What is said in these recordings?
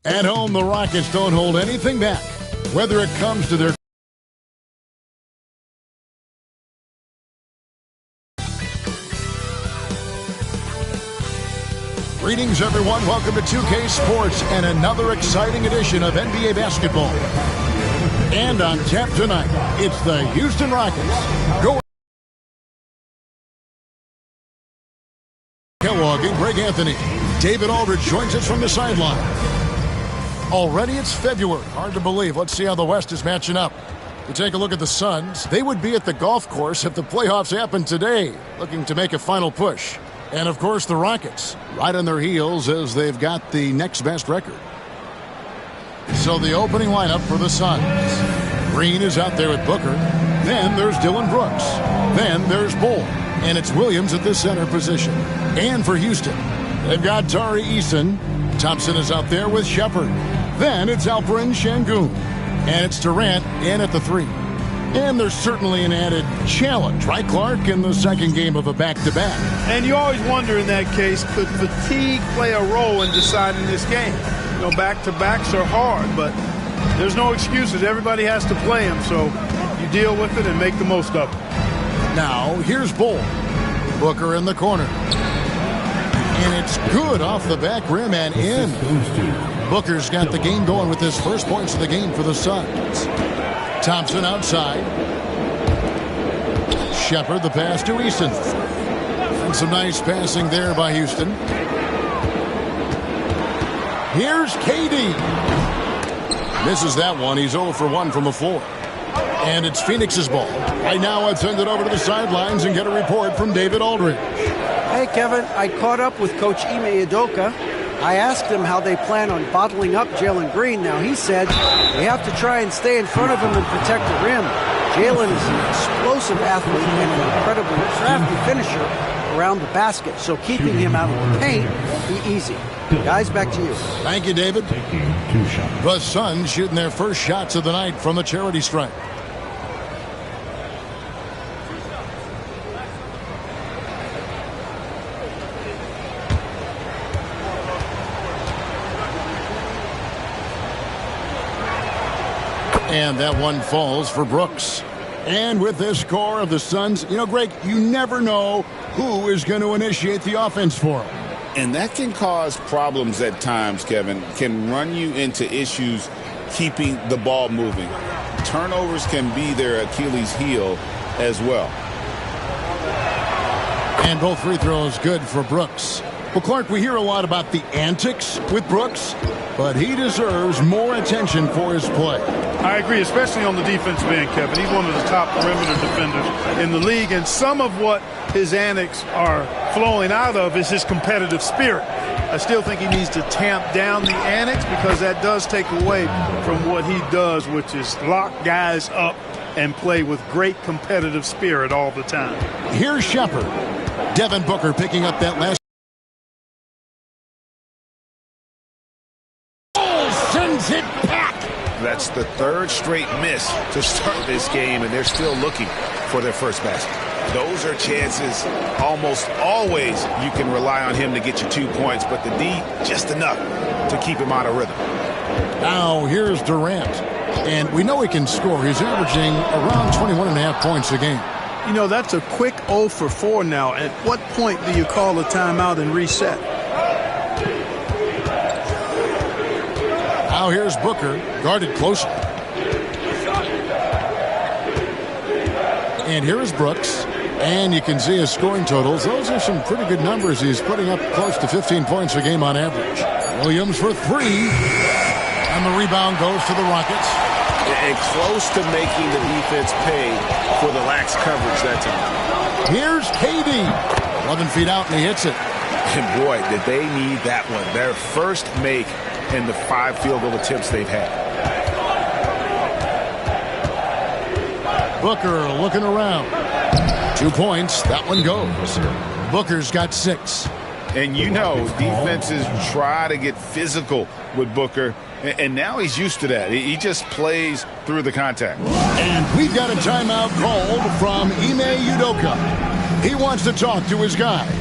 At home, the Rockets don't hold anything back, whether it comes to their Greetings, everyone. Welcome to 2K Sports and another exciting edition of NBA basketball. And on tap tonight, it's the Houston Rockets going. Kellogg and Greg Anthony. David Aldridge joins us from the sideline. Already it's February. Hard to believe. Let's see how the West is matching up. We take a look at the Suns. They would be at the golf course if the playoffs happened today, looking to make a final push. And, of course, the Rockets, right on their heels as they've got the next best record. So the opening lineup for the Suns. Green is out there with Booker. Then there's Dillon Brooks. Then there's Bull. And it's Williams at the center position. And for Houston, they've got Tari Eason. Thompson is out there with Shepard. Then it's Alperen Şengün. And it's Durant in at the 3. And there's certainly an added challenge, right, Clark, in the second game of a back-to-back. And you always wonder in that case, could fatigue play a role in deciding this game? You know, back-to-backs are hard, but there's no excuses. Everybody has to play them, so you deal with it and make the most of it. Now, here's Bull. Booker in the corner. And it's good off the back rim and in. Booker's got the game going with his first points of the game for the Suns. Thompson outside. Shepard the pass to Eason. And some nice passing there by Houston. Here's KD. Misses that one. He's 0 for 1 from the floor. And it's Phoenix's ball. Right now, I'd send it over to the sidelines and get a report from David Aldridge. Hey, Kevin, I caught up with Coach Ime Udoka. I asked him how they plan on bottling up Jalen Green. Now, he said we have to try and stay in front of him and protect the rim. Jalen is an explosive athlete and an incredibly crafty finisher around the basket, so keeping him out of the paint will be easy. Guys, back to you. Thank you, David. The Suns shooting their first shots of the night from the charity stripe. And that one falls for Brooks. And with this score of the Suns, you know, Greg, you never know who is going to initiate the offense for them. And that can cause problems at times, Kevin. Can run you into issues keeping the ball moving. Turnovers can be their Achilles heel as well. And both free throws good for Brooks. Well, Clark, we hear a lot about the antics with Brooks, but he deserves more attention for his play. I agree, especially on the defensive end, Kevin. He's one of the top perimeter defenders in the league, and some of what his antics are flowing out of is his competitive spirit. I still think he needs to tamp down the antics because that does take away from what he does, which is lock guys up and play with great competitive spirit all the time. Here's Shepard. Devin Booker picking up that last. Sends it back. That's the third straight miss to start this game, and they're still looking for their first basket. Those are chances almost always you can rely on him to get you 2 points, but the D just enough to keep him out of rhythm. Now here's Durant. And we know he can score. He's averaging around 21.5 points a game. You know, that's a quick 0 for 4 now. At what point do you call a timeout and reset? Now here's Booker, guarded closely. And here is Brooks. And you can see his scoring totals. Those are some pretty good numbers. He's putting up close to 15 points a game on average. Williams for 3. And the rebound goes to the Rockets. And close to making the defense pay for the lax coverage that time. Here's KD. 11 feet out, and he hits it. And boy, did they need that one. Their first make in the 5 field goal attempts they've had. Booker looking around. 2 points. That one goes. Booker's got 6. And you know, defenses try to get physical with Booker. And now he's used to that. He just plays through the contact. And we've got a timeout called from Ime Udoka. He wants to talk to his guys.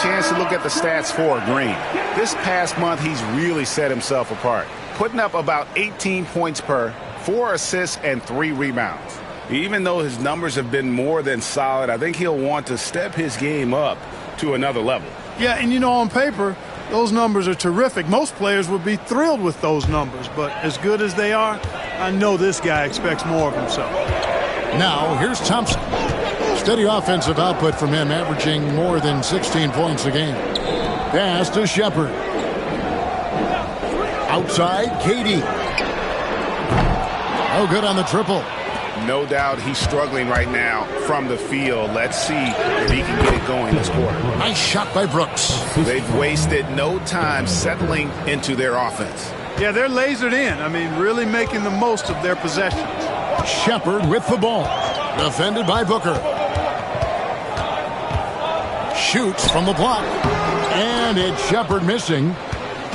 chance to look at the stats for Green. This past month, he's really set himself apart, putting up about 18 points per, 4 assists, and 3 rebounds. Even though his numbers have been more than solid, I think he'll want to step his game up to another level. Yeah, and you know, on paper, those numbers are terrific. Most players would be thrilled with those numbers, but as good as they are, I know this guy expects more of himself. Now, here's Thompson. Steady offensive output from him, averaging more than 16 points a game. Pass to Shepard. Outside, KD. Oh, good on the triple. No doubt he's struggling right now from the field. Let's see if he can get it going this quarter. Nice shot by Brooks. They've wasted no time settling into their offense. Yeah, they're lasered in. I mean, really making the most of their possessions. Shepard with the ball. Defended by Booker. Shoots from the block. And it's Shepard missing.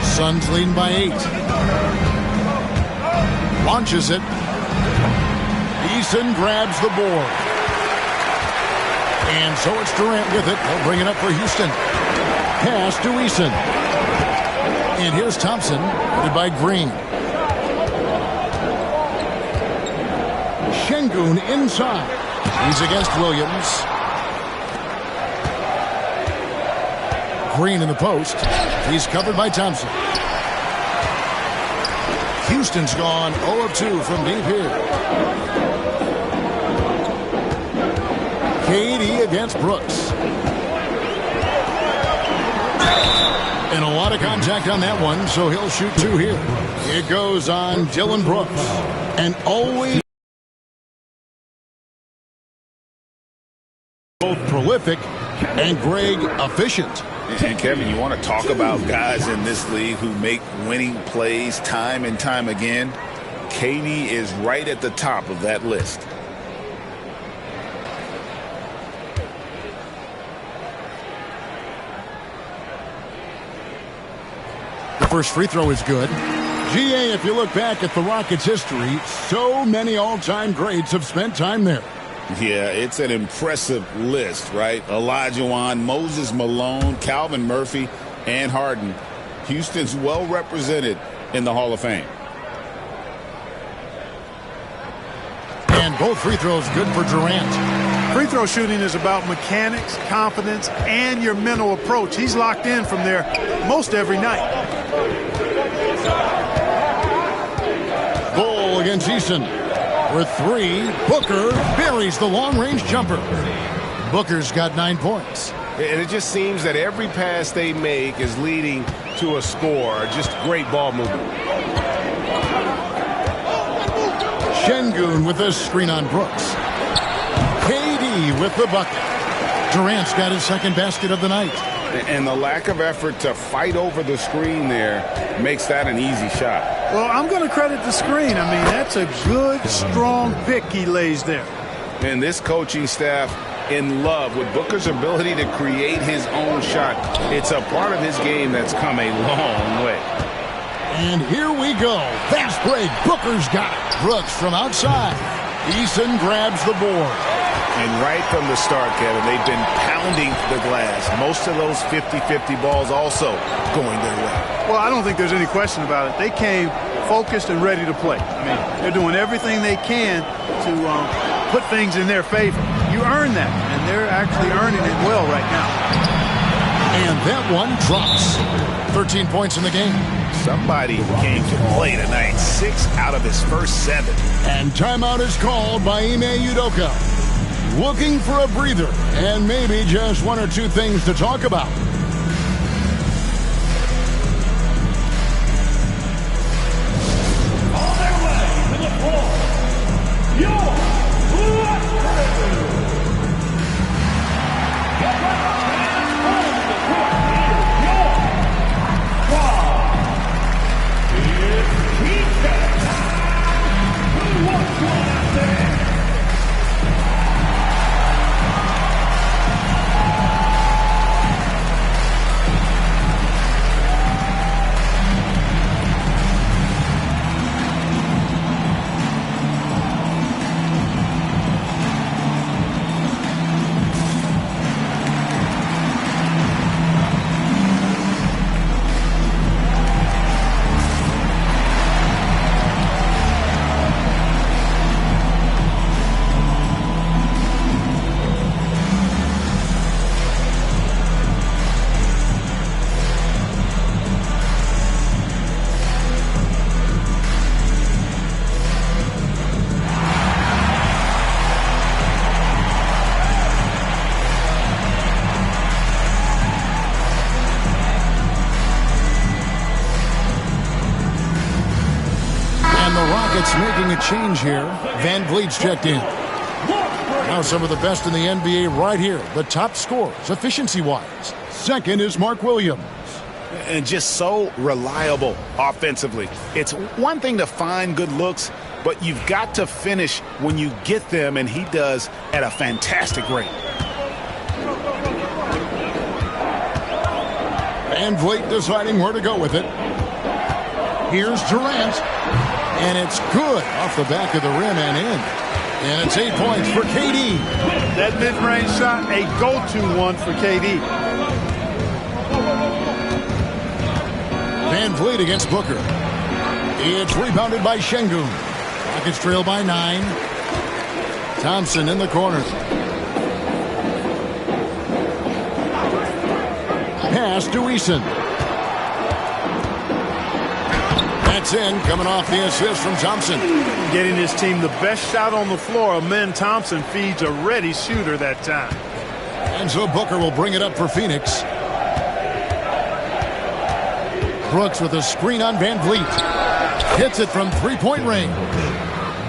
Suns leading by 8. Launches it. Eason grabs the board. And so it's Durant with it. They'll bring it up for Houston. Pass to Eason. And here's Thompson, headed by Green. Şengün inside. He's against Williams. Green in the post. He's covered by Thompson. Houston's gone 0 of 2 from deep here. KD against Brooks. And a lot of contact on that one, so he'll shoot 2 here. It goes on Dylan Brooks. And always both prolific and Greg efficient. And Kevin, you want to talk about guys in this league who make winning plays time and time again? KD is right at the top of that list. The first free throw is good. GA, if you look back at the Rockets' history, so many all-time greats have spent time there. Yeah, it's an impressive list, right? Olajuwon, Moses Malone, Calvin Murphy, and Harden. Houston's well represented in the Hall of Fame. And both free throws good for Durant. Free throw shooting is about mechanics, confidence, and your mental approach. He's locked in from there most every night. Bull against Eason. For 3, Booker buries the long-range jumper. Booker's got 9 points. And it just seems that every pass they make is leading to a score. Just great ball movement. Şengün with a screen on Brooks. KD with the bucket. Durant's got his second basket of the night. And the lack of effort to fight over the screen there makes that an easy shot. Well, I'm going to credit the screen. I mean, that's a good, strong pick he lays there. And this coaching staff in love with Booker's ability to create his own shot. It's a part of his game that's come a long way. And here we go. Fast break. Booker's got it. Brooks from outside. Eason grabs the board. And right from the start, Kevin, they've been pounding the glass. Most of those 50-50 balls also going their way. Well, I don't think there's any question about it. They came focused and ready to play. I mean, they're doing everything they can to put things in their favor. You earn that, and they're actually earning it well right now. And that one drops. 13 points in the game. Somebody came to play tonight. 6 out of his first 7. And timeout is called by Ime Udoka. Looking for a breather and maybe just 1 or 2 things to talk about. On their way to the floor, your Making a change here. Van Vliet's checked in. Now some of the best in the NBA right here. The top scorers, efficiency-wise. Second is Mark Williams. And just so reliable offensively. It's one thing to find good looks, but you've got to finish when you get them, and he does at a fantastic rate. Van Vliet deciding where to go with it. Here's Durant. And it's good off the back of the rim and in. And it's 8 points for KD. That mid-range shot, a go-to one for KD. Van Vliet against Booker. It's rebounded by Şengün. Rockets trail by 9. Thompson in the corner. Pass to Eason. That's in, coming off the assist from Thompson. Getting his team the best shot on the floor. Amen Thompson feeds a ready shooter that time. And so Booker will bring it up for Phoenix. Brooks with a screen on Van Vliet. Hits it from three-point range.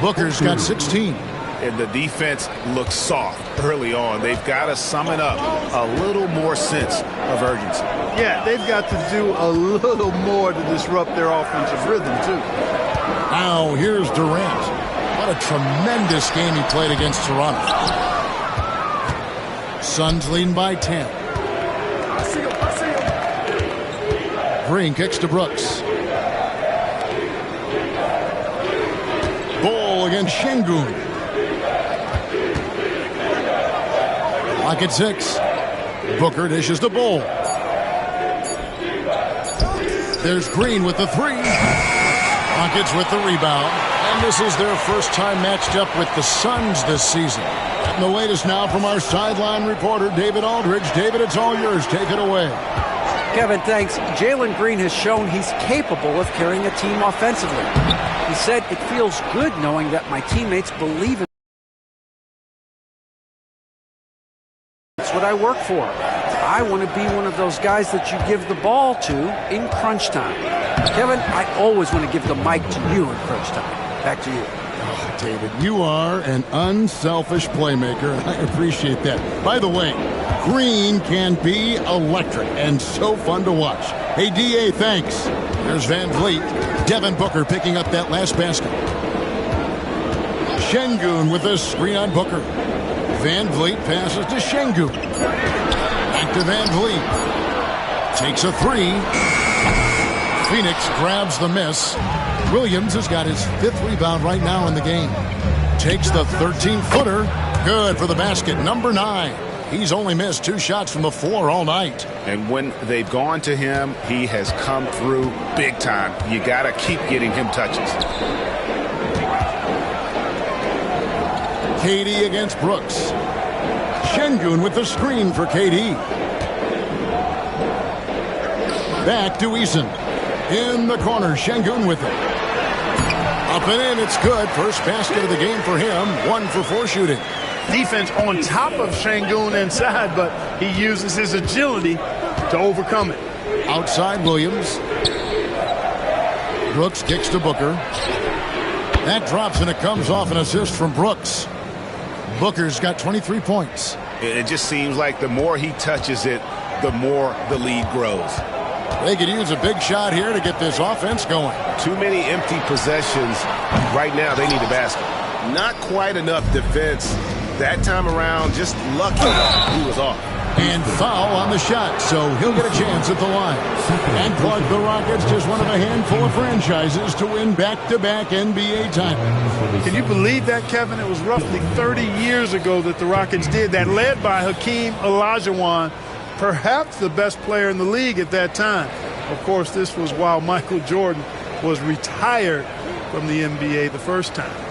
Booker's got 16. And the defense looks soft early on. They've got to summon up a little more sense of urgency. Yeah, they've got to do a little more to disrupt their offensive rhythm, too. Now, here's Durant. What a tremendous game he played against Toronto. Suns leading by 10. Green kicks to Brooks. Ball against Şengün. Lock at 6. Booker dishes to Ball. There's Green with the 3. Rockets with the rebound. And this is their first time matched up with the Suns this season. And the latest now from our sideline reporter, David Aldridge. David, it's all yours. Take it away. Kevin, thanks. Jalen Green has shown he's capable of carrying a team offensively. He said, "It feels good knowing that my teammates believe in it's what I work for. I want to be one of those guys that you give the ball to in crunch time." Kevin, I always want to give the mic to you in crunch time. Back to you. Oh, David, you are an unselfish playmaker, and I appreciate that. By the way, Green can be electric and so fun to watch. Hey, D.A., thanks. There's Van Vliet. Devin Booker picking up that last basket. Şengün with a screen on Booker. Van Vliet passes to Şengün. Back to Van Vliet. Takes a 3. Phoenix grabs the miss. Williams has got his 5th rebound right now in the game. Takes the 13-footer. Good for the basket. Number 9. He's only missed 2 shots from the floor all night. And when they've gone to him, he has come through big time. You got to keep getting him touches. KD against Brooks. Şengün with the screen for KD. Back to Eason. In the corner, Şengün with it. Up and in, it's good. First basket of the game for him. 1 for 4 shooting. Defense on top of Şengün inside, but he uses his agility to overcome it. Outside Williams. Brooks kicks to Booker. That drops and it comes off an assist from Brooks. Booker's got 23 points. It just seems like the more he touches it, the more the lead grows. They could use a big shot here to get this offense going. Too many empty possessions. Right now, they need a basket. Not quite enough defense. That time around, just lucky he was off. And foul on the shot, so he'll get a chance at the line. And Clark, the Rockets, just one of a handful of franchises to win back-to-back NBA titles. Can you believe that, Kevin? It was roughly 30 years ago that the Rockets did that, led by Hakeem Olajuwon, perhaps the best player in the league at that time. Of course, this was while Michael Jordan was retired from the NBA the first time.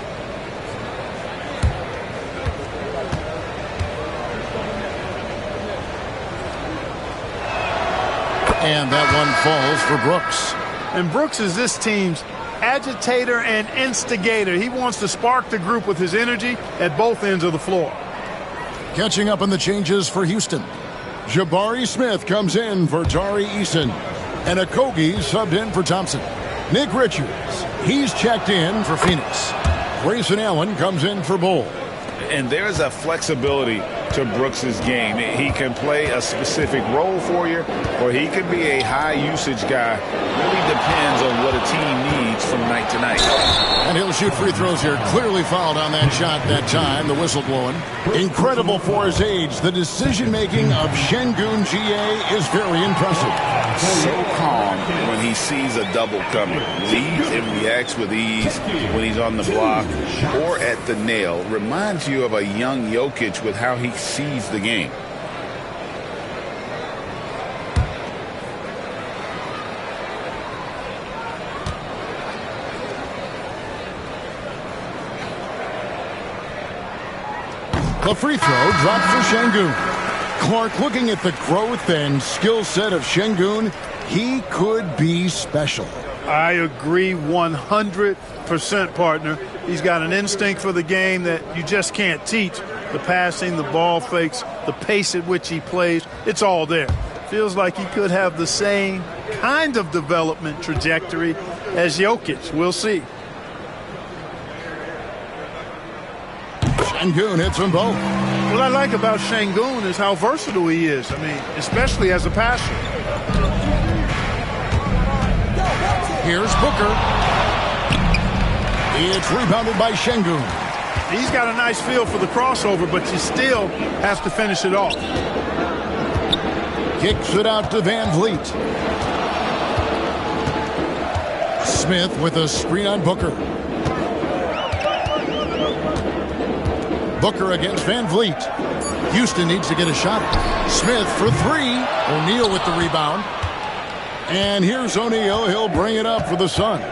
And that one falls for Brooks. And Brooks is this team's agitator and instigator. He wants to spark the group with his energy at both ends of the floor. Catching up on the changes for Houston. Jabari Smith comes in for Tari Eason. And Okogie subbed in for Thompson. Nick Richards, he's checked in for Phoenix. Grayson Allen comes in for Bull. And there's a flexibility to Brooks's game. He can play a specific role for you, or he could be a high-usage guy. Really depends on what a team needs from night to night. And he'll shoot free throws here. Clearly fouled on that shot that time. The whistle blowing. Incredible for his age. The decision-making of Şengün GA is very impressive. So calm when he sees a double coming. Leads and reacts with ease when he's on the block or at the nail. Reminds you of a young Jokic with how he sees the game. The free throw dropped for Şengün. Clark, looking at the growth and skill set of Şengün, he could be special. I agree 100%, partner. He's got an instinct for the game that you just can't teach. The passing, the ball fakes, the pace at which he plays, it's all there. Feels like he could have the same kind of development trajectory as Jokic. We'll see. Şengün hits them both. What I like about Şengün is how versatile he is. I mean, especially as a passer. Here's Booker. It's rebounded by Şengün. He's got a nice feel for the crossover, but you still have to finish it off. Kicks it out to Van Vliet. Smith with a screen on Booker. Booker against Van Vliet. Houston needs to get a shot. Smith for three. O'Neal with the rebound. And here's O'Neal. He'll bring it up for the Suns.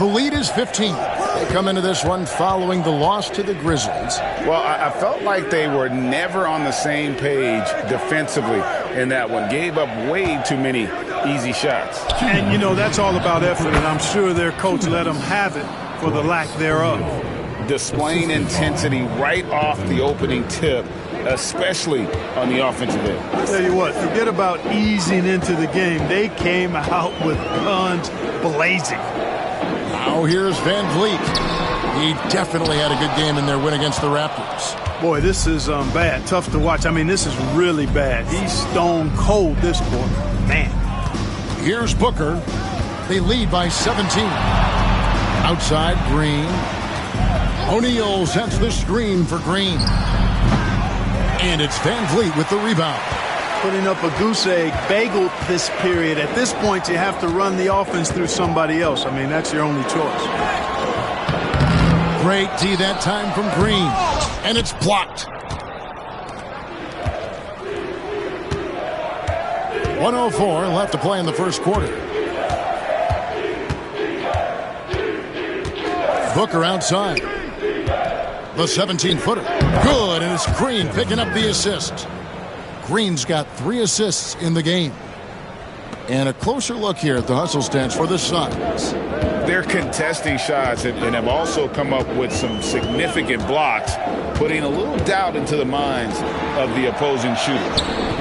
The lead is 15. They come into this one following the loss to the Grizzlies. Well, I felt like they were never on the same page defensively in that one. Gave up way too many easy shots. And, you know, that's all about effort, and I'm sure their coach let them have it for the lack thereof. Displaying intensity right off the opening tip, especially on the offensive end. I'll tell you what, forget about easing into the game. They came out with guns blazing. Now here's Van Vliet. He definitely had a good game in their win against the Raptors. Boy, this is bad. Tough to watch. I mean, this is really bad. He's stone cold this quarter. Man. Here's Booker. They lead by 17. Outside, Green. O'Neal sets the screen for Green. And it's Van Vliet with the rebound. Putting up a goose egg, bagel this period. At this point, you have to run the offense through somebody else. I mean, that's your only choice. Great D that time from Green. And it's blocked. 1:04 left to play in the first quarter. Booker outside. The 17-footer. Good, and it's Green picking up the assist. Green's got 3 assists in the game. And a closer look here at the hustle stats for the Suns. They're contesting shots and have also come up with some significant blocks, putting a little doubt into the minds of the opposing shooter.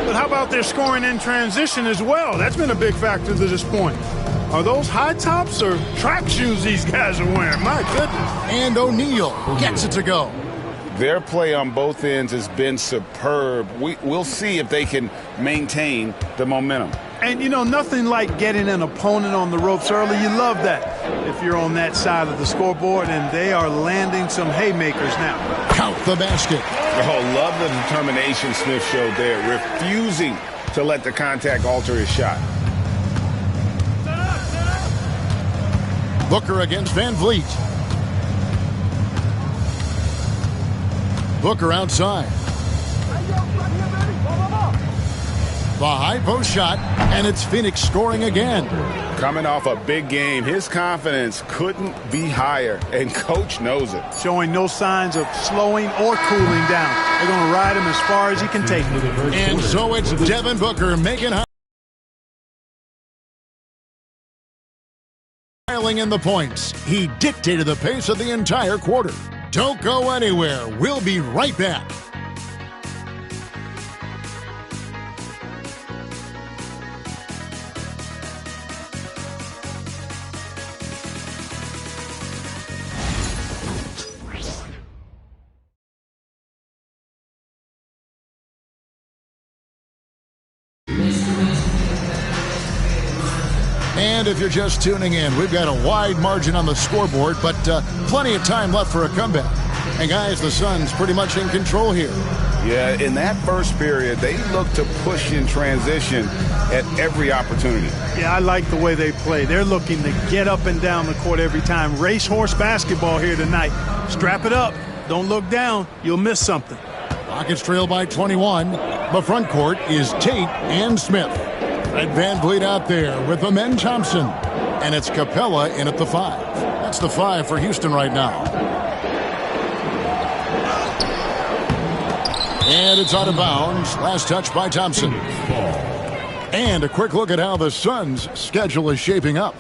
But how about their scoring in transition as well? That's been a big factor to this point. Are those high tops or track shoes these guys are wearing? My goodness. And O'Neal gets it to go. Their play on both ends has been superb. We'll see if they can maintain the momentum. And, you know, nothing like getting an opponent on the ropes early. You love that if you're on that side of the scoreboard, and they are landing some haymakers now. Count the basket. Oh, love the determination Smith showed there, refusing to let the contact alter his shot. Booker against Van Vliet. Booker outside. The high post shot, and it's Phoenix scoring again. Coming off a big game, his confidence couldn't be higher, and coach knows it. Showing no signs of slowing or cooling down. They're going to ride him as far as he can take him. And so it's Devin Booker making in the points. He dictated the pace of the entire quarter. Don't go anywhere. We'll be right back. And if you're just tuning in, we've got a wide margin on the scoreboard, but plenty of time left for a comeback. And guys, the Suns pretty much in control here. Yeah, in that first period, they look to push in transition at every opportunity. Yeah, I like the way they play. They're looking to get up and down the court every time. Racehorse basketball here tonight. Strap it up. Don't look down. You'll miss something. Rockets trail by 21. The front court is Tate and Smith. Fred VanVleet out there with Amen Thompson. And it's Capella in at the 5. That's the 5 for Houston right now. And it's out of bounds. Last touch by Thompson. And a quick look at how the Suns' schedule is shaping up.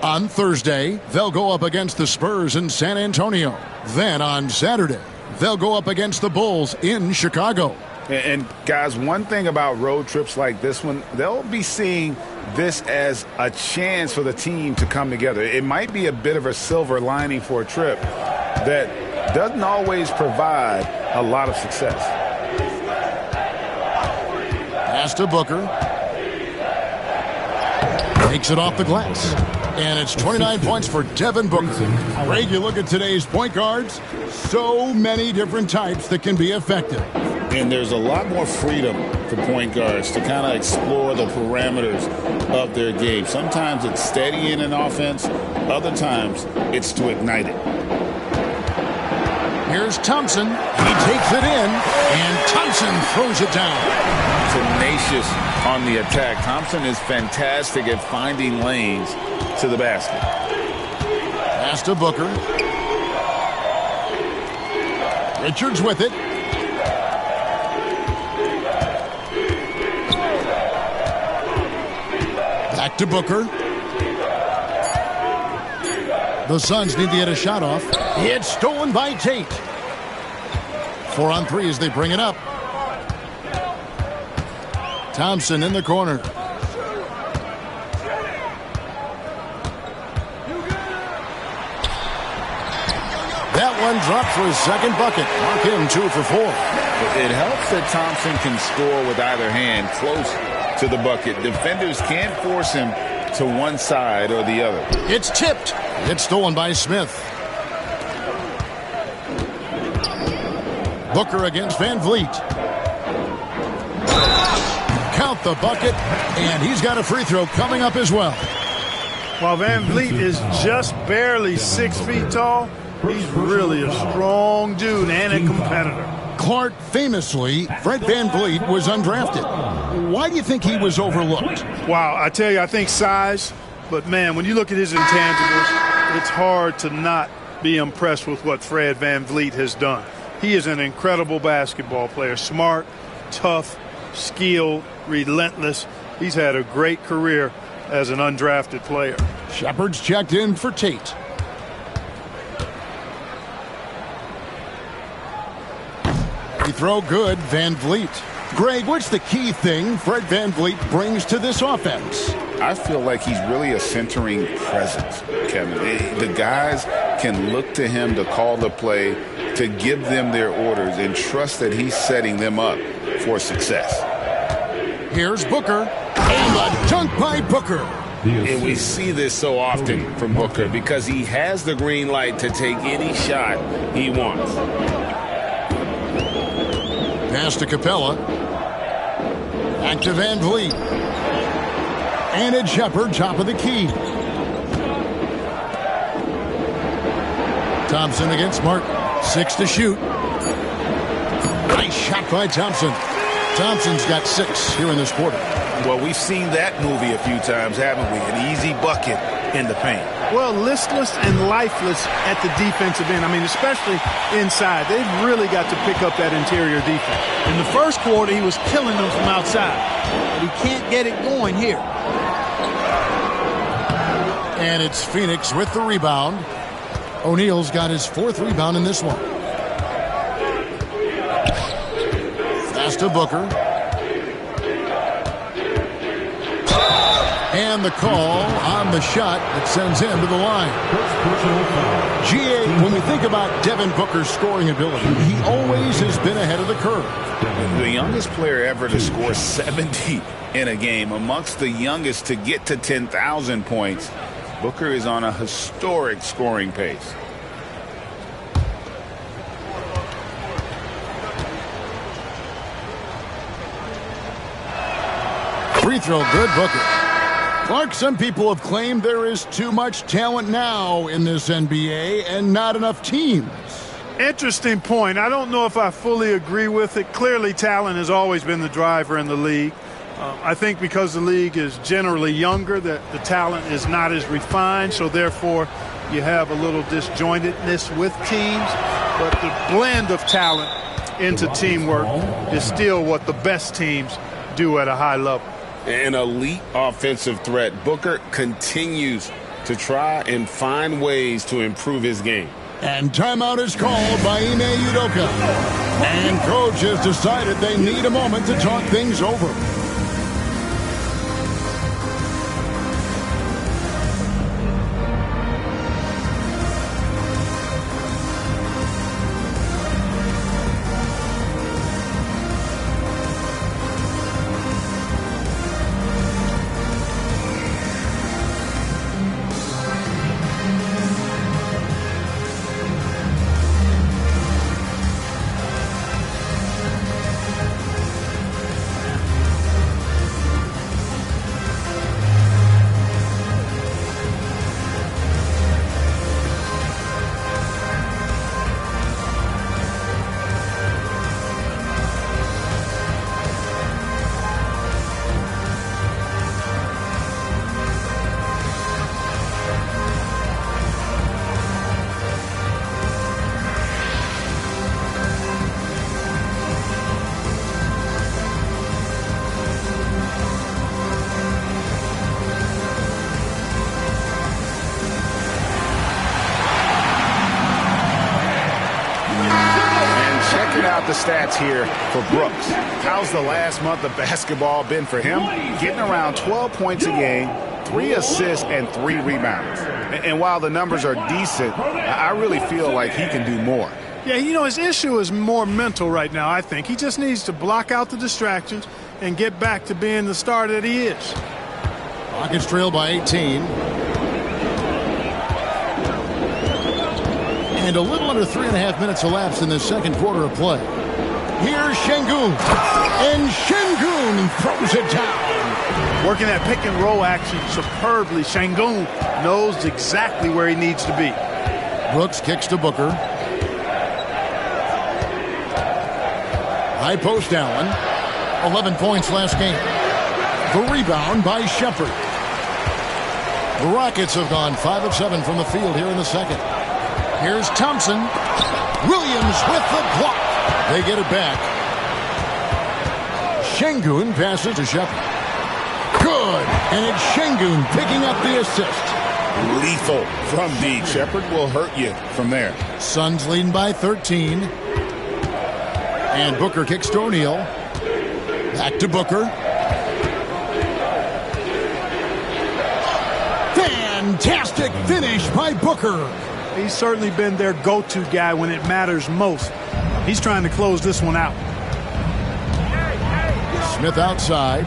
On Thursday, they'll go up against the Spurs in San Antonio. Then on Saturday, they'll go up against the Bulls in Chicago. And guys, one thing about road trips like this one, they'll be seeing this as a chance for the team to come together. It might be a bit of a silver lining for a trip that doesn't always provide a lot of success. Pass to Booker. Takes it off the glass. And it's 29 points for Devin Booker. Greg, you look at today's point guards, so many different types that can be effective. And there's a lot more freedom for point guards to kind of explore the parameters of their game. Sometimes it's steadying an offense. Other times it's to ignite it. Here's Thompson. He takes it in, and Thompson throws it down. Tenacious on the attack. Thompson is fantastic at finding lanes to the basket. Pass to Booker. Richards with it. Back to Booker. The Suns need to get a shot off. It's stolen by Tate. 4 on 3 as they bring it up. Thompson in the corner. That one dropped for his second bucket. Mark him 2 for 4. It helps that Thompson can score with either hand close to the bucket. Defenders can't force him to one side or the other. It's tipped. It's stolen by Smith. Booker against VanVleet. Count the bucket, and he's got a free throw coming up as well. While VanVleet is just barely 6 feet tall, he's really a strong dude and a competitor. Clark, famously, Fred VanVleet was undrafted. Why do you think he was overlooked? Wow, I tell you, I think size. But, man, when you look at his intangibles, it's hard to not be impressed with what Fred VanVleet has done. He is an incredible basketball player. Smart, tough, skilled, relentless. He's had a great career as an undrafted player. Shepard's checked in for Tate. Free throw good, VanVleet. Greg, what's the key thing Fred VanVleet brings to this offense? I feel like he's really a centering presence, Kevin. The guys can look to him to call the play, to give them their orders, and trust that he's setting them up for success. Here's Booker, and the dunk by Booker. And we see this so often from Booker because he has the green light to take any shot he wants. Pass to Capella. Back to VanVleet. And it's Shepard, top of the key. Thompson against Mark. 6 to shoot. Nice shot by Thompson. Thompson's got 6 here in this quarter. Well, we've seen that movie a few times, haven't we? An easy bucket in the paint. Well, listless and lifeless at the defensive end. I mean, especially inside. They've really got to pick up that interior defense. In the first quarter, he was killing them from outside. But he can't get it going here. And it's Phoenix with the rebound. O'Neal's got his 4th rebound in this one. Pass to Booker. And the call on the shot that sends him to the line. GA, when we think about Devin Booker's scoring ability, he always has been ahead of the curve. The youngest player ever to score 70 in a game, amongst the youngest to get to 10,000 points. Booker is on a historic scoring pace. Free throw good, Booker. Clark, some people have claimed there is too much talent now in this NBA and not enough teams. Interesting point. I don't know if I fully agree with it. Clearly, talent has always been the driver in the league. I think because the league is generally younger, that the talent is not as refined, so therefore you have a little disjointedness with teams. But the blend of talent into teamwork is still what the best teams do at a high level. An elite offensive threat. Booker continues to try and find ways to improve his game. And timeout is called by Ime Udoka. And coach has decided they need a moment to talk things over. The stats here for Brooks. How's the last month of basketball been for him? Getting around 12 points a game, 3 assists, and 3 rebounds. And while the numbers are decent, I really feel like he can do more. Yeah, you know, his issue is more mental right now, I think. He just needs to block out the distractions and get back to being the star that he is. Rockets trail by 18. And a little under 3.5 minutes elapsed in the second quarter of play. Here's Şengün. And Şengün throws it down. Working that pick and roll action superbly. Şengün knows exactly where he needs to be. Brooks kicks to Booker. High post Allen. 11 points last game. The rebound by Shepherd. The Rockets have gone 5 of 7 from the field here in the second. Here's Thompson. Williams with the block. They get it back. Şengün passes to Shepherd. Good. And it's Şengün picking up the assist. Lethal from deep. Shepherd will hurt you from there. Suns leading by 13. And Booker kicks to O'Neal. Back to Booker. Fantastic finish by Booker. He's certainly been their go-to guy when it matters most. He's trying to close this one out. Smith outside.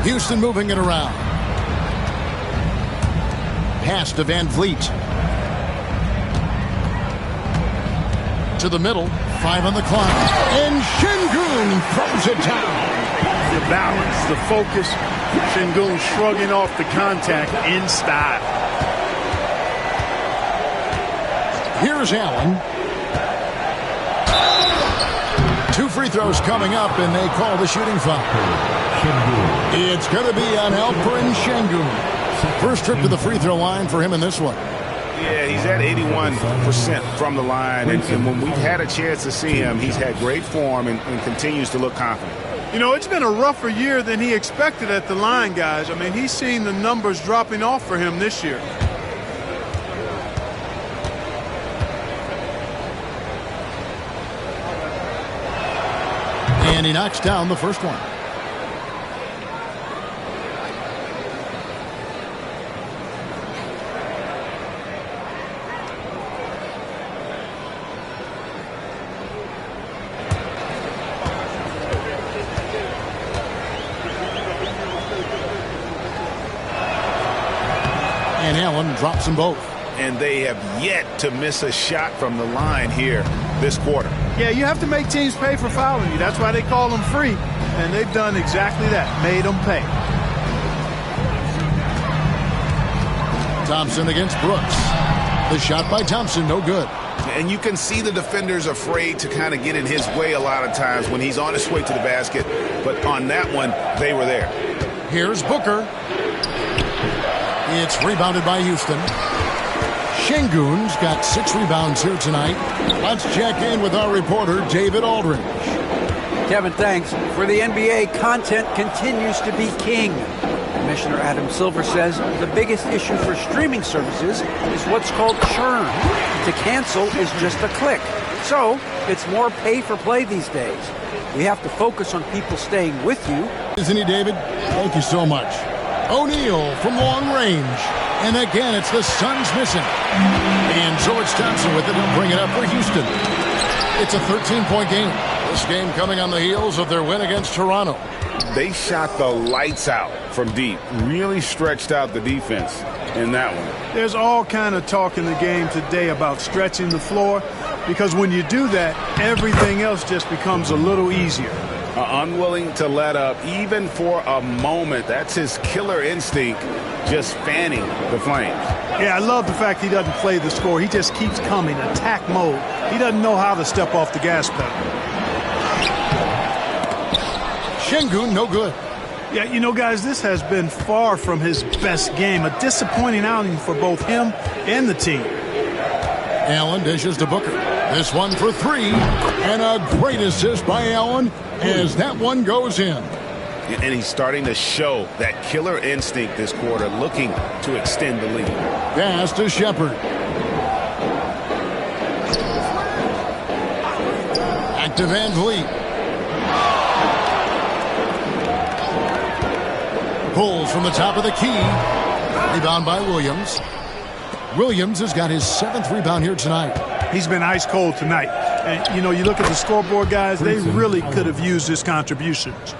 Houston moving it around. Pass to Van Vliet. To the middle. 5 on the clock. And Şengün throws it down. The balance, the focus. Şengün shrugging off the contact in style. Here's Allen. 2 free throws coming up, and they call the shooting foul. It's going to be on Alperen Şengün. First trip to the free throw line for him in this one. Yeah, he's at 81% from the line, and when we've had a chance to see him, he's had great form and continues to look confident. You know, it's been a rougher year than he expected at the line, guys. I mean, he's seen the numbers dropping off for him this year. And he knocks down the first one. drops them both. And they have yet to miss a shot from the line here this quarter. Yeah, you have to make teams pay for fouling you. That's why they call them free. And they've done exactly that, made them pay. Thompson against Brooks. The shot by Thompson, no good. And you can see the defenders afraid to kind of get in his way a lot of times when he's on his way to the basket. But on that one, they were there. Here's Booker. It's rebounded by Houston. Şengün's got 6 rebounds here tonight. Let's check in with our reporter, David Aldridge. Kevin, thanks. For the NBA, content continues to be king. Commissioner Adam Silver says the biggest issue for streaming services is what's called churn. To cancel is just a click. So it's more pay for play these days. We have to focus on people staying with you. Isn't he, David? Thank you so much. O'Neal from long range. And again, it's the Suns missing. And George Thompson with it. He'll bring it up for Houston. It's a 13-point game. This game coming on the heels of their win against Toronto. They shot the lights out from deep. Really stretched out the defense in that one. There's all kind of talk in the game today about stretching the floor, because when you do that, everything else just becomes a little easier. Unwilling to let up even for a moment. That's his killer instinct, just fanning the flames. Yeah, I love the fact he doesn't play the score. He just keeps coming, attack mode. He doesn't know how to step off the gas pedal. Şengün, no good. Yeah, you know, guys, this has been far from his best game. A disappointing outing for both him and the team. Allen dishes to Booker. This one for 3. And a great assist by Allen as that one goes in. And he's starting to show that killer instinct this quarter, looking to extend the lead. Pass to Shepherd. Back to Van Vliet. Pulls from the top of the key. Rebound by Williams. Williams has got his 7th rebound here tonight. He's been ice cold tonight. And, you know, you look at the scoreboard, guys, they really could have used his contributions.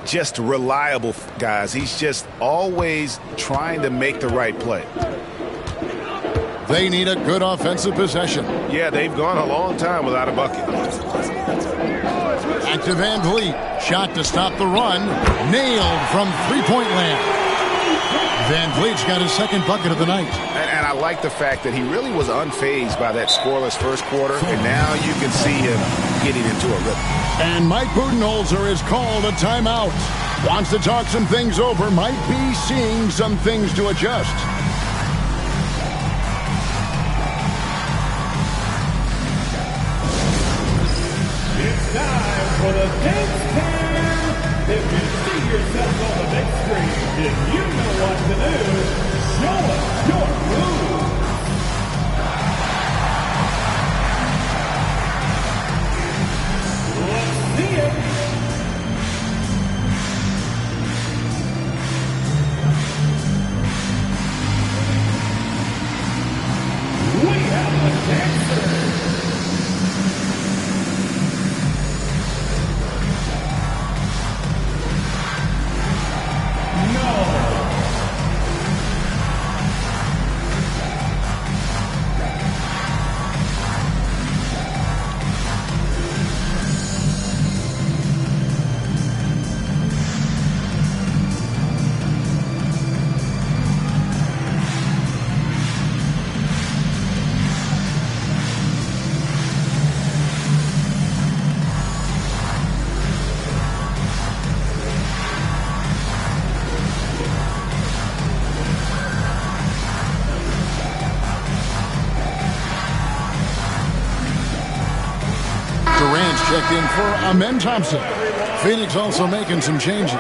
Just reliable, guys. He's just always trying to make the right play. They need a good offensive possession. Yeah, they've gone a long time without a bucket. Back to Van Vliet. Shot to stop the run. Nailed from three-point land. Van Vliet's got his 2nd bucket of the night. And I like the fact that he really was unfazed by that scoreless first quarter, and now you can see him getting into a rhythm. And Mike Budenholzer is called a timeout. Wants to talk some things over. Might be seeing some things to adjust. It's time for the dance cam. If you see yourself on the big screen, then you know what to do. Show us your move. Let's see it. We have a dancer. Checked in for Amen Thompson. Phoenix also making some changes.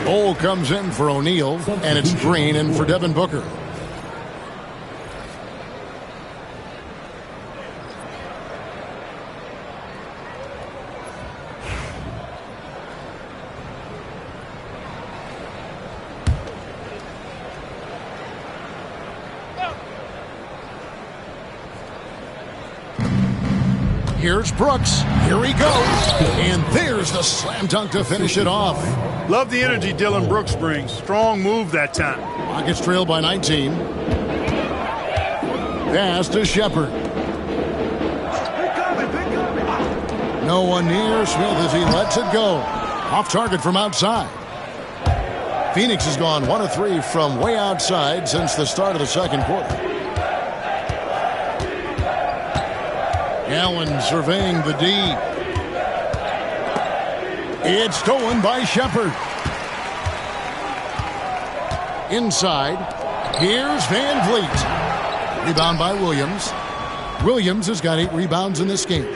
Ole comes in for O'Neal, and it's Green in for Devin Booker. Here's Brooks. Here he goes. And there's the slam dunk to finish it off. Love the energy Dylan Brooks brings. Strong move that time. Rockets trail by 19. Pass to Shepard. No one near Smith as he lets it go. Off target from outside. Phoenix has gone 1 of 3 from way outside since the start of the second quarter. Allen surveying the D. It's stolen by Shepard. Inside. Here's Van Vliet. Rebound by Williams. Williams has got 8 rebounds in this game.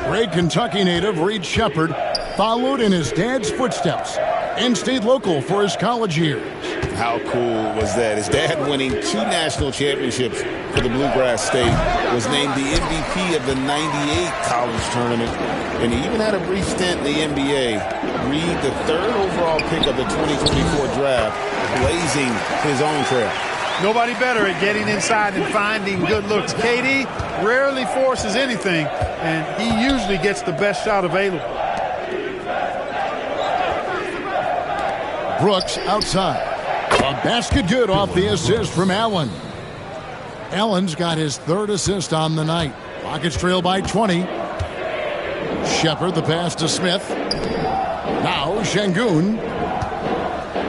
Great Kentucky native Reed Shepard followed in his dad's footsteps and stayed local for his college years. How cool was that? His dad winning 2 national championships for the Bluegrass State, was named the MVP of the '98 college tournament, and he even had a brief stint in the NBA. Reed, the 3rd overall pick of the 2024 draft, blazing his own trail. Nobody better at getting inside and finding good looks. KD rarely forces anything, and he usually gets the best shot available. Brooks outside. A basket good off the assist from Allen. Allen's got his 3rd assist on the night. Rockets trail by 20. Shepard, the pass to Smith. Now Şengün.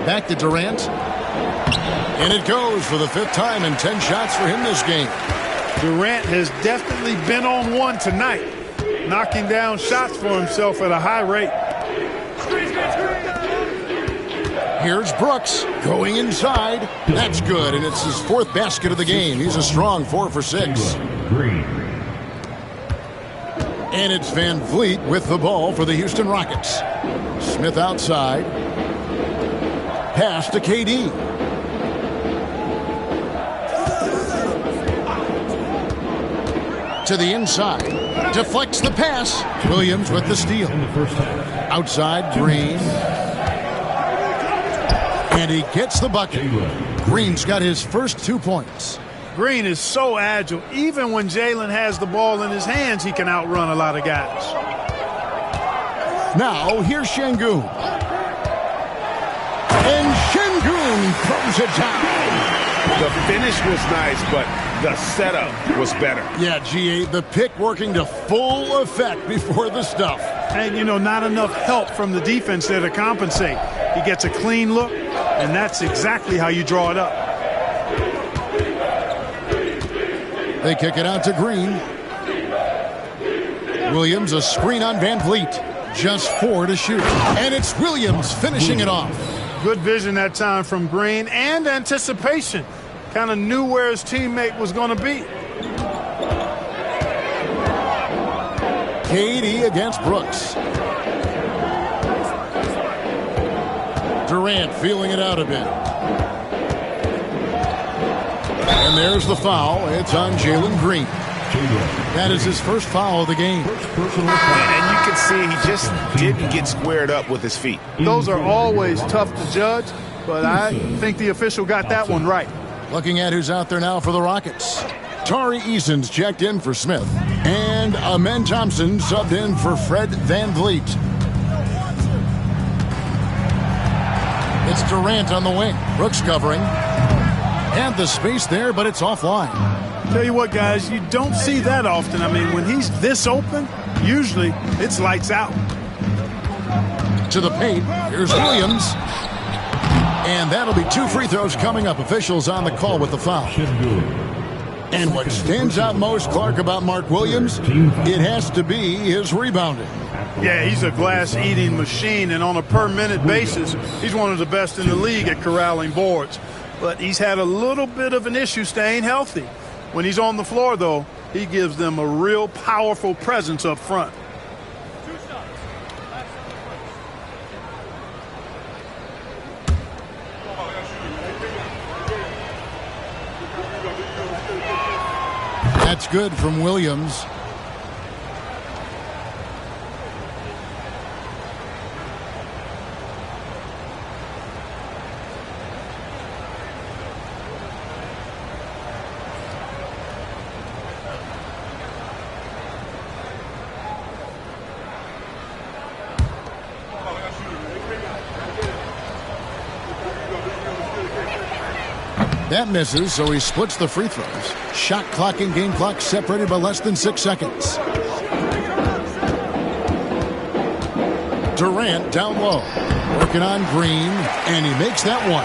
Back to Durant. And it goes for the 5th time, and 10 shots for him this game. Durant has definitely been on one tonight, knocking down shots for himself at a high rate. Here's Brooks going inside. That's good, and it's his 4th basket of the game. He's a strong 4 for 6. And it's Van Vliet with the ball for the Houston Rockets. Smith outside. Pass to KD. To the inside. Deflects the pass. Williams with the steal. Outside, Green. And he gets the bucket. Green's got his first 2 points. Green is so agile. Even when Jalen has the ball in his hands, he can outrun a lot of guys. Now, here's Şengün. And Şengün throws it down. The finish was nice, but the setup was better. Yeah, GA, the pick working to full effect before the stuff. And, you know, not enough help from the defense there to compensate. He gets a clean look, and that's exactly how you draw it up. They kick it out to Green. Williams, a screen on Van Vliet. Just 4 to shoot. And it's Williams finishing it off. Good vision that time from Green, and anticipation. Kind of knew where his teammate was going to be. KD against Brooks. Durant feeling it out a bit. And there's the foul. It's on Jalen Green. That is his first foul of the game. And you can see he just didn't get squared up with his feet. Those are always tough to judge, but I think the official got that one right. Looking at who's out there now for the Rockets. Tari Eason's checked in for Smith. And Amen Thompson subbed in for Fred Van Vliet. It's Durant on the wing. Brooks covering. And the space there, but it's offline. Tell you what, guys, you don't see that often. I mean, when he's this open, usually it's lights out. To the paint. Here's Williams. And that'll be 2 free throws coming up. Officials on the call with the foul. And what stands out most, Clark, about Mark Williams, it has to be his rebounding. Yeah, he's a glass-eating machine, and on a per-minute basis, he's one of the best in the league at corralling boards. But he's had a little bit of an issue staying healthy. When he's on the floor, though, he gives them a real powerful presence up front. That's good from Williams. That misses, so he splits the free throws. Shot clock and game clock separated by less than 6 seconds. Durant down low. Working on Green, and he makes that one.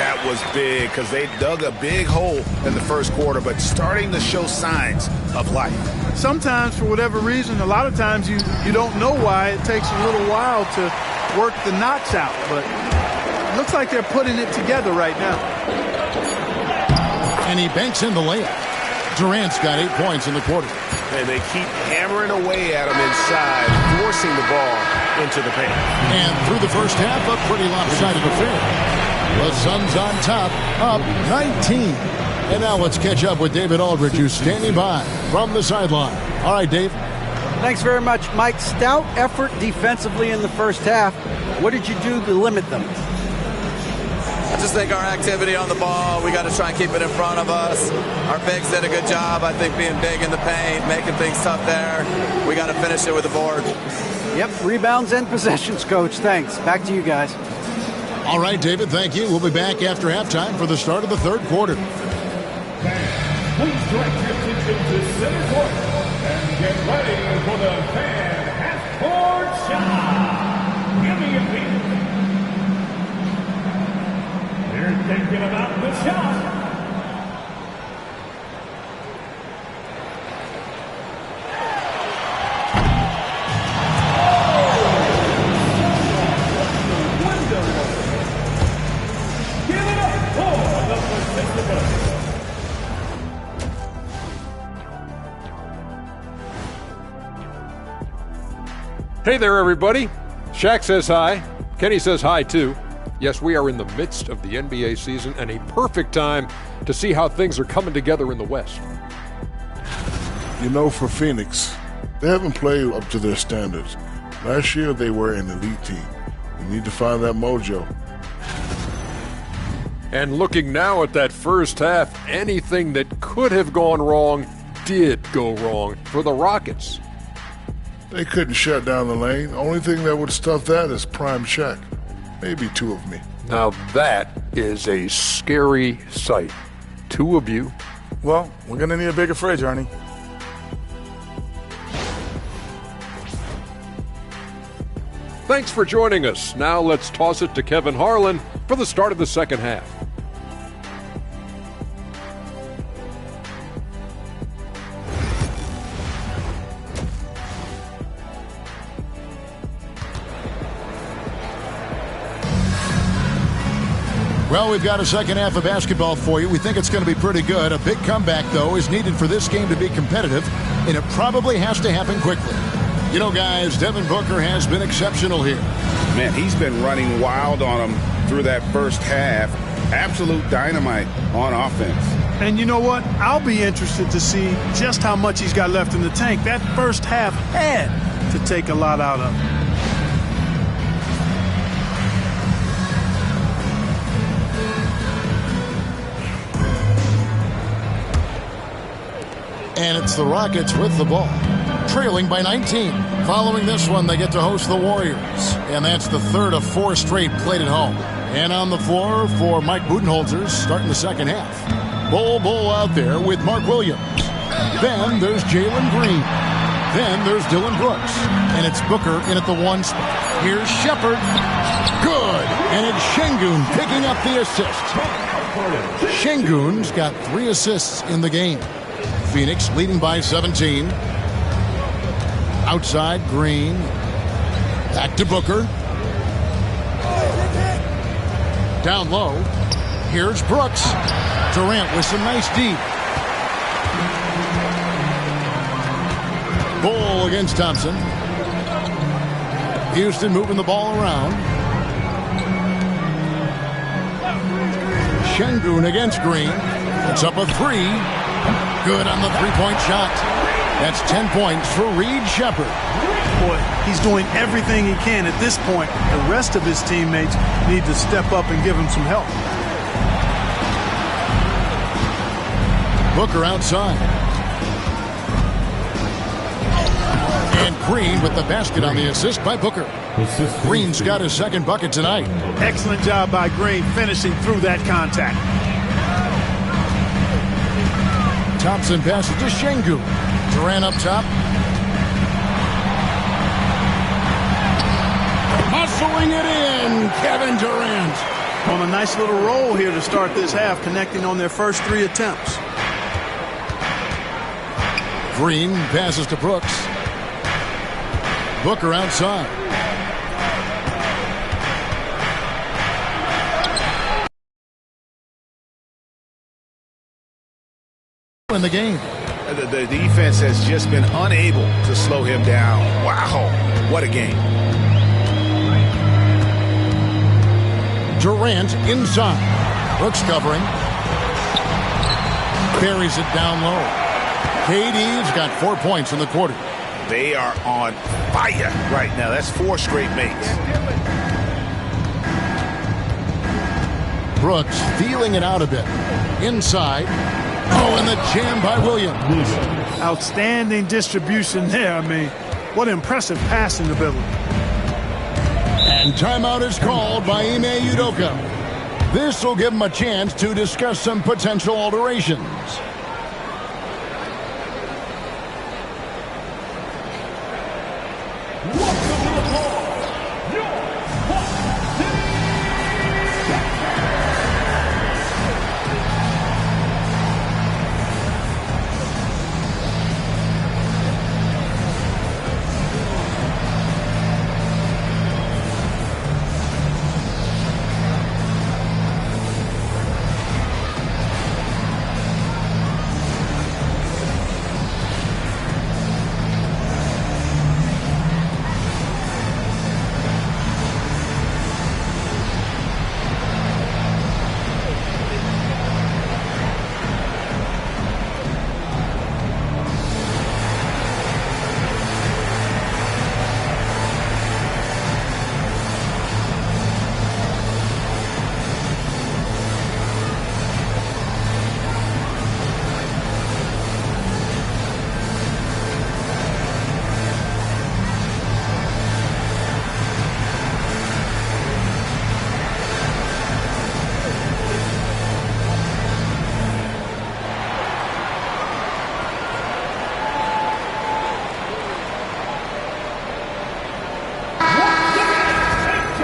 That was big because they dug a big hole in the first quarter, but starting to show signs of life. Sometimes, for whatever reason, a lot of times you don't know why. It takes a little while to work the knocks out, but it looks like they're putting it together right now. And he banks in the layup. Durant's got 8 points in the quarter. And they keep hammering away at him inside, forcing the ball into the paint. And through the first half, a pretty lopsided affair. The Suns on top, up 19. And now let's catch up with David Aldridge, who's standing by from the sideline. All right, Dave. Thanks very much, Mike. Stout effort defensively in the first half. What did you do to limit them? I just think our activity on the ball, we got to try and keep it in front of us. Our bigs did a good job, I think, being big in the paint, making things tough there. We got to finish it with the board. Yep, rebounds and possessions, Coach. Thanks. Back to you guys. All right, David, thank you. We'll be back after halftime for the start of the third quarter. Please direct your attention to center court and get ready for the fan half-court shot. Give me a beat. They're thinking about the shot. Hey there, everybody. Shaq says hi. Kenny says hi, too. Yes, we are in the midst of the NBA season and a perfect time to see how things are coming together in the West. You know, for Phoenix, they haven't played up to their standards. Last year, they were an elite team. We need to find that mojo. And looking now at that first half, anything that could have gone wrong did go wrong for the Rockets. They couldn't shut down the lane. Only thing that would stuff that is prime Shaq. Maybe two of me. Now that is a scary sight. Two of you. Well, we're going to need a bigger fridge, Arnie. Thanks for joining us. Now let's toss it to Kevin Harlan for the start of the second half. Well, we've got a second half of basketball for you. We think it's going to be pretty good. A big comeback, though, is needed for this game to be competitive, and it probably has to happen quickly. You know, guys, Devin Booker has been exceptional here. Man, he's been running wild on them through that first half. Absolute dynamite on offense. And you know what? I'll be interested to see just how much he's got left in the tank. That first half had to take a lot out of him. And it's the Rockets with the ball, trailing by 19. Following this one, they get to host the Warriors. And that's the third of 4 straight played at home. And on the floor for Mike Budenholzer starting the second half. Bull out there with Mark Williams. Then there's Jalen Green. Then there's Dylan Brooks. And it's Booker in at the 1 spot. Here's Shepard. Good. And it's Şengün picking up the assist. Şengün's got 3 assists in the game. Phoenix leading by 17. Outside, Green. Back to Booker. Down low. Here's Brooks. Durant with some nice deep. Bull against Thompson. Houston moving the ball around. Şengün against Green. It's up a 3. Good on the three-point shot. That's 10 points for Reed Shepard. Boy, he's doing everything he can at this point. The rest of his teammates need to step up and give him some help. Booker outside. And Green with the basket on the assist by Booker. Green's got his second bucket tonight. Excellent job by Green finishing through that contact. Thompson passes to Şengün. Durant up top. Muscling it in, Kevin Durant. On a nice little roll here to start this half, connecting on their first 3 attempts. Green passes to Brooks. Booker outside. In the game. The defense has just been unable to slow him down. Wow, what a game. Durant inside. Brooks covering. Buries it down low. KD's got 4 points in the quarter. They are on fire right now. That's 4 straight makes. Brooks feeling it out a bit. Inside. Oh, and the jam by Williams. Outstanding distribution there. I mean, what impressive passing ability. And timeout is called by Ime Udoka. This will give him a chance to discuss some potential alterations.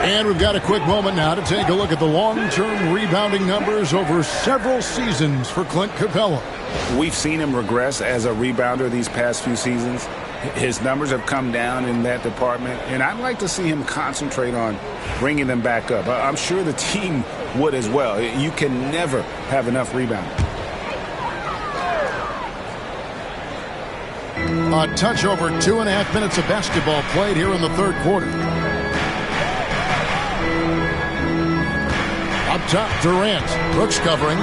And we've got a quick moment now to take a look at the long-term rebounding numbers over several seasons for Clint Capella. We've seen him regress as a rebounder these past few seasons. His numbers have come down in that department, and I'd like to see him concentrate on bringing them back up. I'm sure the team would as well. You can never have enough rebounding. A touch over 2.5 minutes of basketball played here in the third quarter. Up top, Durant. Brooks covering.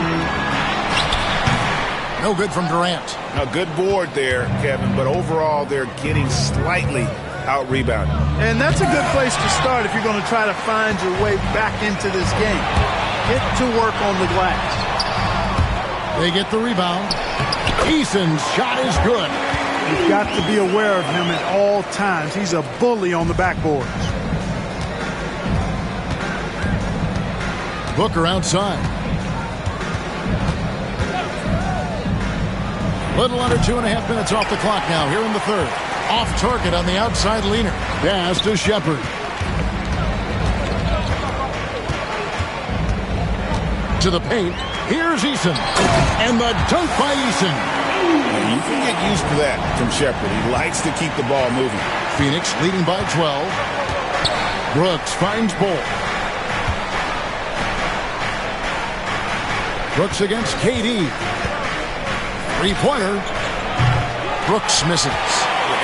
No good from Durant. A good board there, Kevin, but overall they're getting slightly out-rebounded. And that's a good place to start if you're going to try to find your way back into this game. Get to work on the glass. They get the rebound. Eason's shot is good. You've got to be aware of him at all times. He's a bully on the backboard. Booker outside. Little under 2.5 minutes off the clock now here in the third. Off target on the outside leaner. Pass to Shepherd. To the paint. Here's Eason. And the dunk by Eason. You can get used to that from Shepherd. He likes to keep the ball moving. Phoenix leading by 12. Brooks finds Bull. Brooks against KD. Three-pointer. Brooks misses.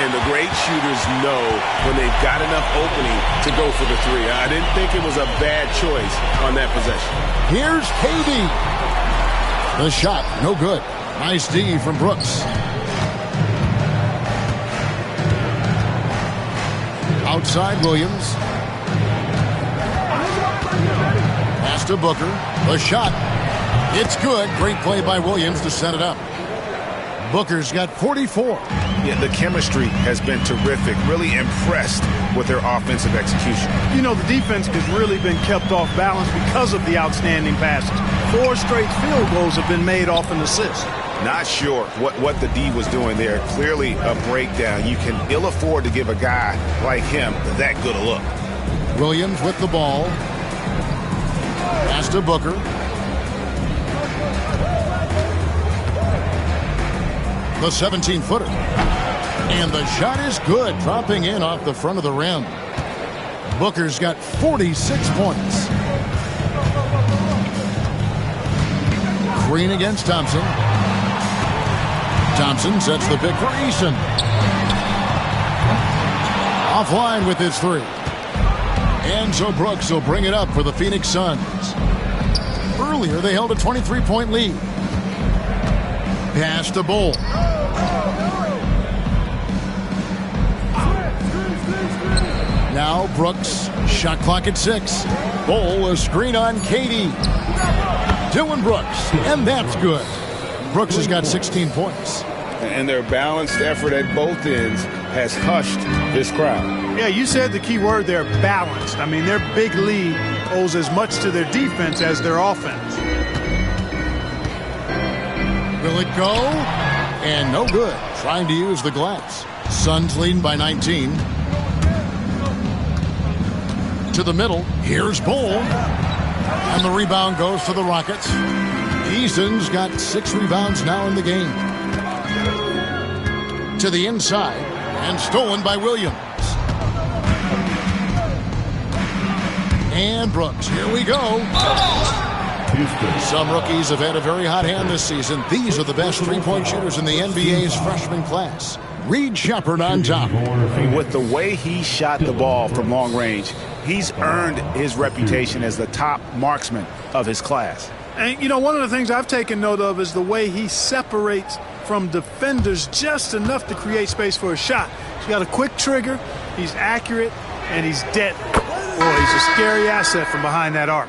And the great shooters know when they've got enough opening to go for the three. I didn't think it was a bad choice on that possession. Here's KD. The shot, no good. Nice D from Brooks. Outside Williams. Pass to Booker. The shot. It's good. Great play by Williams to set it up. Booker's got 44. Yeah, the chemistry has been terrific. Really impressed with their offensive execution. You know, the defense has really been kept off balance because of the outstanding passes. 4 straight field goals have been made off an assist. Not sure what the D was doing there. Clearly a breakdown. You can ill afford to give a guy like him that good a look. Williams with the ball. Pass to Booker. The 17-footer. And the shot is good, dropping in off the front of the rim. Booker's got 46 points. Green against Thompson. Thompson sets the pick for Eason. Offline with his three. And so Brooks will bring it up for the Phoenix Suns. Earlier, they held a 23-point lead. Pass to Bull. Now Brooks, shot clock at 6. Bull, a screen on Katie. Dylan Brooks, and that's good. Brooks has got 16 points. And their balanced effort at both ends has hushed this crowd. Yeah, you said the key word there, balanced. I mean, their big lead owes as much to their defense as their offense. Will it go? And no good. Trying to use the glass. Suns leading by 19. To the middle. Here's Bull. And the rebound goes to the Rockets. Eason's got 6 rebounds now in the game. To the inside. And stolen by Williams. And Brooks. Here we go. Some rookies have had a very hot hand this season. These are the best three-point shooters in the NBA's freshman class. Reed Shepherd on top. With the way he shot the ball from long range, he's earned his reputation as the top marksman of his class. And, you know, one of the things I've taken note of is the way he separates from defenders just enough to create space for a shot. He's got a quick trigger, he's accurate, and he's deadly. Boy, he's a scary asset from behind that arc.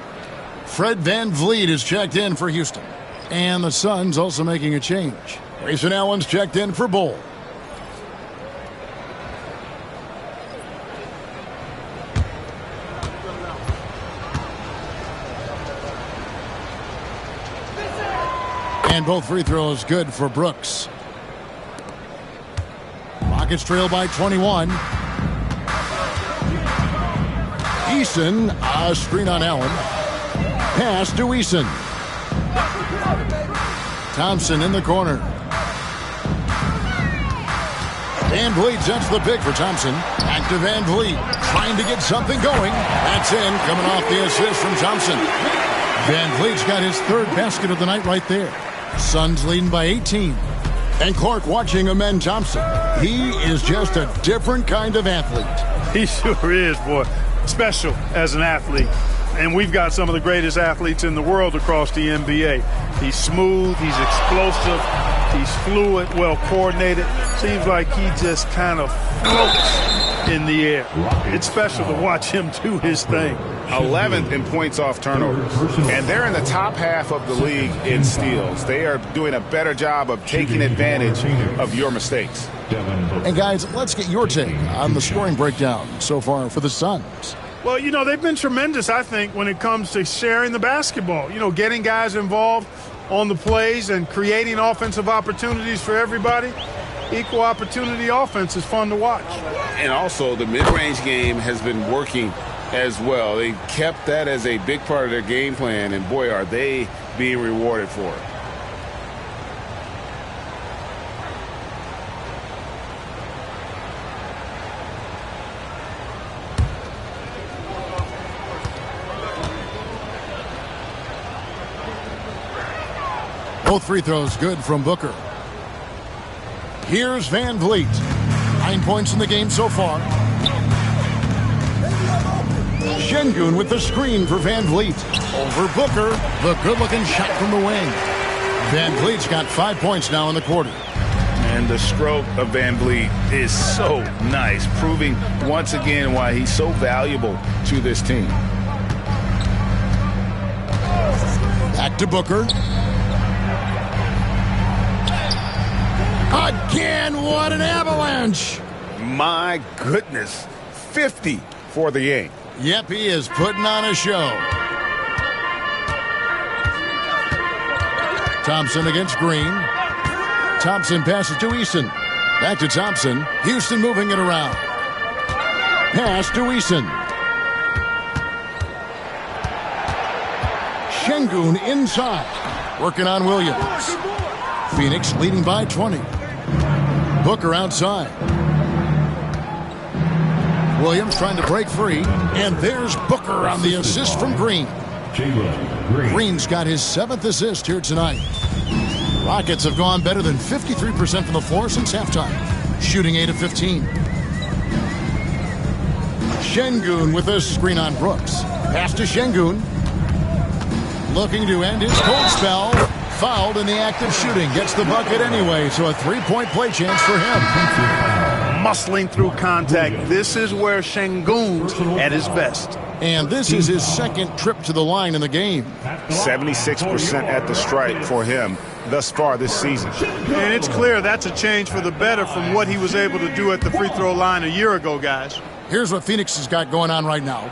Fred VanVleet is checked in for Houston. And the Suns also making a change. Grayson Allen's checked in for Bull. And both free throws good for Brooks. Rockets trail by 21. Eason, a screen on Allen. Pass to Eason. Thompson in the corner. VanVleet sets the pick for Thompson. Back to VanVleet. Trying to get something going. That's in. Coming off the assist from Thompson. VanVleet's got his 3rd basket of the night right there. Suns leading by 18. And Clark watching Amen Thompson. He is just a different kind of athlete. He sure is, boy. Special as an athlete. And we've got some of the greatest athletes in the world across the NBA. He's smooth, he's explosive, he's fluid, well coordinated. Seems like he just kind of floats in the air. It's special to watch him do his thing. 11th in points off turnovers. And they're in the top half of the league in steals. They are doing a better job of taking advantage of your mistakes. And guys, let's get your take on the scoring breakdown so far for the Suns. Well, you know, they've been tremendous, I think, when it comes to sharing the basketball. You know, getting guys involved on the plays and creating offensive opportunities for everybody. Equal opportunity offense is fun to watch. And also, the mid-range game has been working as well. They kept that as a big part of their game plan, and boy, are they being rewarded for it. Both free throws good from Booker. Here's VanVleet. 9 points in the game so far. Şengün with the screen for VanVleet. Over Booker. The good-looking shot from the wing. VanVleet's got 5 points now in the quarter. And the stroke of VanVleet is so nice, proving once again why he's so valuable to this team. Back to Booker. Again, what an avalanche! My goodness, 50 for the game. Yep, he is putting on a show. Thompson against Green. Thompson passes to Eason. Back to Thompson. Houston moving it around. Pass to Eason. Şengün inside. Working on Williams. Phoenix leading by 20. Booker outside. Williams trying to break free. And there's Booker on the assist from Green. Green's got his 7th assist here tonight. Rockets have gone better than 53% from the floor since halftime. Shooting 8 of 15. Şengün with a screen on Brooks. Pass to Şengün. Looking to end his cold spell. Fouled in the act of shooting. Gets the bucket anyway, so a 3-point play chance for him. Muscling through contact. This is where Şengün's at his best. And this is his 2nd trip to the line in the game. 76% at the stripe for him thus far this season. And it's clear that's a change for the better from what he was able to do at the free throw line a year ago, guys. Here's what Phoenix has got going on right now.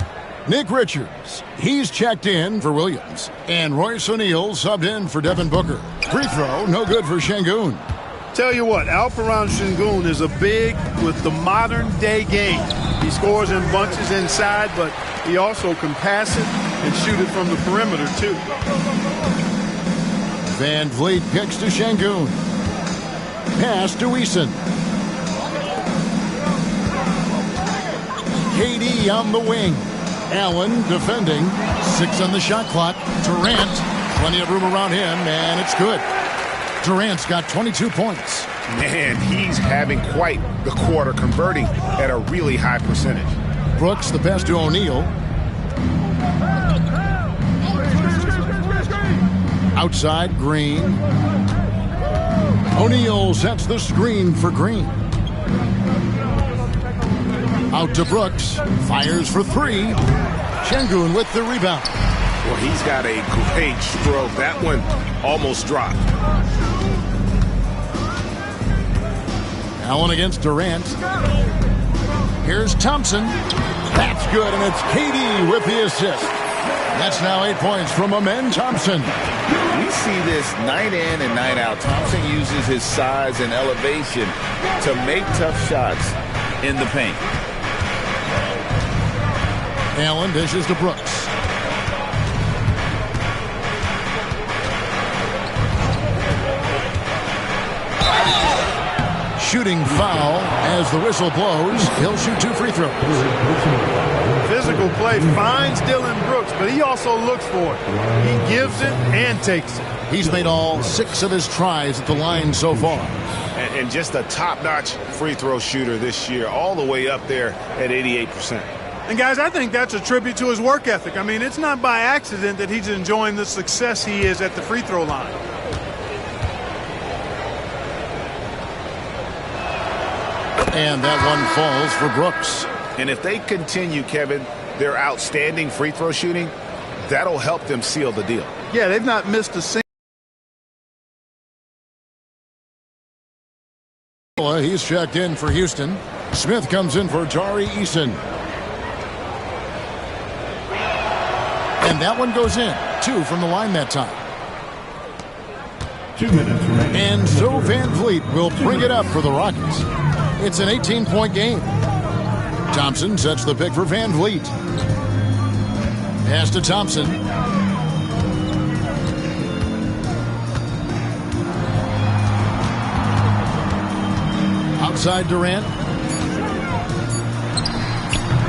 Nick Richards, he's checked in for Williams. And Royce O'Neal subbed in for Devin Booker. Free throw, no good for Şengün. Tell you what, Alperen Şengün is a big with the modern-day game. He scores in bunches inside, but he also can pass it and shoot it from the perimeter, too. Van Vliet kicks to Şengün. Pass to Eason. KD on the wing. Allen defending. 6 on the shot clock. Durant, plenty of room around him, and it's good. Durant's got 22 points. Man, he's having quite the quarter, converting at a really high percentage. Brooks, the pass to O'Neal. Outside, Green. O'Neal sets the screen for Green. Out to Brooks. Fires for 3. Şengün with the rebound. Well, he's got a great stroke. That one almost dropped. Allen against Durant. Here's Thompson. That's good, and it's KD with the assist. That's now 8 points from Amen Thompson. We see this night in and night out. Thompson uses his size and elevation to make tough shots in the paint. Allen dishes to Brooks. Shooting foul as the whistle blows. He'll shoot 2 free throws. Physical play finds Dillon Brooks, but he also looks for it. He gives it and takes it. He's made all 6 of his tries at the line so far. And just a top-notch free throw shooter this year, all the way up there at 88%. And, guys, I think that's a tribute to his work ethic. I mean, it's not by accident that he's enjoying the success he is at the free throw line. And that one falls for Brooks. And if they continue, Kevin, their outstanding free throw shooting, that'll help them seal the deal. Yeah, they've not missed a single. He's checked in for Houston. Smith comes in for Tari Eason. And that one goes in. 2 from the line that time. 2 minutes remaining. And so Van Vliet will bring it up for the Rockets. It's an 18-point game. Thompson sets the pick for Van Vliet. Pass to Thompson. Outside Durant.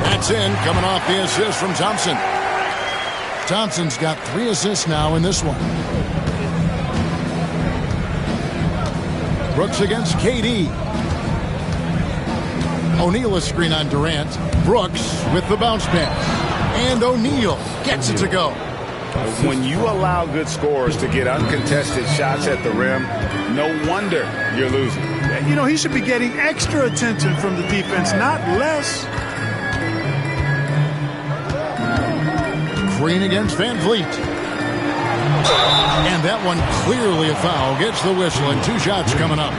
That's in, coming off the assist from Thompson. Thompson's got 3 assists now in this one. Brooks against KD. O'Neal a screen on Durant. Brooks with the bounce pass. And O'Neal gets it to go. When you allow good scorers to get uncontested shots at the rim, no wonder you're losing. You know, he should be getting extra attention from the defense, not less. Green against Van Vliet. And that one clearly a foul. Gets the whistle and 2 shots coming up.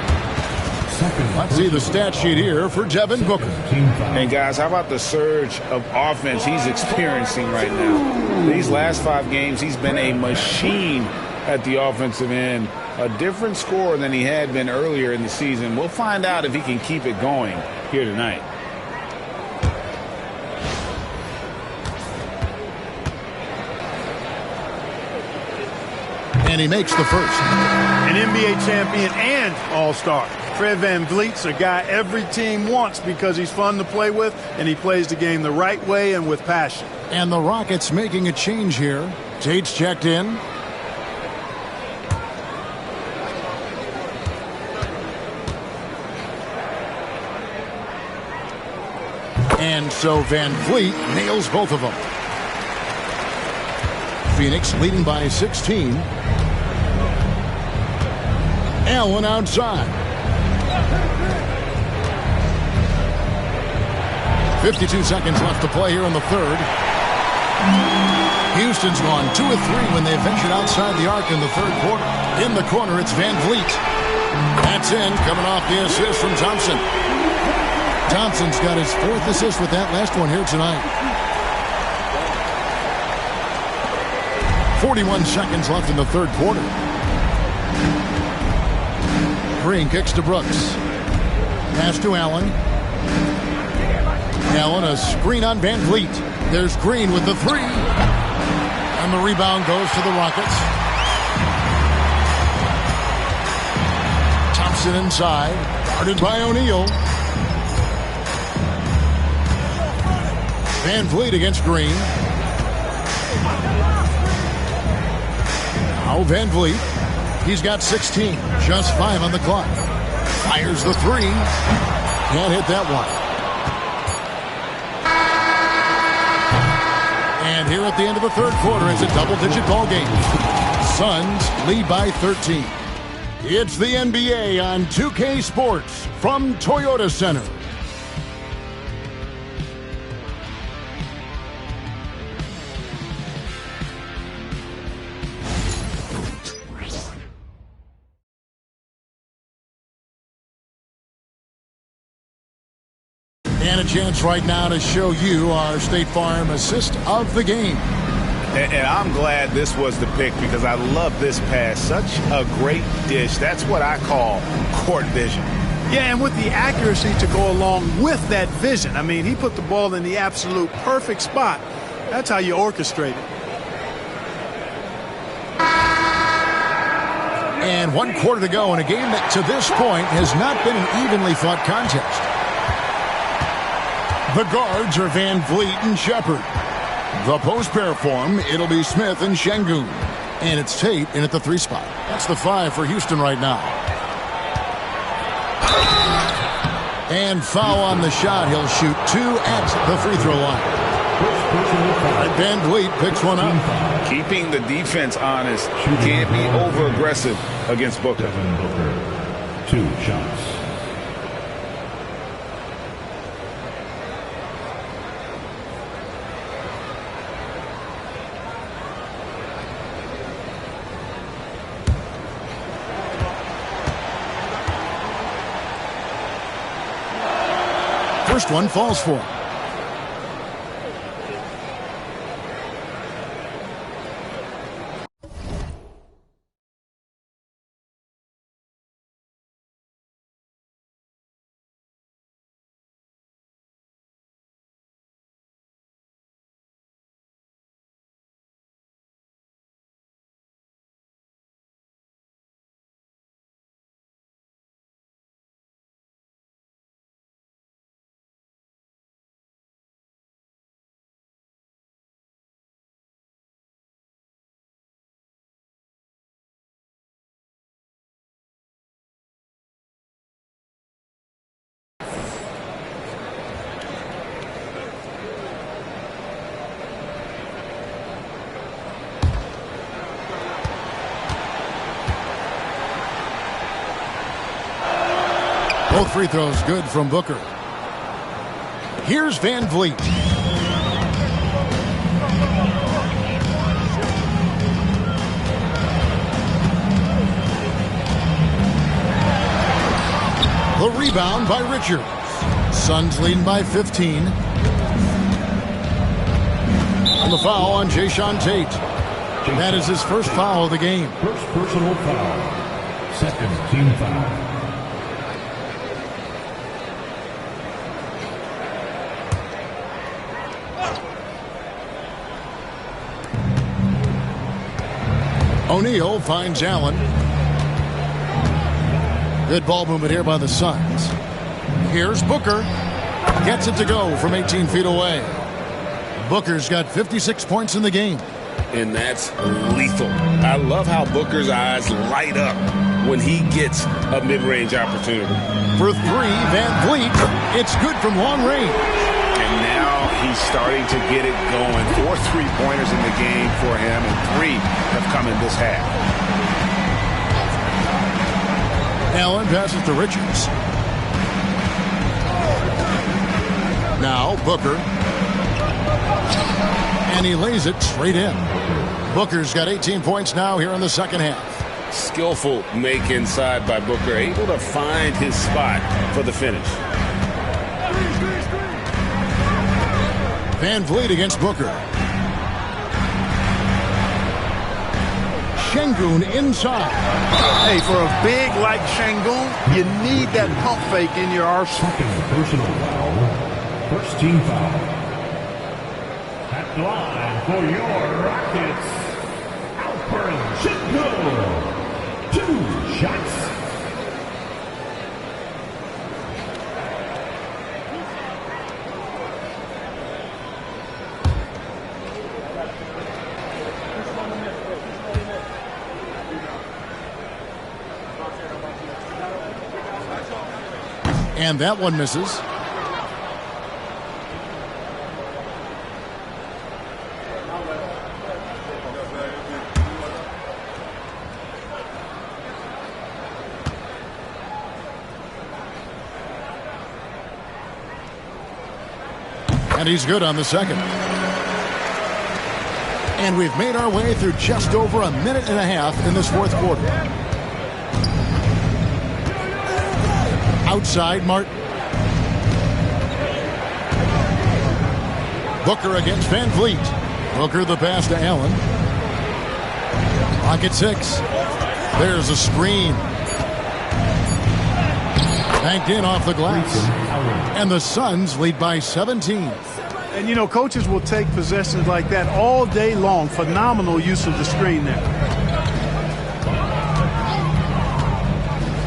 Let's see the stat sheet here for Devin Booker. And guys, how about the surge of offense he's experiencing right now? These last 5 games, he's been a machine at the offensive end. a different scorer than he had been earlier in the season. We'll find out if he can keep it going here tonight. And he makes the first. An NBA champion and all-star. Fred VanVleet's a guy every team wants because he's fun to play with and he plays the game the right way and with passion. And the Rockets making a change here. Tate's checked in. And so VanVleet nails both of them. Phoenix leading by 16. Allen outside. 52 seconds left to play here in the third. Houston's gone 2 of 3 when they ventured outside the arc in the third quarter. In the corner, it's VanVleet. That's in, coming off the assist from Thompson. Thompson's got his 4th assist with that last one here tonight. 41 seconds left in the third quarter. Green kicks to Brooks. Pass to Allen. Allen, a screen on VanVleet. There's Green with the 3. And the rebound goes to the Rockets. Thompson inside. Guarded by O'Neal. VanVleet against Green. Now VanVleet. He's got 16. Just 5 on the clock. Fires the 3. Can't hit that one. And here at the end of the third quarter, it's a double-digit ball game. Suns lead by 13. It's the NBA on 2K Sports from Toyota Center. And a chance right now to show you our State Farm assist of the game. And I'm glad this was the pick because I love this pass. Such a great dish. That's what I call court vision. Yeah, and with the accuracy to go along with that vision. I mean, he put the ball in the absolute perfect spot. That's how you orchestrate it. And 1 quarter to go in a game that to this point has not been an evenly fought contest. The guards are VanVleet and Shepard. The post pair form, it'll be Smith and Şengün. And it's Tate in at the 3 spot. That's the 5 for Houston right now. And foul on the shot. He'll shoot 2 at the free throw line. VanVleet picks one up. Keeping the defense honest. Can't be over-aggressive against Booker. 2 shots. First one falls for him. Both free throws good from Booker. Here's VanVleet. The rebound by Richards. Suns leading by 15. And the foul on Jae'Sean Tate. That is his first foul of the game. First personal foul. Second team foul. O'Neal finds Allen. Good ball movement here by the Suns. Here's Booker. Gets it to go from 18 feet away. Booker's got 56 points in the game. And that's lethal. I love how Booker's eyes light up when he gets a mid-range opportunity. For three, Van Vliet. It's good from long range. And now he's starting to get it going. 4 3-pointers in the game for him, and 3 have come in this half. Allen passes to Richards. Now Booker. And he lays it straight in. Booker's got 18 points now here in the second half. Skillful make inside by Booker, able to find his spot for the finish. Van Vliet against Booker. Şengün inside. Hey, for a big like Şengün, you need that pump fake in your arsenal. Second personal foul. First team foul. At the line for your Rockets, Alperen Şengün. 2 shots. And that one misses. And he's good on the second. And we've made our way through just over a minute and a half in this fourth quarter. Outside, Martin. Booker against Van Vliet. Booker the pass to Allen. Clock at 6. There's a screen. Banked in off the glass. And the Suns lead by 17. And, you know, coaches will take possessions like that all day long. Phenomenal use of the screen there.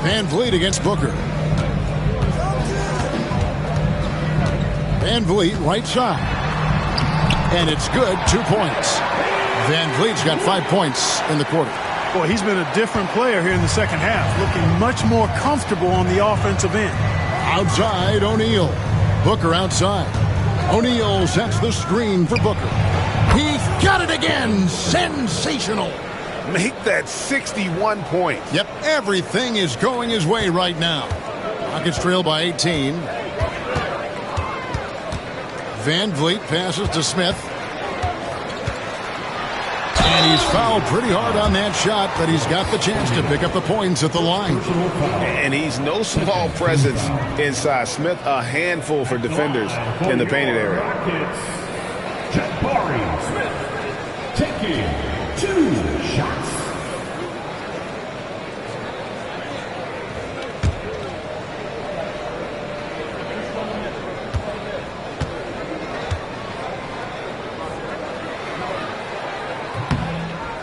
Van Vliet against Booker. Van Vliet right side. And it's good. 2 points. Van Vliet's got 5 points in the quarter. Boy, he's been a different player here in the second half, looking much more comfortable on the offensive end. Outside, O'Neal. Booker outside. O'Neal sets the screen for Booker. He got it again. Sensational. Make that 61 points. Yep, everything is going his way right now. Rockets trail by 18. Van Vliet passes to Smith. And he's fouled pretty hard on that shot, but he's got the chance to pick up the points at the line. And he's no small presence inside. Smith, a handful for defenders in the painted area. Jabari Smith taking 2 shots.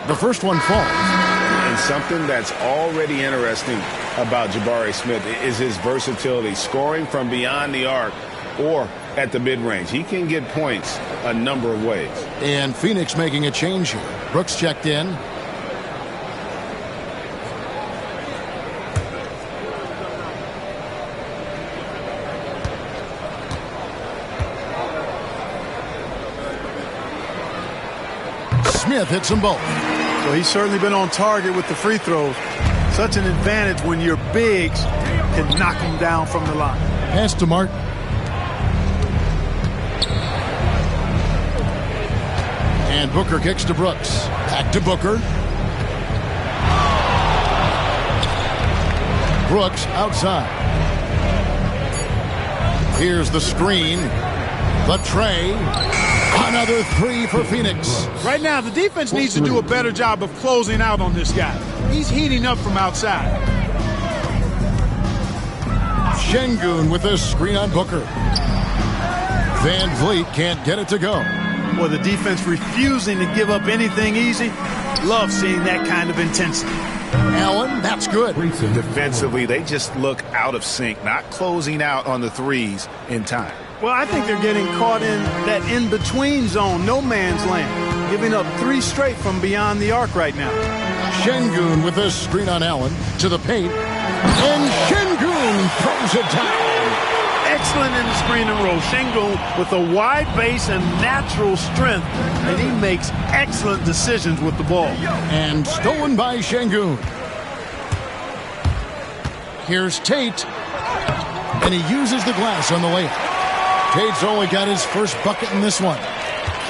The first one falls. And something that's already interesting about Jabari Smith is his versatility, scoring from beyond the arc or at the mid-range. He can get points a number of ways. And Phoenix making a change here. Brooks checked in. Smith hits them both. So he's certainly been on target with the free throws. Such an advantage when your bigs can knock them down from the line. Pass to Martin. And Booker kicks to Brooks. Back to Booker. Brooks outside. Here's the screen. The tray. Another 3 for Phoenix. Right now, the defense needs to do a better job of closing out on this guy. He's heating up from outside. Şengün with a screen on Booker. Van Vliet can't get it to go. Boy, the defense refusing to give up anything easy. Love seeing that kind of intensity. Allen, that's good. Defensively, they just look out of sync, not closing out on the threes in time. Well, I think they're getting caught in that in-between zone, no man's land, giving up 3 straight from beyond the arc right now. Şengün with a screen on Allen to the paint. And Şengün throws it down. Excellent in the screen and roll. Şengün with a wide base and natural strength, and he makes excellent decisions with the ball. And stolen by Şengün. Here's Tate, and he uses the glass on the layup. Tate's only got his first bucket in this one.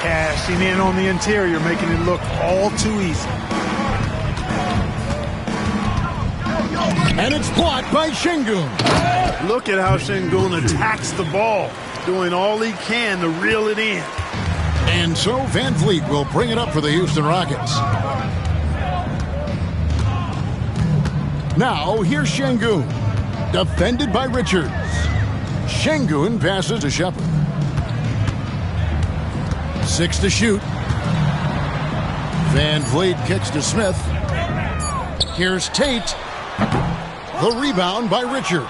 Cashing in on the interior, making it look all too easy. And it's blocked by Şengün. Look at how Şengün attacks the ball, doing all he can to reel it in. And so Van Vliet will bring it up for the Houston Rockets. Now here's Şengün, defended by Richards. Şengün passes to Shepard. 6 to shoot. Van Vliet kicks to Smith. Here's Tate. The rebound by Richards.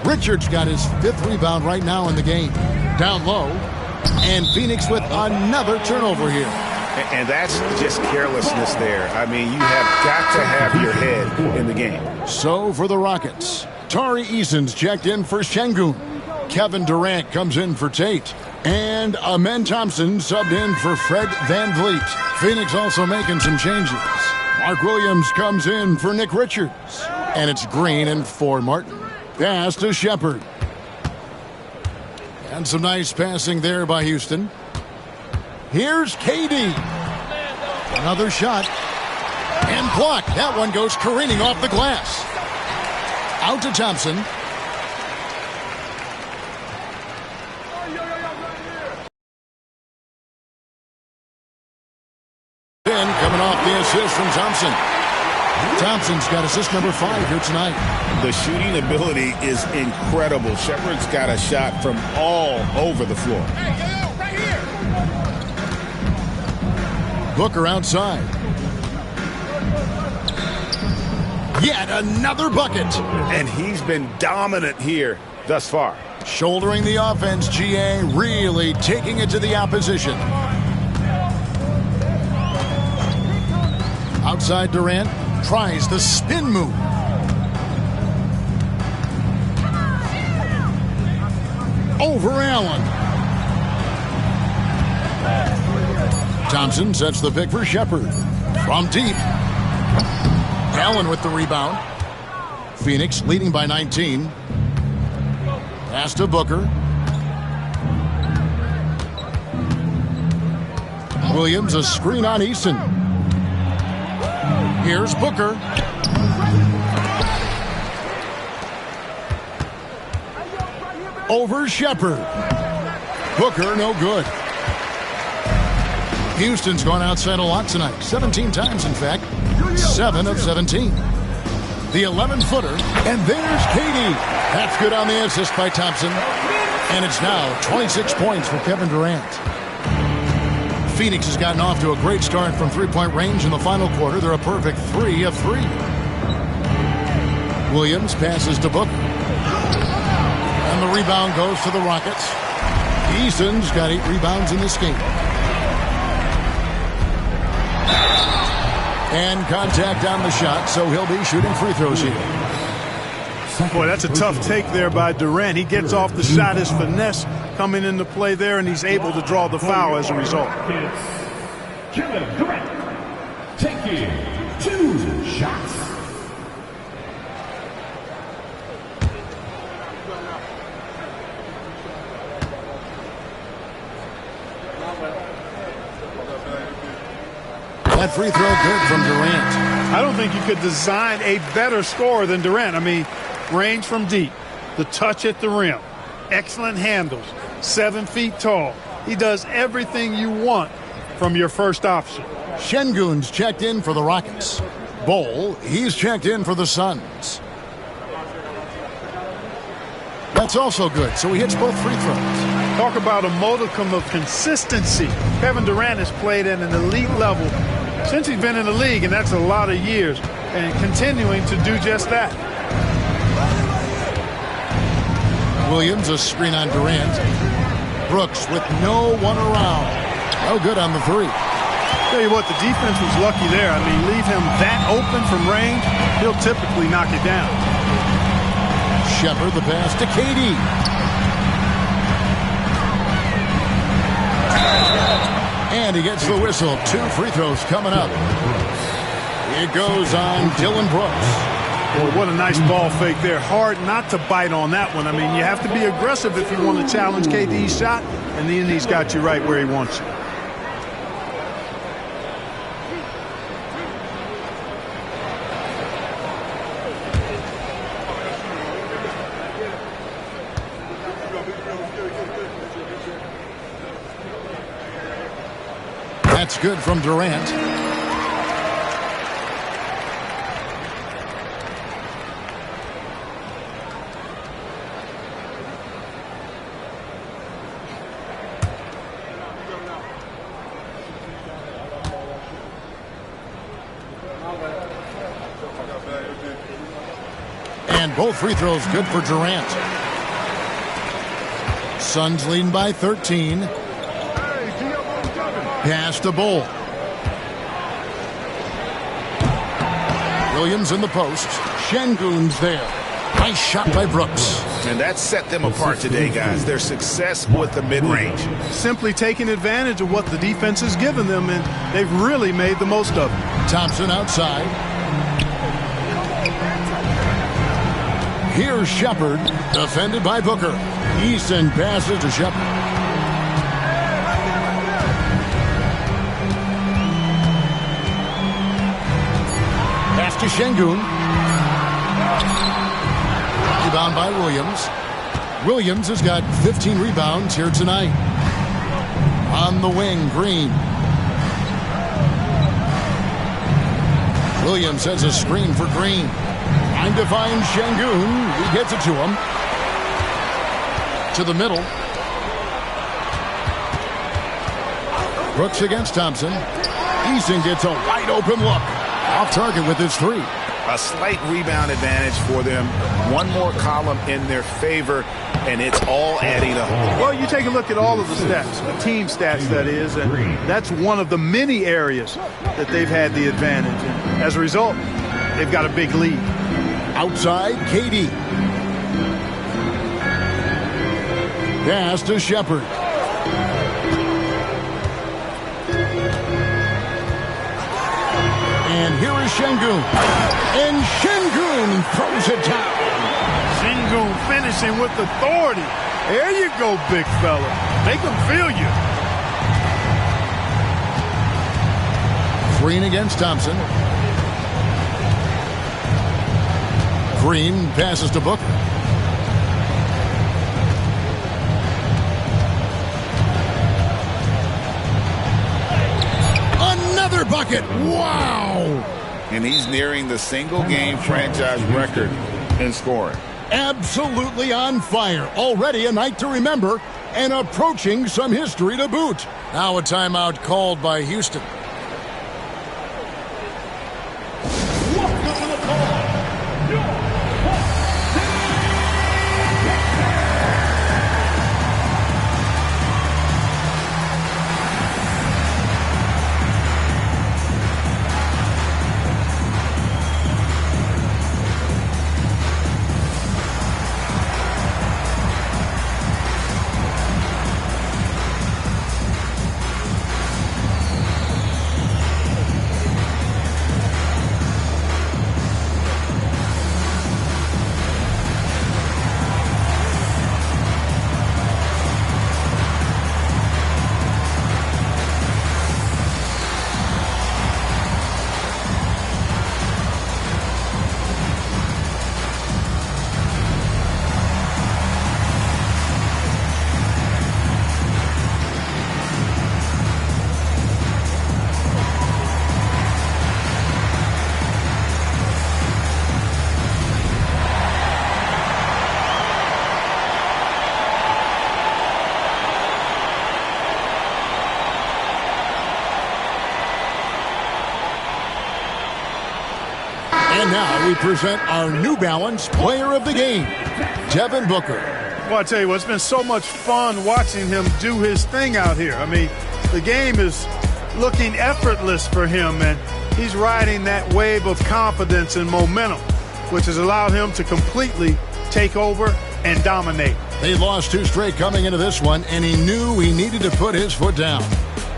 Richards got his 5th rebound right now in the game. Down low. And Phoenix with another turnover here. And that's just carelessness there. I mean, you have got to have your head in the game. So for the Rockets, Tari Eason's checked in for Şengün. Kevin Durant comes in for Tate. And Amen Thompson subbed in for Fred Van Vliet. Phoenix also making some changes. Mark Williams comes in for Nick Richards. And it's Green and for Martin. Pass to Shepard. And some nice passing there by Houston. Here's KD. Another shot. And blocked. That one goes careening off the glass. Out to Thompson. Coming off the assist from Thompson. Thompson's got assist number 5 here tonight. The shooting ability is incredible. Shepard's got a shot from all over the floor. Right here. Booker outside. Yet another bucket. And he's been dominant here thus far. Shouldering the offense, GA really taking it to the opposition. Outside Durant tries the spin move. Over Allen. Thompson sets the pick for Shepard. From deep. Allen with the rebound. Phoenix leading by 19. Pass to Booker. Williams a screen on Easton. Here's Booker. Over Shepard. Booker, no good. Houston's gone outside a lot tonight. 17 times, in fact. 7 of 17. The 11-footer. And there's KD. That's good on the assist by Thompson. And it's now 26 points for Kevin Durant. Phoenix has gotten off to a great start from three-point range in the final quarter. They're a perfect 3 of 3. Williams passes to Booker. And the rebound goes to the Rockets. Eason's got 8 rebounds in this game. And contact on the shot, so he'll be shooting free throws here. Boy, that's a tough take there by Durant. He gets off the shot, his finesse coming into play there, and he's able to draw the foul as a result. It's Kevin Durant taking 2 shots. That free throw good from Durant. I don't think you could design a better scorer than Durant. I mean, range from deep, the touch at the rim, excellent handles, 7 feet tall. He does everything you want from your first option. Şengün's checked in for the Rockets. Bowl, he's checked in for the Suns. That's also good, so he hits both free throws. Talk about a modicum of consistency. Kevin Durant has played at an elite level since he's been in the league, and that's a lot of years, and continuing to do just that. Williams, a screen on Durant. Brooks with no one around. No good on the three. Tell you what, the defense was lucky there. I mean, leave him that open from range, he'll typically knock it down. Shepard, the pass to KD. And he gets the whistle. 2 free throws coming up. It goes on Dylan Brooks. Boy, what a nice ball fake there. Hard not to bite on that one. I mean, you have to be aggressive if you want to challenge KD's shot, and then he's got you right where he wants you. That's good from Durant. And both free throws good for Durant. Suns leading by 13. Pass to Bull. Williams in the post. Şengün's there. Nice shot by Brooks. And that set them apart today, guys. Their success with the mid-range. Simply taking advantage of what the defense has given them, and they've really made the most of it. Thompson outside. Here's Shepard, defended by Booker. Easton passes to Shepard. Pass to Şengün. Rebound by Williams. Williams has got 15 rebounds here tonight. On the wing, Green. Williams has a screen for Green. Trying to find Şengün. He gets it to him. To the middle. Brooks against Thompson. Easton gets a wide open look. Off target with his three. A slight rebound advantage for them. One more column in their favor, and it's all adding up. Well, you take a look at all of the stats, the team stats, that is, and that's one of the many areas that they've had the advantage. And as a result, they've got a big lead. Outside, KD. Pass to Shepard. And here is Şengün. And Şengün throws it down. Şengün finishing with authority. There you go, big fella. Make them feel you. Green against Thompson. Green passes to Booker. Another bucket. Wow. And he's nearing the single-game franchise record in scoring. Absolutely on fire. Already a night to remember and approaching some history to boot. Now a timeout called by Houston. And now we present our New Balance Player of the Game, Devin Booker. Well, I tell you what, it's been so much fun watching him do his thing out here. I mean, the game is looking effortless for him, and he's riding that wave of confidence and momentum, which has allowed him to completely take over and dominate. They lost 2 straight coming into this one, and he knew he needed to put his foot down.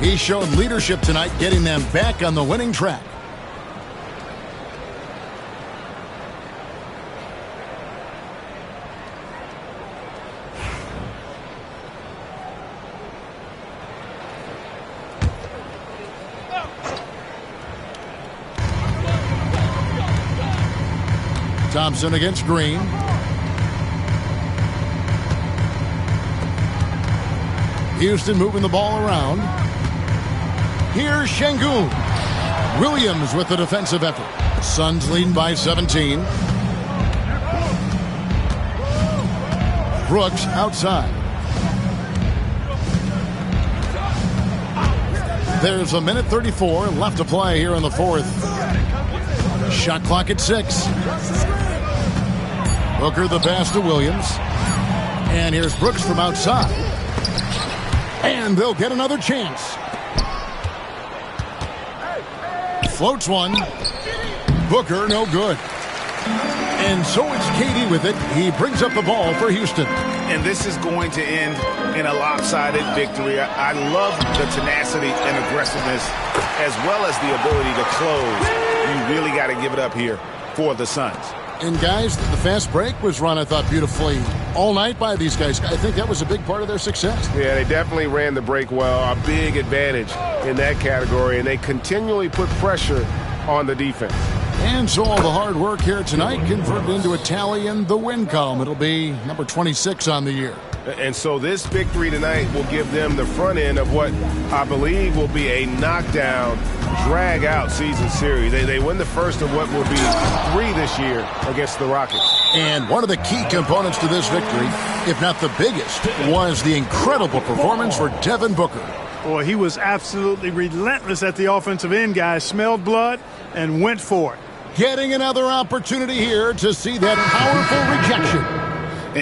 He showed leadership tonight, getting them back on the winning track. Thompson against Green. Houston moving the ball around. Here's Şengün. Williams with the defensive effort. Suns leading by 17. Brooks outside. There's a minute 34 left to play here in the fourth. Shot clock at 6. Booker the pass to Williams. And here's Brooks from outside. And they'll get another chance. Floats one. Booker no good. And so it's KD with it. He brings up the ball for Houston. And this is going to end in a lopsided victory. I love the tenacity and aggressiveness as well as the ability to close. You really got to give it up here for the Suns. And guys, the fast break was run, I thought, beautifully all night by these guys. I think that was a big part of their success. Yeah, they definitely ran the break well. A big advantage in that category, and they continually put pressure on the defense. And so all the hard work here tonight converted into a tally in the win column. It'll be number 26 on the year. And so this victory tonight will give them the front end of what I believe will be a knockdown, drag-out season series. They win the first of what will be 3 this year against the Rockets. And one of the key components to this victory, if not the biggest, was the incredible performance for Devin Booker. Boy, he was absolutely relentless at the offensive end, guys. Smelled blood and went for it. Getting another opportunity here to see that powerful rejection.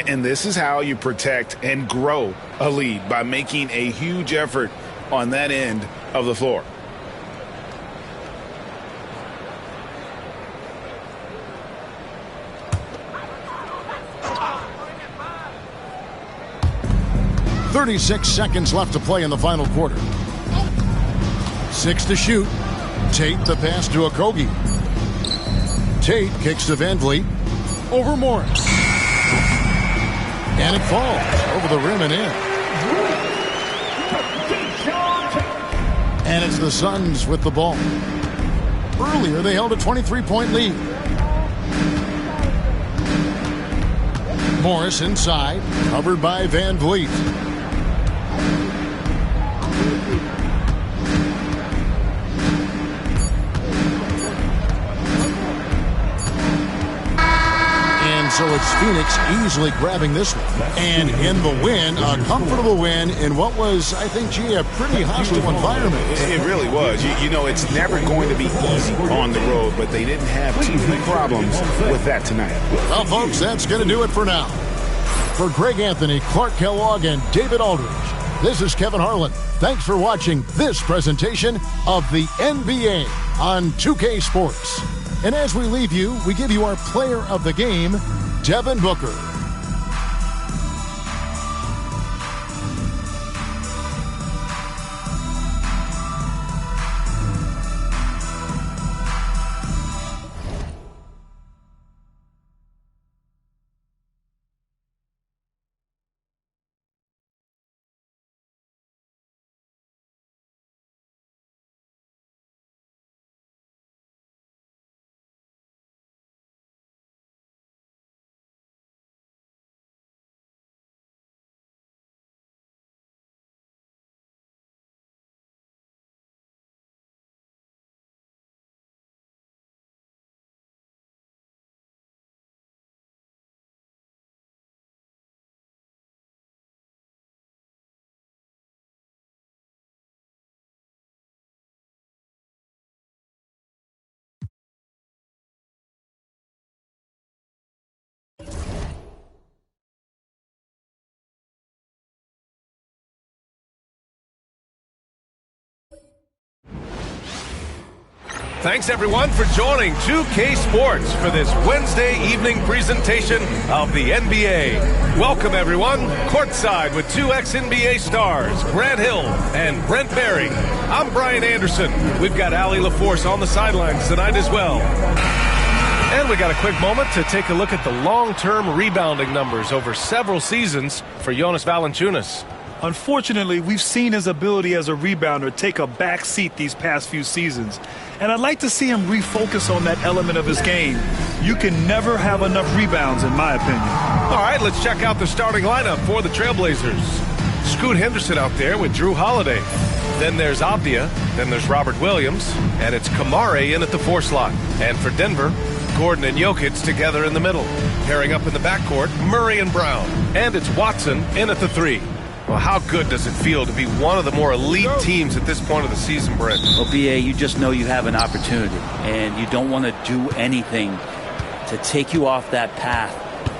And this is how you protect and grow a lead, by making a huge effort on that end of the floor. .36 left to play in the final quarter. 6 to shoot. Tate the pass to Okogie. Tate kicks to Van Vliet. Over Morris. And it falls over the rim and in. And it's the Suns with the ball. Earlier, they held a 23-point lead. Morris inside, covered by Van Vliet. So it's Phoenix easily grabbing this one. And in the win, a comfortable win in what was, I think, a pretty hostile environment. It really was. You know, it's never going to be easy on the road, but they didn't have too many problems with that tonight. Well, folks, that's going to do it for now. For Greg Anthony, Clark Kellogg, and David Aldridge, this is Kevin Harlan. Thanks for watching this presentation of the NBA on 2K Sports. And as we leave you, we give you our player of the game, Devin Booker. Thanks, everyone, for joining 2K Sports for this Wednesday evening presentation of the NBA. Welcome, everyone, courtside with two ex-NBA stars, Grant Hill and Brent Barry. I'm Brian Anderson. We've got Allie LaForce on the sidelines tonight as well. And we got a quick moment to take a look at the long-term rebounding numbers over several seasons for Jonas Valanciunas. Unfortunately, we've seen his ability as a rebounder take a back seat these past few seasons. And I'd like to see him refocus on that element of his game. You can never have enough rebounds, in my opinion. All right, let's check out the starting lineup for the Trailblazers. Scoot Henderson out there with Drew Holiday. Then there's Avdia. Then there's Robert Williams. And it's Kamare in at the 4 slot. And for Denver, Gordon and Jokic together in the middle. Pairing up in the backcourt, Murray and Brown. And it's Watson in at the 3. Well, how good does it feel to be one of the more elite teams at this point of the season, Brent? Well, BA, you just know you have an opportunity, and you don't want to do anything to take you off that path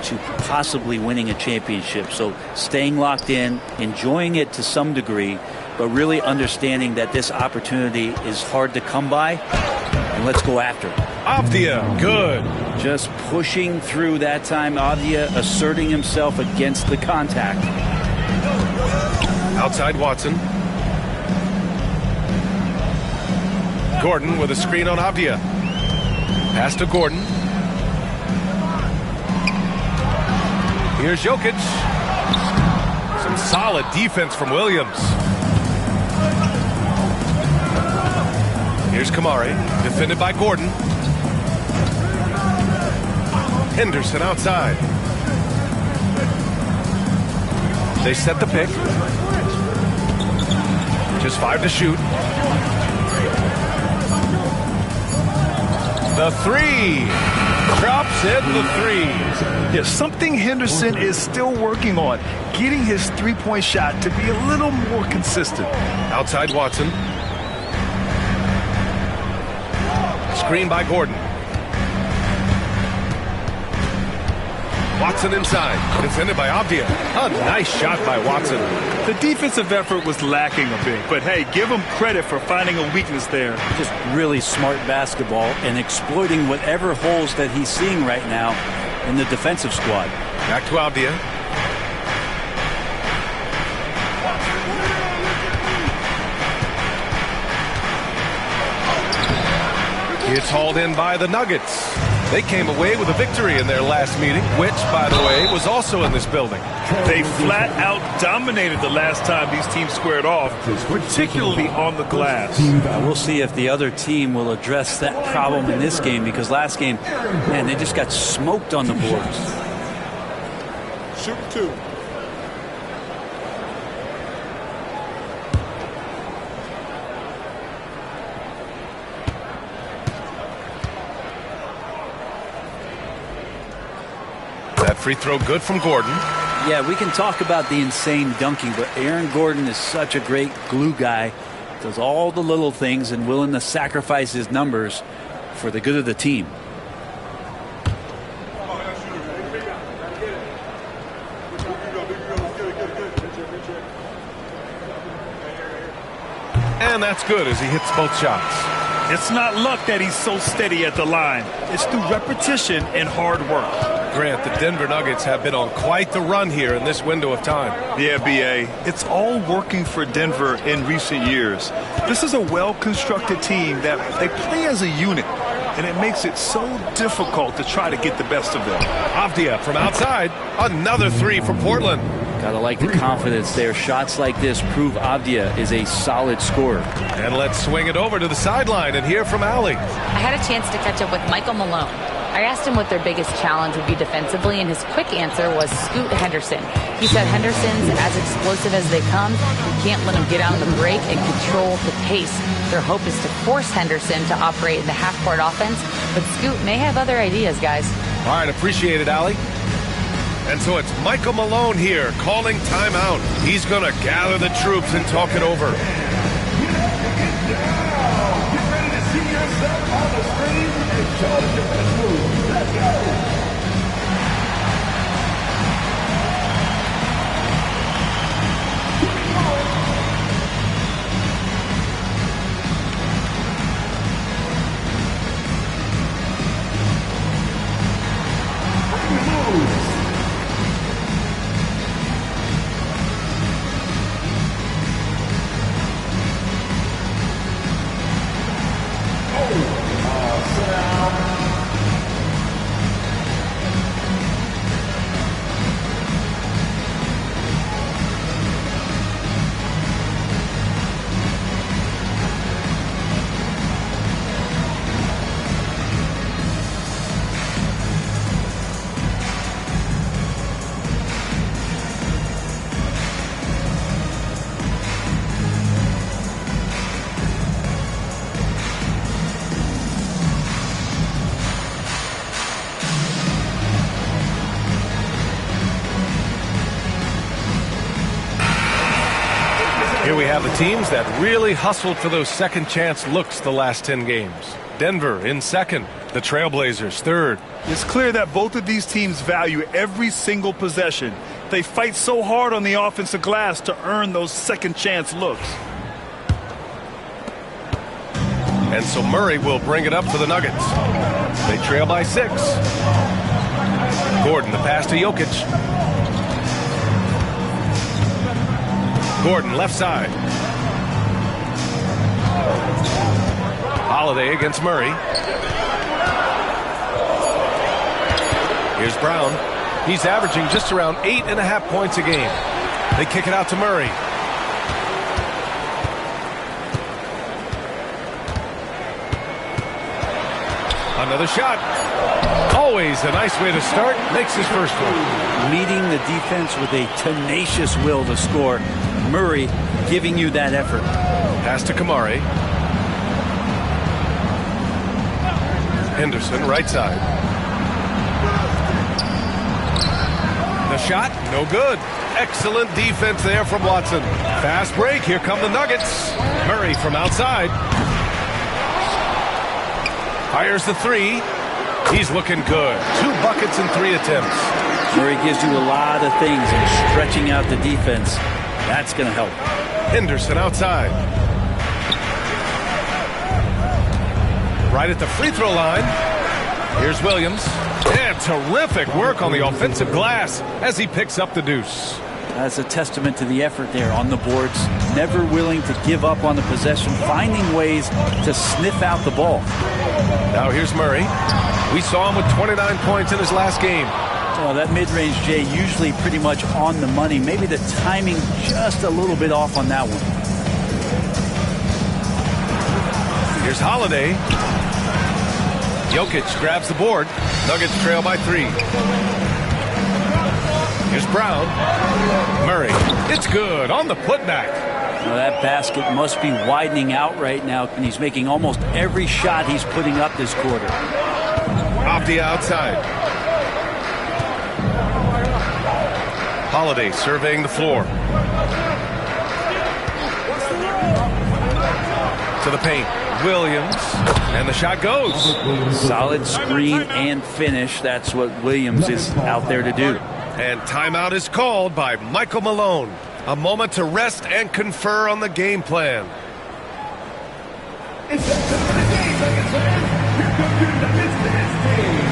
to possibly winning a championship. So staying locked in, enjoying it to some degree, but really understanding that this opportunity is hard to come by, and let's go after it. Avdia, good. Just pushing through that time. Avdia asserting himself against the contact. Outside Watson. Gordon with a screen on Avdia. Pass to Gordon. Here's Jokic. Some solid defense from Williams. Here's Kamare, defended by Gordon. Henderson outside. They set the pick. Just 5 to shoot. The 3. Drops in the 3. Yeah, something Henderson is still working on. Getting his three-point shot to be a little more consistent. Outside Watson. Screen by Gordon. Watson inside. Defended by Avdia. A nice shot by Watson. The defensive effort was lacking a bit, but hey, give him credit for finding a weakness there. Just really smart basketball and exploiting whatever holes that he's seeing right now in the defensive squad. Back to Avdia. It's hauled in by the Nuggets. They came away with a victory in their last meeting, which, by the way, was also in this building. They flat out dominated the last time these teams squared off, particularly on the glass. We'll see if the other team will address that problem in this game, because last game, man, they just got smoked on the boards. Shoot 2. That free throw good from Gordon. Yeah, we can talk about the insane dunking, but Aaron Gordon is such a great glue guy. Does all the little things and willing to sacrifice his numbers for the good of the team. And that's good as he hits both shots. It's not luck that he's so steady at the line. It's through repetition and hard work. Grant, the Denver Nuggets have been on quite the run here in this window of time. Yeah, B.A. It's all working for Denver in recent years. This is a well-constructed team that they play as a unit, and it makes it so difficult to try to get the best of them. Avdia from outside. Another 3 from Portland. Gotta like the confidence there. Shots like this prove Avdia is a solid scorer. And let's swing it over to the sideline and hear from Allie. I had a chance to catch up with Michael Malone. I asked him what their biggest challenge would be defensively, and his quick answer was Scoot Henderson. He said Henderson's as explosive as they come. You can't let him get out of the break and control the pace. Their hope is to force Henderson to operate in the half-court offense, but Scoot may have other ideas, guys. All right, appreciate it, Allie. And so it's Michael Malone here calling timeout. He's going to gather the troops and talk it over. Here we have the teams that really hustled for those second chance looks the last 10 games. Denver in second, the Trailblazers third. It's clear that both of these teams value every single possession. They fight so hard on the offensive glass to earn those second chance looks. And so Murray will bring it up for the Nuggets. They trail by 6. Gordon, the pass to Jokic. Gordon, left side. Holiday against Murray. Here's Brown. He's averaging just around 8.5 points a game. They kick it out to Murray. Another shot. Always a nice way to start. Makes his first one. Leading the defense with a tenacious will to score. Murray giving you that effort. Pass to Kamari. Henderson, right side. The shot, no good. Excellent defense there from Watson. Fast break. Here come the Nuggets. Murray from outside. Fires the three. He's looking good. 2 buckets in 3 attempts. Murray gives you a lot of things, and stretching out the defense, that's going to help. Henderson outside. Right at the free throw line. Here's Williams. And terrific work on the offensive glass as he picks up the deuce. That's a testament to the effort there on the boards. Never willing to give up on the possession, finding ways to sniff out the ball. Now here's Murray. We saw him with 29 points in his last game. Well, that mid-range, Jay, usually pretty much on the money. Maybe the timing just a little bit off on that one. Here's Holiday. Jokic grabs the board. Nuggets trail by 3. Here's Brown. Murray. It's good on the putback. Well, that basket must be widening out right now, and he's making almost every shot he's putting up this quarter. Off the outside. Holiday surveying the floor. To the paint. Williams. And the shot goes. Solid screen and finish. That's what Williams is out there to do. And timeout is called by Michael Malone. A moment to rest and confer on the game plan. It's the game, Nuggets fans. Here comes your Nuggets dance team.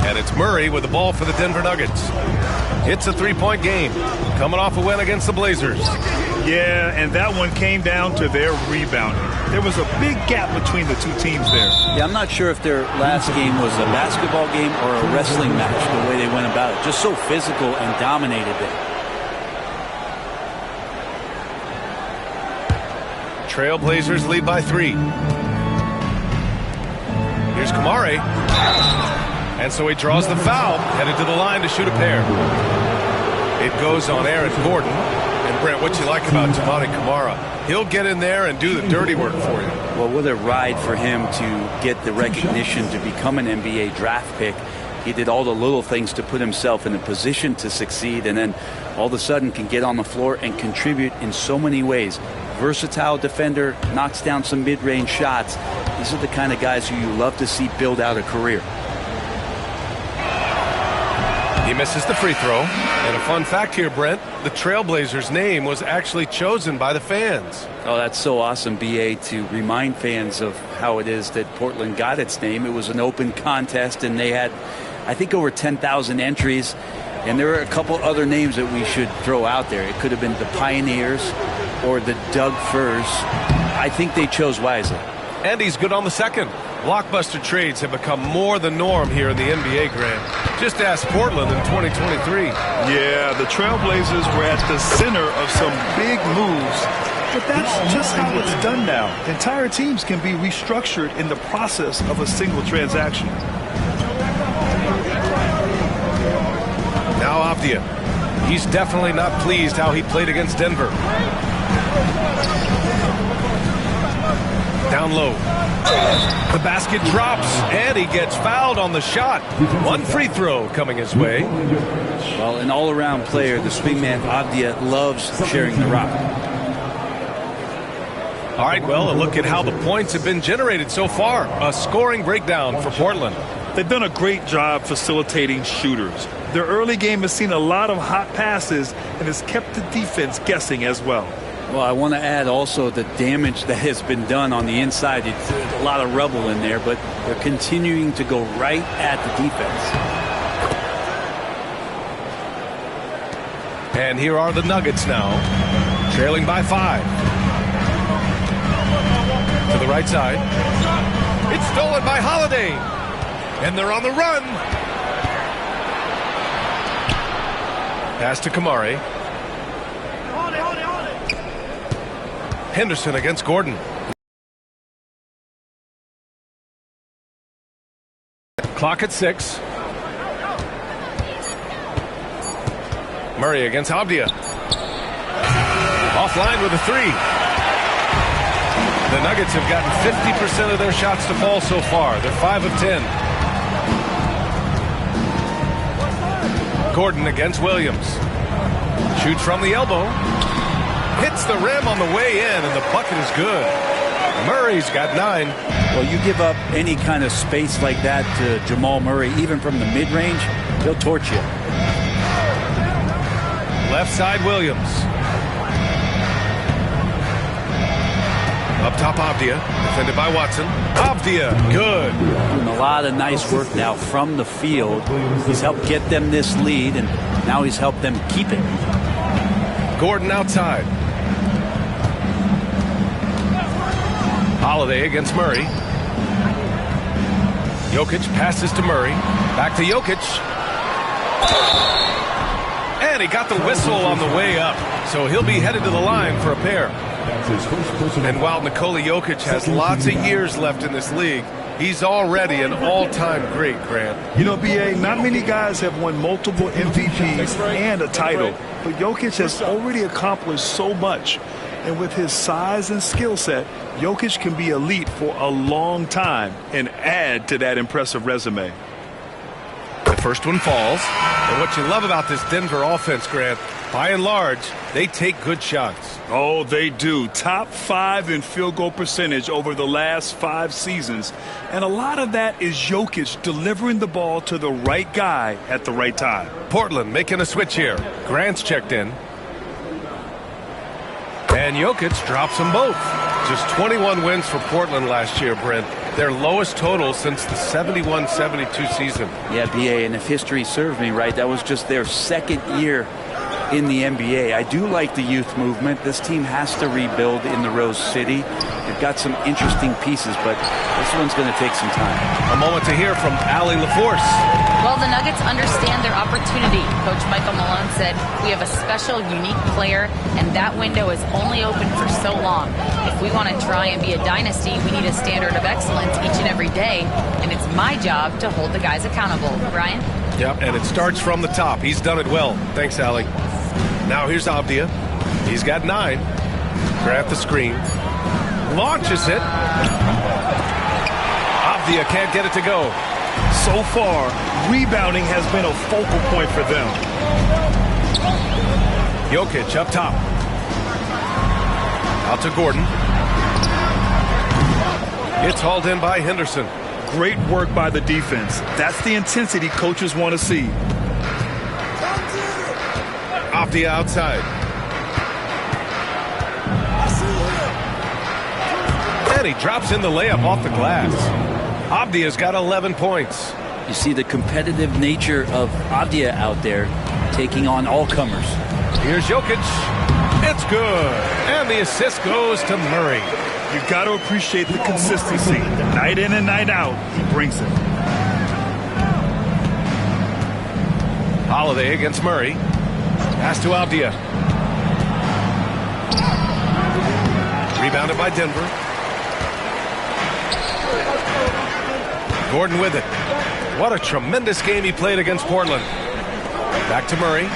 And it's Murray with the ball for the Denver Nuggets. It's a 3-point game. Coming off a win against the Blazers. Yeah, and that one came down to their rebounding. There was a big gap between the two teams there. Yeah, I'm not sure if their last game was a basketball game or a wrestling match, the way they went about it. Just so physical and dominated them. Trailblazers lead by 3. Here's Kamari. And so he draws the foul, headed to the line to shoot a pair. It goes on Aaron Gordon, and Brent, what you like about Tamani Kamara. He'll get in there and do the dirty work for you. Well, what a ride for him to get the recognition to become an NBA draft pick. He did all the little things to put himself in a position to succeed, and then all of a sudden can get on the floor and contribute in so many ways. Versatile defender, knocks down some mid-range shots. These are the kind of guys who you love to see build out a career. He misses the free throw. And a fun fact here, Brent, the Trailblazers' name was actually chosen by the fans. Oh, that's so awesome, B.A., to remind fans of how it is that Portland got its name. It was an open contest, and they had, I think, over 10,000 entries. And there are a couple other names that we should throw out there. It could have been the Pioneers or the Doug Furs. I think they chose wisely. And he's good on the second. Blockbuster trades have become more the norm here in the NBA, Grant. Just ask Portland in 2023. Yeah, the Trailblazers were at the center of some big moves, but that's just how it's done now. Entire teams can be restructured in the process of a single transaction. Now Avdia. He's definitely not pleased how he played against Denver. Down low. The basket drops, and he gets fouled on the shot. One free throw coming his way. Well, an all-around player, the swingman Avdia loves sharing the rock. All right, well, a look at how the points have been generated so far. A scoring breakdown for Portland. They've done a great job facilitating shooters. Their early game has seen a lot of hot passes and has kept the defense guessing as well. Well, I want to add also the damage that has been done on the inside. It's a lot of rubble in there, but they're continuing to go right at the defense. And here are the Nuggets now, trailing by 5. To the right side. It's stolen by Holiday. And they're on the run. Pass to Kamari. Henderson against Gordon. Clock at 6. Murray against Avdia. Offline with a 3. The Nuggets have gotten 50% of their shots to fall so far. They're 5 of 10. Gordon against Williams. Shoots from the elbow. Hits the rim on the way in, and the bucket is good. Murray's got 9. Well, you give up any kind of space like that to Jamal Murray, even from the mid-range, he'll torch you. Left side, Williams. Up top, Avdia. Defended by Watson. Avdia, good. Doing a lot of nice work now from the field. He's helped get them this lead, and now he's helped them keep it. Gordon outside. Holiday against Murray. Jokic passes to Murray. Back to Jokic. And he got the whistle on the way up. So he'll be headed to the line for a pair. And while Nikola Jokic has lots of years left in this league, he's already an all-time great, Grant. You know, B.A., not many guys have won multiple MVPs and a title, but Jokic has already accomplished so much. And with his size and skill set, Jokic can be elite for a long time and add to that impressive resume. The first one falls. And what you love about this Denver offense, Grant, by and large, they take good shots. Oh, they do. Top 5 in field goal percentage over the last 5 seasons. And a lot of that is Jokic delivering the ball to the right guy at the right time. Portland making a switch here. Grant's checked in. And Jokic drops them both. Just 21 wins for Portland last year, Brent. Their lowest total since the 71-72 season. Yeah, B.A., and if history serves me right, that was just their second year in the NBA. I do like the youth movement. This team has to rebuild in the Rose City. They've got some interesting pieces, but this one's going to take some time. A moment to hear from Allie LaForce. Well, the Nuggets understand their opportunity. Coach Michael Malone said, we have a special, unique player, and that window is only open for so long. If we want to try and be a dynasty, we need a standard of excellence each and every day, and it's my job to hold the guys accountable. Brian? Yep, and it starts from the top. He's done it well. Thanks, Allie. Now here's Avdia. He's got 9. Grant the screen. Launches it. Avdia can't get it to go. So far, rebounding has been a focal point for them. Jokic up top. Out to Gordon. It's hauled in by Henderson. Great work by the defense. That's the intensity coaches want to see. Avdia outside. And he drops in the layup off the glass. Avdia's got 11 points. You see the competitive nature of Avdia out there taking on all comers. Here's Jokic. It's good. And the assist goes to Murray. You've got to appreciate the consistency. Night in and night out, he brings it. Holiday against Murray. Pass to Avdia. Rebounded by Denver. Gordon with it. What a tremendous game he played against Portland. Back to Murray.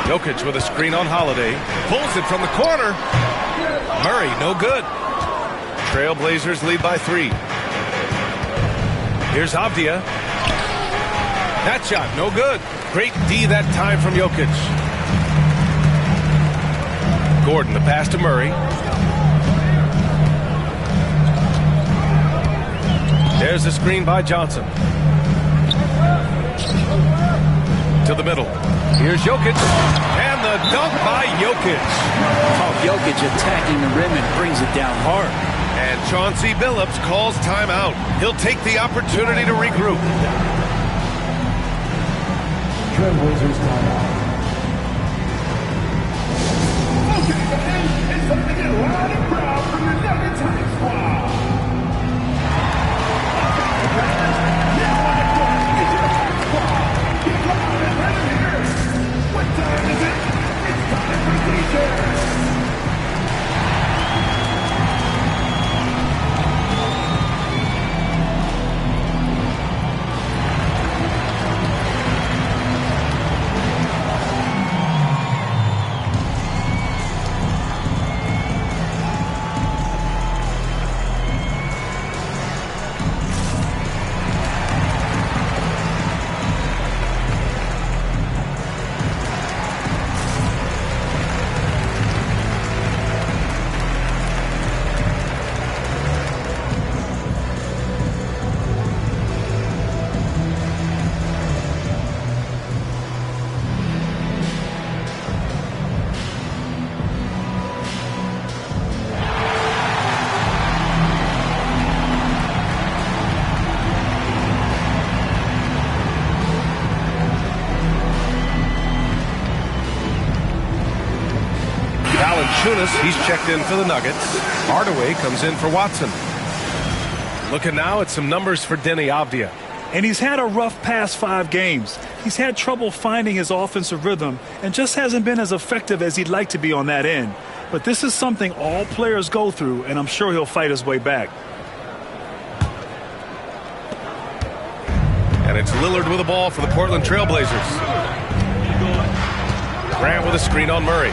Jokic with a screen on Holiday. Pulls it from the corner. Murray, no good. Trailblazers lead by 3. Here's Avdia. That shot, no good. Great D that time from Jokic. Gordon, the pass to Murray. There's the screen by Johnson. To the middle. Here's Jokic. And the dunk by Jokic. Oh, Jokic attacking the rim and brings it down hard. And Chauncey Billups calls timeout. He'll take the opportunity to regroup. Trailblazers timeout. Okay, guys, it's time to get loud and proud from your Nuggets High Squad. Now on the court is your High Squad. Get loud and ready to hear it. What time is it? It's time for defense. He's checked in for the Nuggets. Hardaway comes in for Watson. Looking now at some numbers for Denny Avdia. And he's had a rough past 5 games. He's had trouble finding his offensive rhythm and just hasn't been as effective as he'd like to be on that end. But this is something all players go through, and I'm sure he'll fight his way back. And it's Lillard with the ball for the Portland Trailblazers. Grant with a screen on Murray.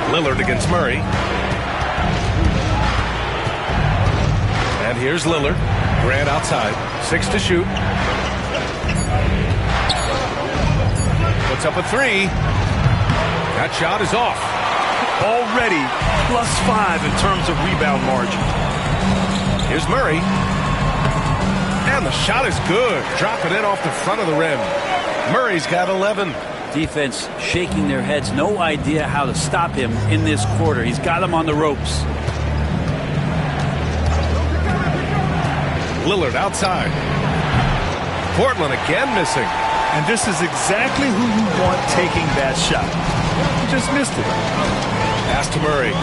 Lillard against Murray. And here's Lillard. Grant outside. 6 to shoot. Puts up a 3. That shot is off. Already +5 in terms of rebound margin. Here's Murray. And the shot is good. Dropping it off the front of the rim. Murray's got 11. Defense shaking their heads. No idea how to stop him in this quarter. He's got him on the ropes. Lillard outside. Portland again missing. And this is exactly who you want taking that shot. He just missed it. Pass to Murray.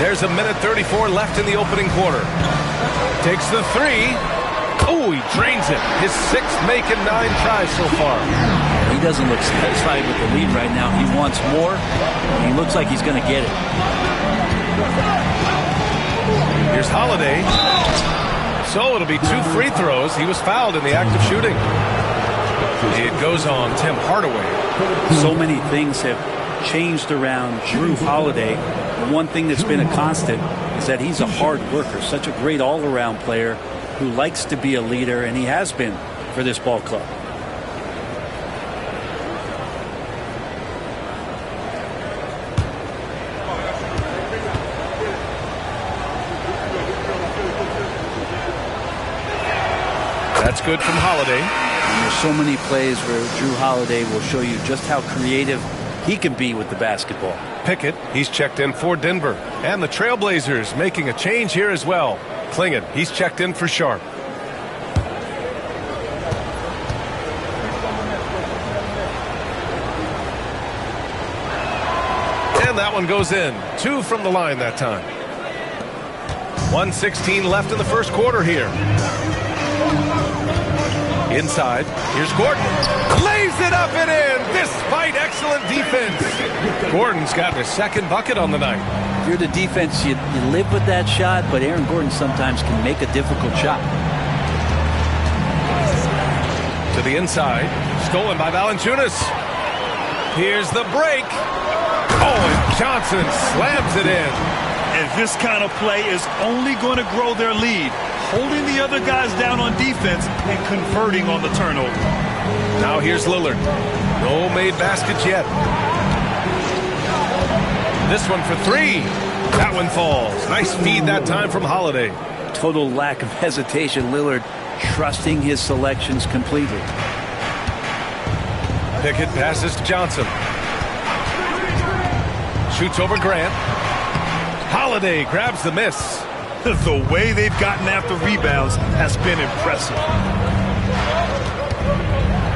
There's 1:34 left in the opening quarter. Takes the 3. Oh, he drains it. His 6th make in 9 tries so far. He doesn't look satisfied with the lead right now. He wants more. He looks like he's going to get it. Here's Holiday. So it'll be 2 free throws. He was fouled in the act of shooting. It goes on Tim Hardaway. So many things have changed around Drew Holiday. One thing that's been a constant is that he's a hard worker, such a great all-around player who likes to be a leader, and he has been for this ball club. That's good from Holiday. And there's so many plays where Drew Holiday will show you just how creative he can be with the basketball. Pickett, he's checked in for Denver. And the Trailblazers making a change here as well. Klingon, he's checked in for Sharp. And that one goes in. 2 from the line that time. 1:16 left in the first quarter here. Inside, here's Gordon. Lays it up and in, despite excellent defense. Gordon's gotten his second bucket on the night. If you're the defense, you live with that shot, but Aaron Gordon sometimes can make a difficult shot. To the inside, stolen by Valanciunas. Here's the break. Oh, and Johnson slams it in. And this kind of play is only going to grow their lead, holding the other guys down on defense and converting on the turnover. Now here's Lillard. No made baskets yet. This one for 3. That one falls. Nice feed that time from Holiday. Total lack of hesitation. Lillard trusting his selections completely. Pickett passes to Johnson. Shoots over Grant. Holiday grabs the miss. The way they've gotten after rebounds has been impressive.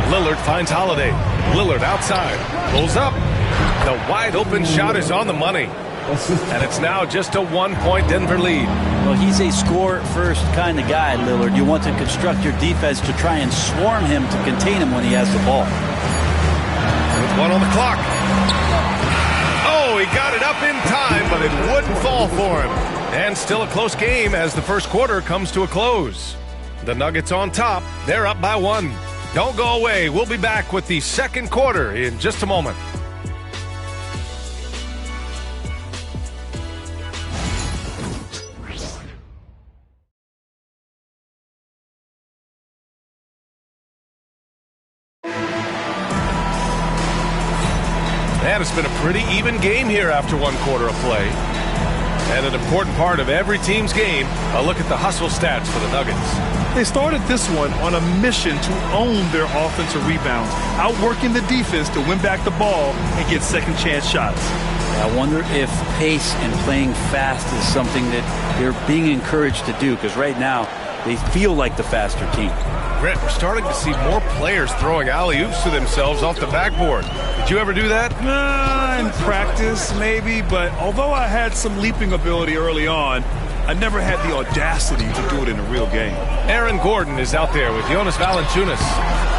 Lillard finds Holiday. Lillard outside. Pulls up. The wide open shot is on the money. And it's now just a 1-point Denver lead. Well, he's a score-first kind of guy, Lillard. You want to construct your defense to try and swarm him to contain him when he has the ball. With 1 on the clock. Oh, he got it up in time, but it wouldn't fall for him. And still a close game as the first quarter comes to a close. The Nuggets on top. They're up by 1. Don't go away. We'll be back with the second quarter in just a moment. And it's been a pretty even game here after 1 quarter of play. And an important part of every team's game, a look at the hustle stats for the Nuggets. They started this one on a mission to own their offensive rebounds, outworking the defense to win back the ball and get second chance shots. I wonder if pace and playing fast is something that they're being encouraged to do, because right now they feel like the faster team. Brett, we're starting to see more players throwing alley-oops to themselves off the backboard. Did you ever do that? In practice, maybe, but although I had some leaping ability early on, I never had the audacity to do it in a real game. Aaron Gordon is out there with Jonas Valanciunas.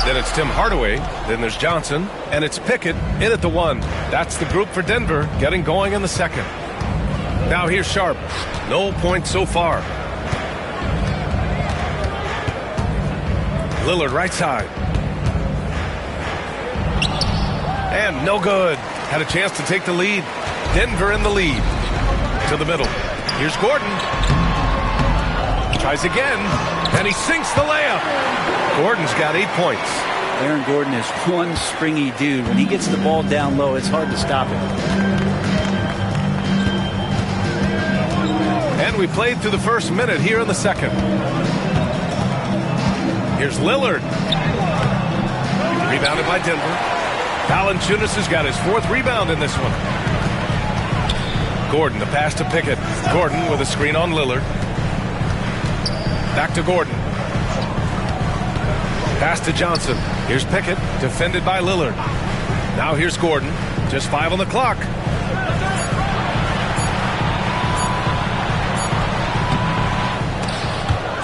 Then it's Tim Hardaway. Then there's Johnson. And it's Pickett in at the 1. That's the group for Denver getting going in the second. Now here's Sharp. No points so far. Lillard right side. And no good. Had a chance to take the lead. Denver in the lead. To the middle. Here's Gordon. Tries again. And he sinks the layup. Gordon's got 8 points. Aaron Gordon is one springy dude. When he gets the ball down low, it's hard to stop him. And we played through the first minute here in the second. Here's Lillard. Rebounded by Denver. Valanciunas has got his 4th rebound in this one. Gordon, the pass to Pickett. Gordon with a screen on Lillard. Back to Gordon. Pass to Johnson. Here's Pickett, defended by Lillard. Now here's Gordon. Just 5 on the clock.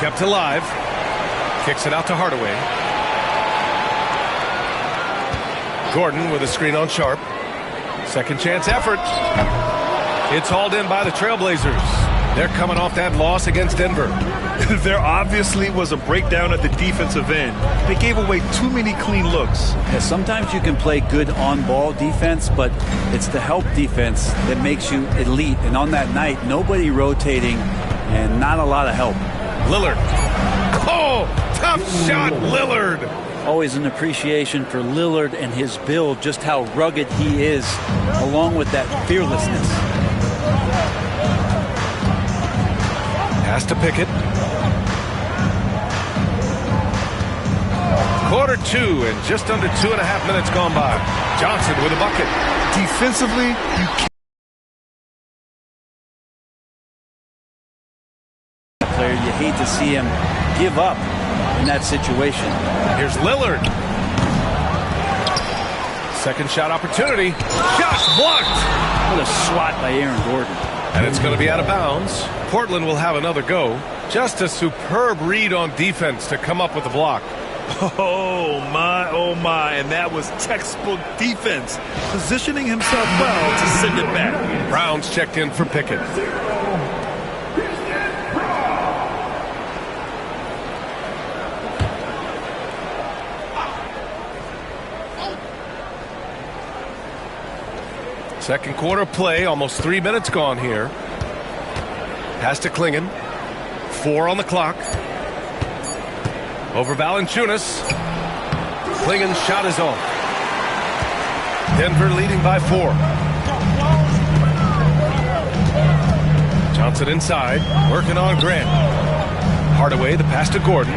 Kept alive. Kicks it out to Hardaway. Gordon with a screen on Sharp. Second chance effort. It's hauled in by the Trailblazers. They're coming off that loss against Denver. There obviously was a breakdown at the defensive end. They gave away too many clean looks. Yeah, sometimes you can play good on-ball defense, but it's the help defense that makes you elite. And on that night, nobody rotating and not a lot of help. Lillard. Oh, tough shot, Lillard. Always an appreciation for Lillard and his build, just how rugged he is, along with that fearlessness. Pass to Pickett. Quarter 2 and just under 2.5 minutes gone by. Johnson with a bucket. Defensively, you can't. Player, you hate to see him give up in that situation. Here's Lillard. Second shot opportunity. Shot blocked. What a swat by Aaron Gordon. And it's going to be out of bounds. Portland will have another go. Just a superb read on defense to come up with the block. Oh my, and that was textbook defense, positioning himself well to send it back. Brown's checked in for Pickett. Second quarter play, almost 3 minutes gone here. Pass to Klingon. 4 on the clock. Over Valanciunas. Klingon's shot is off. Denver leading by 4. Johnson inside, working on Grant. Hardaway, the pass to Gordon.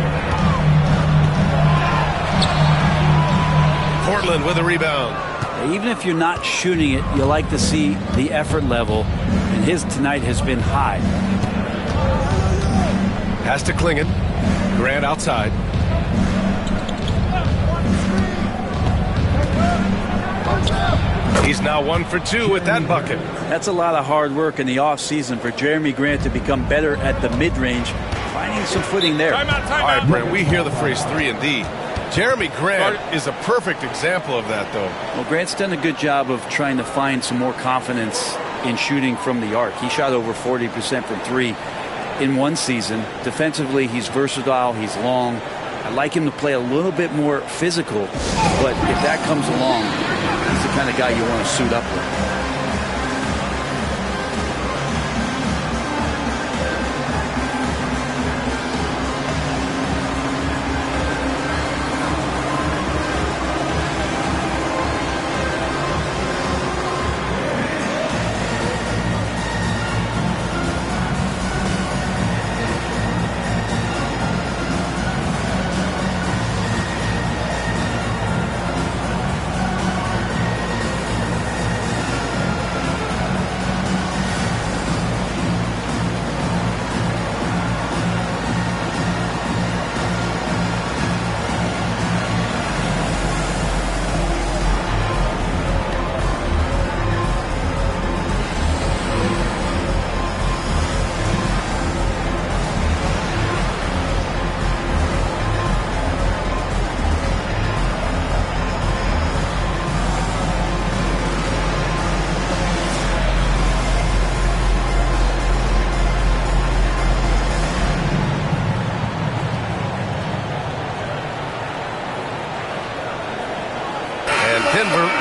Portland with a rebound. Even if you're not shooting it, you like to see the effort level, and his tonight has been high. Pass to Klingon. Grant outside. He's now 1 for 2 with that bucket. That's a lot of hard work in the offseason for Jeremy Grant to become better at the mid-range, finding some footing there. All right, Brent, we hear the phrase 3 and D. Jeremy Grant is a perfect example of that, though. Well, Grant's done a good job of trying to find some more confidence in shooting from the arc. He shot over 40% from 3 in one season. Defensively, he's versatile, he's long. I like him to play a little bit more physical, but if that comes along, he's the kind of guy you want to suit up with.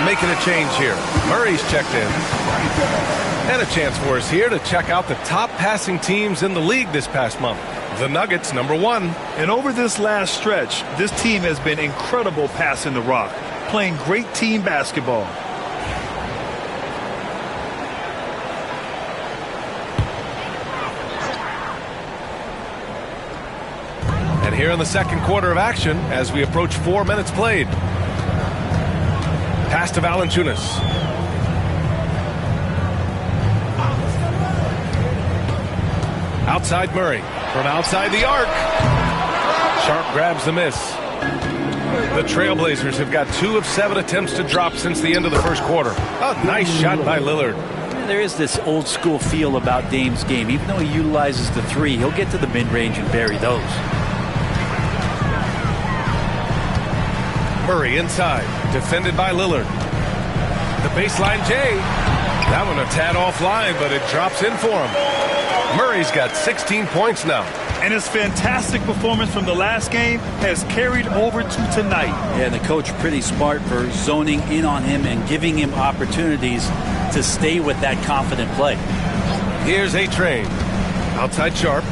Making a change here. Murray's checked in. And a chance for us here to check out the top passing teams in the league this past month. The Nuggets, number 1. And over this last stretch, this team has been incredible passing the rock, playing great team basketball. And here in the second quarter of action, as we approach 4 minutes played. Pass to Valanciunas. Outside Murray. From outside the arc. Sharp grabs the miss. The Trailblazers have got 2 of 7 attempts to drop since the end of the first quarter. A nice shot by Lillard. There is this old school feel about Dame's game. Even though he utilizes the 3, he'll get to the mid-range and bury those. Murray inside, defended by Lillard. The baseline J. That one a tad offline, but it drops in for him. Murray's got 16 points now. And his fantastic performance from the last game has carried over to tonight. Yeah, the coach pretty smart for zoning in on him and giving him opportunities to stay with that confident play. Here's A-Train. Outside Sharp.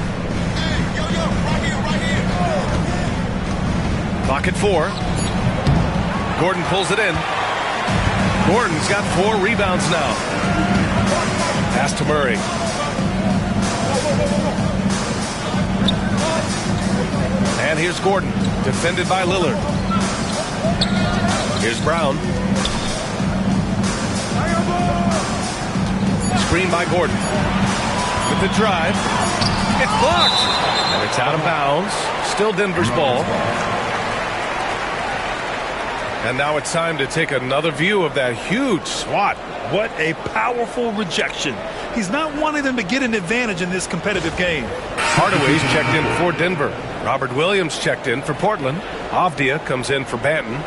Clock at 4. Gordon pulls it in. Gordon's got 4 rebounds now. Pass to Murray. And here's Gordon, defended by Lillard. Here's Brown. Screen by Gordon. With the drive. It's blocked. And it's out of bounds. Still Denver's ball. And now it's time to take another view of that huge swat. What a powerful rejection. He's not wanting them to get an advantage in this competitive game. Hardaway's checked in for Denver. Robert Williams checked in for Portland. Avdia comes in for Banton.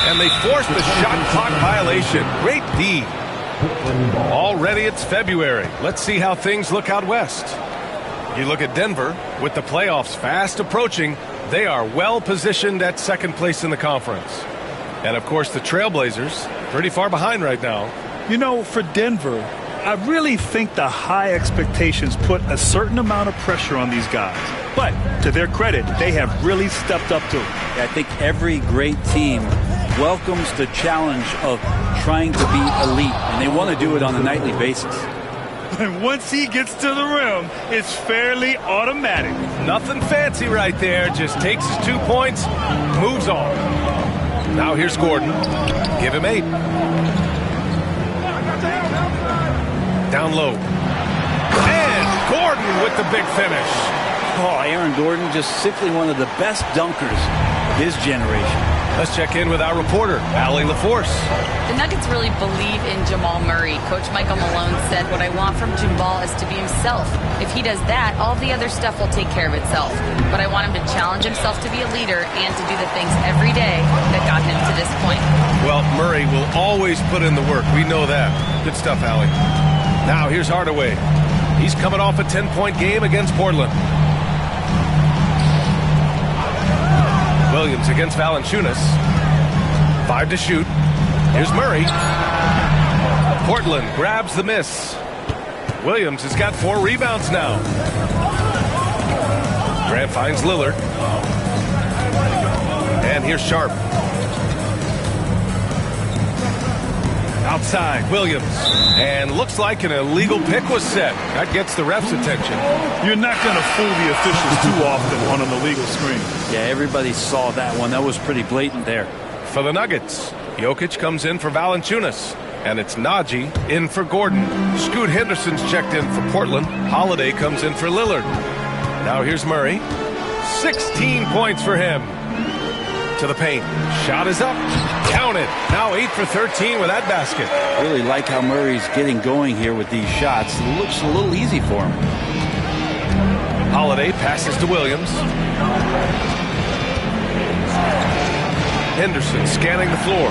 And they forced the shot clock violation. Great D. Already it's February. Let's see how things look out west. You look at Denver, with the playoffs fast approaching, they are well positioned at second place in the conference. And of course the Trailblazers, pretty far behind right now. You know, for Denver, I really think the high expectations put a certain amount of pressure on these guys. But to their credit, they have really stepped up to it. I think every great team welcomes the challenge of trying to be elite, and they want to do it on a nightly basis. And once he gets to the rim, it's fairly automatic. Nothing fancy right there. Just takes his 2 points, moves on. Now here's Gordon. Give him 8. Down low. And Gordon with the big finish. Oh, Aaron Gordon, just simply one of the best dunkers of his generation. Let's check in with our reporter, Allie LaForce. The Nuggets really believe in Jamal Murray. Coach Michael Malone said, what I want from Jamal is to be himself. If he does that, all the other stuff will take care of itself. But I want him to challenge himself to be a leader and to do the things every day that got him to this point. Well, Murray will always put in the work. We know that. Good stuff, Allie. Now here's Hardaway. He's coming off a 10-point game against Portland. Williams against Valanciunas. 5 to shoot. Here's Murray. Portland grabs the miss. Williams has got 4 rebounds now. Grant finds Lillard. And here's Sharp. Outside, Williams. And looks like an illegal pick was set. That gets the ref's attention. You're not going to fool the officials too often on an illegal screen. Yeah, everybody saw that one. That was pretty blatant there. For the Nuggets, Jokic comes in for Valanciunas. And it's Najee in for Gordon. Scoot Henderson's checked in for Portland. Holiday comes in for Lillard. Now here's Murray. 16 points for him. To the paint. Shot is up. Counted. Now 8 for 13 with that basket. Really like how Murray's getting going here with these shots. It looks a little easy for him. Holiday passes to Williams. Henderson scanning the floor.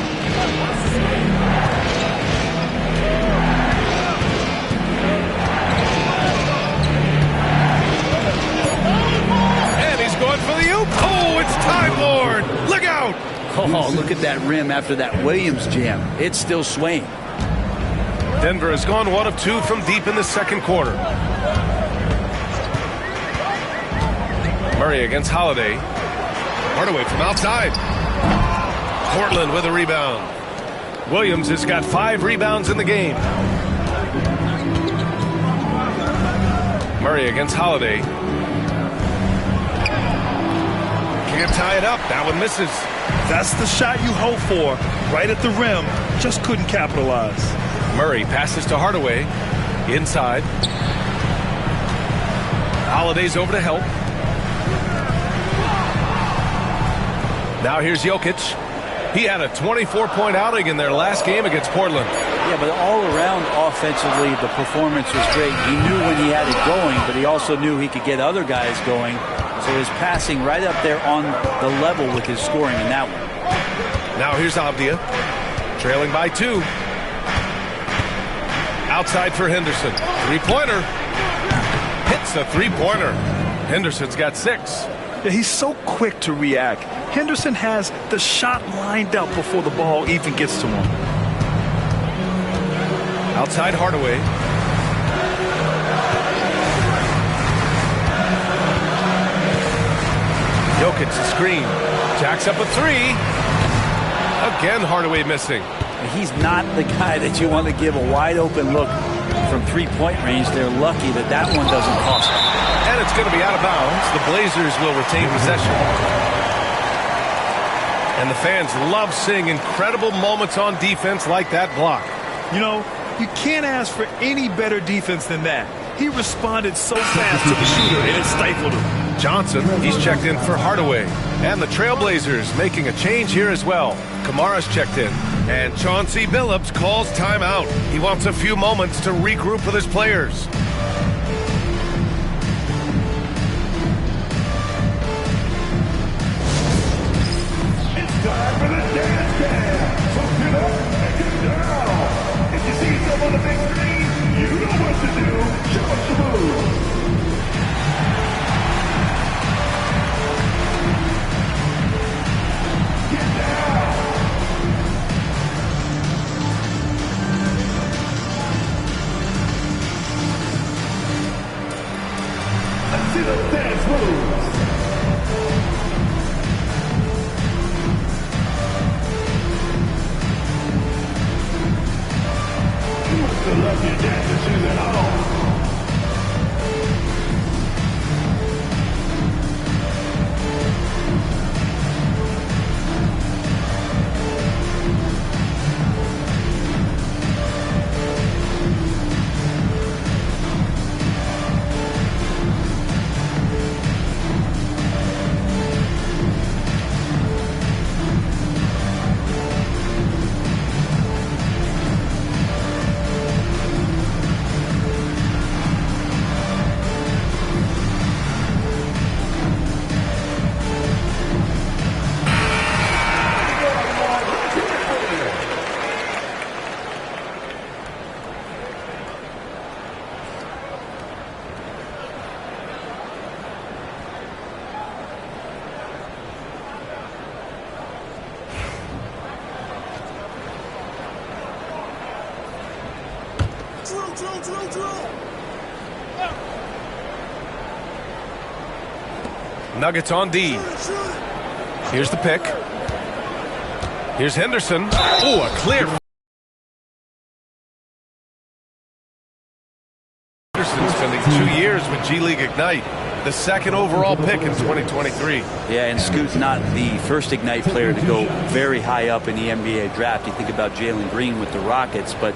And he's going for the oop. Oh, it's Time Lord. Look out. Oh, look at that rim after that Williams jam. It's still swaying. Denver has gone 1 of 2 from deep in the second quarter. Murray against Holiday. Hardaway from outside. Portland with a rebound. Williams has got 5 rebounds in the game. Murray against Holiday. Can't tie it up. That one misses. That's the shot you hope for. Right at the rim. Just couldn't capitalize. Murray passes to Hardaway. Inside. Holiday's over to help. Now here's Jokic. He had a 24-point outing in their last game against Portland. Yeah, but all around offensively, the performance was great. He knew when he had it going, but he also knew he could get other guys going. So his passing right up there on the level with his scoring in that one. Now here's Abdia, trailing by 2. Outside for Henderson. Three-pointer. Hits a three-pointer. Henderson's got 6. Yeah, he's so quick to react. Henderson has the shot lined up before the ball even gets to him. Outside Hardaway. Jokic the screen. Jacks up a 3. Again Hardaway missing. He's not the guy that you want to give a wide open look from three-point range. They're lucky that that one doesn't cost them. And it's going to be out of bounds. The Blazers will retain possession. And the fans love seeing incredible moments on defense like that block. You know, you can't ask for any better defense than that. He responded so fast to the shooter, and it stifled him. Johnson, he's checked in for Hardaway. And the Trailblazers making a change here as well. Kamara's checked in. And Chauncey Billups calls timeout. He wants a few moments to regroup with his players. It's time for the dance cam. So get up and get down. If you see yourself on the big screen, you know what to do. Show us the moves. See the dance moves. You must have loved your dancing shoes at home. Nuggets on D. Here's the pick. Here's Henderson. Oh, a clear. Henderson spending 2 years with G League Ignite. The second overall pick in 2023. Yeah, and Scoot's not the first Ignite player to go very high up in the NBA draft. You think about Jalen Green with the Rockets, but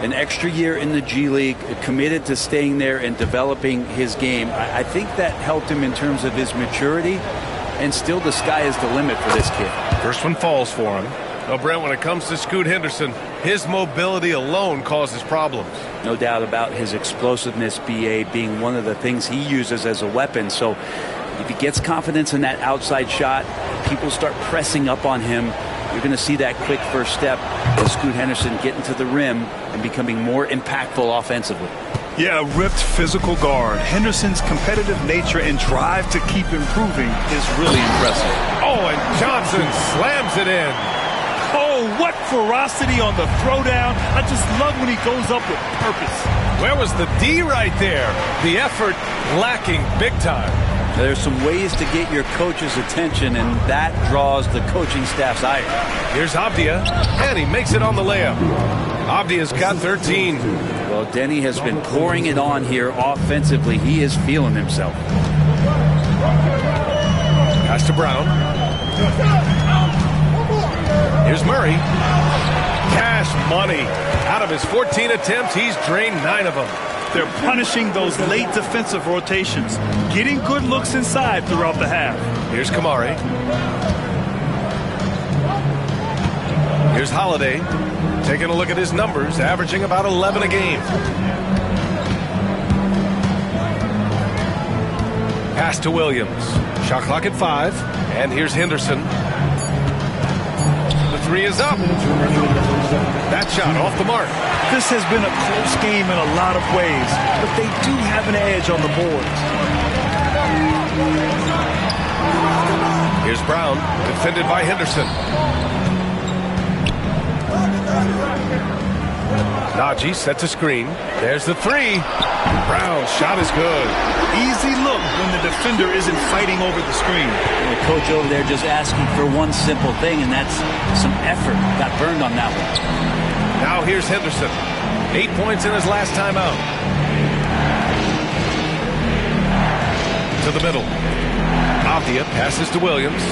an extra year in the G League, committed to staying there and developing his game. I think that helped him in terms of his maturity, and still the sky is the limit for this kid. First one falls for him. Well, Brent, when it comes to Scoot Henderson, his mobility alone causes problems. No doubt about his explosiveness, BA, being one of the things he uses as a weapon. So if he gets confidence in that outside shot, people start pressing up on him, you're going to see that quick first step as Scoot Henderson getting to the rim and becoming more impactful offensively. Yeah, a ripped physical guard. Henderson's competitive nature and drive to keep improving is really impressive. Oh, and Johnson slams it in. Oh, what ferocity on the throwdown. I just love when he goes up with purpose. Where was the D right there? The effort lacking big time. There's some ways to get your coach's attention, and that draws the coaching staff's ire. Here's Abdia, and he makes it on the layup. Abdia's got 13. Well, Denny has been pouring it on here offensively. He is feeling himself. Pass to Brown. Here's Murray. Cash money. Out of his 14 attempts, he's drained 9 of them. They're punishing those late defensive rotations, getting good looks inside throughout the half. Here's Kamari. Here's Holiday. Taking a look at his numbers, averaging about 11 a game. Pass to Williams. Shot clock at 5. And here's Henderson. The three is up. That shot off the mark. This has been a close game in a lot of ways, but they do have an edge on the boards. Here's Brown, defended by Henderson. Najee sets a screen. There's the three. Brown's shot is good. Easy look when the defender isn't fighting over the screen. And the coach over there just asking for one simple thing, and that's some effort. Got burned on that one. Now here's Henderson. 8 points in his last time out. To the middle. Avdia passes to Williams.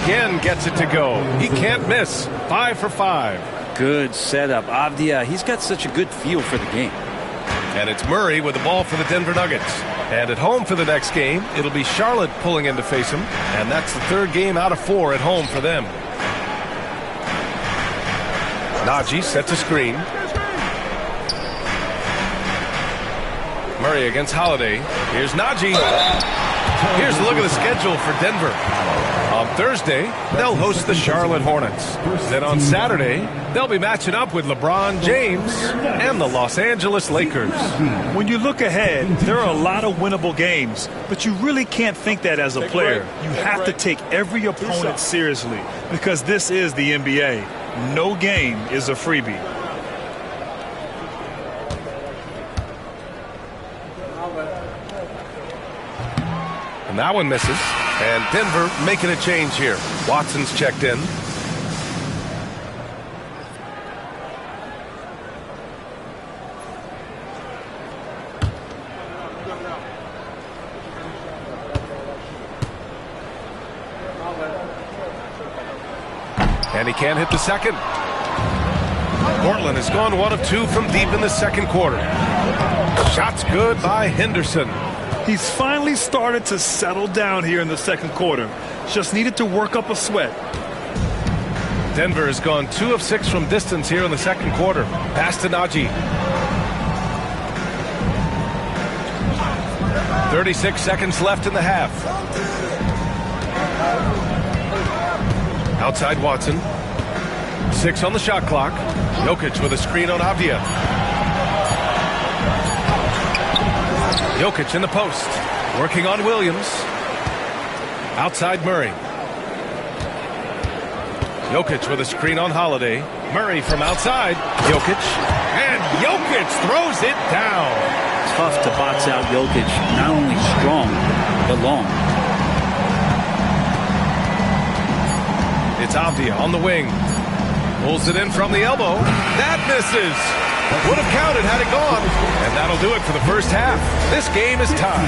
Again gets it to go. He can't miss. 5 for 5. Good setup. Avdia, he's got such a good feel for the game. And it's Murray with the ball for the Denver Nuggets. And at home for the next game, it'll be Charlotte pulling in to face him. And that's the third game out of 4 at home for them. Najee sets a screen. Murray against Holiday. Here's Najee. Here's a look at the schedule for Denver. On Thursday, they'll host the Charlotte Hornets. Then on Saturday, they'll be matching up with LeBron James and the Los Angeles Lakers. When you look ahead, there are a lot of winnable games, but you really can't think that as a player. You have to take every opponent seriously because this is the NBA. No game is a freebie. And that one misses. And Denver making a change here. Watson's checked in. And he can't hit the second. Portland has gone 1 of 2 from deep in the second quarter. Shots good by Henderson. He's finally started to settle down here in the second quarter. Just needed to work up a sweat. Denver has gone 2 of 6 from distance here in the second quarter. Pass to Najee. 36 seconds left in the half. Outside Watson. 6 on the shot clock. Jokic with a screen on Avdia. Jokic in the post. Working on Williams. Outside Murray. Jokic with a screen on Holiday. Murray from outside. Jokic. And Jokic throws it down. Tough to box out Jokic. Not only strong, but long. It's Avdia on the wing. Pulls it in from the elbow. That misses. Would have counted had it gone. And that'll do it for the first half. This game is tied.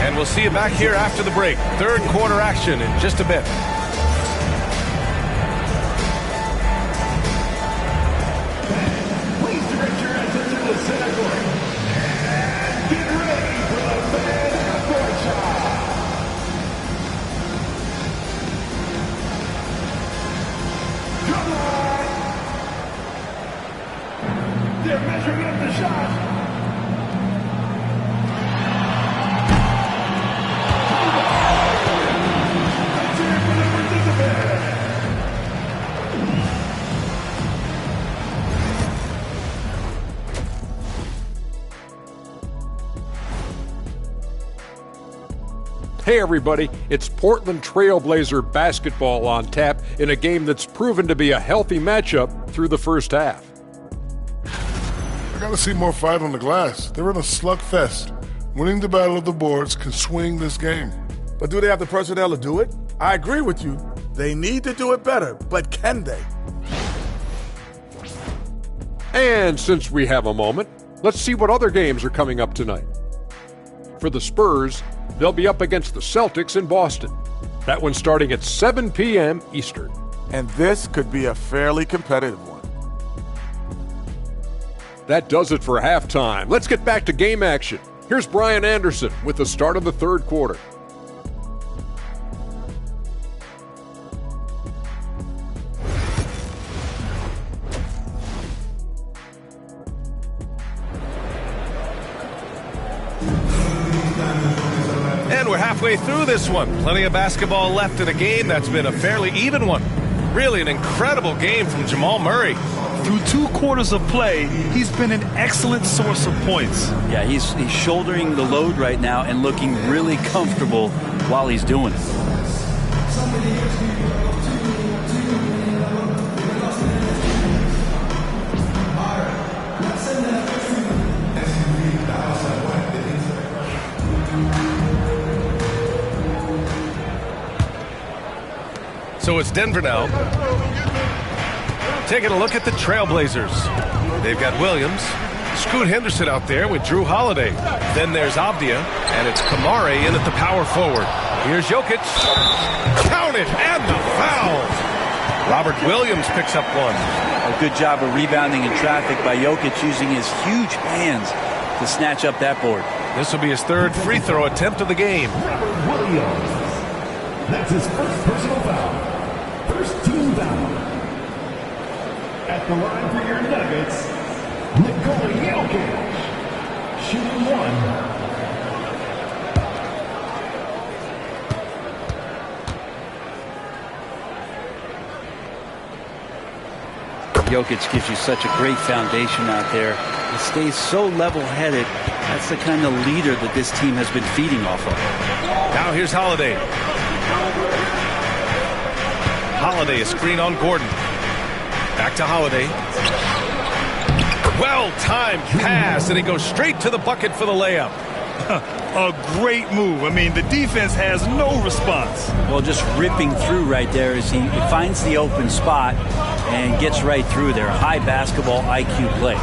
And we'll see you back here after the break. Third quarter action in just a bit. Please direct your attention to the center court. And get ready for the fan of court shot. Come on. They're measuring up the shot. Let's hear it for the participant. Hey everybody, it's Portland Trailblazer basketball on tap in a game that's proven to be a healthy matchup through the first half. I gotta see more fight on the glass. They're in a slugfest. Winning the battle of the boards can swing this game. But do they have the personnel to do it? I agree with you. They need to do it better, but can they? And since we have a moment, let's see what other games are coming up tonight. For the Spurs, they'll be up against the Celtics in Boston. That one's starting at 7 p.m. Eastern. And this could be a fairly competitive one. That does it for halftime. Let's get back to game action. Here's Brian Anderson with the start of the third quarter. And we're halfway through this one. Plenty of basketball left in a game that's been a fairly even one. Really an incredible game from Jamal Murray. Through 2 quarters of play, he's been an excellent source of points. Yeah, he's shouldering the load right now and looking really comfortable while he's doing it. So it's Denver now. Taking a look at the Trailblazers. They've got Williams, Scoot Henderson out there with Drew Holiday. Then there's Avdia, and it's Kamare in at the power forward. Here's Jokic. Count it, and the foul. Robert Williams picks up one. A good job of rebounding in traffic by Jokic, using his huge hands to snatch up that board. This will be his 3rd free throw attempt of the game. Robert Williams. That's his first personal foul. First team foul. At the line for your Nuggets, Nikola Jokic, shooting 1. Jokic gives you such a great foundation out there. He stays so level-headed. That's the kind of leader that this team has been feeding off of. Now here's Holiday. Holiday, a screen on Gordon. Back to Holiday. Well-timed pass, and he goes straight to the bucket for the layup. A great move. I mean, the defense has no response. Well, just ripping through right there as he finds the open spot and gets right through there. High basketball IQ play.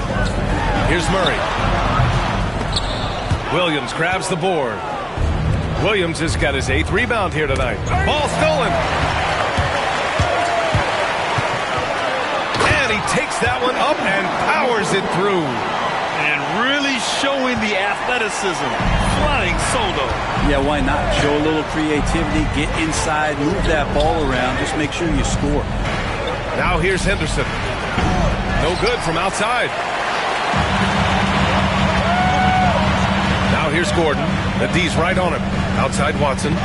Here's Murray. Williams grabs the board. Williams has got his 8th rebound here tonight. Ball stolen. And he takes that one up and powers it through. And really showing the athleticism. Flying solo. Yeah, why not? Show a little creativity, get inside, move that ball around, just make sure you score. Now here's Henderson. No good from outside. Now here's Gordon. The D's right on him. Outside Watson.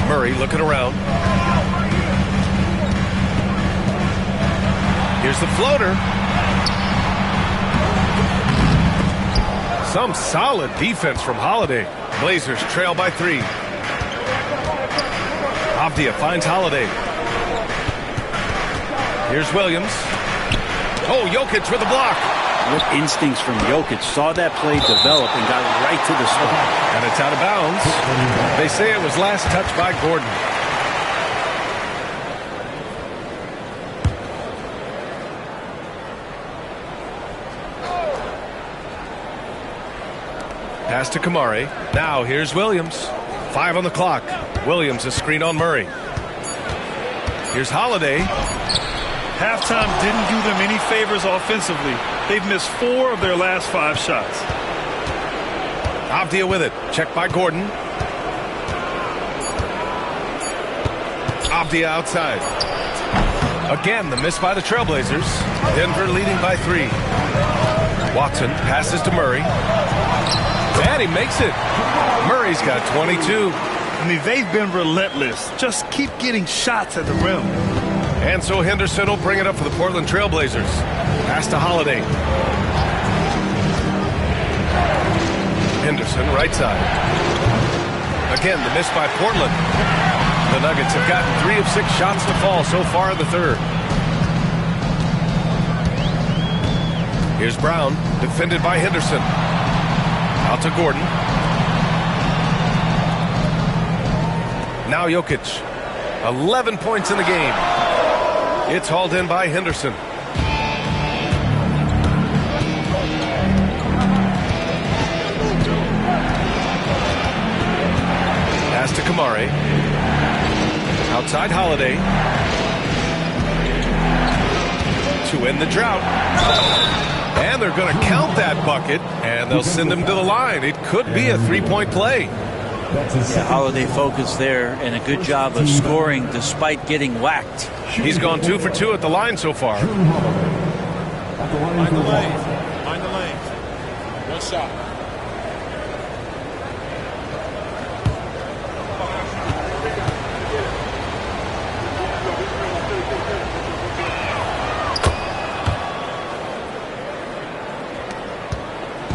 Murray looking around. Here's the floater. Some solid defense from Holiday. Blazers trail by 3. Avdia finds Holiday. Here's Williams. Oh, Jokic with a block. What instincts from Jokic. Saw that play develop and got right to the spot. And it's out of bounds. They say it was last touched by Gordon. Pass to Kamare. Now here's Williams. 5 on the clock. Williams a screen on Murray. Here's Holiday. Halftime didn't do them any favors offensively. They've missed 4 of their last 5 shots. Avdia with it. Checked by Gordon. Avdia outside. Again, the miss by the Trailblazers. Denver leading by 3. Watson passes to Murray. And he makes it. Murray's got 22. I mean, they've been relentless. Just keep getting shots at the rim. And so Henderson will bring it up for the Portland Trailblazers. Pass to Holiday. Henderson, right side. Again, the miss by Portland. The Nuggets have gotten 3 of 6 shots to fall so far in the 3rd. Here's Brown, defended by Henderson. Out to Gordon. Now Jokic. 11 points in the game. It's hauled in by Henderson. Pass to Kamare. Outside Holiday. To end the drought. And they're going to count that bucket, and they'll send him to the line. It could be a 3-point play. Yeah, Holiday focused there, and a good job of scoring despite getting whacked. He's gone 2 for 2 at the line so far. Mind the lane. Mind the lane. One shot.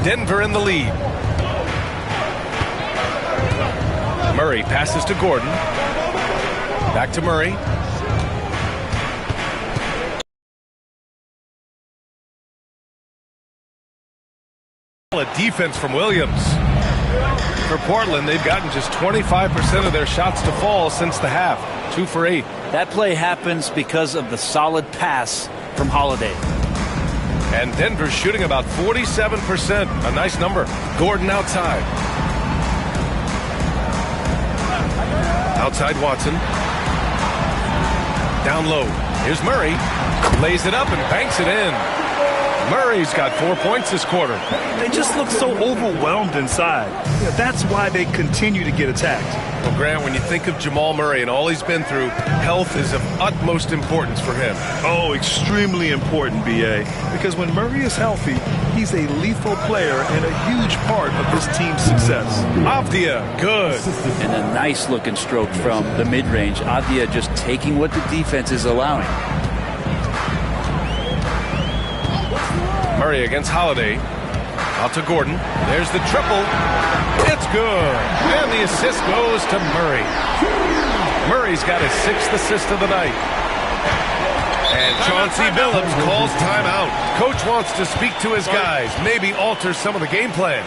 Denver in the lead. Murray passes to Gordon. Back to Murray. Defense from Williams. For Portland, they've gotten just 25% of their shots to fall since the half. 2 for 8. That play happens because of the solid pass from Holiday. And Denver's shooting about 47%. A nice number. Gordon outside. Outside Watson. Down low. Here's Murray. Lays it up and banks it in. Murray's got 4 points this quarter. They just look so overwhelmed inside. Yeah, that's why they continue to get attacked. Well, Grant, when you think of Jamal Murray and all he's been through, health is of utmost importance for him. Oh, extremely important, B.A. Because when Murray is healthy, he's a lethal player and a huge part of this team's success. Avdia, good. And a nice-looking stroke from the mid-range. Avdia just taking what the defense is allowing. Murray against Holiday. Out to Gordon. There's the triple. It's good. And the assist goes to Murray. Murray's got his 6th assist of the night. And Chauncey Billups calls timeout. Coach wants to speak to his guys. Maybe alter some of the game plan.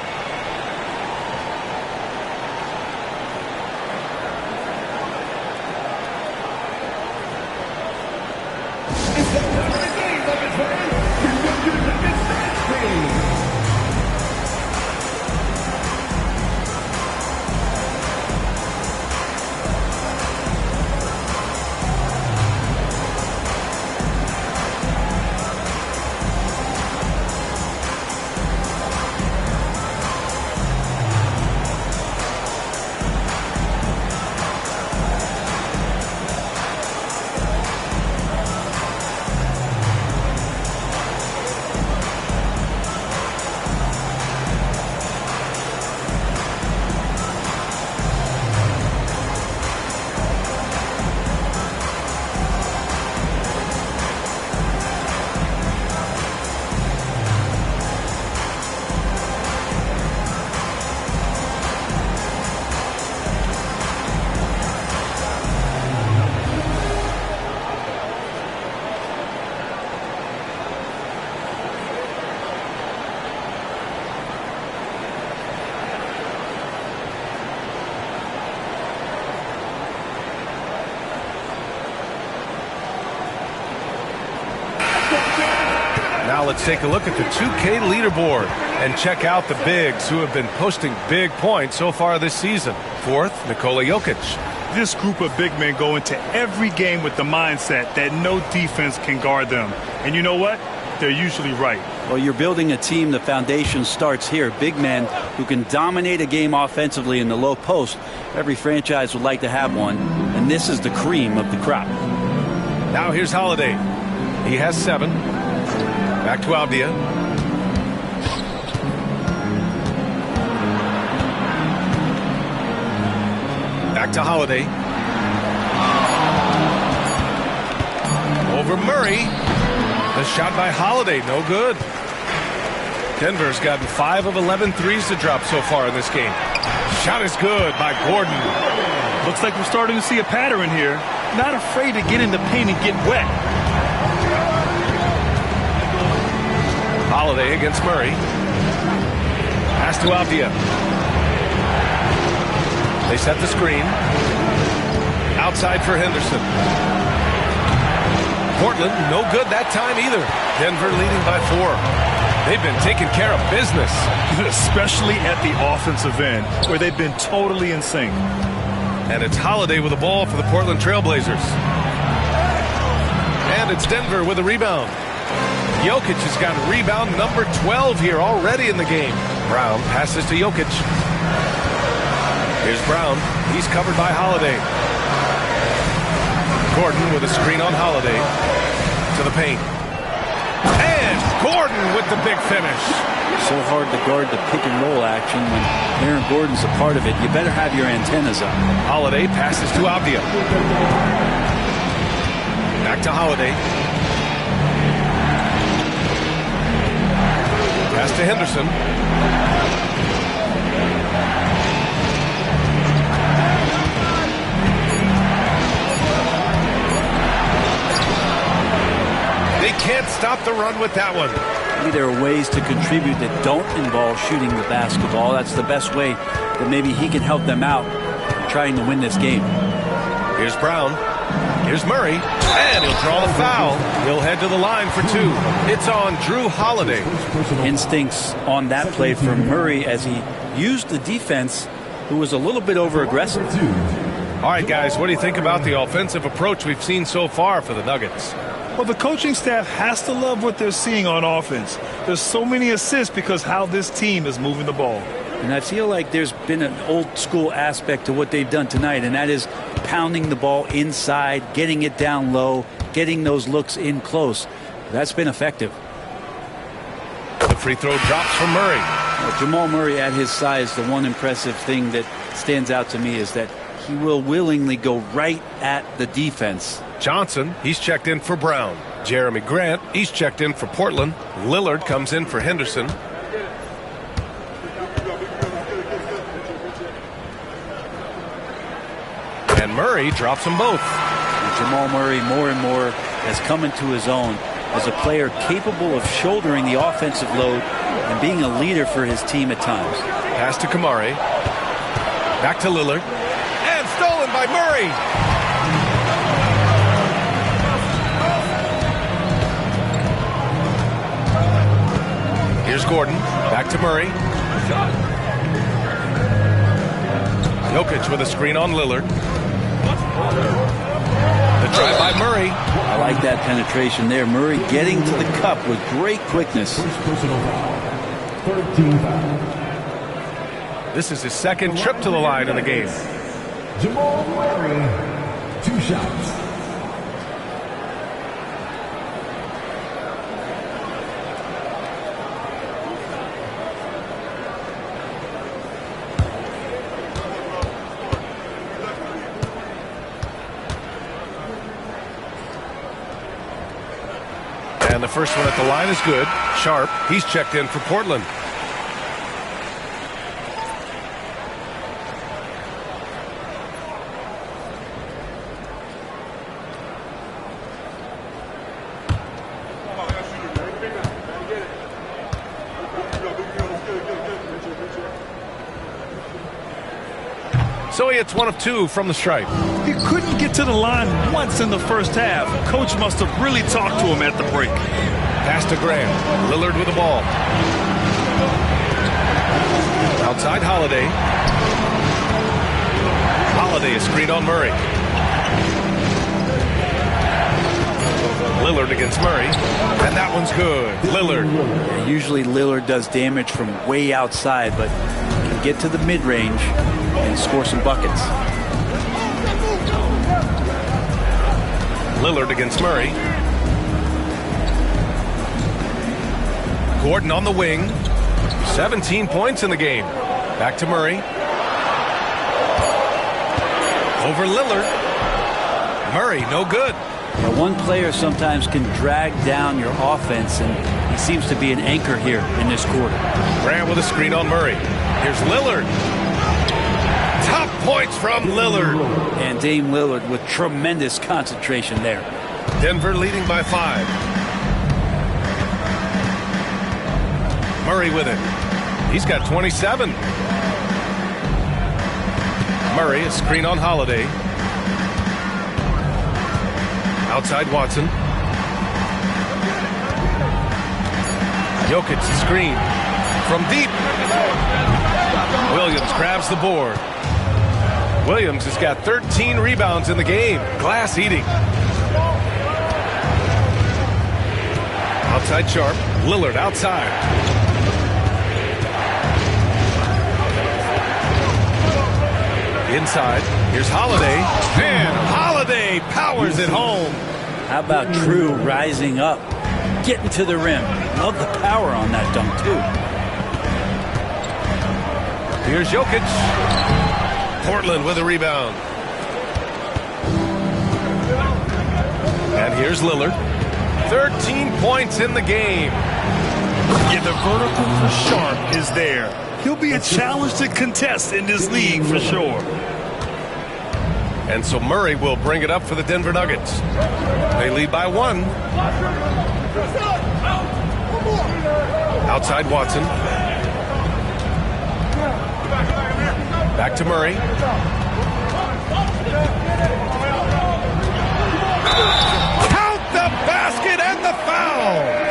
Now let's take a look at the 2K leaderboard and check out the bigs who have been posting big points so far this season. 4th, Nikola Jokic. This group of big men go into every game with the mindset that no defense can guard them. And you know what? They're usually right. Well, you're building a team. The foundation starts here. Big men who can dominate a game offensively in the low post. Every franchise would like to have one. And this is the cream of the crop. Now here's Holiday. He has 7. Back to Avdia. Back to Holiday. Over Murray. The shot by Holiday, no good. Denver's gotten 5 of 11 threes to drop so far in this game. Shot is good by Gordon. Looks like we're starting to see a pattern here. Not afraid to get in the paint and get wet. Holiday against Murray. Pass to Avdia. They set the screen. Outside for Henderson. Portland, no good that time either. Denver leading by 4. They've been taking care of business. Especially at the offensive end, where they've been totally in sync. And it's Holiday with the ball for the Portland Trailblazers. And it's Denver with a rebound. Jokic has got rebound number 12 here already in the game. Brown passes to Jokic. Here's Brown. He's covered by Holiday. Gordon with a screen on Holiday. To the paint. And Gordon with the big finish. So hard to guard the pick and roll action when Aaron Gordon's a part of it. You better have your antennas up. Holiday passes to Avdia. Back to Holiday. Pass Pass to Henderson. They can't stop the run with that one. Maybe there are ways to contribute that don't involve shooting the basketball. That's the best way that maybe he can help them out in trying to win this game. Here's Brown. Here's Murray. And he'll draw the foul. He'll head to the line for two. It's on Drew Holiday. Instincts on that play from Murray as he used the defense, who was a little bit over-aggressive. All right, guys, what do you think about the offensive approach we've seen so far for the Nuggets? Well, the coaching staff has to love what they're seeing on offense. There's so many assists because how this team is moving the ball. And I feel like there's been an old-school aspect to what they've done tonight, and that is pounding the ball inside, getting it down low, getting those looks in close. That's been effective. The free throw drops from Murray. Well, Jamal Murray at his size, the one impressive thing that stands out to me is that he will willingly go right at the defense. Johnson, he's checked in for Brown. Jeremy Grant, he's checked in for Portland. Lillard comes in for Henderson. And Murray drops them both. And Jamal Murray more and more has come into his own as a player capable of shouldering the offensive load and being a leader for his team at times. Pass to Kamari. Back to Lillard. And stolen by Murray. Here's Gordon. Back to Murray. Jokic with a screen on Lillard. The drive by Murray. I like that penetration there. Murray getting to the cup with great quickness. This is his second trip to the line in the game. Jamal Murray, 2 shots. And the first one at the line is good. Sharp, he's checked in for Portland. So he hits 1 of 2 from the stripe. He couldn't get to the line once in the first half. Coach must have really talked to him at the break. Pass to Graham. Lillard with the ball. Outside Holiday. Holiday is screened on Murray. Lillard against Murray. And that one's good. Lillard. Usually Lillard does damage from way outside, but can get to the mid-range and score some buckets. Lillard against Murray. Gordon on the wing. 17 points in the game. Back to Murray. Over Lillard. Murray, no good. Now, one player sometimes can drag down your offense, and he seems to be an anchor here in this quarter. Grant with a screen on Murray. Here's Lillard. Top points from Lillard. And Dame Lillard with tremendous concentration there. Denver leading by 5. Murray with it. He's got 27. Murray, a screen on Holiday. Outside Watson. Jokic, the screen. From deep. Williams grabs the board. Williams has got 13 rebounds in the game. Glass eating. Outside Sharp. Lillard outside. Inside. Here's Holiday. And Holiday powers it home. How about Drew rising up, getting to the rim. Love the power on that dunk, too. Here's Jokic. Portland with a rebound. And here's Lillard. 13 points in the game. Yeah, the vertical for Sharp is there. He'll be a challenge to contest in this league for sure. And so Murray will bring it up for the Denver Nuggets. They lead by 1. Outside Watson. Back to Murray. Count the basket and the foul.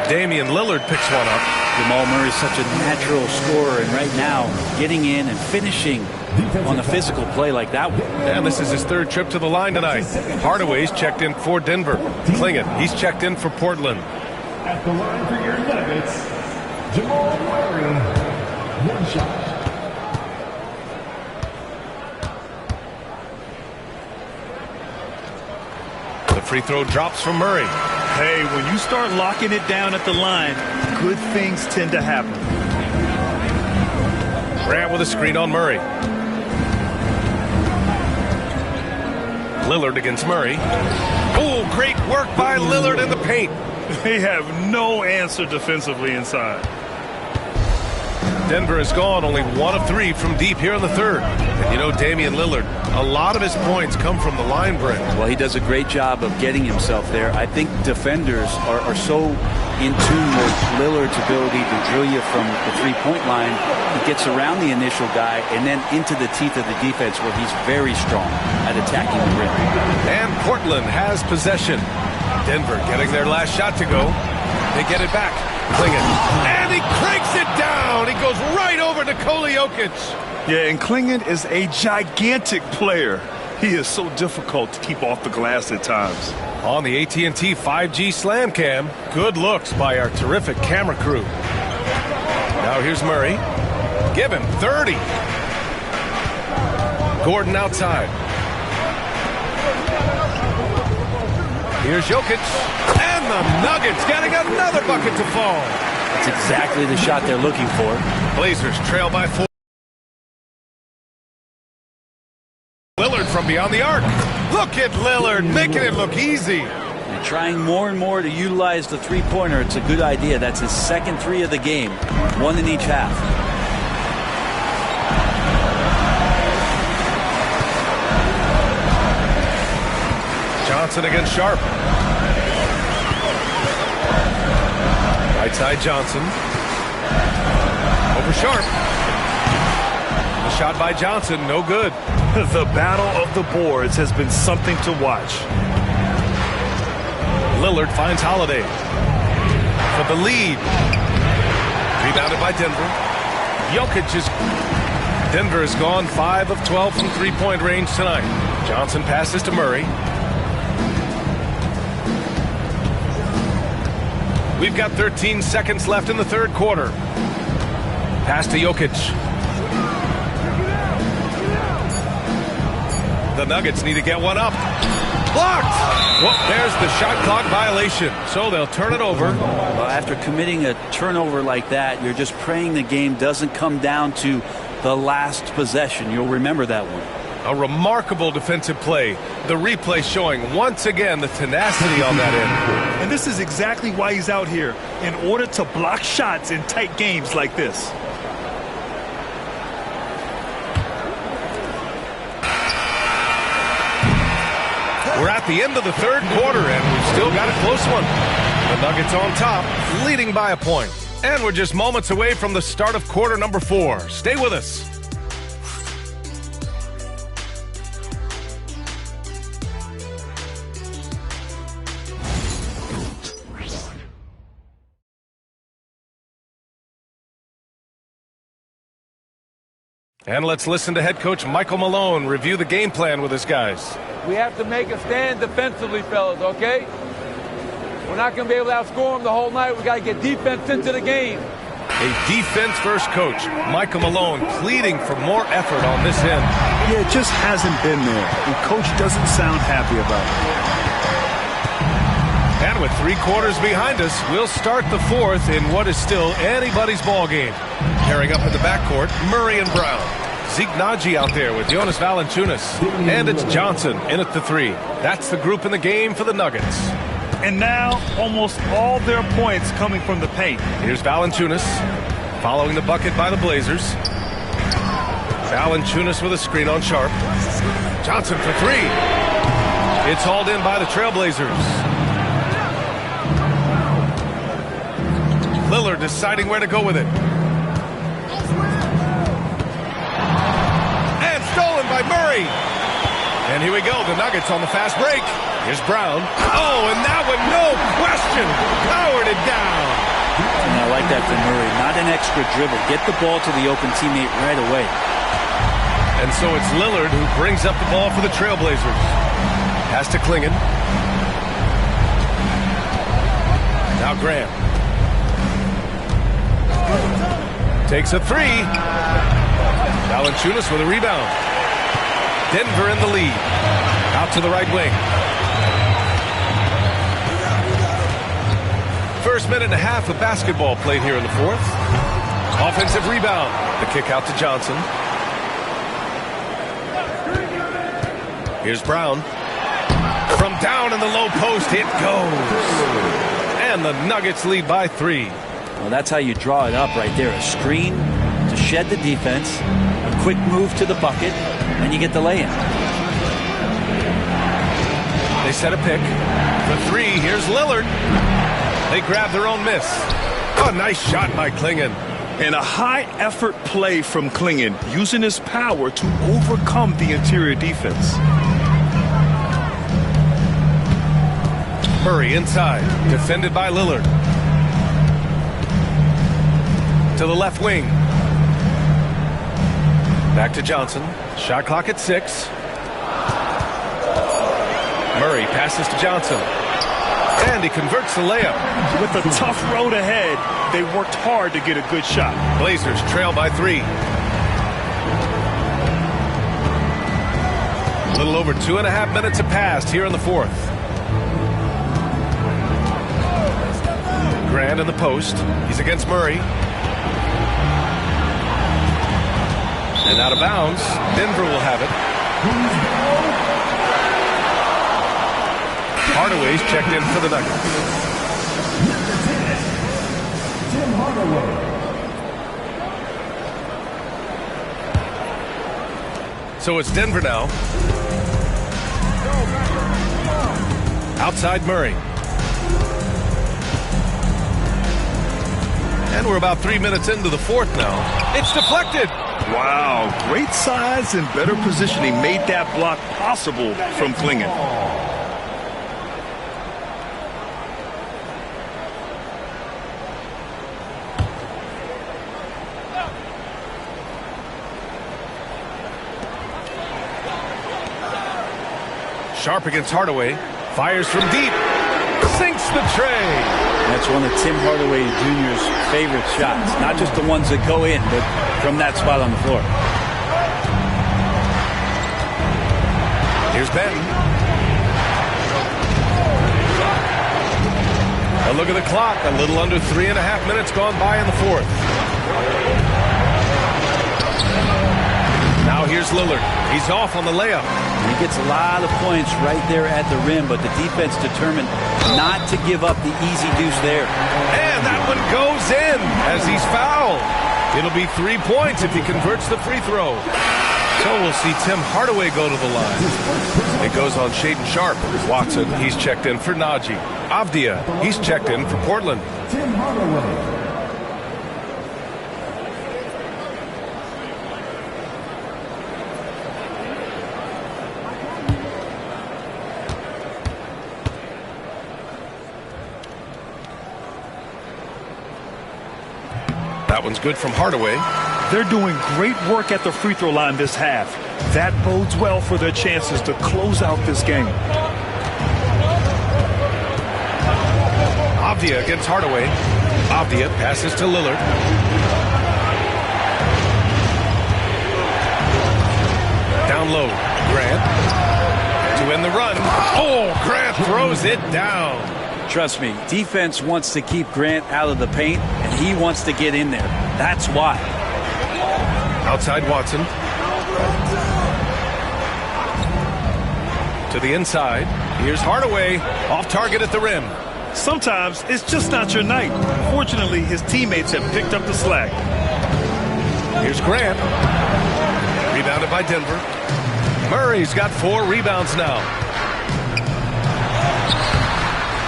Damian Lillard picks one up. Jamal Murray's such a natural scorer, and right now getting in and finishing on a physical play like that one. And this is his 3rd trip to the line tonight. Hardaway's checked in for Denver. Klingin, he's checked in for Portland. At the line for your Nuggets, Jamal Murray, 1 shot. The free throw drops from Murray. Hey, when you start locking it down at the line, good things tend to happen. Grant with a screen on Murray. Lillard against Murray. Oh, great work by Lillard in the paint. They have no answer defensively inside. Denver has gone only 1 of 3 from deep here in the 3rd. And you know, Damian Lillard, a lot of his points come from the line, Brent. Well, he does a great job of getting himself there. I think defenders are so in tune with Lillard's ability to drill you from the three-point line. He gets around the initial guy and then into the teeth of the defense where he's very strong at attacking the rim. And Portland has possession. Denver getting their last shot to go. They get it back. Klingin. And he cranks it down. He goes right over Nikola Jokic. Yeah, and Klingin is a gigantic player. He is so difficult to keep off the glass at times. On the AT&T 5G Slam Cam, good looks by our terrific camera crew. Now here's Murray. Give him 30. Gordon outside. Here's Jokic. And the Nuggets getting another bucket to fall. That's exactly the shot they're looking for. Blazers trail by 4. Lillard from beyond the arc. Look at Lillard making it look easy. And trying more and more to utilize the three-pointer. It's a good idea. That's his 2nd 3 of the game. 1 in each half. Johnson against Sharp. Right side Johnson. Over Sharp. The shot by Johnson, no good. The battle of the boards has been something to watch. Lillard finds Holiday for the lead. Rebounded by Denver. Jokic is... Denver has gone 5 of 12 from three-point range tonight. Johnson passes to Murray. We've got 13 seconds left in the 3rd quarter. Pass to Jokic. The Nuggets need to get one up. Blocked! Well, there's the shot clock violation, so they'll turn it over. Well, after committing a turnover like that, you're just praying the game doesn't come down to the last possession. You'll remember that one. A remarkable defensive play. The replay showing once again the tenacity on that end. And this is exactly why he's out here, in order to block shots in tight games like this. We're at the end of the 3rd quarter, and we've still got a close one. The Nuggets on top, leading by a point. And we're just moments away from the start of quarter number 4. Stay with us. And let's listen to head coach Michael Malone review the game plan with his guys. We have to make a stand defensively, fellas, okay? We're not going to be able to outscore them the whole night. We got to get defense into the game. A defense-first coach, Michael Malone, pleading for more effort on this end. Yeah, it just hasn't been there. And coach doesn't sound happy about it. And with 3 quarters behind us, we'll start the 4th in what is still anybody's ball game. Pairing up in the backcourt, Murray and Brown. Zeke Naji out there with Jonas Valanciunas. And it's Johnson in at the 3. That's the group in the game for the Nuggets. And now almost all their points coming from the paint. Here's Valanciunas following the bucket by the Blazers. Valanciunas with a screen on Sharp. Johnson for three. It's hauled in by the Trailblazers. Lillard deciding where to go with it. And stolen by Murray. And here we go, the Nuggets on the fast break. Here's Brown. Oh, and that one, no question, powered it down. And I like that from Murray. Not an extra dribble. Get the ball to the open teammate right away. And so it's Lillard who brings up the ball for the Trailblazers. Pass to Klingon. Now Graham. Takes a three. Valanciunas with a rebound. Denver in the lead. Out to the right wing. First minute and a half of basketball played here in the fourth. Offensive rebound. The kick out to Johnson. Here's Brown. From down in the low post, it goes. And the Nuggets lead by 3. Well, that's how you draw it up right there. A screen to shed the defense, a quick move to the bucket, and you get the lay-in. They set a pick. For 3, here's Lillard. They grab their own miss. Oh, nice shot by Klingon. And a high-effort play from Klingon, using his power to overcome the interior defense. Murray inside, defended by Lillard. To the left wing. Back to Johnson. Shot clock at 6. Murray passes to Johnson. And he converts the layup. With a tough road ahead, they worked hard to get a good shot. Blazers trail by 3. A little over 2.5 minutes have passed here in the fourth. Grant in the post. He's against Murray. And out of bounds. Denver will have it. Hardaway's checked in for the Nuggets. Tim Hardaway. So it's Denver now. Outside Murray. And we're about 3 minutes into the fourth now. It's deflected. Wow, great size and better positioning made that block possible from Klingon. Sharp against Hardaway. Fires from deep. Sinks the tray. That's one of Tim Hardaway Jr.'s favorite shots. Not just the ones that go in, but from that spot on the floor. Here's Benton. A look at the clock. A little under 3.5 minutes gone by in the fourth. Now here's Lillard. He's off on the layup. He gets a lot of points right there at the rim, but the defense determined not to give up the easy deuce there. And that one goes in as he's fouled. It'll be 3 points if he converts the free throw. So we'll see Tim Hardaway go to the line. It goes on Shaedon Sharp. Watson, he's checked in for Najee. Avdia, he's checked in for Portland. Tim Hardaway. That one's good from Hardaway. They're doing great work at the free throw line this half. That bodes well for their chances to close out this game. Avdia against Hardaway. Avdia passes to Lillard. Down low. Grant. To end the run. Oh, Grant throws it down. Trust me, defense wants to keep Grant out of the paint, and he wants to get in there. That's why. Outside Watson. To the inside. Here's Hardaway, off target at the rim. Sometimes it's just not your night. Fortunately, his teammates have picked up the slack. Here's Grant. Rebounded by Denver. Murray's got 4 rebounds now.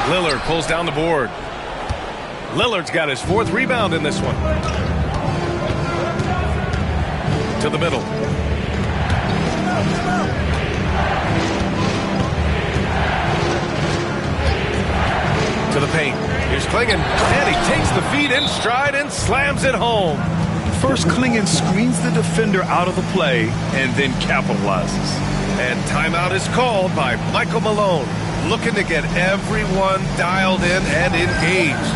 Lillard pulls down the board. Lillard's got his 4th rebound in this one. To the middle. To the paint. Here's Klingon. And he takes the feed in stride and slams it home. First, Klingon screens the defender out of the play and then capitalizes. And timeout is called by Michael Malone, looking to get everyone dialed in and engaged.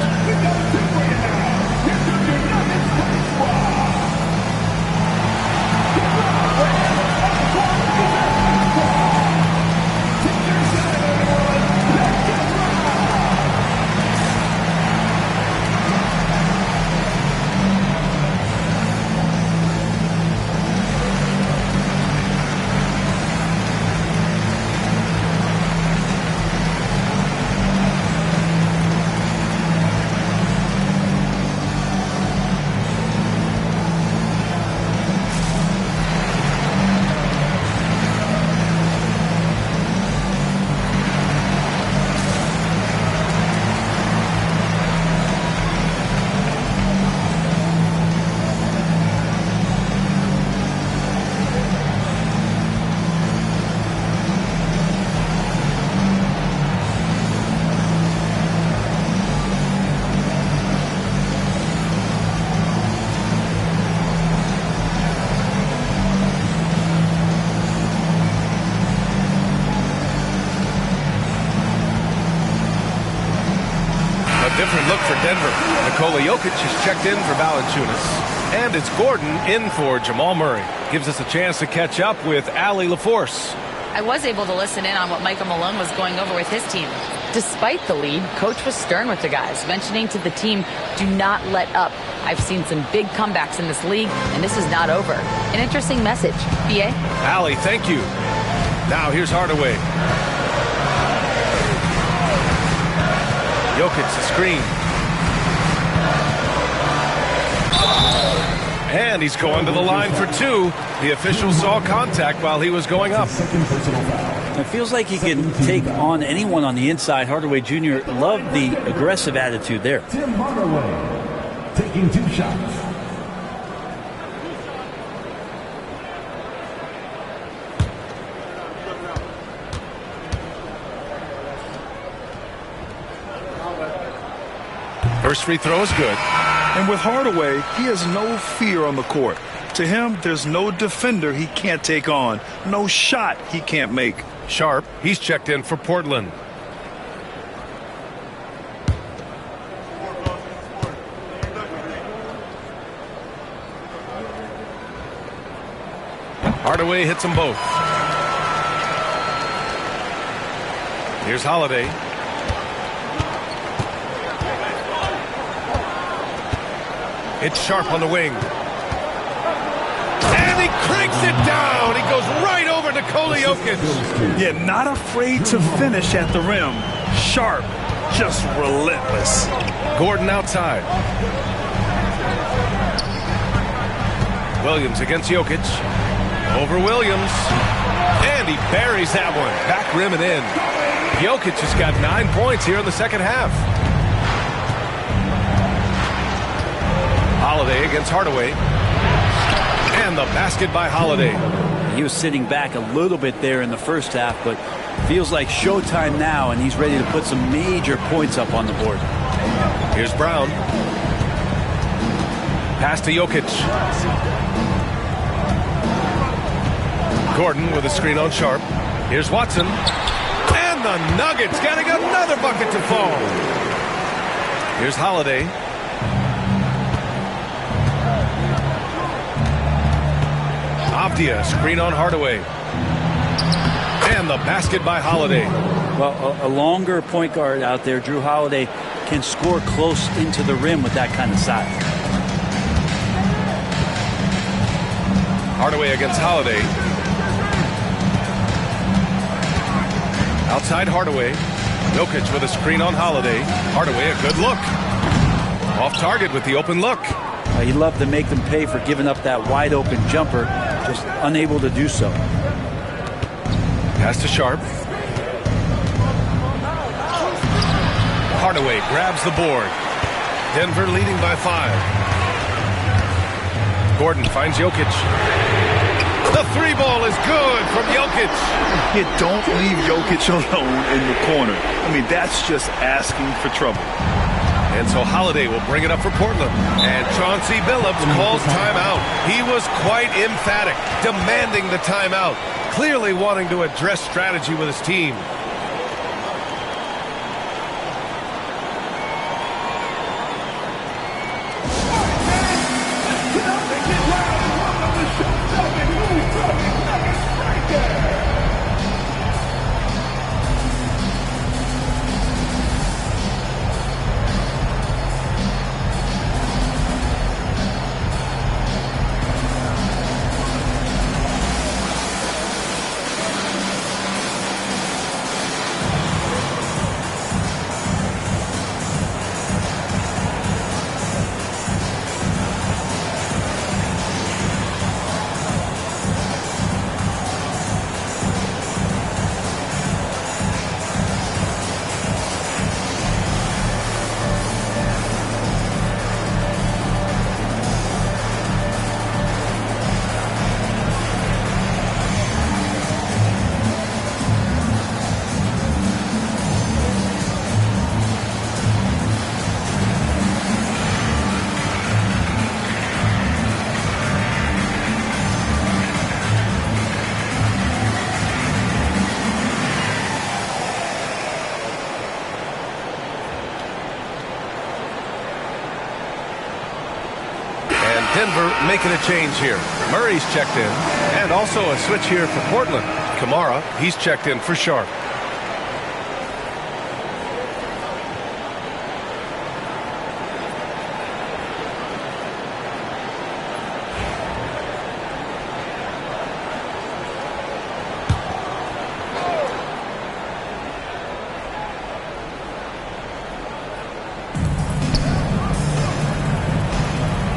Different look for Denver. Nikola Jokic is checked in for Valanciunas. And it's Gordon in for Jamal Murray. Gives us a chance to catch up with Allie LaForce. I was able to listen in on what Michael Malone was going over with his team. Despite the lead, Coach was stern with the guys, mentioning to the team, do not let up. I've seen some big comebacks in this league, and this is not over. An interesting message. B.A.? Allie, thank you. Now here's Hardaway. Jokic the screen. And he's going to the line for 2. The official saw contact while he was going up. It feels like he can take on anyone on the inside. Hardaway Jr. loved the aggressive attitude there. Tim Hardaway taking 2 shots. First free throw is good. And with Hardaway, he has no fear on the court. To him, there's no defender he can't take on, no shot he can't make. Sharp, he's checked in for Portland. Hardaway hits them both. Here's Holiday. It's Sharp on the wing. And he cranks it down. He goes right over Nikola Jokic. Yeah, not afraid to finish at the rim. Sharp, just relentless. Gordon outside. Williams against Jokic. Over Williams. And he buries that one. Back rim and in. Jokic has got 9 points here in the second half. Holiday against Hardaway. And the basket by Holiday. He was sitting back a little bit there in the first half, but feels like showtime now, and he's ready to put some major points up on the board. Here's Brown. Pass to Jokic. Gordon with a screen on Sharp. Here's Watson. And the Nuggets getting another bucket to fall. Here's Holiday. Avdia, screen on Hardaway. And the basket by Holiday. Well, a longer point guard out there, Drew Holiday, can score close into the rim with that kind of size. Hardaway against Holiday. Outside Hardaway. Jokic with a screen on Holiday. Hardaway, a good look. Off target with the open look. He loved to make them pay for giving up that wide open jumper, just unable to do so. Pass to Sharp. Hardaway grabs the board. Denver leading by 5. Gordon finds Jokic. The three ball is good from Jokic. You don't leave Jokic alone in the corner. I mean, that's just asking for trouble. And so Holiday will bring it up for Portland. And Chauncey Billups calls timeout. He was quite emphatic, demanding the timeout, clearly wanting to address strategy with his team. Denver making a change here. Murray's checked in. And also a switch here for Portland. Kamara, he's checked in for Sharp.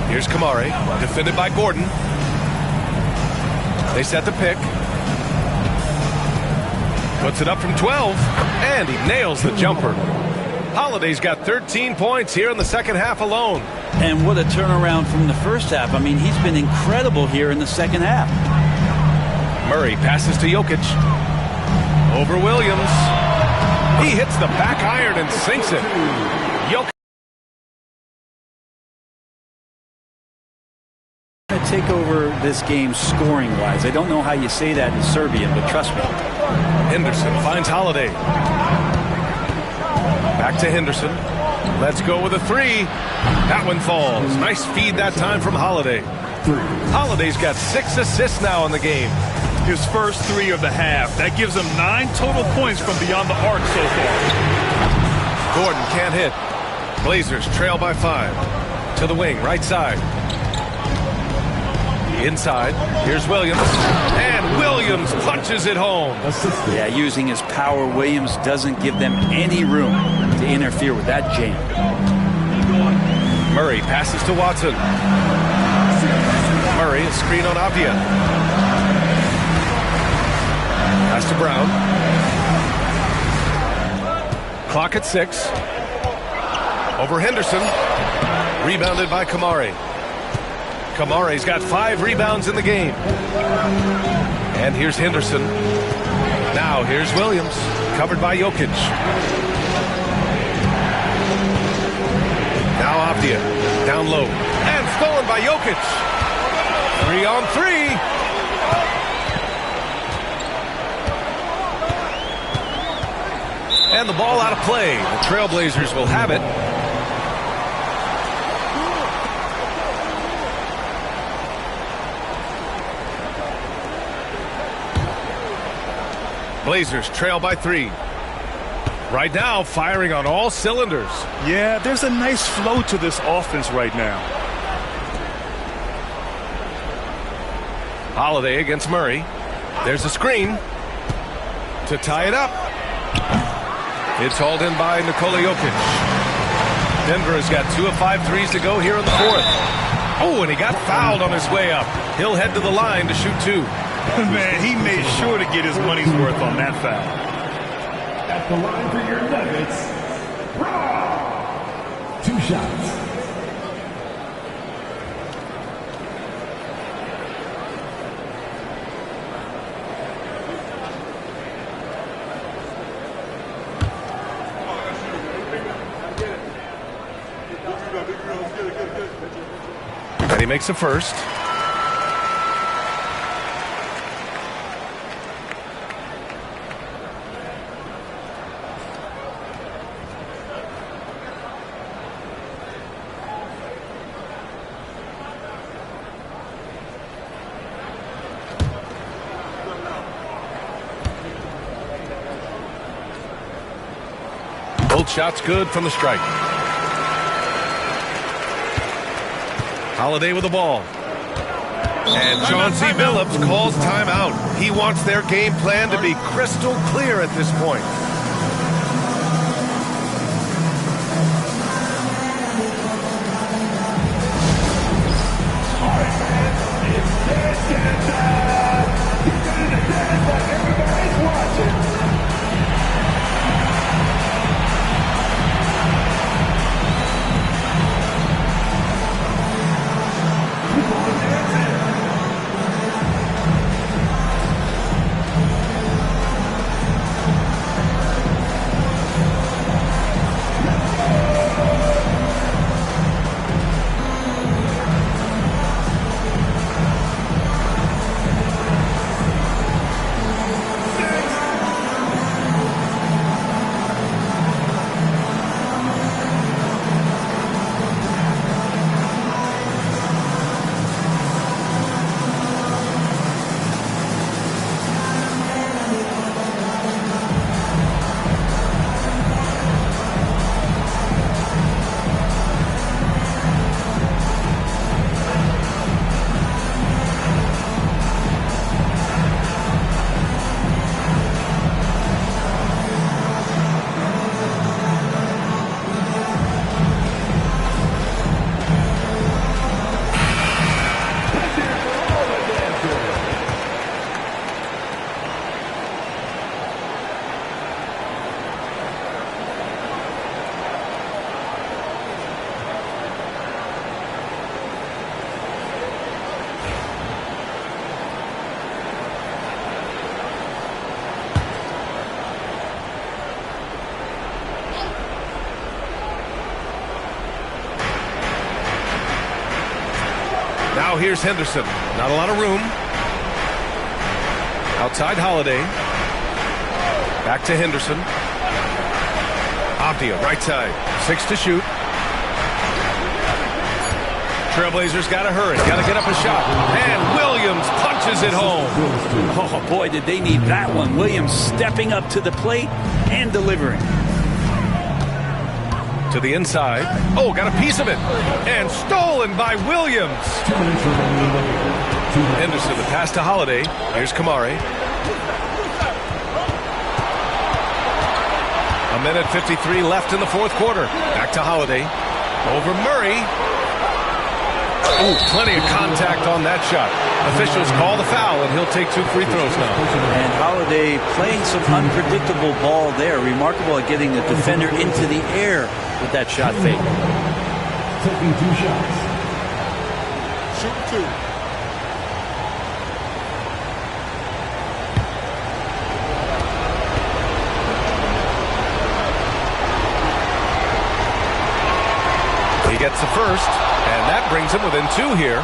Here's Kamari, defended by Gordon. They set the pick. Puts it up from 12, and he nails the jumper. Holiday's got 13 points here in the second half alone. And what a turnaround from the first half. I mean, he's been incredible here in the second half. Murray passes to Jokic. Over Williams. He hits the back iron and sinks it. Jokic. Take over this game scoring-wise. I don't know how you say that in Serbian, but trust me. Henderson finds Holiday. Back to Henderson. Let's go with a three. That one falls. Nice feed that time from Holiday. Holiday's got 6 assists now in the game. His first 3 of the half. That gives him 9 total points from beyond the arc so far. Gordon can't hit. Blazers trail by 5. To the wing, right side. Inside, here's Williams, and Williams punches it home. Yeah, using his power, Williams doesn't give them any room to interfere with that jam. Murray passes to Watson. Murray, a screen on Avdia. Pass to Brown. Clock at 6. Over Henderson. Rebounded by Kamari. Kamari's got 5 rebounds in the game. And here's Henderson. Now here's Williams, covered by Jokic. Now Avdia, down low. And stolen by Jokic. 3 on 3. And the ball out of play. The Trailblazers will have it. Blazers trail by 3. Right now, firing on all cylinders. Yeah, there's a nice flow to this offense right now. Holiday against Murray. There's a screen to tie it up. It's hauled in by Nikola Jokic. Denver has got 2 of 5 threes to go here in the fourth. Oh, and he got fouled on his way up. He'll head to the line to shoot 2. Man, he made sure to get his money's worth on that foul. At the line for your Nuggets, Raw. 2 shots. And he makes the first. Both shots good from the strike. Holiday with the ball. And John C. Billups calls timeout. He wants their game plan to be crystal clear at this point. Now here's Henderson. Not a lot of room. Outside Holiday. Back to Henderson. Abdia, right side. 6 to shoot. Trailblazers got to hurry. Got to get up a shot. And Williams punches it home. Oh, boy, did they need that one. Williams stepping up to the plate and delivering. To the inside. Oh, got a piece of it. And stolen by Williams. Henderson, the pass to Holiday. Here's Kamari. A minute 53 left in the fourth quarter. Back to Holiday. Over Murray. Ooh, plenty of contact on that shot. Officials call the foul, and he'll take 2 free throws now. And Holiday playing some unpredictable ball there. Remarkable at getting the defender into the air with that shot fake. Taking 2 shots. Shoot 2. He gets the first, and that brings him within 2 here.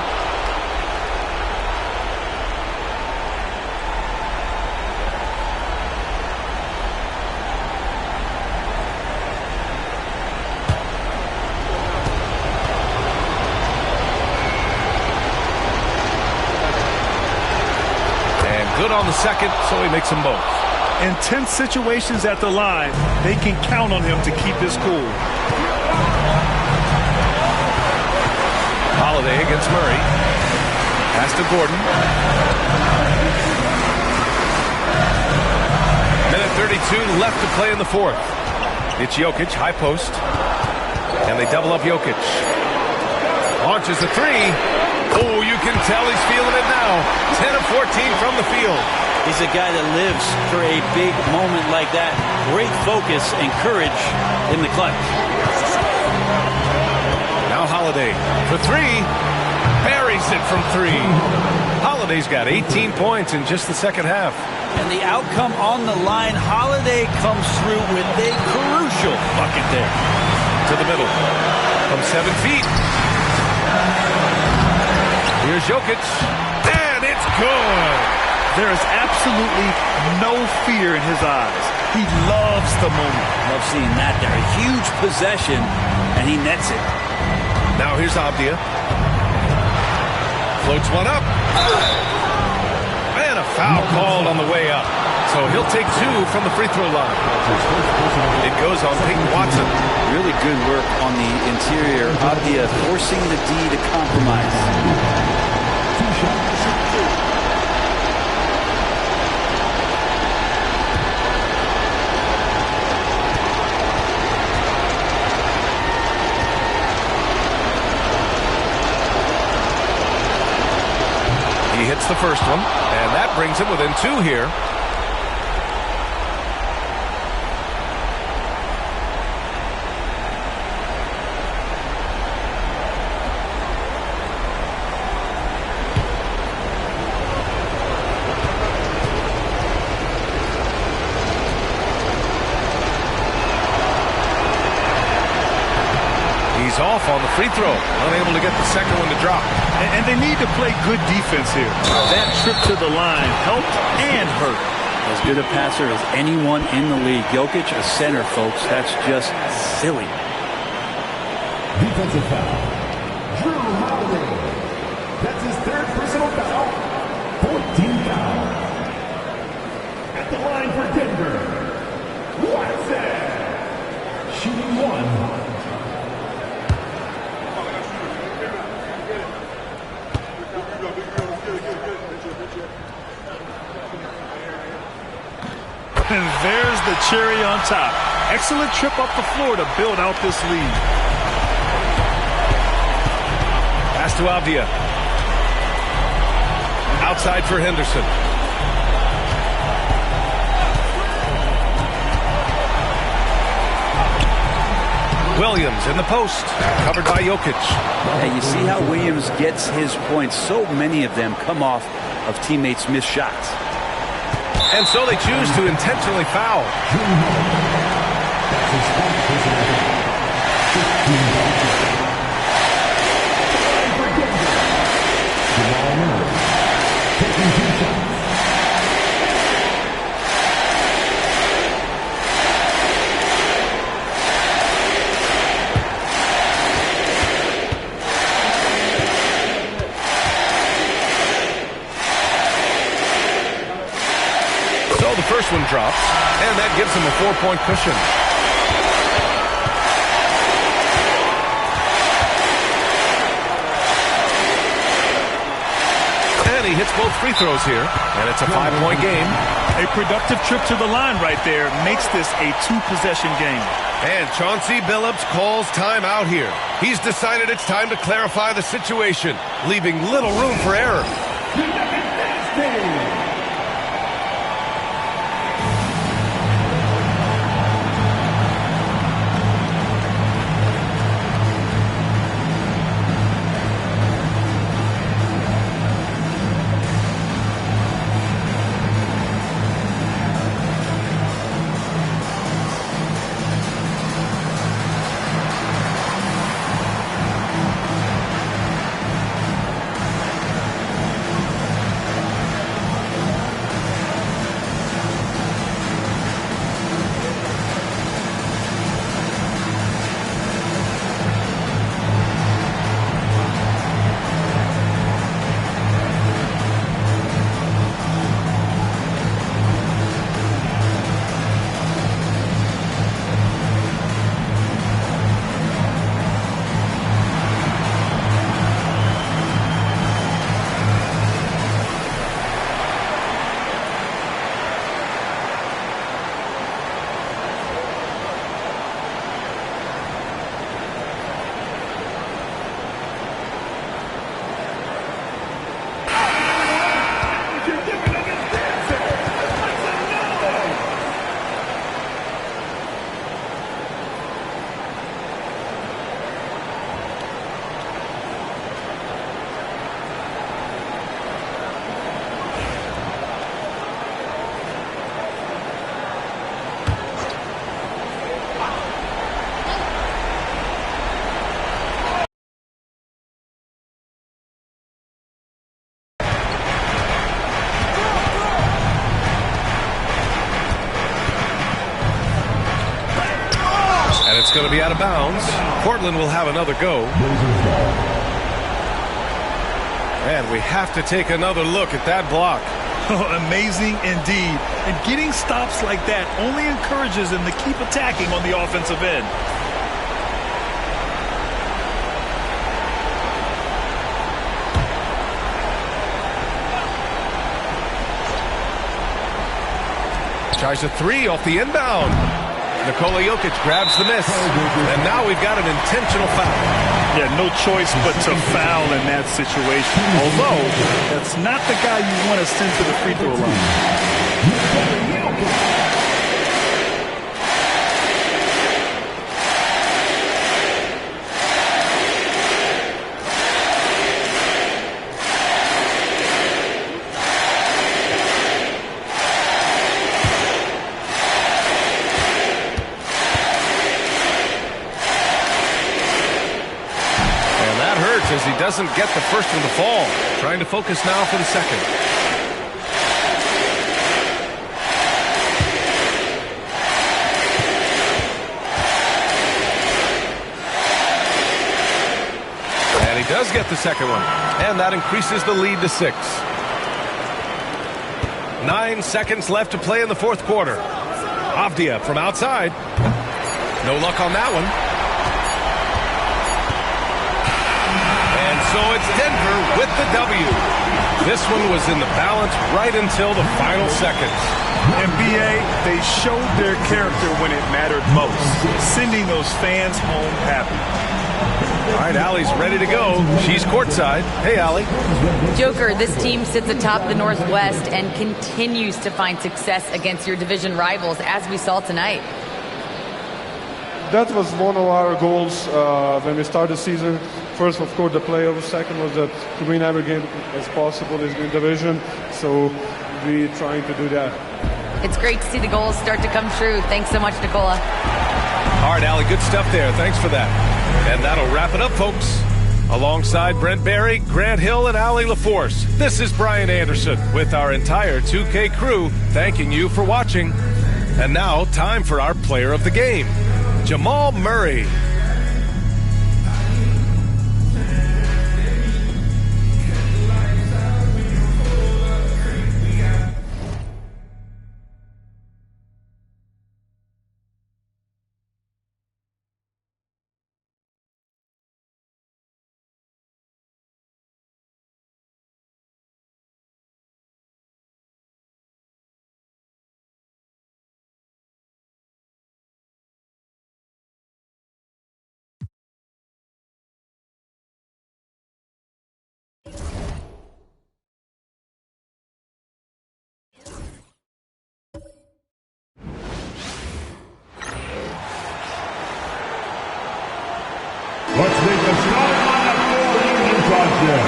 And good on the second, so he makes them both. In tense situations at the line, they can count on him to keep his cool. Holiday against Murray. Pass to Gordon. Minute 2:32 left to play in the fourth. It's Jokic, high post. And they double up Jokic. Launches a three. Oh, you can tell he's feeling it now. 10 of 14 from the field. He's a guy that lives for a big moment like that. Great focus and courage in the clutch. Now Holiday for three. Buries it from three. Holiday's got 18 points in just the second half. And the outcome on the line, Holiday comes through with a crucial bucket there. To the middle. From 7 feet. Here's Jokic. And it's good. There is absolutely no fear in his eyes. He loves the moment. Love seeing that there. A huge possession, and he nets it. Now here's Avdia. Floats one up. And a foul called on the way up. So he'll take 2 from the free throw line. It goes on Peyton Watson. Really good work on the interior. Avdia forcing the D to compromise. He hits the first one, and that brings him within 2 here. He's off on the free throw, unable to get the second one to drop. And they need to play good defense here. That trip to the line helped and hurt. As good a passer as anyone in the league. Jokic, a center, folks. That's just silly. Defensive foul. Drew Holiday. That's his 3rd personal foul. 14th foul. At the line for Denver, Watson. Shooting 1. And there's the cherry on top. Excellent trip up the floor to build out this lead. Pass to Avdia. Outside for Henderson. Williams in the post. Covered by Jokic. Yeah, you see how Williams gets his points. So many of them come off of teammates' missed shots. And so they choose to intentionally foul. So the first one drops, and that gives him a 4-point cushion. And he hits both free throws here, and it's a 5-point game. A productive trip to the line right there makes this a 2-possession game. And Chauncey Billups calls timeout here. He's decided it's time to clarify the situation, leaving little room for error. That's going to be out of bounds. Portland will have another go. And we have to take another look at that block. Amazing indeed. And getting stops like that only encourages them to keep attacking on the offensive end. Tries a three off the inbound. Nikola Jokic grabs the miss. And now we've got an intentional foul. Yeah, no choice but to foul in that situation. Although, that's not the guy you want to send to the free throw line. As he doesn't get the first one to fall. Trying to focus now for the second. And he does get the second one. And that increases the lead to 6. 9 seconds left to play in the fourth quarter. Avdia from outside. No luck on that one. So it's Denver with the W. This one was in the balance right until the final seconds. And B.A., they showed their character when it mattered most, sending those fans home happy. All right, Allie's ready to go. She's courtside. Hey, Allie. Joker, this team sits atop the Northwest and continues to find success against your division rivals, as we saw tonight. That was one of our goals when we started the season. First, of course, the playoffs. Second was to win every game as possible in the division. So we're trying to do that. It's great to see the goals start to come true. Thanks so much, Nikola. All right, Allie, good stuff there. Thanks for that. And that'll wrap it up, folks. Alongside Brent Barry, Grant Hill, and Allie LaForce, this is Brian Anderson with our entire 2K crew thanking you for watching. And now, time for our player of the game, Jamal Murray. Let's make the starting lineup for Union Project.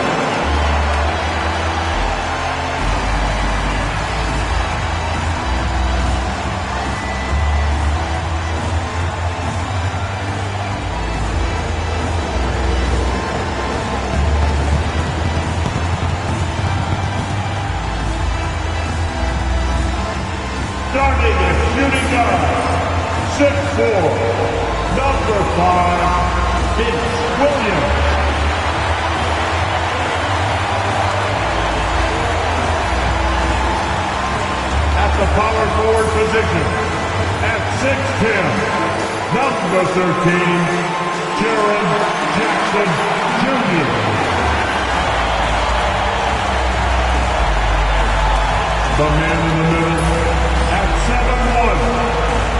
Starting at shooting guard, 6'4", number 5. It's Williams. At the power forward position, at 6'10", number 13, Jaron Jackson Jr. The man in the middle, at 7'1",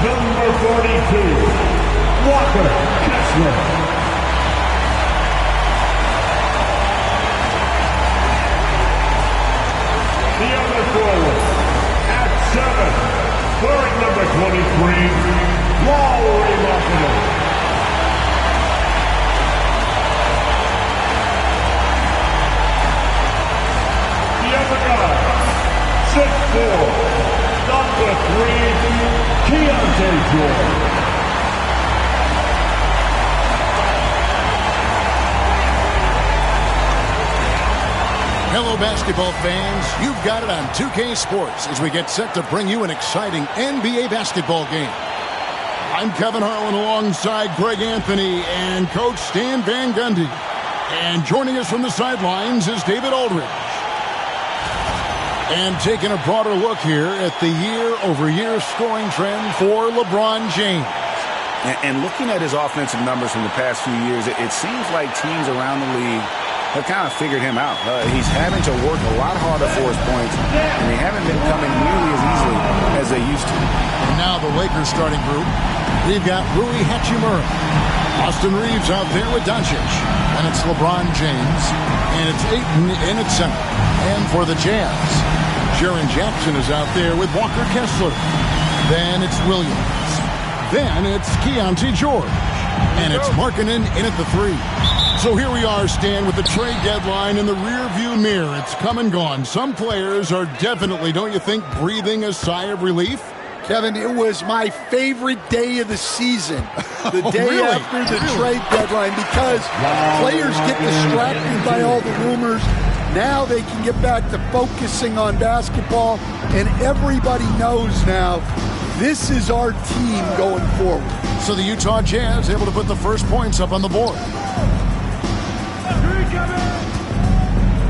number 42, Walker Kessler. The other forward, at 7, wearing number 23, Lowry Marketing. The other guy, 6'4", number 3, Keontae Jordan. Hello, basketball fans. You've got it on 2K Sports as we get set to bring you an exciting NBA basketball game. I I'm Kevin Harlan alongside Greg Anthony and Coach Stan Van Gundy. And joining us from the sidelines is David Aldridge. And taking a broader look here at the year-over-year scoring trend for LeBron James. And looking at his offensive numbers from the past few years, it seems like teams around the league have kind of figured him out. He's having to work a lot harder for his points, and they haven't been coming nearly as easily as they used to. And now the Lakers starting group. We've got Rui Hachimura. Austin Reeves out there with Doncic. And it's LeBron James. And it's Ayton in at center. And for the Jazz, Jaren Jackson is out there with Walker Kessler. Then it's Williams. Then it's Keontae George. And it's Markkanen in at the 3. So here we are, Stan, with the trade deadline in the rearview mirror. It's come and gone. Some players are definitely, don't you think, breathing a sigh of relief? Kevin, it was my favorite day of the season, the day after the trade deadline, because players get distracted by all the rumors. Now they can get back to focusing on basketball, and everybody knows now this is our team going forward. So the Utah Jazz able to put the first points up on the board.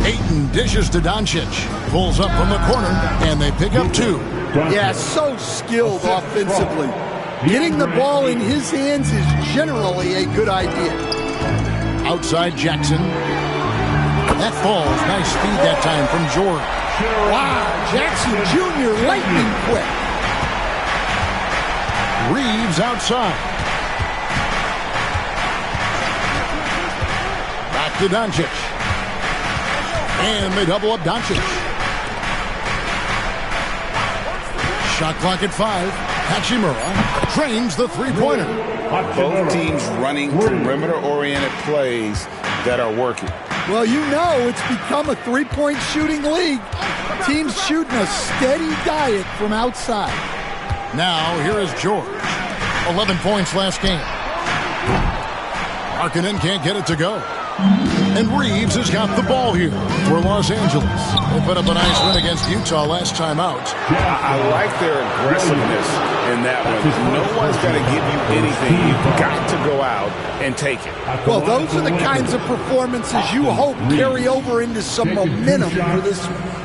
Ayton dishes to Doncic, pulls up from the corner, and they pick up 2. Yeah, so skilled offensively. Getting the ball in his hands is generally a good idea. Outside Jackson. That falls. Nice speed that time from George. Wow, Jackson Jr. lightning quick. Reeves outside. Back to Doncic. And they double up Doncic. Shot clock at 5. Hachimura drains the three-pointer. Both teams running perimeter-oriented plays that are working. Well, you know it's become a three-point shooting league. Teams shooting a steady diet from outside. Now, here is George. 11 points last game. Markkanen can't get it to go. And Reeves has got the ball here for Los Angeles. They put up a nice win against Utah last time out. I like their aggressiveness in that one. No one's got to give you anything. You've got to go out and take it. Well, those are the kinds of performances you hope carry over into some momentum for this one.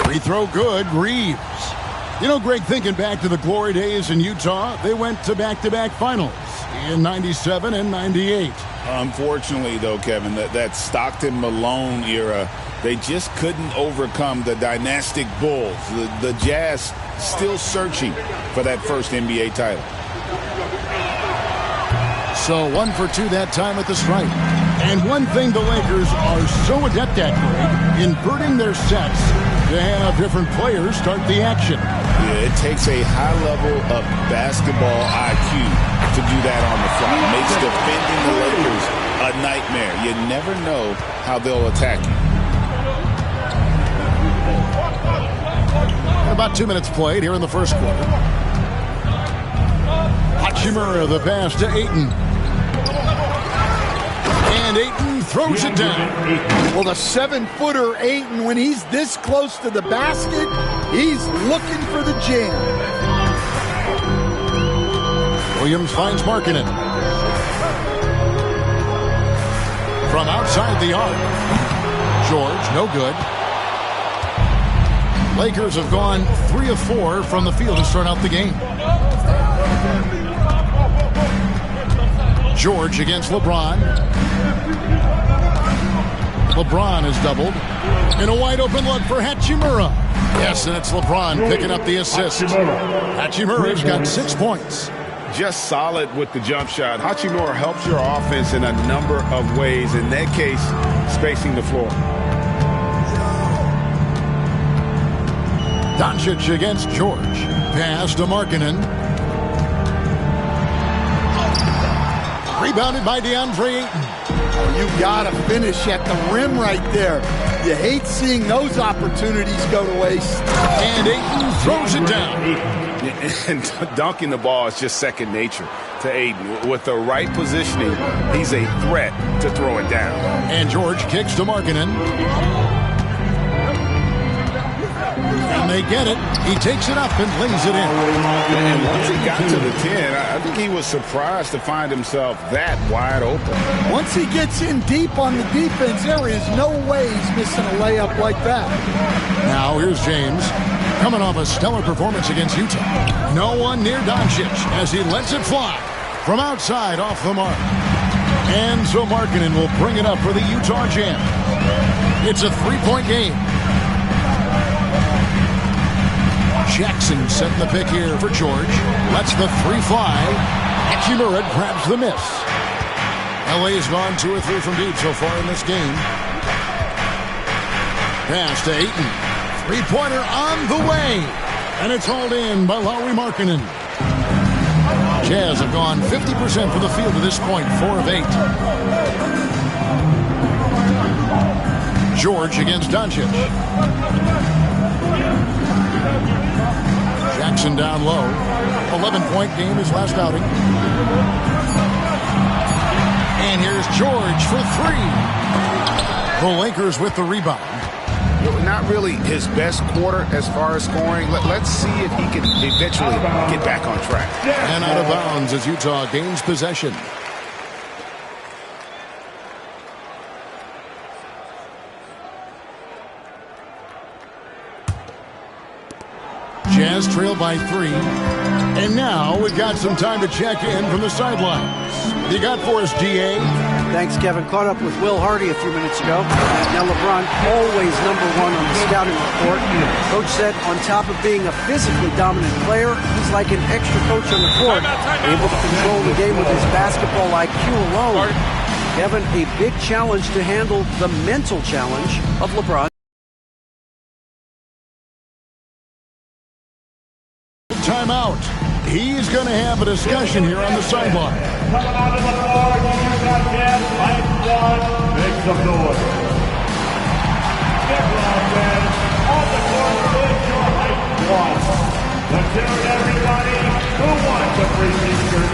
Free throw good, Reeves. You know, Greg, thinking back to the glory days in Utah, they went to back-to-back finals in 97 and 98. Unfortunately, though, Kevin, that Stockton-Malone era, they just couldn't overcome the dynastic Bulls. The Jazz still searching for that first NBA title. So 1 for 2 that time at the stripe. And one thing the Lakers are so adept at, Greg, inverting their sets to have different players start the action. Yeah, it takes a high level of basketball IQ to do that on the fly. It makes defending the Lakers a nightmare. You never know how they'll attack you. About 2 minutes played here in the first quarter. Hachimura, the pass to Ayton. And Ayton throws it down. Well, the 7-footer Ayton, when he's this close to the basket, he's looking for the jam. Williams finds Markkanen. From outside the arc. George, no good. Lakers have gone 3 of 4 from the field to start out the game. George against LeBron. LeBron is doubled. And a wide open look for Hachimura. Yes, and it's LeBron picking up the assist. Hachimura's got 6 points. Just solid with the jump shot. Hachimura helps your offense in a number of ways. In that case, spacing the floor. Doncic against George. Pass to Markkanen. Rebounded by DeAndre Ayton. You got to finish at the rim right there. You hate seeing those opportunities go to waste. And Ayton throws it down. And dunking the ball is just second nature to Ayton. With the right positioning, he's a threat to throw it down. And George kicks to Markkanen. And they get it. He takes it up and lays it in. And once he got to the 10, I think he was surprised to find himself that wide open. Once he gets in deep on the defense, there is no way he's missing a layup like that. Now here's James, coming off a stellar performance against Utah. No one near Doncic as he lets it fly from outside off the mark. And so Markkanen will bring it up for the Utah Jam. It's a three-point game. Jackson setting the pick here for George. Lets the three fly. Hachimura grabs the miss. LA's gone 2 or 3 from deep so far in this game. Pass to Ayton. Three-pointer on the way. And it's hauled in by Lauri Markkanen. Jazz have gone 50% from the field to this point, 4 of 8. George against Doncic. Jackson down low. 11-point game his last outing. And here's George for 3. The Lakers with the rebound. Not really his best quarter as far as scoring. Let's see if he can eventually get back on track. And out of bounds as Utah gains possession. Jazz trail by 3. And now we've got some time to check in from the sidelines. What you got for us, GA? Thanks, Kevin. Caught up with Will Hardy a few minutes ago. Now LeBron always number 1 on the scouting report. Coach said on top of being a physically dominant player, he's like an extra coach on the court, able to control the game with his basketball IQ alone. Kevin, a big challenge to handle the mental challenge of LeBron. Timeout. He's going to have a discussion here on the sideline. Coming onto the floor, the Utah Jazz, Mike One, make some noise. LeBron fans, on the court is your Mike One. Let's hear it, everybody, who wants a free t-shirt?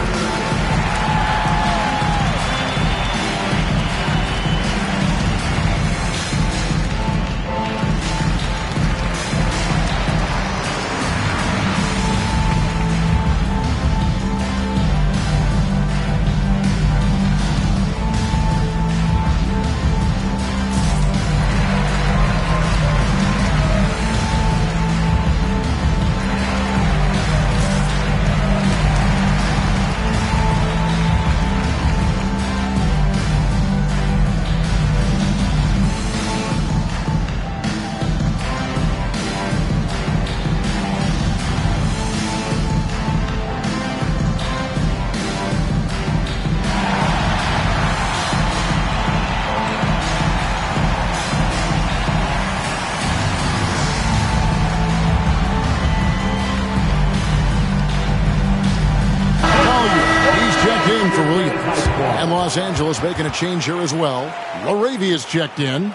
And Los Angeles making a change here as well. Laravia's checked in.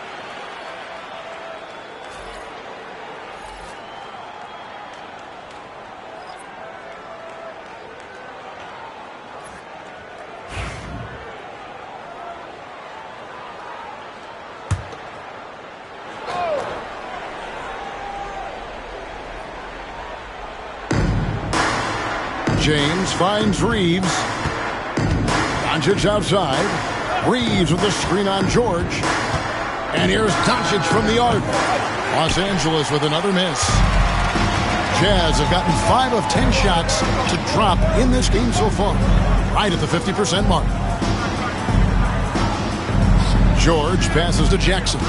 James finds Reeves. Doncic outside. Reeves with the screen on George. And here's Doncic from the arc. Los Angeles with another miss. Jazz have gotten 5 of 10 shots to drop in this game so far. Right at the 50% mark. George passes to Jackson.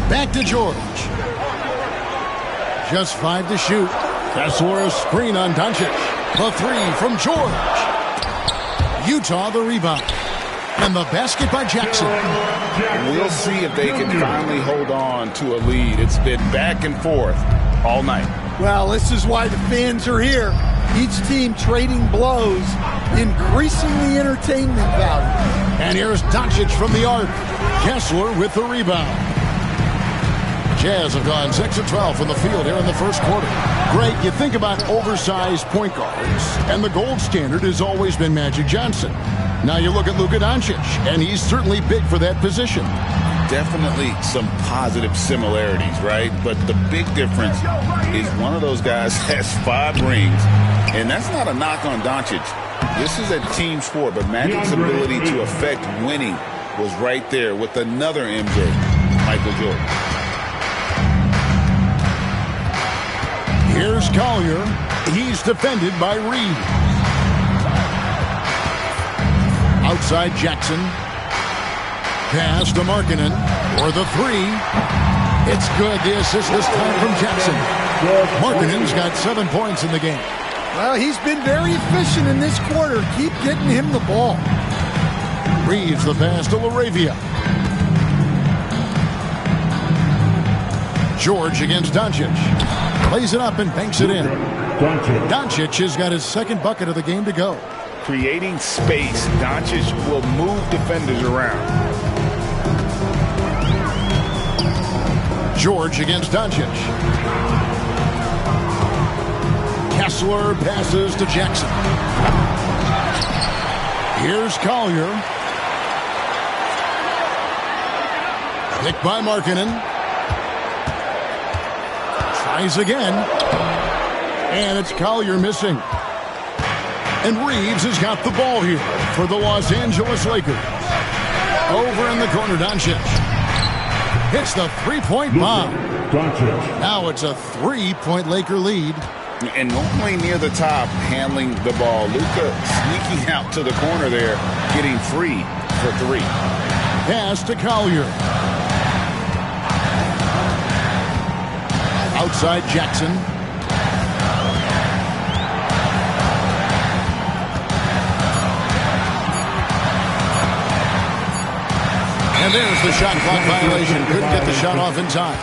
Back to George. Just 5 to shoot. Kessler a screen on Doncic. The 3 from George. Utah the rebound. And the basket by Jackson. We'll see if they can finally hold on to a lead. It's been back and forth all night. Well, this is why the fans are here. Each team trading blows, increasing the entertainment value. And here's Doncic from the arc. Kessler with the rebound. Jazz have gone 6 of 12 from the field here in the first quarter. Greg, you think about oversized point guards, and the gold standard has always been Magic Johnson. Now you look at Luka Doncic, and he's certainly big for that position. Definitely some positive similarities, right? But the big difference is one of those guys has 5 rings, and that's not a knock on Doncic. This is a team sport, but Magic's ability to affect winning was right there with another MJ, Michael Jordan. Here's Collier. He's defended by Reed. Outside Jackson. Pass to Markkanen for the 3. It's good. The assist this time from Jackson. Markkanen's got 7 points in the game. Well, he's been very efficient in this quarter. Keep getting him the ball. Reeves the pass to LaRavia. George against Doncic. Plays it up and banks it in. Doncic has got his second bucket of the game to go. Creating space, Doncic will move defenders around. George against Doncic. Kessler passes to Jackson. Here's Collier. Picked by Markkanen. Tries again. And it's Collier missing. And Reeves has got the ball here for the Los Angeles Lakers. Over in the corner, Doncic. Hits the three-point bomb. Now it's a 3-point Laker lead. And normally near the top, handling the ball. Luka sneaking out to the corner there, getting free for 3. Pass to Collier. Outside Jackson. And there's the shot clock violation. Couldn't get the shot off in time.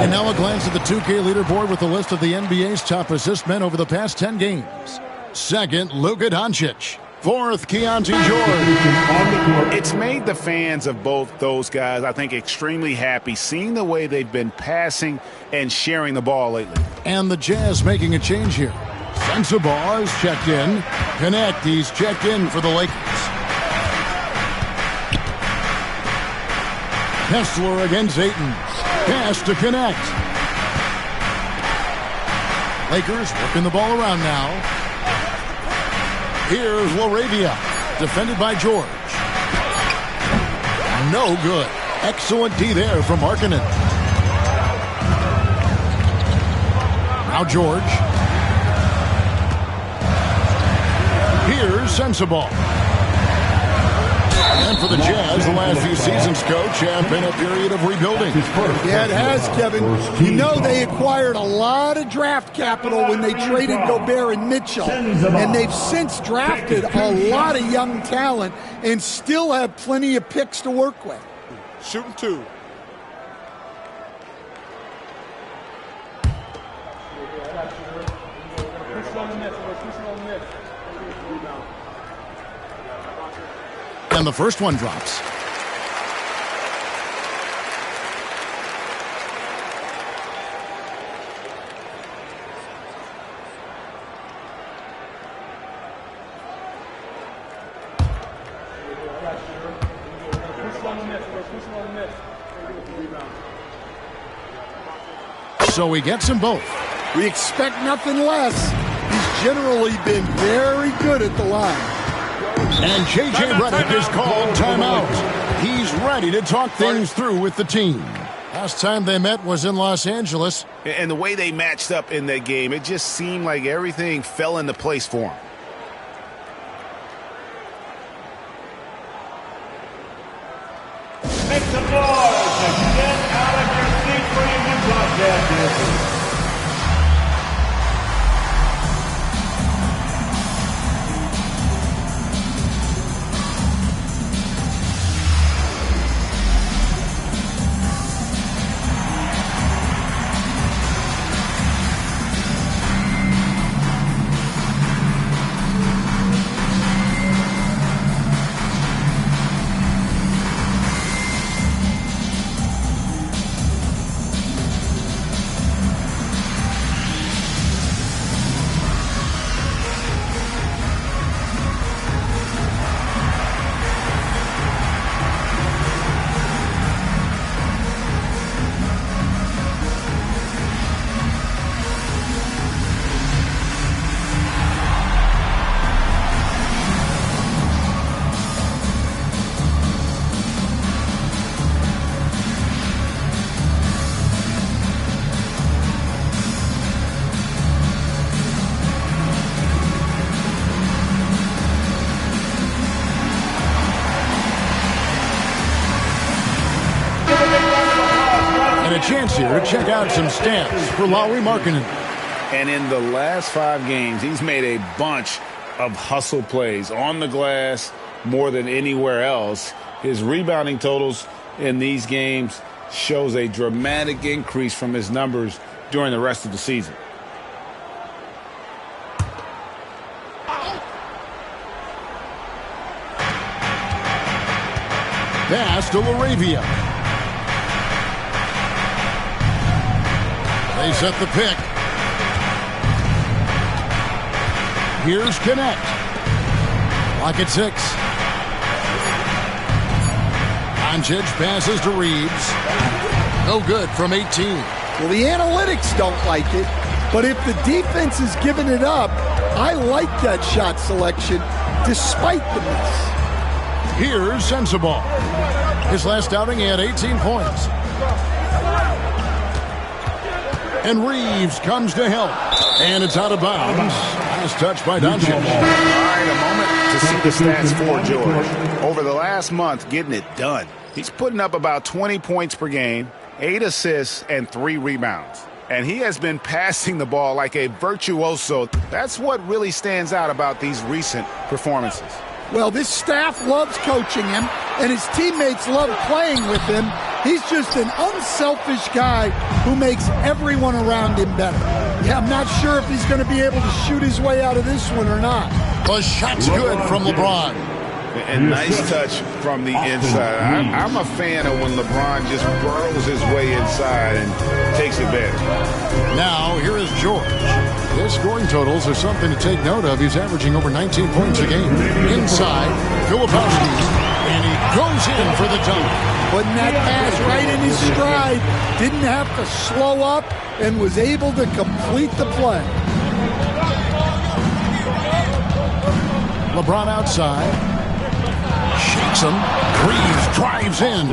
And now a glance at the 2K leaderboard with the list of the NBA's top assist men over the past 10 games. Second, Luka Doncic. Fourth, Keontae George. It's made the fans of both those guys, I think, extremely happy seeing the way they've been passing and sharing the ball lately. And the Jazz making a change here. Sensabaugh is checked in. Connect, he's checked in for the Lakers. Kessler against Ayton. Pass to Connect. Lakers working the ball around now. Here's LaRavia. Defended by George. No good. Excellent D there from Markkanen. Now George. Here's Sensabaugh. And for the Jazz, the last few seasons, Coach, have been a period of rebuilding. Yeah, it has, Kevin. You know they acquired a lot of draft capital when they traded Gobert and Mitchell. And they've since drafted a lot of young talent and still have plenty of picks to work with. Shooting 2. And the first one drops. So he gets them both. We expect nothing less. He's generally been very good at the line. And J.J. Redick is called timeout. He's ready to talk things through with the team. Last time they met was in Los Angeles. And the way they matched up in that game, it just seemed like everything fell into place for them. Make some noise and get out of your seat for your broadcast. chance here to check out some stats for Lauri Markkanen. And in the last 5 games, he's made a bunch of hustle plays on the glass more than anywhere else. His rebounding totals in these games shows a dramatic increase from his numbers during the rest of the season. Pass to LaRavia. They set the pick. Here's Connect. Lock at 6. Doncic passes to Reeves. No good from 18. Well, the analytics don't like it, but if the defense is giving it up, I like that shot selection despite the miss. Here's Sensabaugh. His last outing, he had 18 points. And Reeves comes to help. And it's out of bounds. Last touch by Doncic. All right, a moment to see the stats for George. Over the last month, getting it done. He's putting up about 20 points per game, 8 assists, and 3 rebounds. And he has been passing the ball like a virtuoso. That's what really stands out about these recent performances. Well, this staff loves coaching him, and his teammates love playing with him. He's just an unselfish guy who makes everyone around him better. Yeah, I'm not sure if he's going to be able to shoot his way out of this one or not. The shot's good from LeBron. And nice touch from the inside. I'm a fan of when LeBron just burrows his way inside and takes advantage. Now, here is George. His scoring totals are something to take note of. He's averaging over 19 points a game. Inside, Filipowski, and he goes in for the dunk. Putting that pass right in his stride. Didn't have to slow up and was able to complete the play. LeBron outside. Shakes him. Reeves drives in.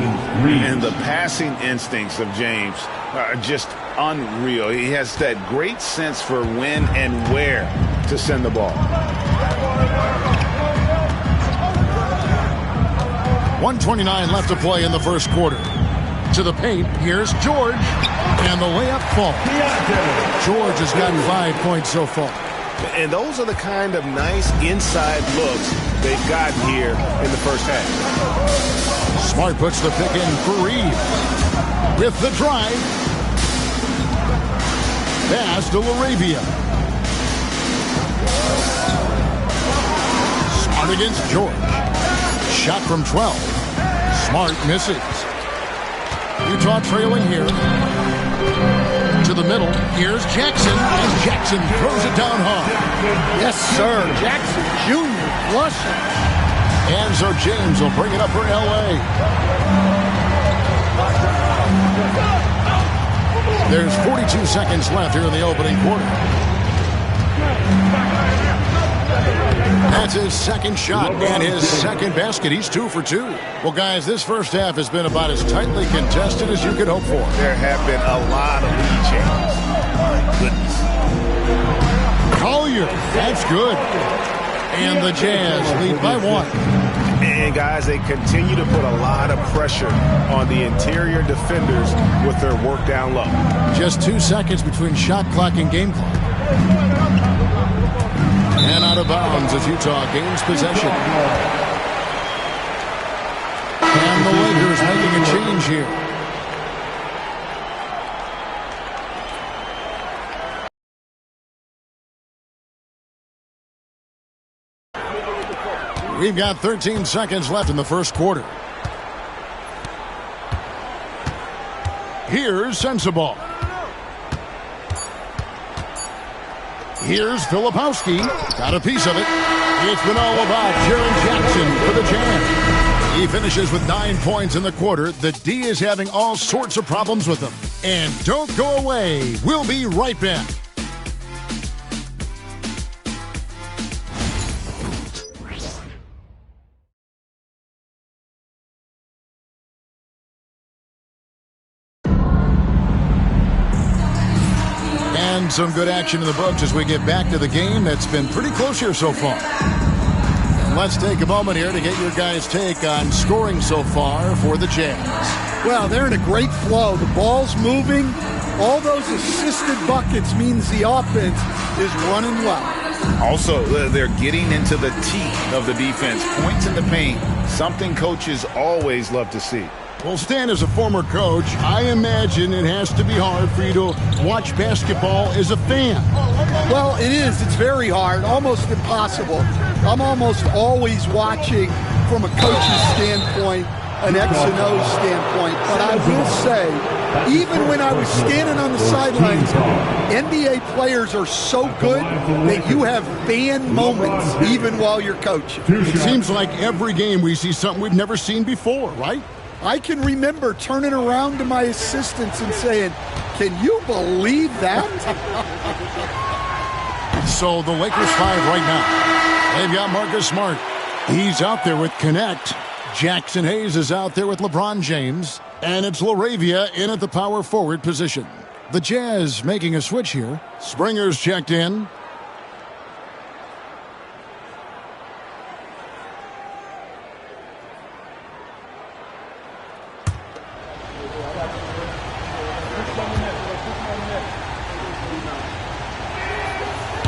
And the passing instincts of James are just unreal. He has that great sense for when and where to send the ball. 1:29 left to play in the first quarter. To the paint, here's George. And the layup falls. George has gotten 5 points so far. And those are the kind of nice inside looks they've gotten here in the first half. Smart puts the pick in for Reeves. With the drive. Pass to LaRavia. Smart against George. Shot from 12. Smart misses. Utah trailing here. To the middle. Here's Jackson. And Jackson throws it down hard. Yes, sir. Jackson Jr. flushing. And so James will bring it up for L.A. There's 42 seconds left here in the opening quarter. That's his second shot and his second basket. He's 2 for 2. Well, guys, this first half has been about as tightly contested as you could hope for. There have been a lot of lead changes. My goodness. Collier, that's good. And the Jazz lead by 1. And, guys, they continue to put a lot of pressure on the interior defenders with their work down low. Just 2 seconds between shot clock and game clock. And out of bounds as Utah gains possession. And the Lakers making a change here. We've got 13 seconds left in the first quarter. Here's Sensabaugh. Here's Filipowski. Got a piece of it. It's been all about Jaren Jackson for the Jazz. He finishes with 9 points in the quarter. The D is having all sorts of problems with him. And don't go away. We'll be right back. Some good action in the books as we get back to the game that's been pretty close here so far. Let's take a moment here to get your guys' take on scoring so far for the Jazz. Well, they're in a great flow. The ball's moving. All those assisted buckets means the offense is running well. Also, they're getting into the teeth of the defense. Points in the paint, something coaches always love to see. Well, Stan, as a former coach, I imagine it has to be hard for you to watch basketball as a fan. Well, it is. It's very hard, almost impossible. I'm almost always watching from a coach's standpoint, an X and O standpoint. But I will say, even when I was standing on the sidelines, NBA players are so good that you have fan moments even while you're coaching. It seems like every game we see something we've never seen before, right? I can remember turning around to my assistants and saying, "Can you believe that?" So the Lakers 5 right now. They've got Marcus Smart. He's out there with Connect. Jackson Hayes is out there with LeBron James. And it's LaRavia in at the power forward position. The Jazz making a switch here. Springer's checked in.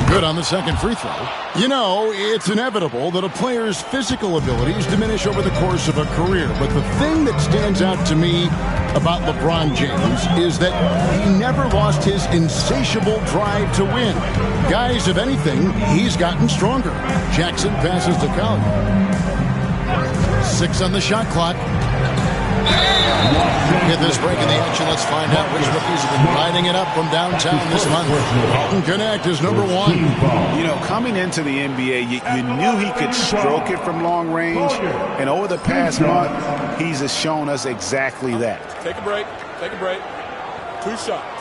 Good on the second free throw. You know, it's inevitable that a player's physical abilities diminish over the course of a career. But the thing that stands out to me about LeBron James is that he never lost his insatiable drive to win. Guys, if anything, he's gotten stronger. Jackson passes to Collier. 6 on the shot clock. Get this break in the action. Let's find out which rookies have been riding it up from downtown this month. Dalton Connect is number 1. You know, coming into the NBA, you knew he could stroke it from long range. And over the past month, he's shown us exactly that. Take a break. Take a break. 2 shots.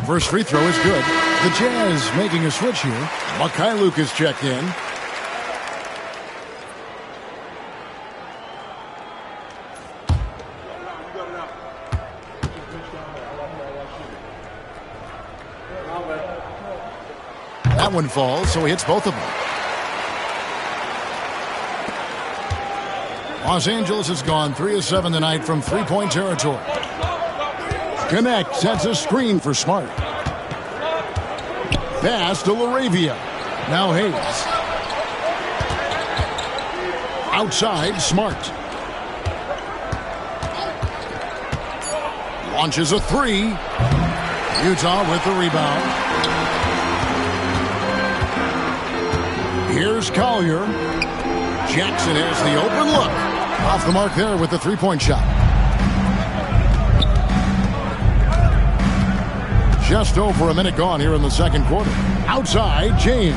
First free throw is good. The Jazz making a switch here. Mikhailuk is checked in. That one falls, so he hits both of them. Los Angeles has gone 3 of 7 tonight from three-point territory. Connect sets a screen for Smart. Pass to LaRavia. Now Hayes. Outside, Smart. Launches a 3. Utah with the rebound. Here's Collier. Jackson has the open look. Off the mark there with the three-point shot. Just over a minute gone here in the second quarter. Outside, James.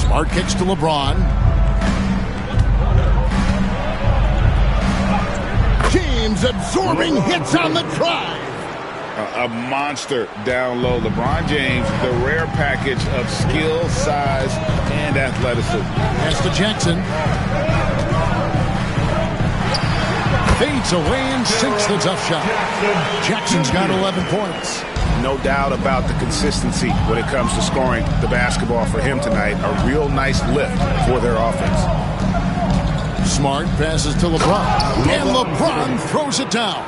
Smart kicks to LeBron. James absorbing hits on the drive. A monster down low. LeBron James, the rare package of skill, size, and athleticism. Pass to Jackson. Fades away and sinks the tough shot. Jackson's got 11 points. No doubt about the consistency when it comes to scoring the basketball for him tonight. A real nice lift for their offense. Smart passes to LeBron. And LeBron throws it down.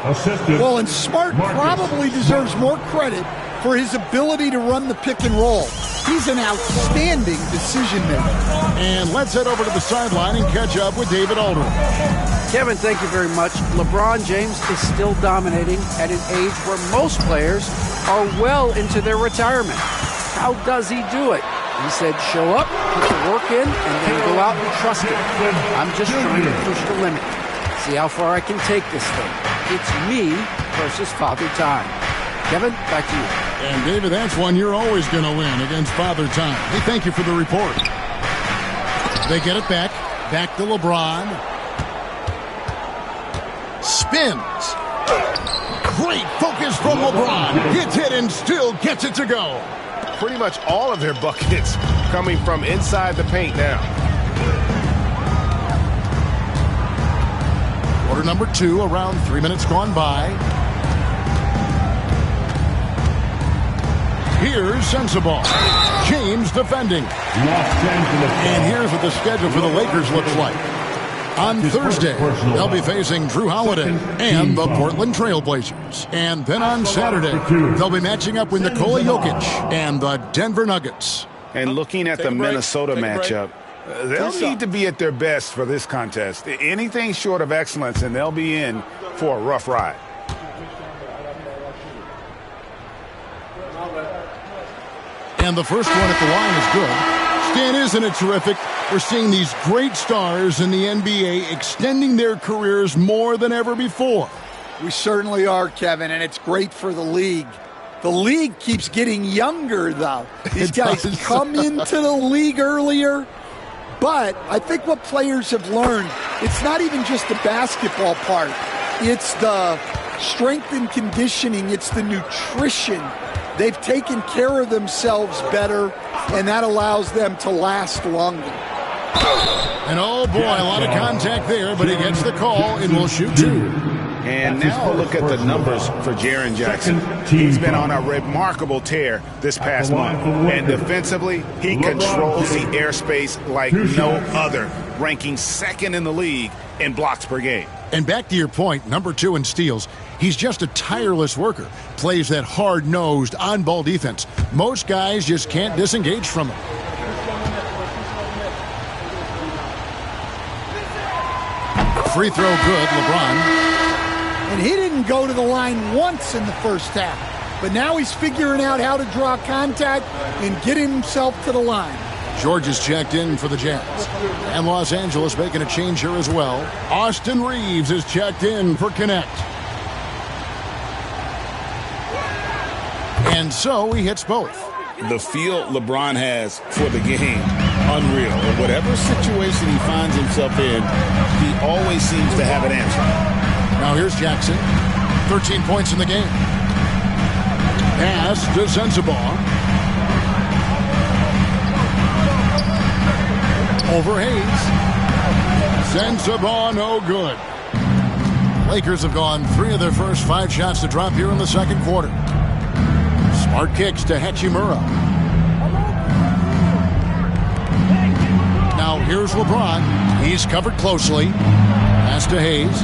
Well, and Smart probably deserves more credit for his ability to run the pick and roll. He's an outstanding decision maker. And let's head over to the sideline and catch up with David Aldridge. Kevin, thank you very much. LeBron James is still dominating at an age where most players are well into their retirement. How does he do it? He said, show up, put the work in, and then go out and trust it. I'm just trying to push the limit. See how far I can take this thing. It's me versus Father Time. Kevin, back to you. And David, that's one you're always going to win against Father Time. Hey, thank you for the report. They get it back. Back to LeBron. Spins. Great focus from LeBron. Gets it and still gets it to go. Pretty much all of their buckets coming from inside the paint now. number 2, around 3 minutes gone by. Here's Sensabaugh. James defending. And here's what the schedule for the Lakers looks like. On Thursday, they'll be facing Drew Holiday and the Portland Trail Blazers. And then on Saturday, they'll be matching up with Nikola Jokic and the Denver Nuggets. And looking at the Minnesota matchup, they'll need to be at their best for this contest. Anything short of excellence, and they'll be in for a rough ride. And the first one at the line is good. Stan, isn't it terrific? We're seeing these great stars in the NBA extending their careers more than ever before. We certainly are, Kevin, and it's great for the league. The league keeps getting younger, though. These guys come into the league earlier. But I think what players have learned, it's not even just the basketball part. It's the strength and conditioning. It's the nutrition. They've taken care of themselves better, and that allows them to last longer. And oh boy, a lot of contact there, but he gets the call and will shoot 2. And now look at the numbers for Jaren Jackson. He's been on a remarkable tear this past month. And defensively, he controls the airspace like no other, ranking 2nd in the league in blocks per game. And back to your point, number 2 in steals. He's just a tireless worker. Plays that hard-nosed, on-ball defense. Most guys just can't disengage from him. Free throw good, LeBron. And he didn't go to the line once in the first half. But now he's figuring out how to draw contact and get himself to the line. George is checked in for the Jazz. And Los Angeles making a change here as well. Austin Reeves is checked in for Connect. And so he hits both. The feel LeBron has for the game, unreal. Whatever situation he finds himself in, he always seems to have an answer. Now here's Jackson. 13 points in the game. Pass to Sensabaugh. Over Hayes. Sensabaugh, no good. Lakers have gone 3 of their first 5 shots to drop here in the second quarter. Smart kicks to Hachimura. Now here's LeBron. He's covered closely. Pass to Hayes.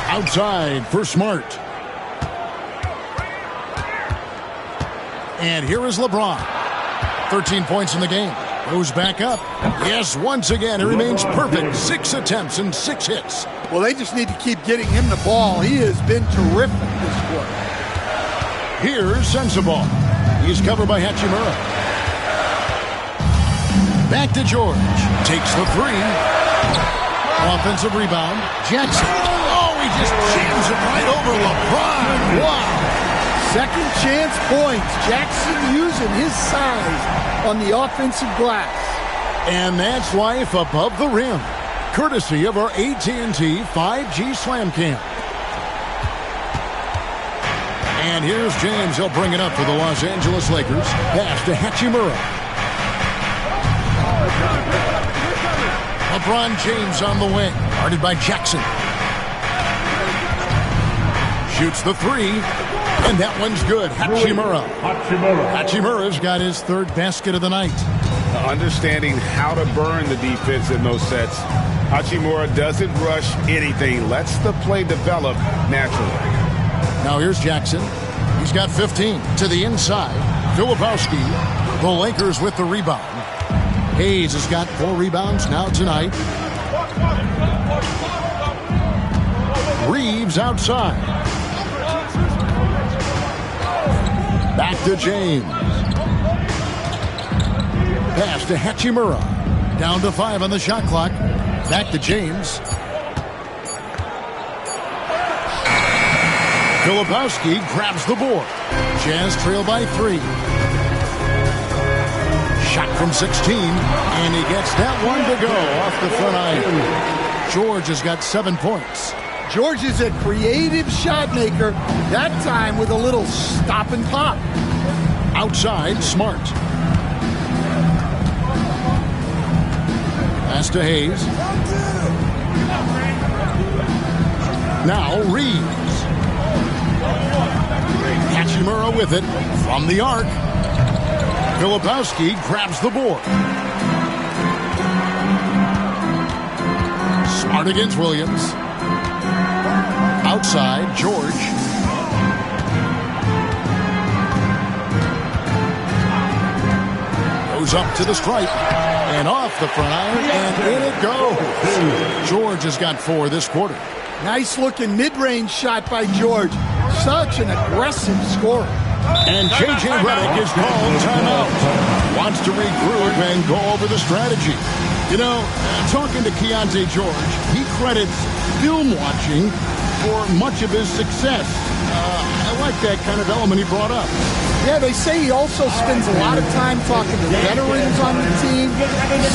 Outside for Smart. And here is LeBron. 13 points in the game. Goes back up. Yes, once again, he remains perfect. 6 attempts and 6 hits. Well, they just need to keep getting him the ball. He has been terrific this quarter. Here's Sensabaugh. He's covered by Hachimura. Back to George. Takes the 3. Offensive rebound. Jackson. Oh, he just jams it right over LeBron. Wow. Second chance points. Jackson using his size on the offensive glass. And that's life above the rim. Courtesy of our AT&T 5G Slam Cam. And here's James. He'll bring it up for the Los Angeles Lakers. Pass to Hachimura. LeBron James on the wing. Guarded by Jackson. Shoots the 3. And that one's good. Hachimura. Hachimura's got his 3rd basket of the night. Understanding how to burn the defense in those sets. Hachimura doesn't rush anything. Lets the play develop naturally. Now here's Jackson. He's got 15 to the inside. Filipowski. The Lakers with the rebound. Hayes has got 4 rebounds now tonight. Reeves outside. Back to James. Pass to Hachimura. Down to 5 on the shot clock. Back to James. Filipowski grabs the board. Jazz trail by 3. Shot from 16, and he gets that one to go off the front iron. George has got 7 points. George is a creative shot maker, that time with a little stop and pop. Outside, Smart. Pass to Hayes. Now Reeves. Hachimura with it from the arc. Filipowski grabs the board. Smart against Williams. Outside, George. Goes up to the stripe. And off the front iron, and in it goes. George has got 4 this quarter. Nice looking mid-range shot by George. Such an aggressive scorer. And J.J. Redick is called timeout. Wants to regroup and go over the strategy. You know, talking to Keontae George, he credits film watching for much of his success. I like that kind of element he brought up. Yeah, they say he also spends a lot of time talking to veterans on the team,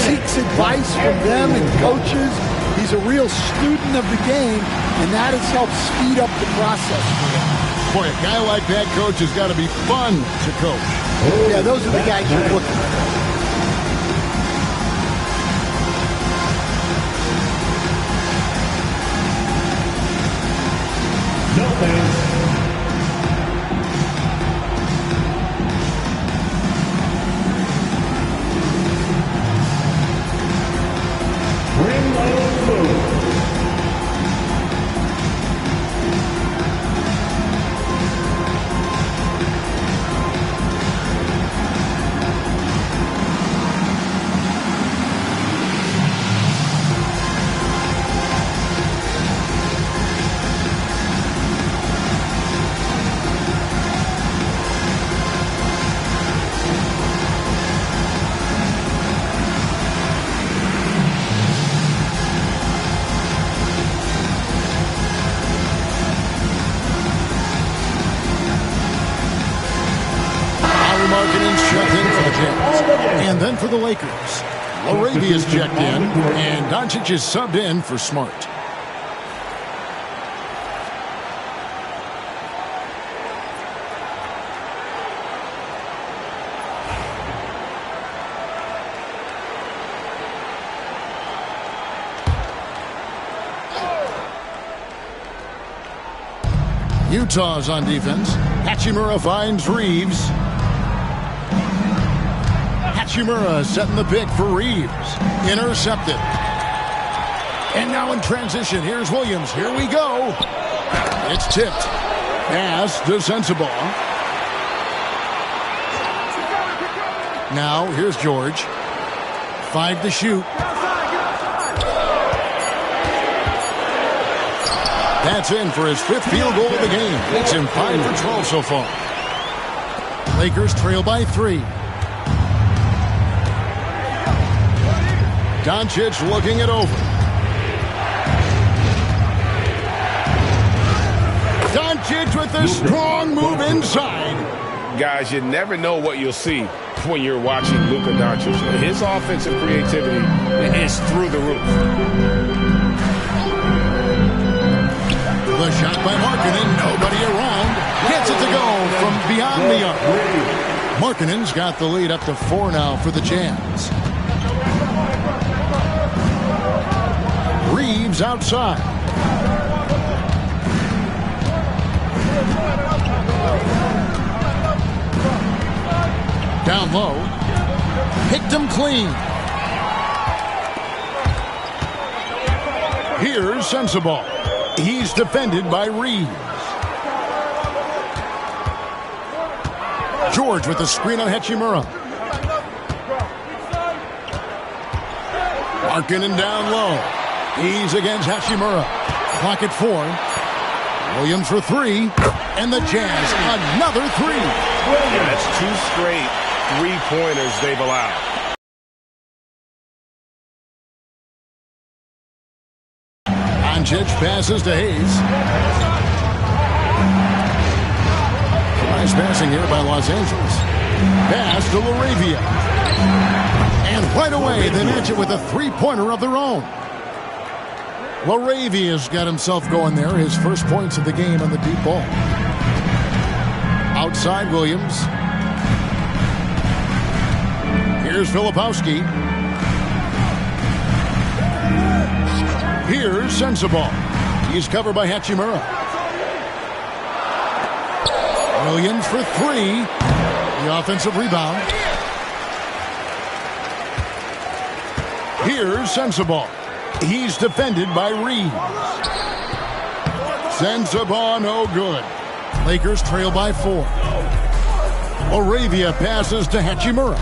seeks advice from them and coaches. He's a real student of the game, and that has helped speed up the process for him. Boy, a guy like that, coach, has got to be fun to coach. Yeah, those are the guys you're looking for. No fans. And then for the Lakers, Arabia's checked in, and Doncic is subbed in for Smart. Utah's on defense. Hachimura finds Reeves. Hachimura setting the pick for Reeves. Intercepted. And now in transition, here's Williams. Here we go. It's tipped. Pass to Sensabaugh. Now here's George. 5 to shoot. That's in for his 5th field goal of the game. Makes him 5 for 12 so far. Lakers trail by 3. Doncic looking it over. Doncic with a strong move inside. Guys, you never know what you'll see when you're watching Luka Doncic. His offensive creativity is through the roof. The shot by Markkanen, nobody around. Gets it to go from beyond the arc. Markkanen's got the lead up to 4 now for the Jazz. Reeves outside. Down low. Picked him clean. Here's Sensabaugh. He's defended by Reeves. George with the screen on Hachimura. Markkanen down low. He's against Hachimura. Clock at 4. Williams for 3. And the Jazz, another 3. That's 2 straight 3-pointers they've allowed. Doncic passes to Hayes. Nice passing here by Los Angeles. Pass to Laravia. And right away, they match it with a 3-pointer of their own. Laravia's got himself going there. His first points of the game on the deep ball. Outside Williams. Here's Filipowski. Here's Sensabaugh. He's covered by Hachimura. Williams for three. The offensive rebound. Here's Sensabaugh. He's defended by Reeves. Sensabaugh, no good. Lakers trail by 4. Moravia passes to Hachimura.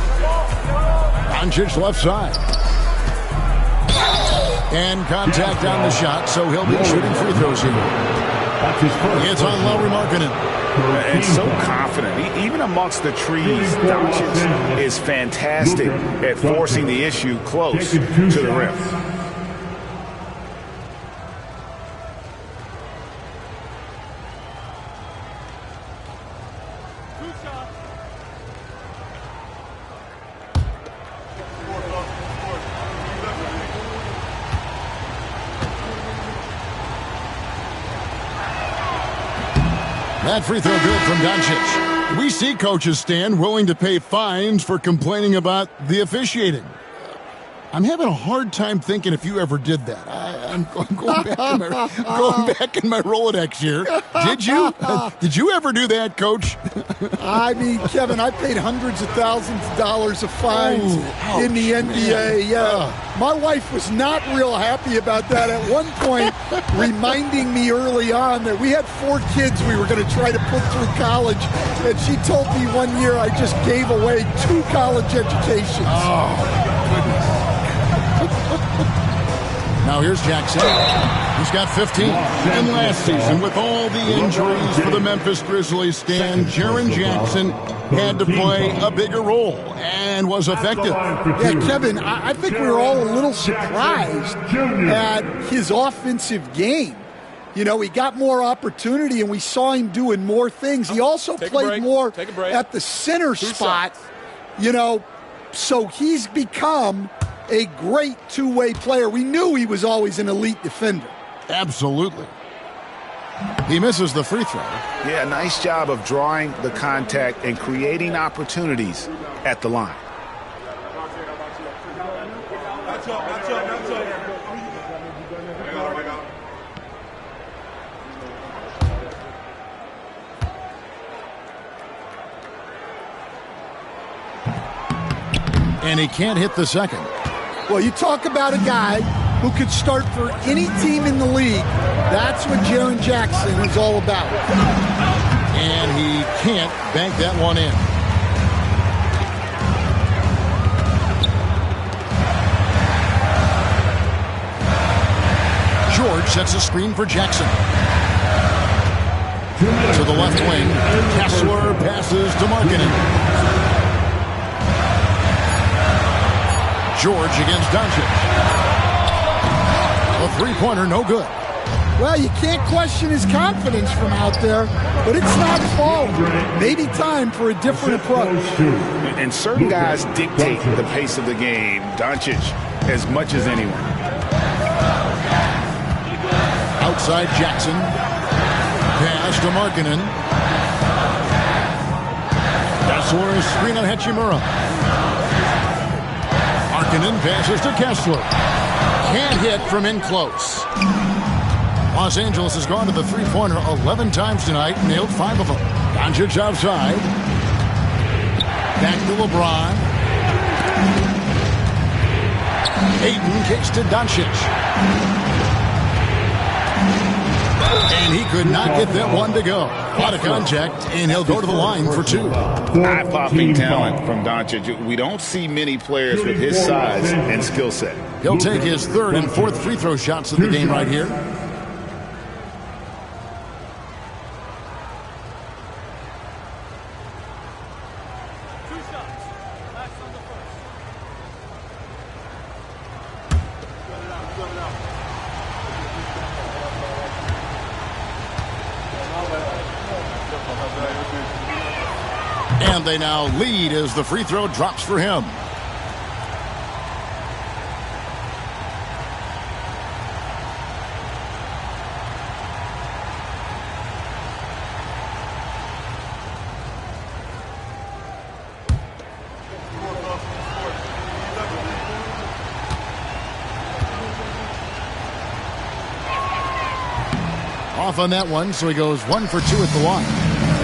Doncic left side. And contact on the shot, so he'll be shooting free throws here. It's on Lauri Markkanen. And so confident. Even amongst the trees, Doncic is fantastic at forcing the issue close to the rim. That free throw good from Doncic. We see coaches, Stan, willing to pay fines for complaining about the officiating. I'm having a hard time thinking if you ever did that. I'm going back in my Rolodex here. Did you? Did you ever do that, Coach? I mean, Kevin, I paid hundreds of thousands of dollars of fines in the NBA. Yeah. My wife was not real happy about that at one point, reminding me early on that we had 4 kids we were going to try to put through college. And she told me one year I just gave away 2 college educations. Oh, goodness. Now here's Jackson. He's got 15. And last season, with all the injuries for the Memphis Grizzlies, Stan, Jaren Jackson had to play a bigger role and was effective. Yeah, Kevin, I think we were all a little surprised at his offensive game. You know, he got more opportunity, and we saw him doing more things. He also played more at the center spot, you know, so he's become a great two-way player. We knew he was always an elite defender. Absolutely. He misses the free throw. Yeah, nice job of drawing the contact and creating opportunities at the line. And he can't hit the second. Well, you talk about a guy who could start for any team in the league. That's what Jaren Jackson is all about. And he can't bank that one in. George sets a screen for Jackson. To the left wing. Kessler passes to Markkanen. George against Doncic. A three-pointer, no good. Well, you can't question his confidence from out there, but it's not fault. Maybe time for a different approach. And certain guys dictate the pace of the game. Doncic as much as anyone. Outside Jackson. Pass to Markkanen. Kessler screen on Hachimura. Markkanen passes to Kessler. Can't hit from in close. Los Angeles has gone to the three-pointer 11 times tonight, nailed 5 of them. Doncic outside. Back to LeBron. Ayton kicks to Doncic. And he could not get that one to go. Out of contact, and he'll go to the line for 2. Eye-popping talent from Doncic. We don't see many players with his size and skill set. He'll take his 3rd and 4th free throw shots of the game right here. And they now lead as the free throw drops for him. Off on that one, so he goes 1 for 2 at the line.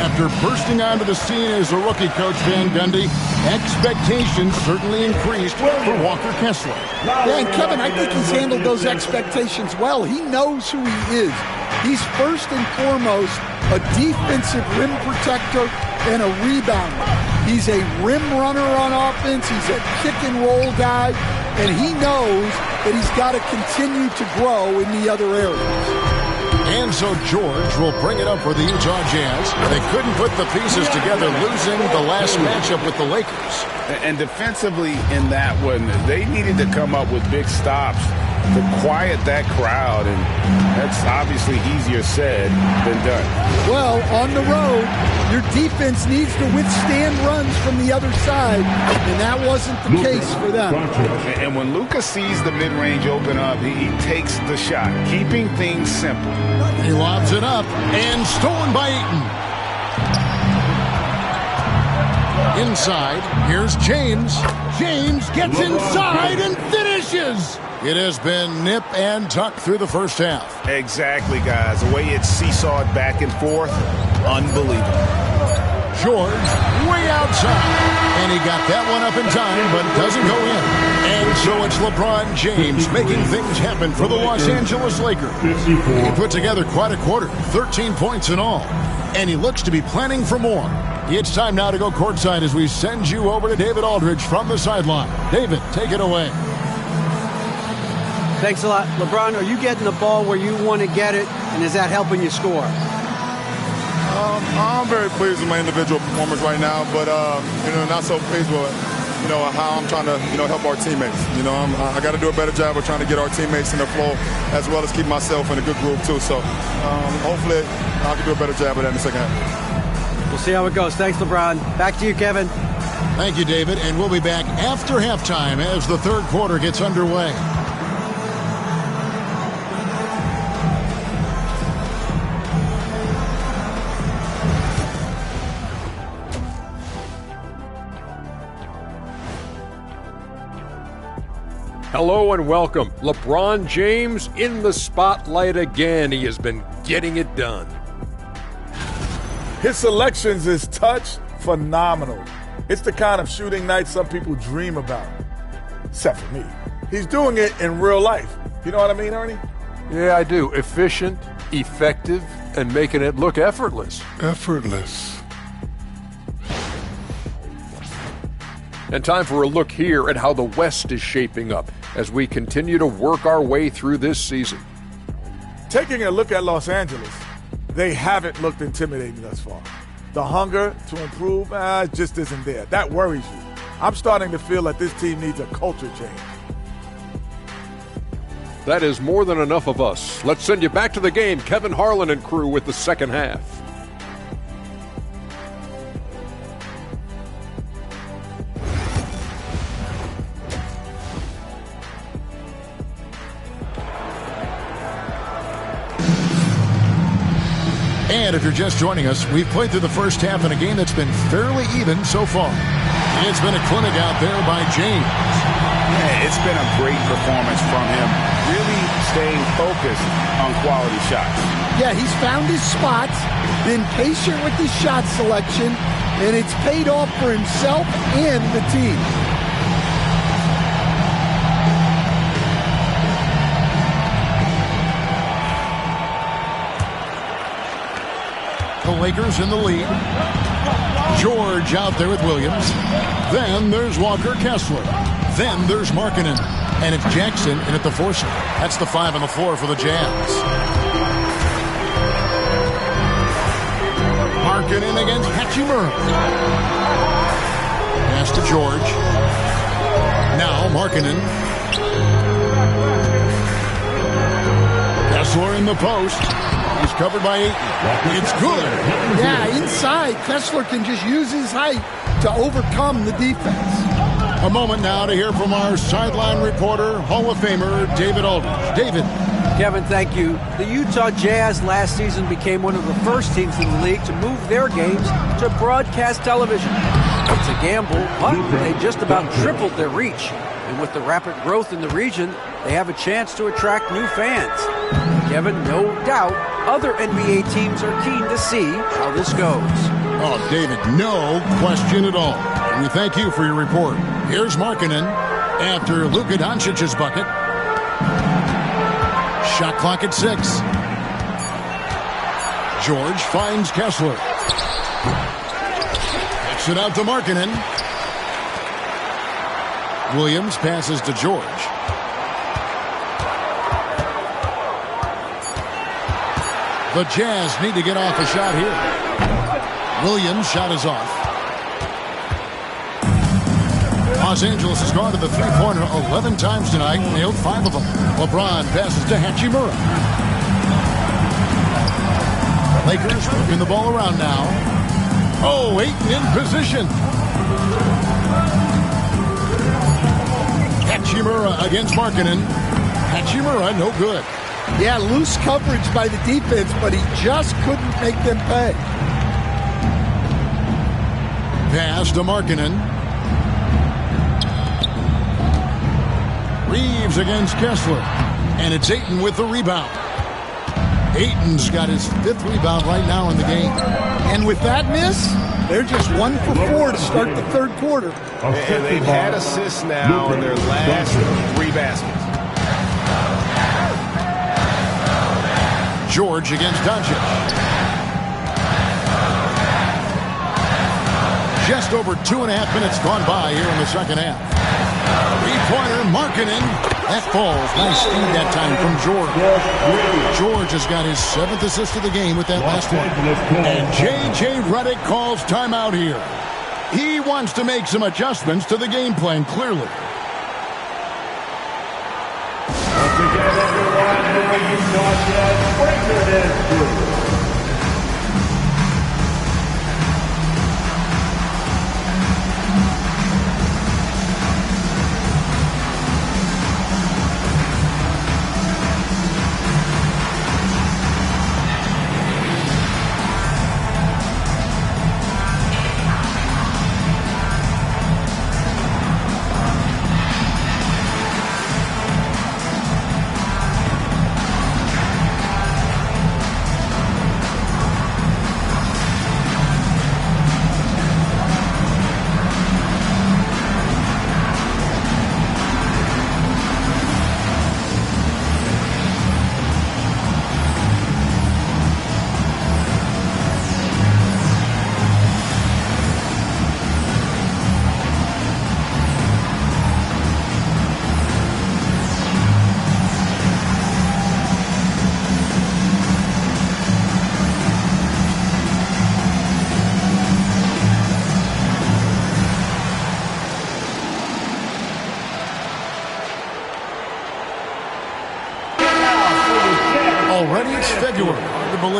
After bursting onto the scene as a rookie, Coach Van Gundy, expectations certainly increased for Walker Kessler. Yeah, and Kevin, I think he's handled those expectations well. He knows who he is. He's first and foremost a defensive rim protector and a rebounder. He's a rim runner on offense. He's a kick and roll guy, and he knows that he's got to continue to grow in the other areas. And so George will bring it up for the Utah Jazz. They couldn't put the pieces together, losing the last matchup with the Lakers. And defensively in that one, they needed to come up with big stops to quiet that crowd, and that's obviously easier said than done. Well, on the road, your defense needs to withstand runs from the other side, and that wasn't the case for them. And when Luka sees the mid-range open up, he takes the shot, keeping things simple. He lobs it up, and stolen by Eaton. Inside, here's James. James gets inside and finishes. It has been nip and tuck through the first half. Exactly, guys. The way it's seesawed back and forth, unbelievable. George way outside. And he got that one up in time, but it doesn't go in. And so it's LeBron James making things happen for the Los Angeles Lakers. He put together quite a quarter, 13 points in all. And he looks to be planning for more. It's time now to go courtside as we send you over to David Aldridge from the sideline. David, take it away. Thanks a lot. LeBron, are you getting the ball where you want to get it, and is that helping you score? I'm very pleased with my individual performance right now, but not so pleased with how I'm trying to help our teammates. I got to do a better job of trying to get our teammates in the flow, as well as keep myself in a good groove too. So hopefully I can do a better job of that in the second half. We'll see how it goes. Thanks, LeBron. Back to you, Kevin. Thank you, David, and we'll be back after halftime as the third quarter gets underway. Hello and welcome. LeBron James in the spotlight again. He has been getting it done. His selections is touch phenomenal. It's the kind of shooting night some people dream about, except for me. He's doing it in real life. You know what I mean, Ernie? Yeah, I do. Efficient, effective, and making it look effortless. Effortless. And time for a look here at how the West is shaping up as we continue to work our way through this season. Taking a look at Los Angeles, they haven't looked intimidating thus far. The hunger to improve just isn't there. That worries you. I'm starting to feel that this team needs a culture change. That is more than enough of us. Let's send you back to the game. Kevin Harlan and crew with the second half. And if you're just joining us, we've played through the first half in a game that's been fairly even so far. It's been a clinic out there by James. Yeah, it's been a great performance from him, really staying focused on quality shots. Yeah, he's found his spots, been patient with his shot selection, and it's paid off for himself and the team. The Lakers in the lead. George out there with Williams. Then there's Walker Kessler. Then there's Markkanen. And it's Jackson in at the foursome. That's the 5 on the floor for the Jazz. Markkanen against Hachimura. Pass to George. Now Markkanen. Kessler in the post. He's covered by 8. It's good. Yeah, inside, Kessler can just use his height to overcome the defense. A moment now to hear from our sideline reporter, Hall of Famer David Aldridge. David. Kevin, thank you. The Utah Jazz last season became one of the first teams in the league to move their games to broadcast television. It's a gamble, but they just about tripled their reach. And with the rapid growth in the region, they have a chance to attract new fans. Kevin, no doubt other NBA teams are keen to see how this goes. Oh, David, no question at all. And we thank you for your report. Here's Markkanen after Luka Doncic's bucket. Shot clock at 6. George finds Kessler. Gets it out to Markkanen. Williams passes to George. The Jazz need to get off a shot here. Williams' shot is off. Los Angeles has gone to the three-pointer 11 times tonight, nailed 5 of them. LeBron passes to Hachimura. Lakers moving the ball around now. Oh, Ayton in position. Hachimura against Markkanen. Hachimura, no good. Yeah, loose coverage by the defense, but he just couldn't make them pay. Pass to Markkanen. Reeves against Kessler. And it's Ayton with the rebound. Ayton's got his 5th rebound right now in the game. And with that miss, they're just 1 for 4 to start the third quarter. And they've had assists now in their last 3 baskets. George against Doncic. Just over 2.5 minutes gone by here in the second half. Three-pointer, Markkanen. That falls. Nice speed that time from George. George has got his 7th assist of the game with that last one. And J.J. Redick calls timeout here. He wants to make some adjustments to the game plan, clearly. Once again, everyone, the Utah Jazz bring their dance crew.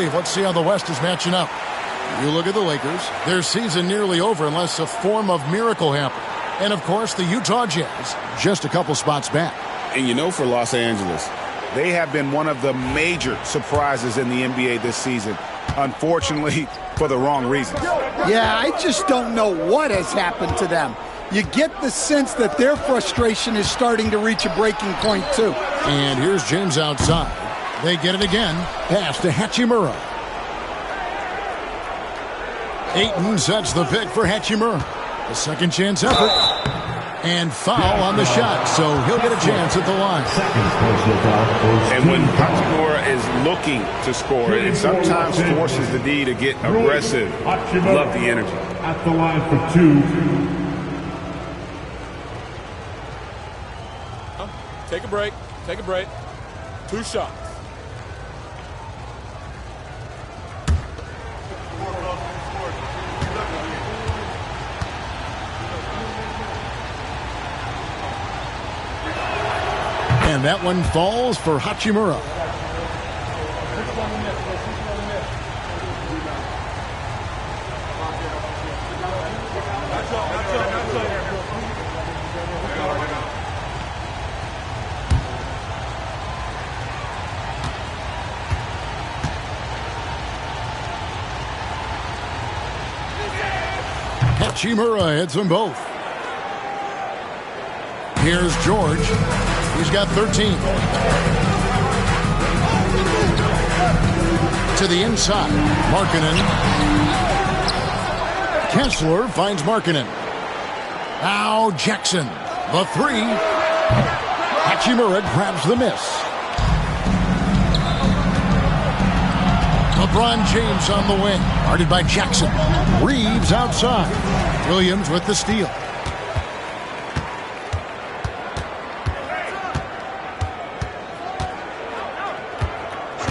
Let's see how the West is matching up. You look at the Lakers. Their season nearly over unless a form of miracle happened. And, of course, the Utah Jazz, just a couple spots back. And you know, for Los Angeles, they have been one of the major surprises in the NBA this season. Unfortunately, for the wrong reasons. Yeah, I just don't know what has happened to them. You get the sense that their frustration is starting to reach a breaking point, too. And here's James outside. They get it again. Pass to Hachimura. Ayton sets the pick for Hachimura. A second chance effort. And foul on the shot, so he'll get a chance at the line. And when Hachimura is looking to score, it sometimes forces the D to get aggressive. Love the energy. At the line for 2. Take a break. Take a break. 2 shots. And that one falls for Hachimura. Hachimura hits them both. Here's George. He's got 13. to the inside. Markkanen. Kessler finds Markkanen. Now Jackson. The three. Hachimura grabs the miss. LeBron James on the wing. Guarded by Jackson. Reeves outside. Williams with the steal.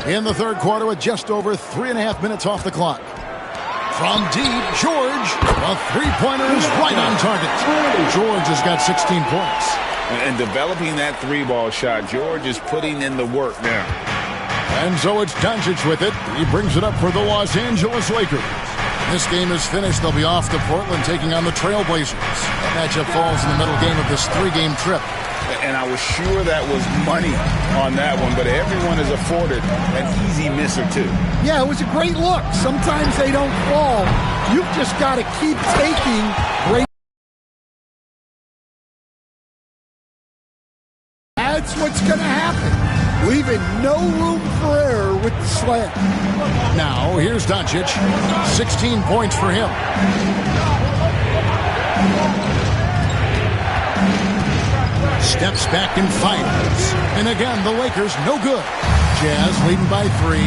In the third quarter with just over 3.5 minutes off the clock. From deep, George. A three-pointer is right on target. George has got 16 points. And developing that three-ball shot, George is putting in the work now. And so it's Doncic with it. He brings it up for the Los Angeles Lakers. This game is finished. They'll be off to Portland taking on the Trailblazers. That matchup falls in the middle game of this three-game trip. And I was sure that was money on that one, but everyone is afforded an easy miss or two. Yeah, it was a great look. Sometimes they don't fall. You've just got to keep taking great. That's what's going to happen. Leaving no room for error with the slam. Now, here's Doncic. 16 points for him. Steps back and fires. And again, the Lakers no good. Jazz leading by 3.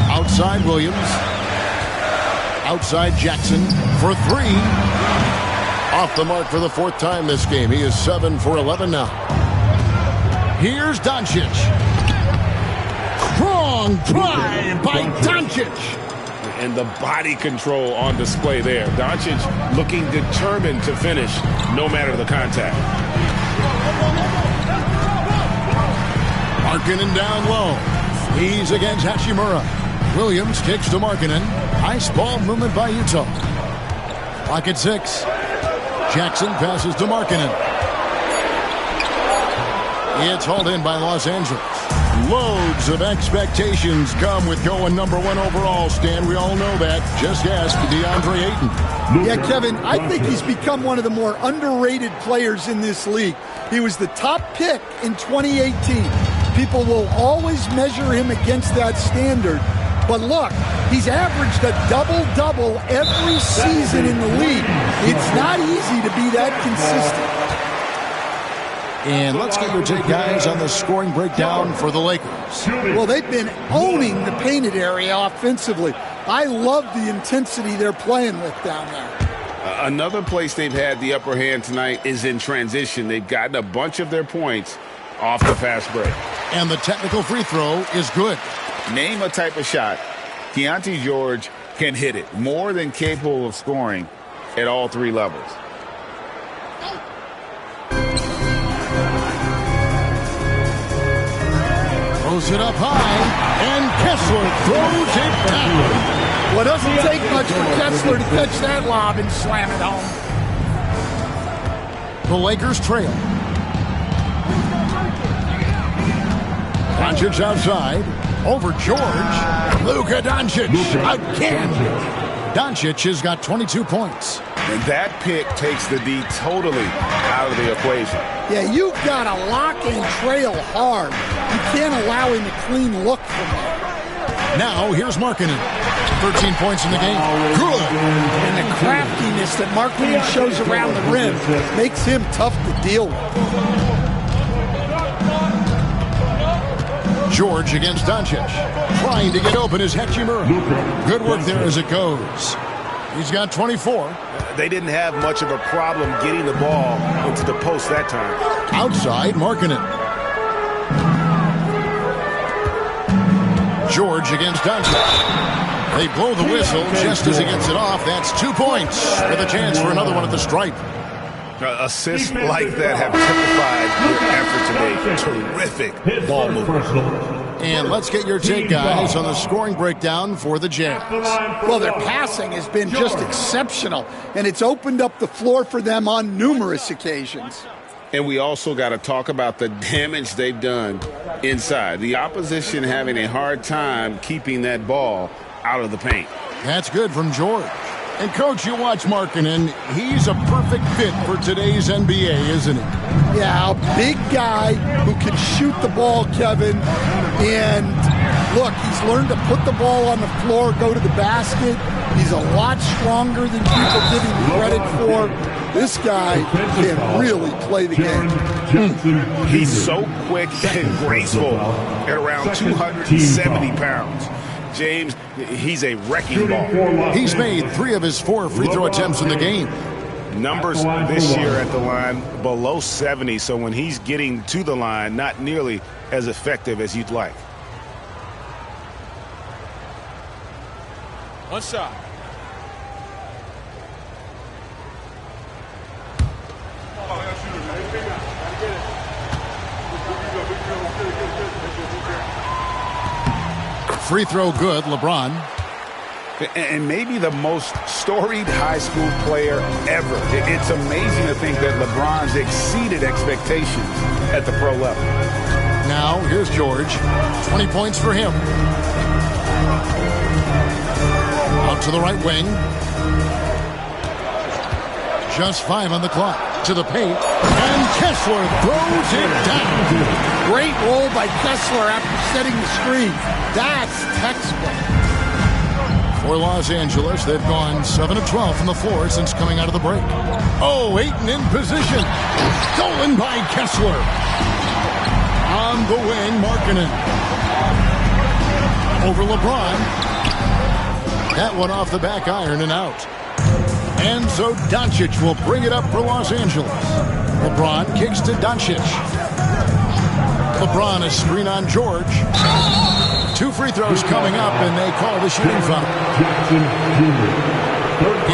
Outside Williams. Outside Jackson for 3. Off the mark for the 4th time this game. He is 7 for 11 now. Here's Doncic. Strong drive by Doncic. And the body control on display there. Doncic looking determined to finish no matter the contact. Markkanen down low. He's against Hachimura. Williams kicks to Markkanen. Nice ball movement by Utah. Clock at 6. Jackson passes to Markkanen. It's hauled in by Los Angeles. Loads of expectations come with going number 1 overall, Stan. We all know that. Just ask DeAndre Ayton. Yeah, Kevin, I think he's become one of the more underrated players in this league. He was the top pick in 2018. People will always measure him against that standard. But look, he's averaged a double-double every season in the league. It's not easy to be that consistent. And let's get your take, guys, on the scoring breakdown for the Lakers. Well, they've been owning the painted area offensively. I love the intensity they're playing with down there. Another place they've had the upper hand tonight is in transition. They've gotten a bunch of their points off the fast break. And the technical free throw is good. Name a type of shot. Keontae George can hit it. More than capable of scoring at all 3 levels. Throws it up high, and Kessler throws it down. Well, it doesn't take much for Kessler to catch that lob and slam it home. The Lakers trail. Doncic outside. Over George. Luka Doncic again. Doncic has got 22 points. And that pick takes the D totally out of the equation. Yeah, you've got to lock and trail hard. You can't allow him a clean look from there. Now, here's Markkanen. 13 points in the game. Good. And the craftiness that Markkanen shows around the rim makes him tough to deal with. George against Doncic. Trying to get open is Hachimura. Good work there as it goes. He's got 24. They didn't have much of a problem getting the ball into the post that time. Outside, Markkanen. George against Doncic. They blow the whistle just as he gets it off. That's 2 points with a chance for another one at the stripe. Assists like that have typified their effort today. Terrific ball movement. And let's get your take, guys, on the scoring breakdown for the Jazz. Well, their passing has been just exceptional, and it's opened up the floor for them on numerous occasions. And we also got to talk about the damage they've done inside. The opposition having a hard time keeping that ball out of the paint. That's good from George. And, Coach, you watch Markkanen. He's a perfect fit for today's NBA, isn't he? Yeah, a big guy who can shoot the ball, Kevin. And look, he's learned to put the ball on the floor, go to the basket. He's a lot stronger than people give him credit for. This guy can really play the game. He's so quick and graceful at around 270 pounds. James, he's a wrecking ball. He's made 3 of his 4 free throw attempts in the game. Numbers this year at the line below 70, so when he's getting to the line, not nearly as effective as you'd like. One shot. Free throw good, LeBron. And maybe the most storied high school player ever. It's amazing to think that LeBron's exceeded expectations at the pro level. Now, here's George. 20 points for him. Out to the right wing. Just 5 on the clock. To the paint. And Kessler throws it down. Great roll by Kessler after setting the screen. That's textbook. For Los Angeles, they've gone 7 of 12 from the floor since coming out of the break. Oh, Ayton in position. Stolen by Kessler. On the wing, Markkanen. Over LeBron. That one off the back iron and out. And so Doncic will bring it up for Los Angeles. LeBron kicks to Doncic. LeBron a screen on George. 2 free throws coming up, and they call the shooting foul.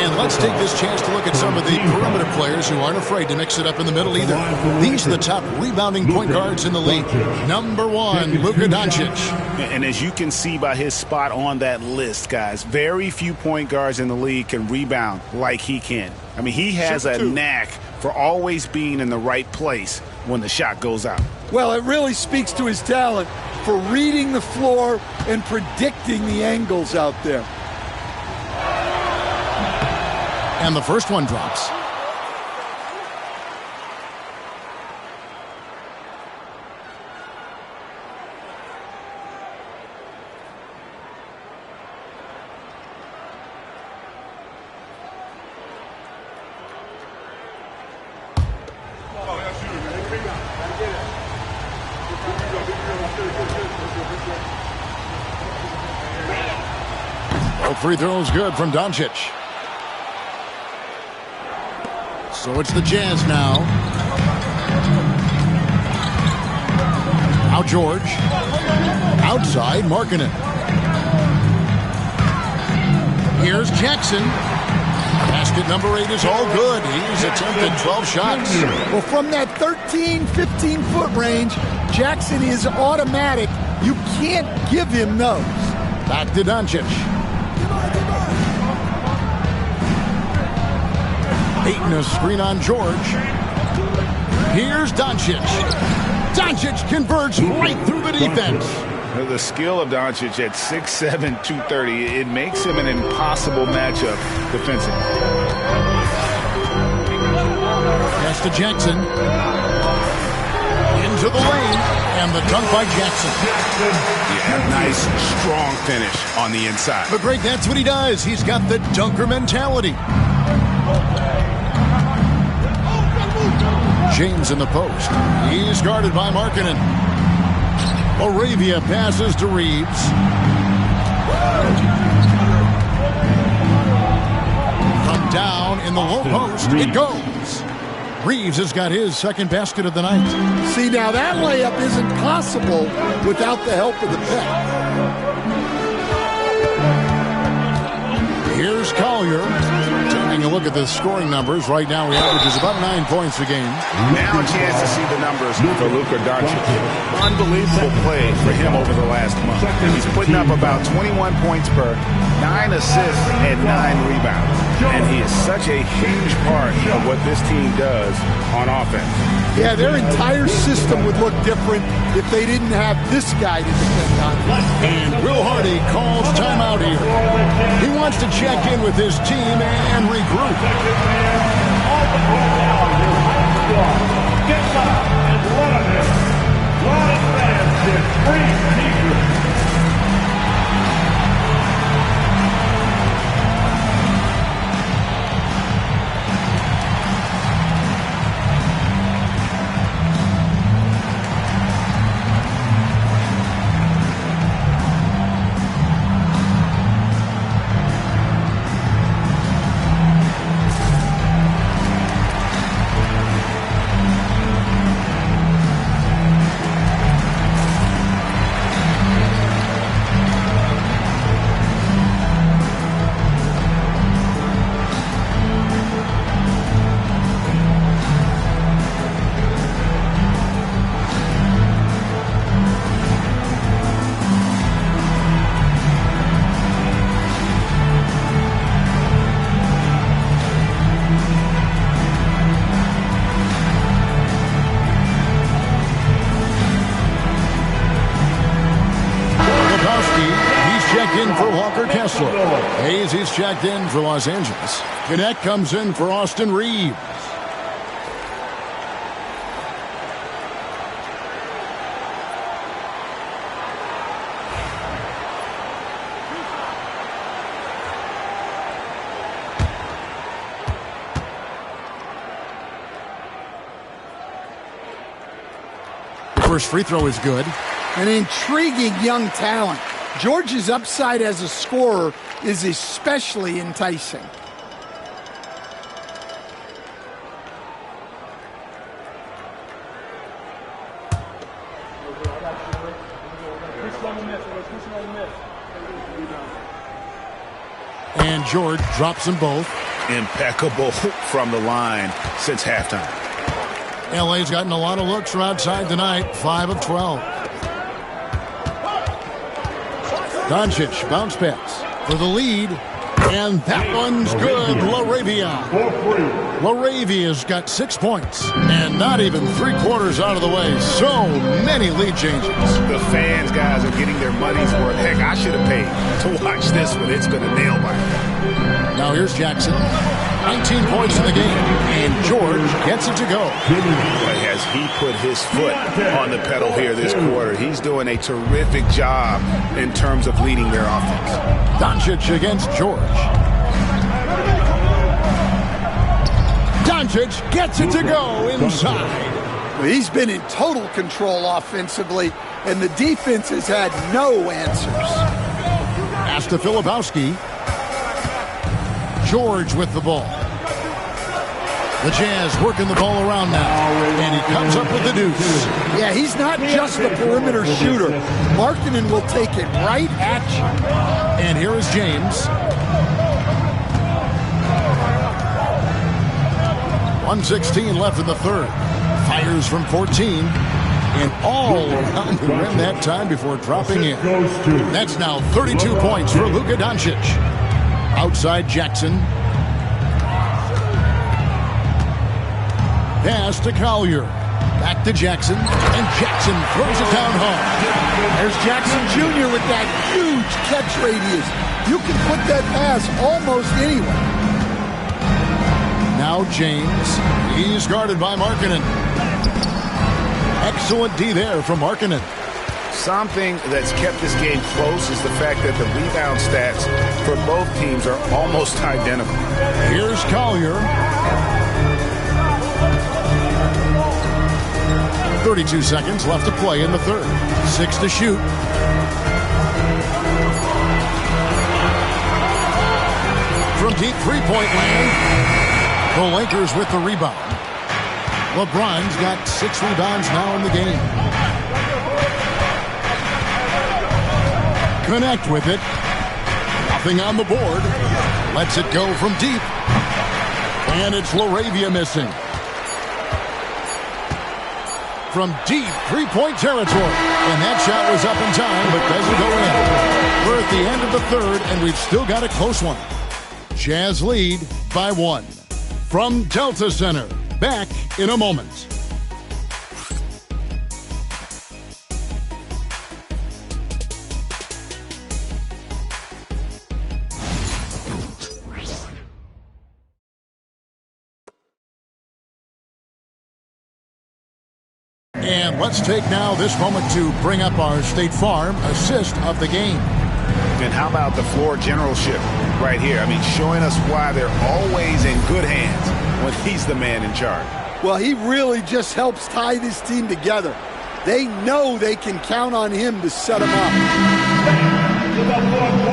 And let's take this chance to look at some of the perimeter players who aren't afraid to mix it up in the middle either. These are the top rebounding point guards in the league. Number 1, Luka Doncic. And as you can see by his spot on that list, guys, very few point guards in the league can rebound like he can. I mean, he has a knack for always being in the right place when the shot goes out. Well, it really speaks to his talent for reading the floor and predicting the angles out there. And the first one drops. Both free throws good from Doncic. So it's the Jazz now. Now George. Outside, Markkanen. Here's Jackson. Basket number 8 is all good. He's attempted 12 shots. Well, from that 13, 15-foot range, Jackson is automatic. You can't give him those. Back to Doncic. Ayton a screen on George. Here's Doncic. Doncic converts right through the defense. The skill of Doncic at 6'7", 230, it makes him an impossible matchup defensively. Pass to Jackson. Into the lane, and the dunk by Jackson. Yeah, nice, strong finish on the inside. But Greg, that's what he does. He's got the dunker mentality. James in the post. He's guarded by Markkanen. Arabia passes to Reeves. From down in the low post, it goes. Reeves has got his second basket of the night. See, now that layup isn't possible without the help of the pick. Here's Collier. Taking a look at the scoring numbers. Right now, he averages about 9 points a game. Now a chance to see the numbers for Luka Doncic. Unbelievable play for him over the last month. He's putting up about 21 points per, 9 assists, and 9 rebounds. And he is such a huge part of what this team does on offense. Yeah, their entire system would look different if they didn't have this guy to depend on. And Will Hardy calls timeout here. He wants to check in with his team and regroup. Hayes, he's checked in for Los Angeles. Gannett comes in for Austin Reeves. The first free throw is good. An intriguing young talent. George's upside as a scorer is especially enticing. And George drops them both. Impeccable from the line since halftime. LA's gotten a lot of looks from outside tonight, 5 of 12. Doncic bounce pass for the lead, and that one's good. LaRavia's got 6 points, and not even 3/4 out of the way. So many lead changes. The fans, guys, are getting their money's worth. Heck, I should have paid to watch this one. It's been a nail biter. Now here's Jackson. 19 points in the game, and George gets it to go. As he put his foot on the pedal here this quarter, he's doing a terrific job in terms of leading their offense. Doncic against George. Doncic gets it to go inside. He's been in total control offensively, and the defense has had no answers. Pass to Filipowski. George with the ball. The Jazz working the ball around now, and he comes up with the deuce. Yeah, he's not just a perimeter shooter. Markkanen will take it right at you. And here is James. 1:16 left in the third. Fires from 14. And all around the rim that time before dropping in. That's now 32 points for Luka Doncic. Outside Jackson. Pass to Collier. Back to Jackson. And Jackson throws it down home. There's Jackson Jr. with that huge catch radius. You can put that pass almost anywhere. Now James. He's guarded by Markkanen. Excellent D there from Markkanen. Something that's kept this game close is the fact that the rebound stats for both teams are almost identical. Here's Collier. 32 seconds left to play in the third. 6 to shoot. From deep three-point land, the Lakers with the rebound. LeBron's got 6 rebounds now in the game. Connect with it. Nothing on the board. Lets it go from deep. And it's LaRavia missing. From deep three-point territory. And that shot was up in time, but doesn't go in. We're at the end of the third, and we've still got a close one. Jazz lead by 1. From Delta Center, back in a moment. And And let's take now this moment to bring up our State Farm assist of the game. And how about the floor generalship right here? I mean, showing us why they're always in good hands when he's the man in charge. Well, he really just helps tie this team together. They know they can count on him to set them up.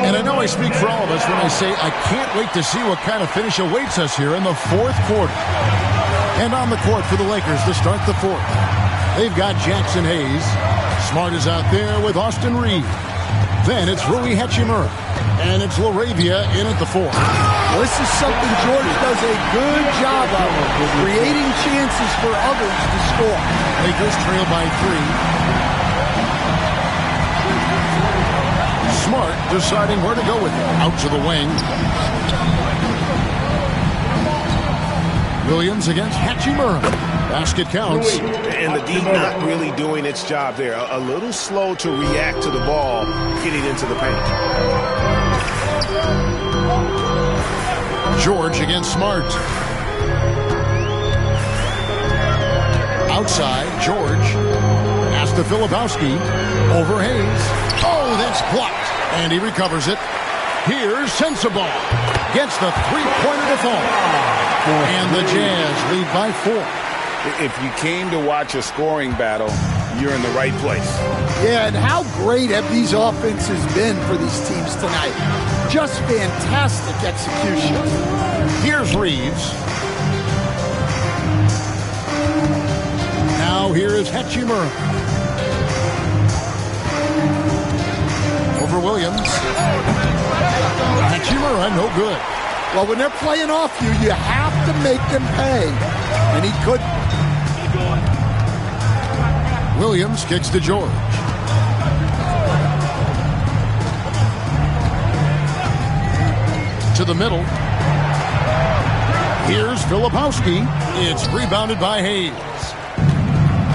And I know I speak for all of us when I say I can't wait to see what kind of finish awaits us here in the fourth quarter. And on the court for the Lakers to start the fourth. They've got Jackson Hayes. Smart is out there with Austin Reed. Then it's Rui Hachimura. And it's LaRavia in at the fourth. Well, this is something George does a good job of, creating chances for others to score. Lakers trail by 3. Smart deciding where to go with it. Out to the wing. Williams against Hachimura. Basket counts. And the D not really doing its job there. A little slow to react to the ball getting into the paint. George against Smart. Outside, George. Pass to Filipowski. Over Hayes. Oh, that's blocked. And he recovers it. Here's Sensabaugh. Gets the three-pointer to fall. And the Jazz lead by 4. If you came to watch a scoring battle, you're in the right place. Yeah, and how great have these offenses been for these teams tonight? Just fantastic execution. Here's Reeves. Now here is Hachimura. Over Williams. Hachimura, no good. Well, when they're playing off you, you have to make them pay. And he couldn't. Williams kicks to George. To the middle. Here's Filipowski. It's rebounded by Hayes.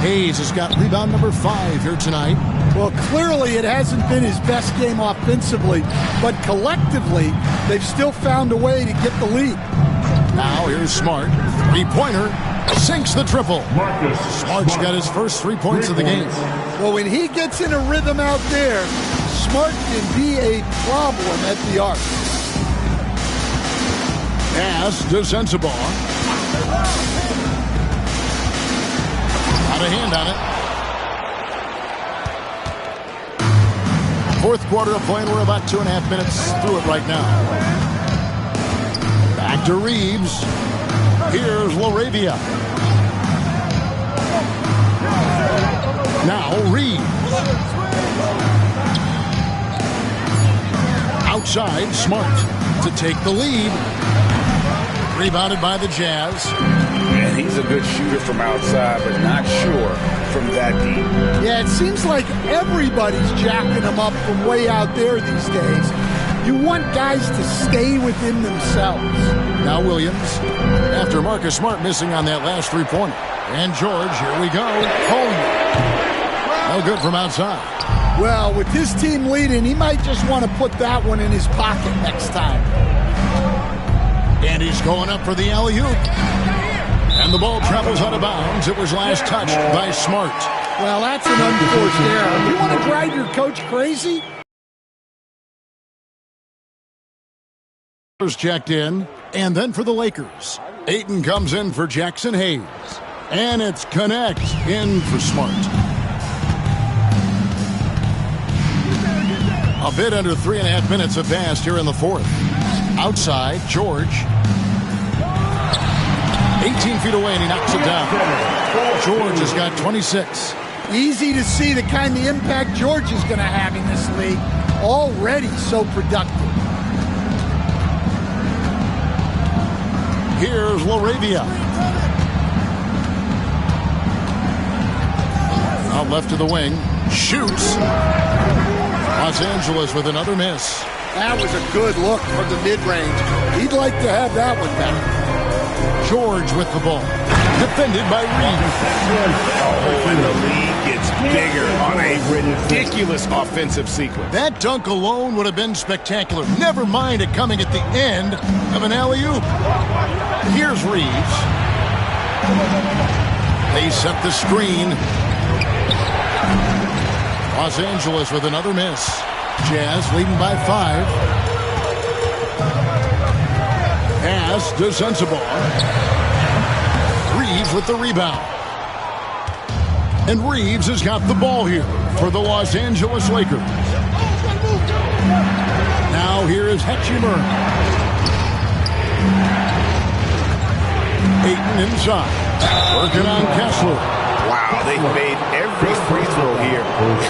Hayes has got rebound number 5 here tonight. Well, clearly it hasn't been his best game offensively, but collectively, they've still found a way to get the lead. Now here's Smart. Three-pointer. Sinks the triple. Smart's got his first 3 points of the game. Well, when he gets in a rhythm out there, Smart can be a problem at the arc. Pass to Sensabaugh. Out of hand on it. Fourth quarter of play, and we're about 2.5 minutes through it right now. Back to Reeves. Here's LaRavia. Now Reeves. Outside, Smart to take the lead. Rebounded by the Jazz. And he's a good shooter from outside, but not sure from that deep. Yeah, it seems like everybody's jacking him up from way out there these days. You want guys to stay within themselves. Now Williams, after Marcus Smart missing on that last three-pointer. And George, here we go. Home. No good from outside. Well, with his team leading, he might just want to put that one in his pocket next time. And he's going up for the alley-oop. And the ball travels out of bounds. It was last touched by Smart. Well, that's an unforced error. You want to drive your coach crazy? Checked in, and then for the Lakers, Ayton comes in for Jackson Hayes, and it's Connect in for Smart. A bit under 3.5 minutes have passed here in the fourth. Outside, George. 18 feet away, and he knocks it down. George has got 26. Easy to see the kind of impact George is going to have in this league. Already so productive. Here's LaRavia. Out left to the wing. Shoots. Los Angeles with another miss. That was a good look from the mid-range. He'd like to have that one back. George with the ball. Defended by Reeves. And the lead gets bigger on a ridiculous offensive sequence. That dunk alone would have been spectacular. Never mind it coming at the end of an alley-oop. Here's Reeves. They set the screen. Los Angeles with another miss. Jazz leading by 5. Pass to Sensabaugh. Reeves with the rebound. And Reeves has got the ball here for the Los Angeles Lakers. Now here is Hachimura. Ayton inside. Working on Kessler. Wow, they made every free throw here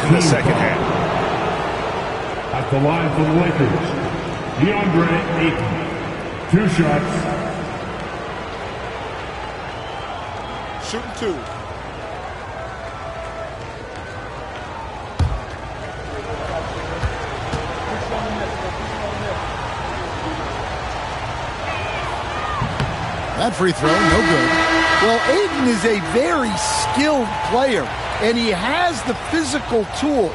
in the second half. At the line for the Lakers, DeAndre Ayton. 2 shots. Shooting 2. That free throw, no good. Well, Ayton is a very skilled player, and he has the physical tools.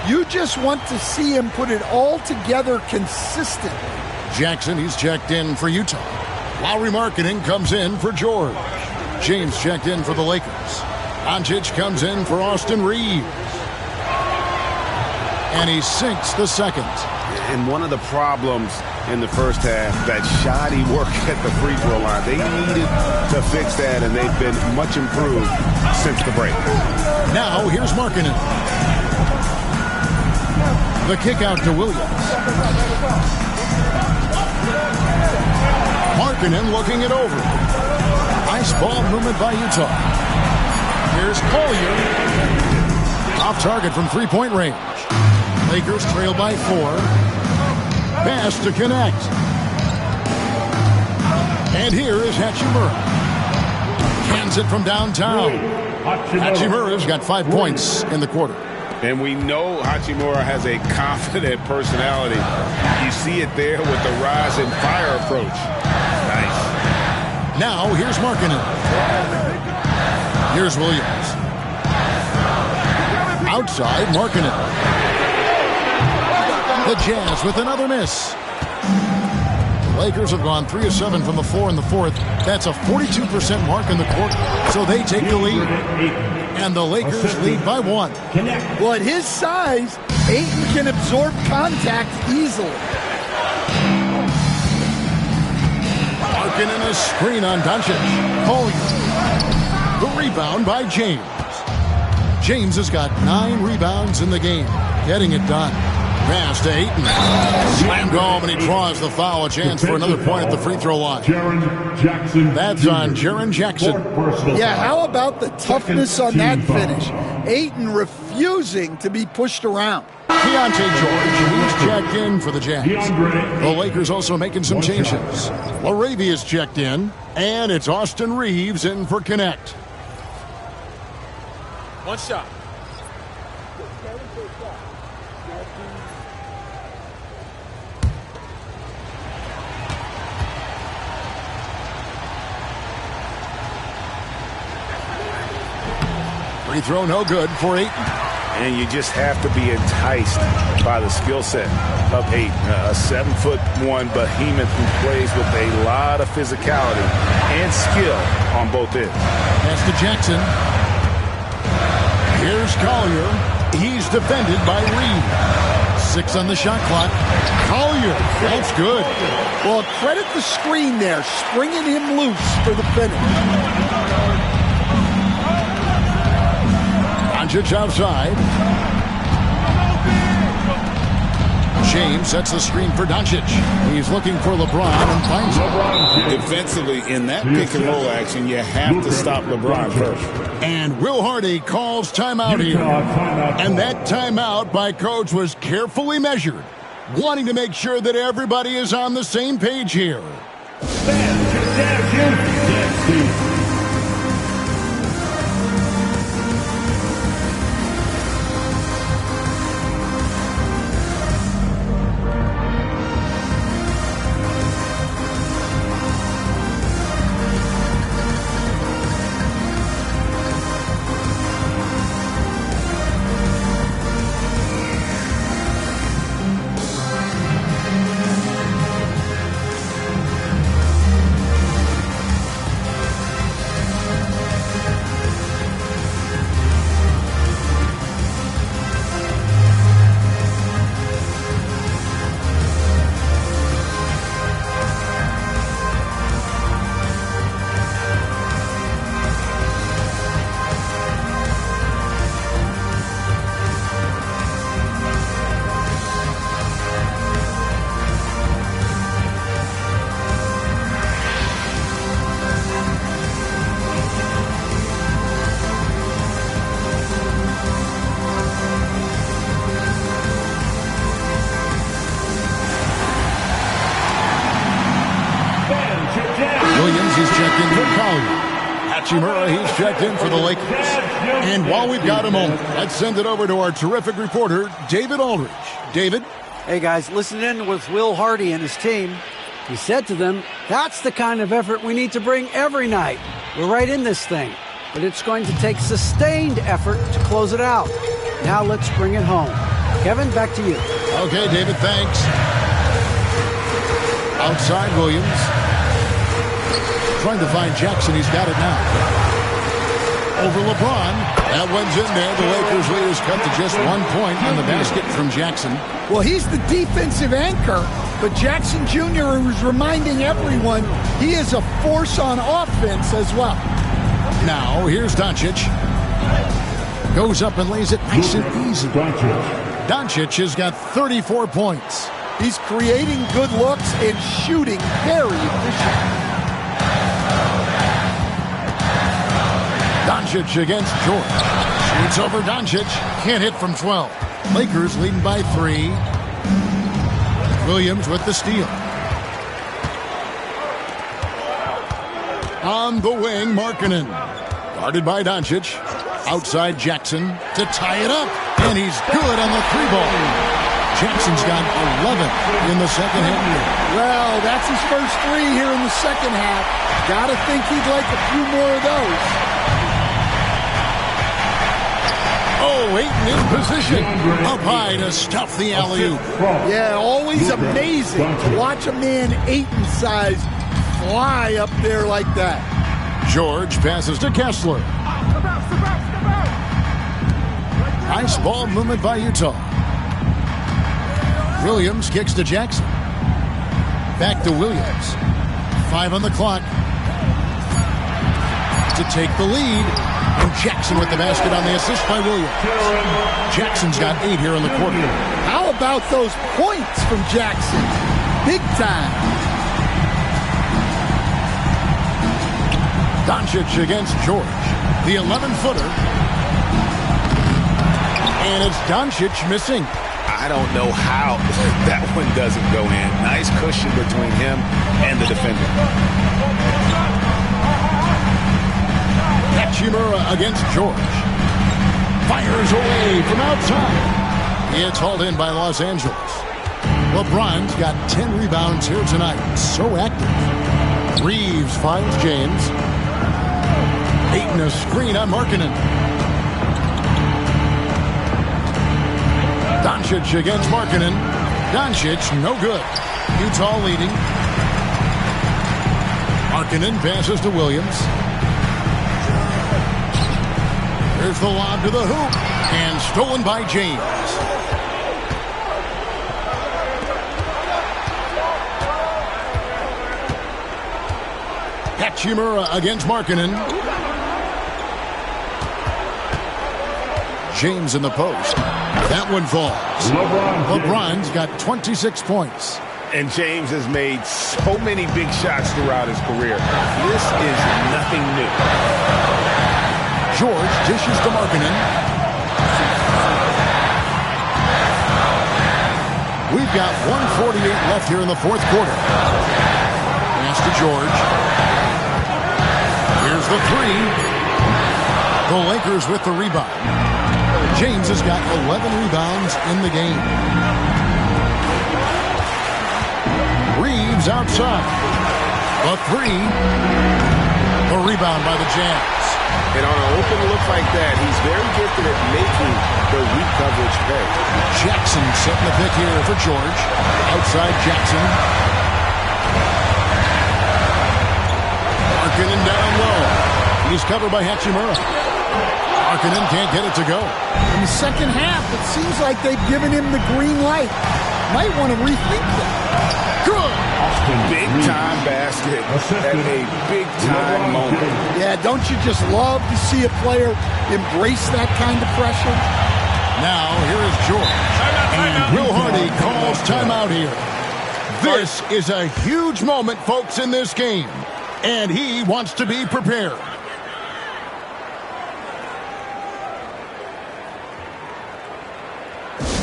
You just want to see him put it all together consistently. Jackson, he's checked in for Utah. Lowry Markkanen comes in for George. James checked in for the Lakers. Doncic comes in for Austin Reeves. And he sinks the second. And one of the problems in the first half, that shoddy work at the free throw line. They needed to fix that, and they've been much improved since the break. Now, here's Markkanen. The kick out to Williams. Markkanen looking it over. Nice ball movement by Utah. Here's Collier. Off target from three-point range. Lakers trail by 4. Pass to connect. And here is Hachimura. Cans it from downtown. Hachimura's got 5 points in the quarter. And we know Hachimura has a confident personality. You see it there with the rise and fire approach. Nice. Now, here's Markkanen. Here's Williams. Outside, Markkanen. The Jazz with another miss. The Lakers have gone 3 of 7 from the floor in the fourth. That's a 42% mark in the quarter. So they take the lead. And the Lakers lead by 1. Well, at his size, Ayton can absorb contact easily. Markkanen a screen on Doncic. Collier. The rebound by James. James has got 9 rebounds in the game. Getting it done. Pass to Ayton. Slammed home, and he draws the foul. A chance for another point at the free throw line. That's on Jaren Jackson. Yeah, how about the toughness on that finish? Ayton refusing to be pushed around. Keontae George, he's checked in for the Jazz. The Lakers also making some changes. Laravia's checked in, and it's Austin Reeves in for Connect. 1 shot. Free throw no good for Ayton. And you just have to be enticed by the skill set of Ayton. A 7'1" behemoth who plays with a lot of physicality and skill on both ends. Pass to Jackson. Here's Collier. He's defended by Reed. 6 on the shot clock. Collier. That's good. Well, credit the screen there, springing him loose for the finish. Doncic outside. James sets the screen for Doncic. He's looking for LeBron and finds him. Defensively, in that pick and roll action, you have to stop LeBron first. And Will Hardy calls timeout here. And that timeout by coach was carefully measured, wanting to make sure that everybody is on the same page here. Hachimura, he's checked in for the Lakers. And while we've got a moment, let's send it over to our terrific reporter, David Aldridge. David? Hey, guys, listening in with Will Hardy and his team. He said to them, that's the kind of effort we need to bring every night. We're right in this thing, but it's going to take sustained effort to close it out. Now let's bring it home. Kevin, back to you. Okay, David, thanks. Outside Williams. Trying to find Jackson. He's got it now. Over LeBron. That one's in there. The Lakers lead is cut to just 1 point on the basket from Jackson. Well, he's the defensive anchor, but Jackson Jr. is reminding everyone he is a force on offense as well. Now, here's Doncic. Goes up and lays it nice and easy. Doncic has got 34 points. He's creating good looks and shooting very efficient. Doncic against George. Shoots over Doncic. Can't hit from 12. Lakers leading by 3. Williams with the steal. On the wing, Markkanen. Guarded by Doncic. Outside Jackson to tie it up. And he's good on the 3-ball. Jackson's got 11 in the second half. Well, that's his first 3 here in the second half. Gotta think he'd like a few more of those. Oh, Ayton in position. Up high to stuff the alley-oop. Yeah, always amazing to watch a man Ayton size fly up there like that. George passes to Kessler. Nice ball movement by Utah. Williams kicks to Jackson. Back to Williams. 5 on the clock. To take the lead. And Jackson with the basket on the assist by Williams. Jackson's got 8 here in the quarter. How about those points from Jackson? Big time. Doncic against George. The 11-footer. And it's Doncic missing. I don't know how that one doesn't go in. Nice cushion between him and the defender. Hachimura against George. Fires away from outside. It's hauled in by Los Angeles. LeBron's got 10 rebounds here tonight. So active. Reeves finds James. Ayton a screen on Markkanen. Doncic against Markkanen. Doncic, no good. Utah leading. Markkanen passes to Williams. There's the lob to the hoop. And stolen by James. Hachimura against Markkanen. James in the post. That one falls. LeBron's got 26 points. And James has made so many big shots throughout his career. This is nothing new. George dishes to Markkanen. We've got 1:48 left here in the fourth quarter. Pass to George. Here's the 3. The Lakers with the rebound. James has got 11 rebounds in the game. Reeves outside. The 3. The rebound by the Jazz. And on an open look like that, he's very gifted at making the weak coverage pay. Jackson setting the pick here for George. Outside Jackson. Markkanen down low. He's covered by Hachimura. Markkanen can't get it to go. In the second half, it seems like they've given him the green light. Might want to rethink that. Good. Big-time basket at a big-time moment. Yeah, don't you just love to see a player embrace that kind of pressure? Now, here is George. And Will Hardy calls timeout here. This is a huge moment, folks, in this game. And he wants to be prepared.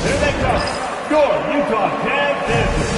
Here they come. Score, Utah, Cam Davis.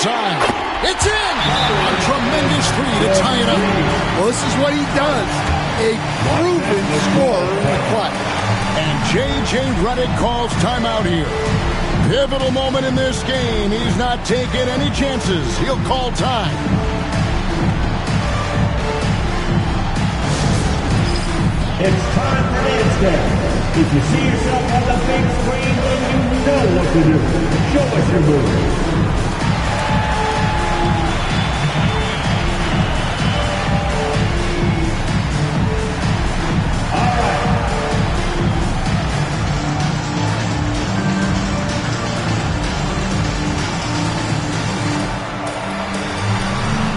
side. It's in! A tremendous three to tie it up. Well, this is what he does. A proven scorer in the clutch. And J.J. Redick calls timeout here. Pivotal moment in this game. He's not taking any chances. He'll call time. It's time for dance down. If you see yourself on the big screen, then you know what to do. Show us your move.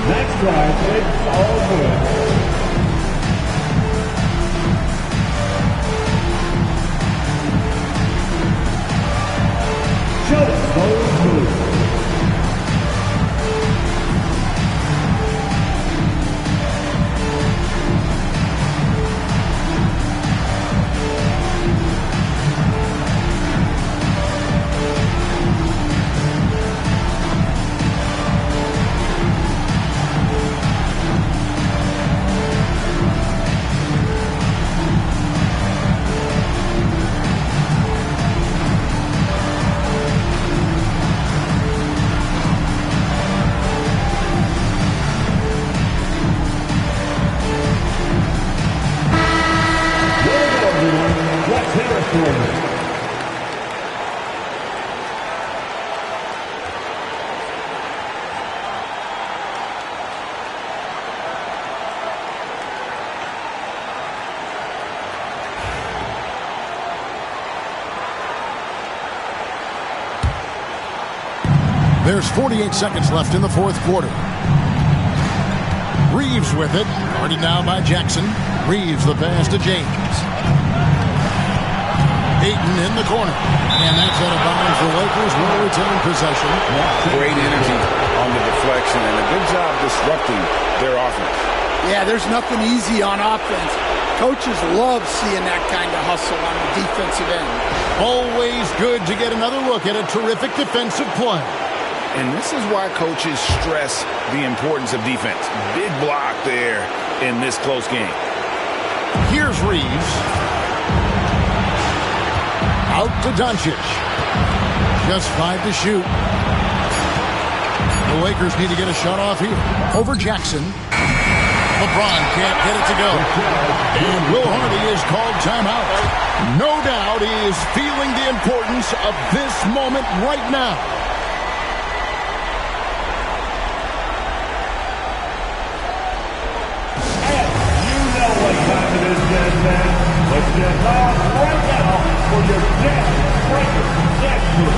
Next drive, it's all good. Show us those moves. There's 48 seconds left in the fourth quarter. Reeves with it. Guarded now by Jackson. Reeves the pass to James. Ayton in the corner. And that's out of bounds. The Lakers will retain possession. Great energy on the deflection and a good job disrupting their offense. Yeah, there's nothing easy on offense. Coaches love seeing that kind of hustle on the defensive end. Always good to get another look at a terrific defensive play. And this is why coaches stress the importance of defense. Big block there in this close game. Here's Reeves. Out to Doncic. Just 5 to shoot. The Lakers need to get a shot off here. Over Jackson. LeBron can't get it to go. And Will Hardy is called timeout. No doubt he is feeling the importance of this moment right now. Let's get live right now for your Jazz Breaker Jazz Group.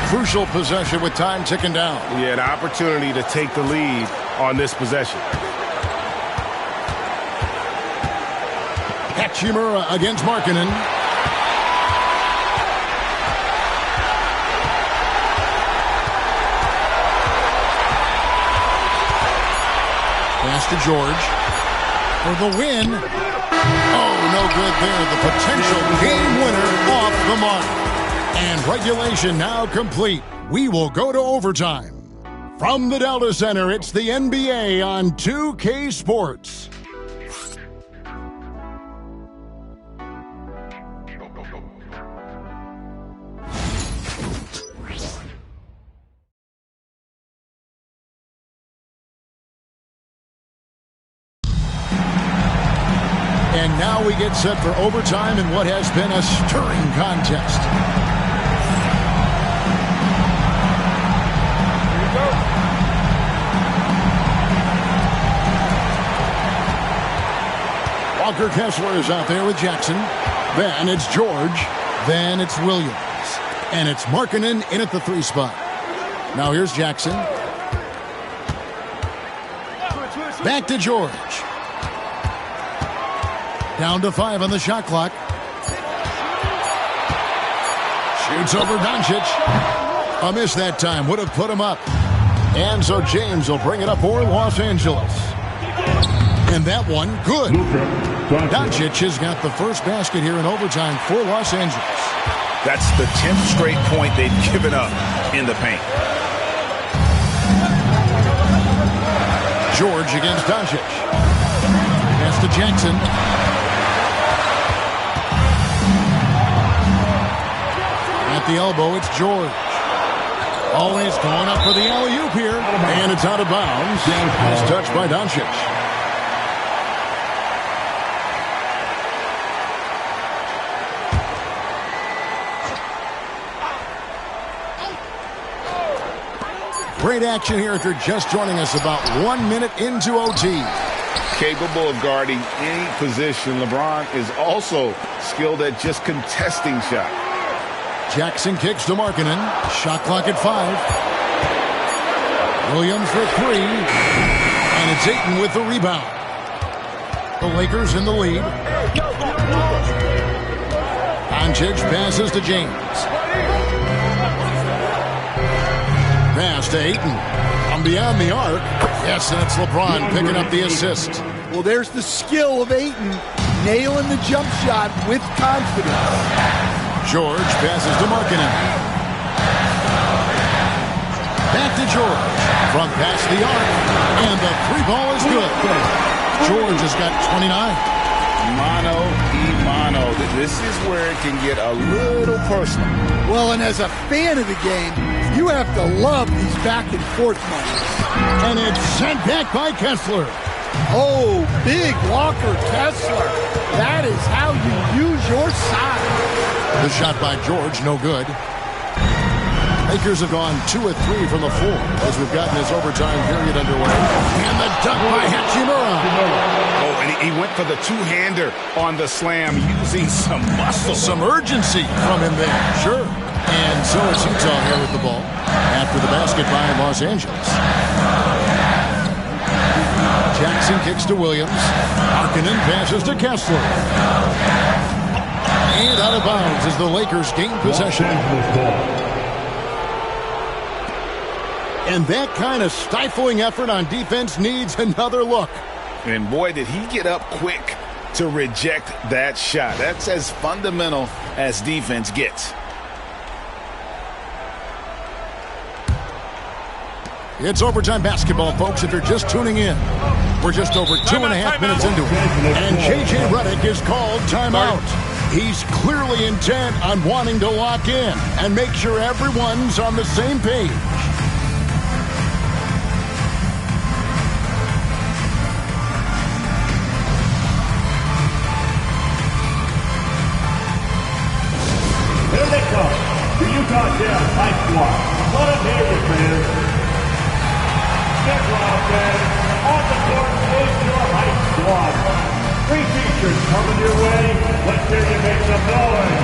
Crucial possession with time ticking down. Yeah, the opportunity to take the lead on this possession. Hachimura against Markkanen. Pass to George for the win. Oh, no good there. The potential game winner off the mark. And regulation now complete. We will go to overtime. From the Delta Center, it's the NBA on 2K Sports. And now we get set for overtime in what has been a stirring contest. Walker Kessler is out there with Jackson. Then it's George. Then it's Williams. And it's Markkanen in at the 3 spot. Now here's Jackson. Back to George. Down to 5 on the shot clock. Shoots over Doncic. A miss that time. Would have put him up. And so James will bring it up for Los Angeles. And that one, good. Doncic has got the first basket here in overtime for Los Angeles. That's the 10th straight point they've given up in the paint. George against Doncic. Pass to Jackson. At the elbow, it's George. Always going up for the alley-oop here. And it's out of bounds. It's touched by Doncic. Great action here if you're just joining us, about 1 minute into OT. Capable of guarding any position. LeBron is also skilled at just contesting shots. Jackson kicks to Markkanen. Shot clock at 5. Williams for 3. And it's Ayton with the rebound. The Lakers in the lead. Doncic passes to James. Pass to Ayton. From beyond the arc. Yes, and it's LeBron picking up the assist. Well, there's the skill of Ayton, nailing the jump shot with confidence. George passes to Markkanen. Back to George. From past the arc. And the 3 ball is good. George has got 29. Mano y mano. This is where it can get a little personal. Well, and as a fan of the game, you have to love these back and forth moments. And it's sent back by Kessler. Oh, big Walker Kessler. That is how you use your size. The shot by George, no good. Lakers have gone 2 of 3 from the floor as we've gotten this overtime period underway. And the dunk by Hachimura. Oh, and he went for the two-hander on the slam, using some muscle. Some urgency from him there, sure. And so it's Utah here with the ball after the basket by Los Angeles. Jackson kicks to Williams. Markkanen passes to Kessler. And out of bounds as the Lakers gain possession. And that kind of stifling effort on defense needs another look. And boy, did he get up quick to reject that shot. That's as fundamental as defense gets. It's overtime basketball, folks, if you're just tuning in. We're just over 2.5 minutes into it. And J.J. Redick is called timeout. He's clearly intent on wanting to lock in and make sure everyone's on the same page. Here they come, the Utah Jazz High Squad. What a neighbor, fans. Get raw, fans. On the court is your High Squad. 3 features coming your way. Let's hear you make some noise.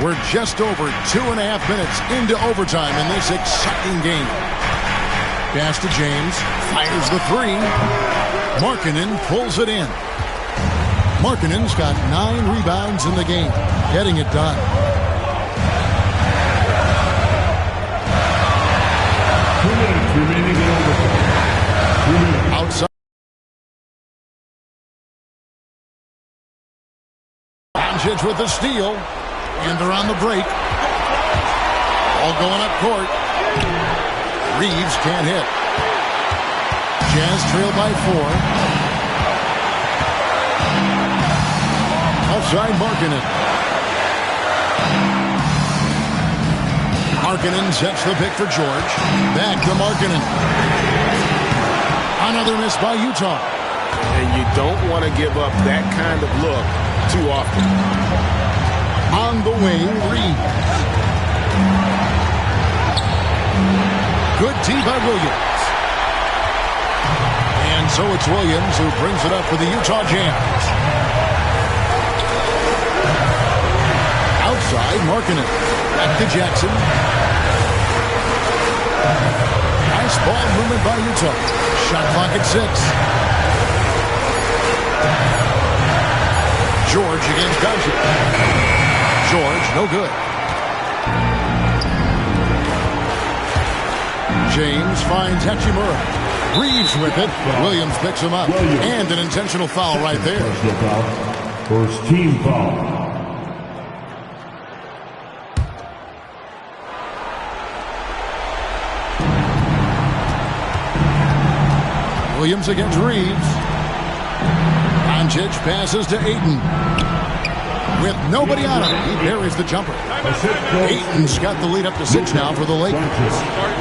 We're just over 2.5 minutes into overtime in this exciting game. Pass to James. Fires the three. Markkanen pulls it in. Markkanen's got 9 rebounds in the game. Getting it done. Outside. Doncic with the steal. And they're on the break. All going up court. Reeves can't hit. Jazz trail by 4. Outside Markkanen. Markkanen sets the pick for George. Back to Markkanen. Another miss by Utah. And you don't want to give up that kind of look too often. On the wing, Reeves. Good tee by Williams. And so it's Williams who brings it up for the Utah Jazz. Outside, Markkanen. Back to Jackson. Nice ball movement by Utah. Shot clock at 6. George against Doncic. George, no good. James finds Hachimura. Reeves with it. Williams picks him up. And an intentional foul right there. First team foul. Williams against Reeves. Doncic passes to Ayton. With nobody on him, he buries the jumper. Ayton's got the lead up to 6 now for the Lakers.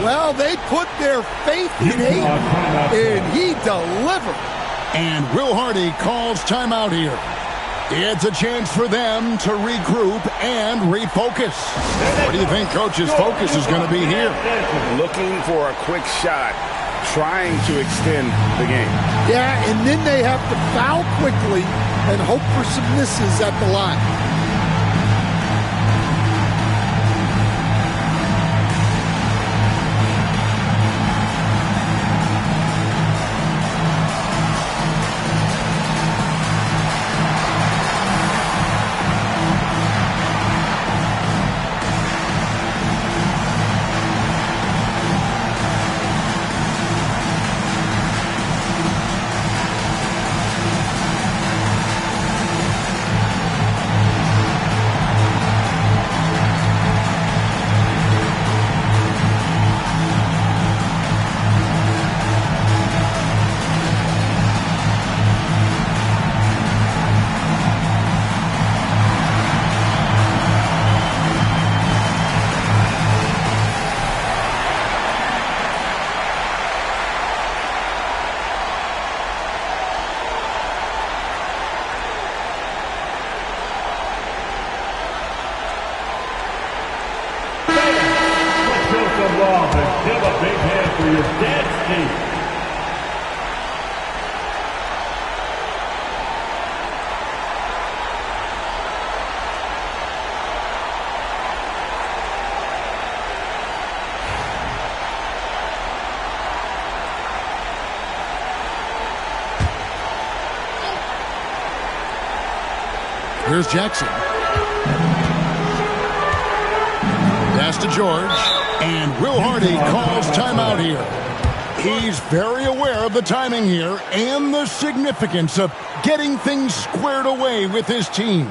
Well, they put their faith in Ayton, and he delivered. And Will Hardy calls timeout here. It's a chance for them to regroup and refocus. What do you think Coach's focus is going to be here? Looking for a quick shot, trying to extend the game. Yeah, and then they have to foul quickly and hope for some misses at the line. Here's Jackson. Pass to George. And Will Hardy calls timeout here. He's very aware of the timing here and the significance of getting things squared away with his team.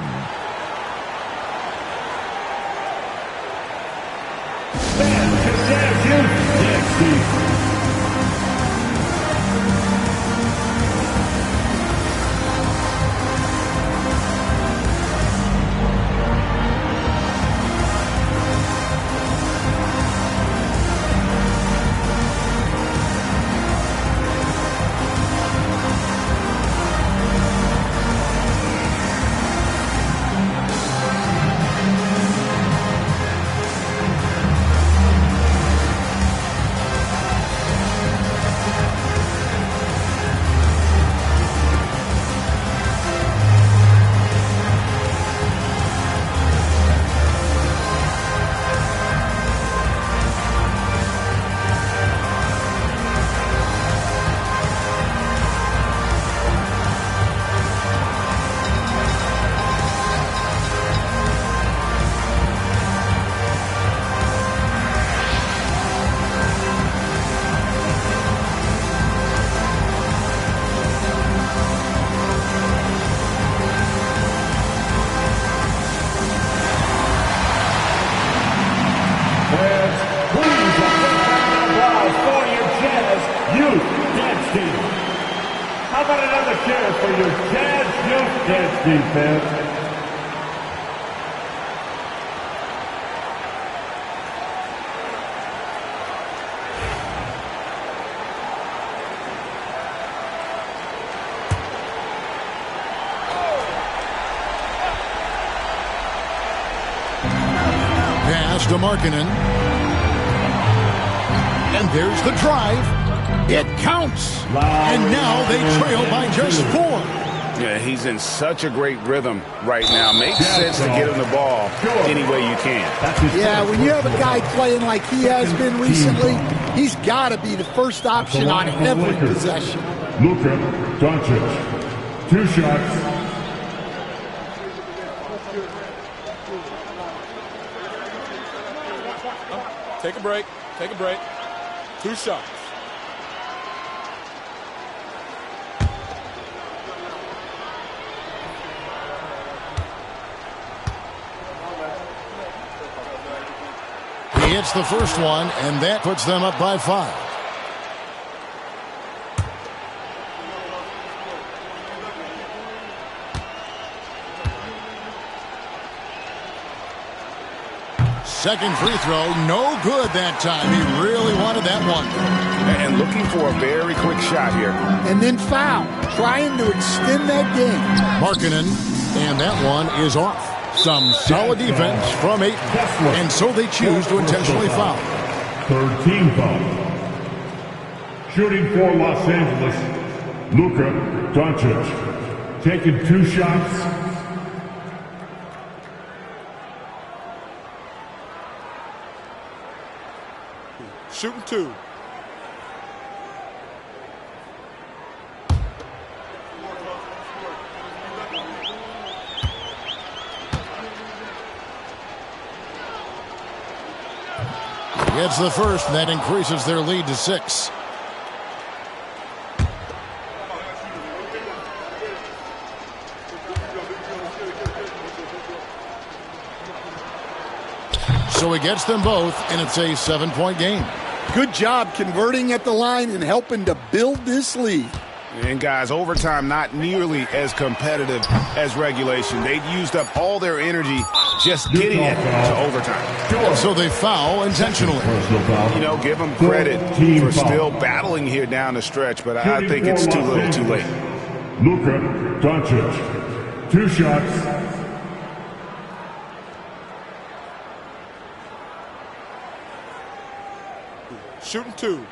about another share for your Jazz Jukes defense? To Markkanen. And there's the drive. It counts. And now they trail by just 4. Yeah, he's in such a great rhythm right now. Makes sense to get him the ball any way you can. Yeah, when you have a guy playing like he has been recently, he's got to be the first option on every possession. Luka Doncic. 2 shots. Take a break. Take a break. 2 shots. He hits the first one, and that puts them up by 5. Second free throw, no good that time. He really wanted that one. And looking for a very quick shot here. And then foul, trying to extend that game. Markkanen, and that one is off. Some solid defense from 8, and so they choose to intentionally foul. Third team foul. Shooting for Los Angeles, Luka Doncic. Taking 2 shots. Shooting 2. Gets the first, and that increases their lead to 6. So he gets them both, and it's a 7-point game. Good job converting at the line and helping to build this lead. And guys, overtime not nearly as competitive as regulation. They'd used up all their energy just getting it to overtime. And so they foul intentionally. You know, give them credit for still battling here down the stretch, but I think it's too little too late. Luka Doncic. 2 shots. Shooting 2.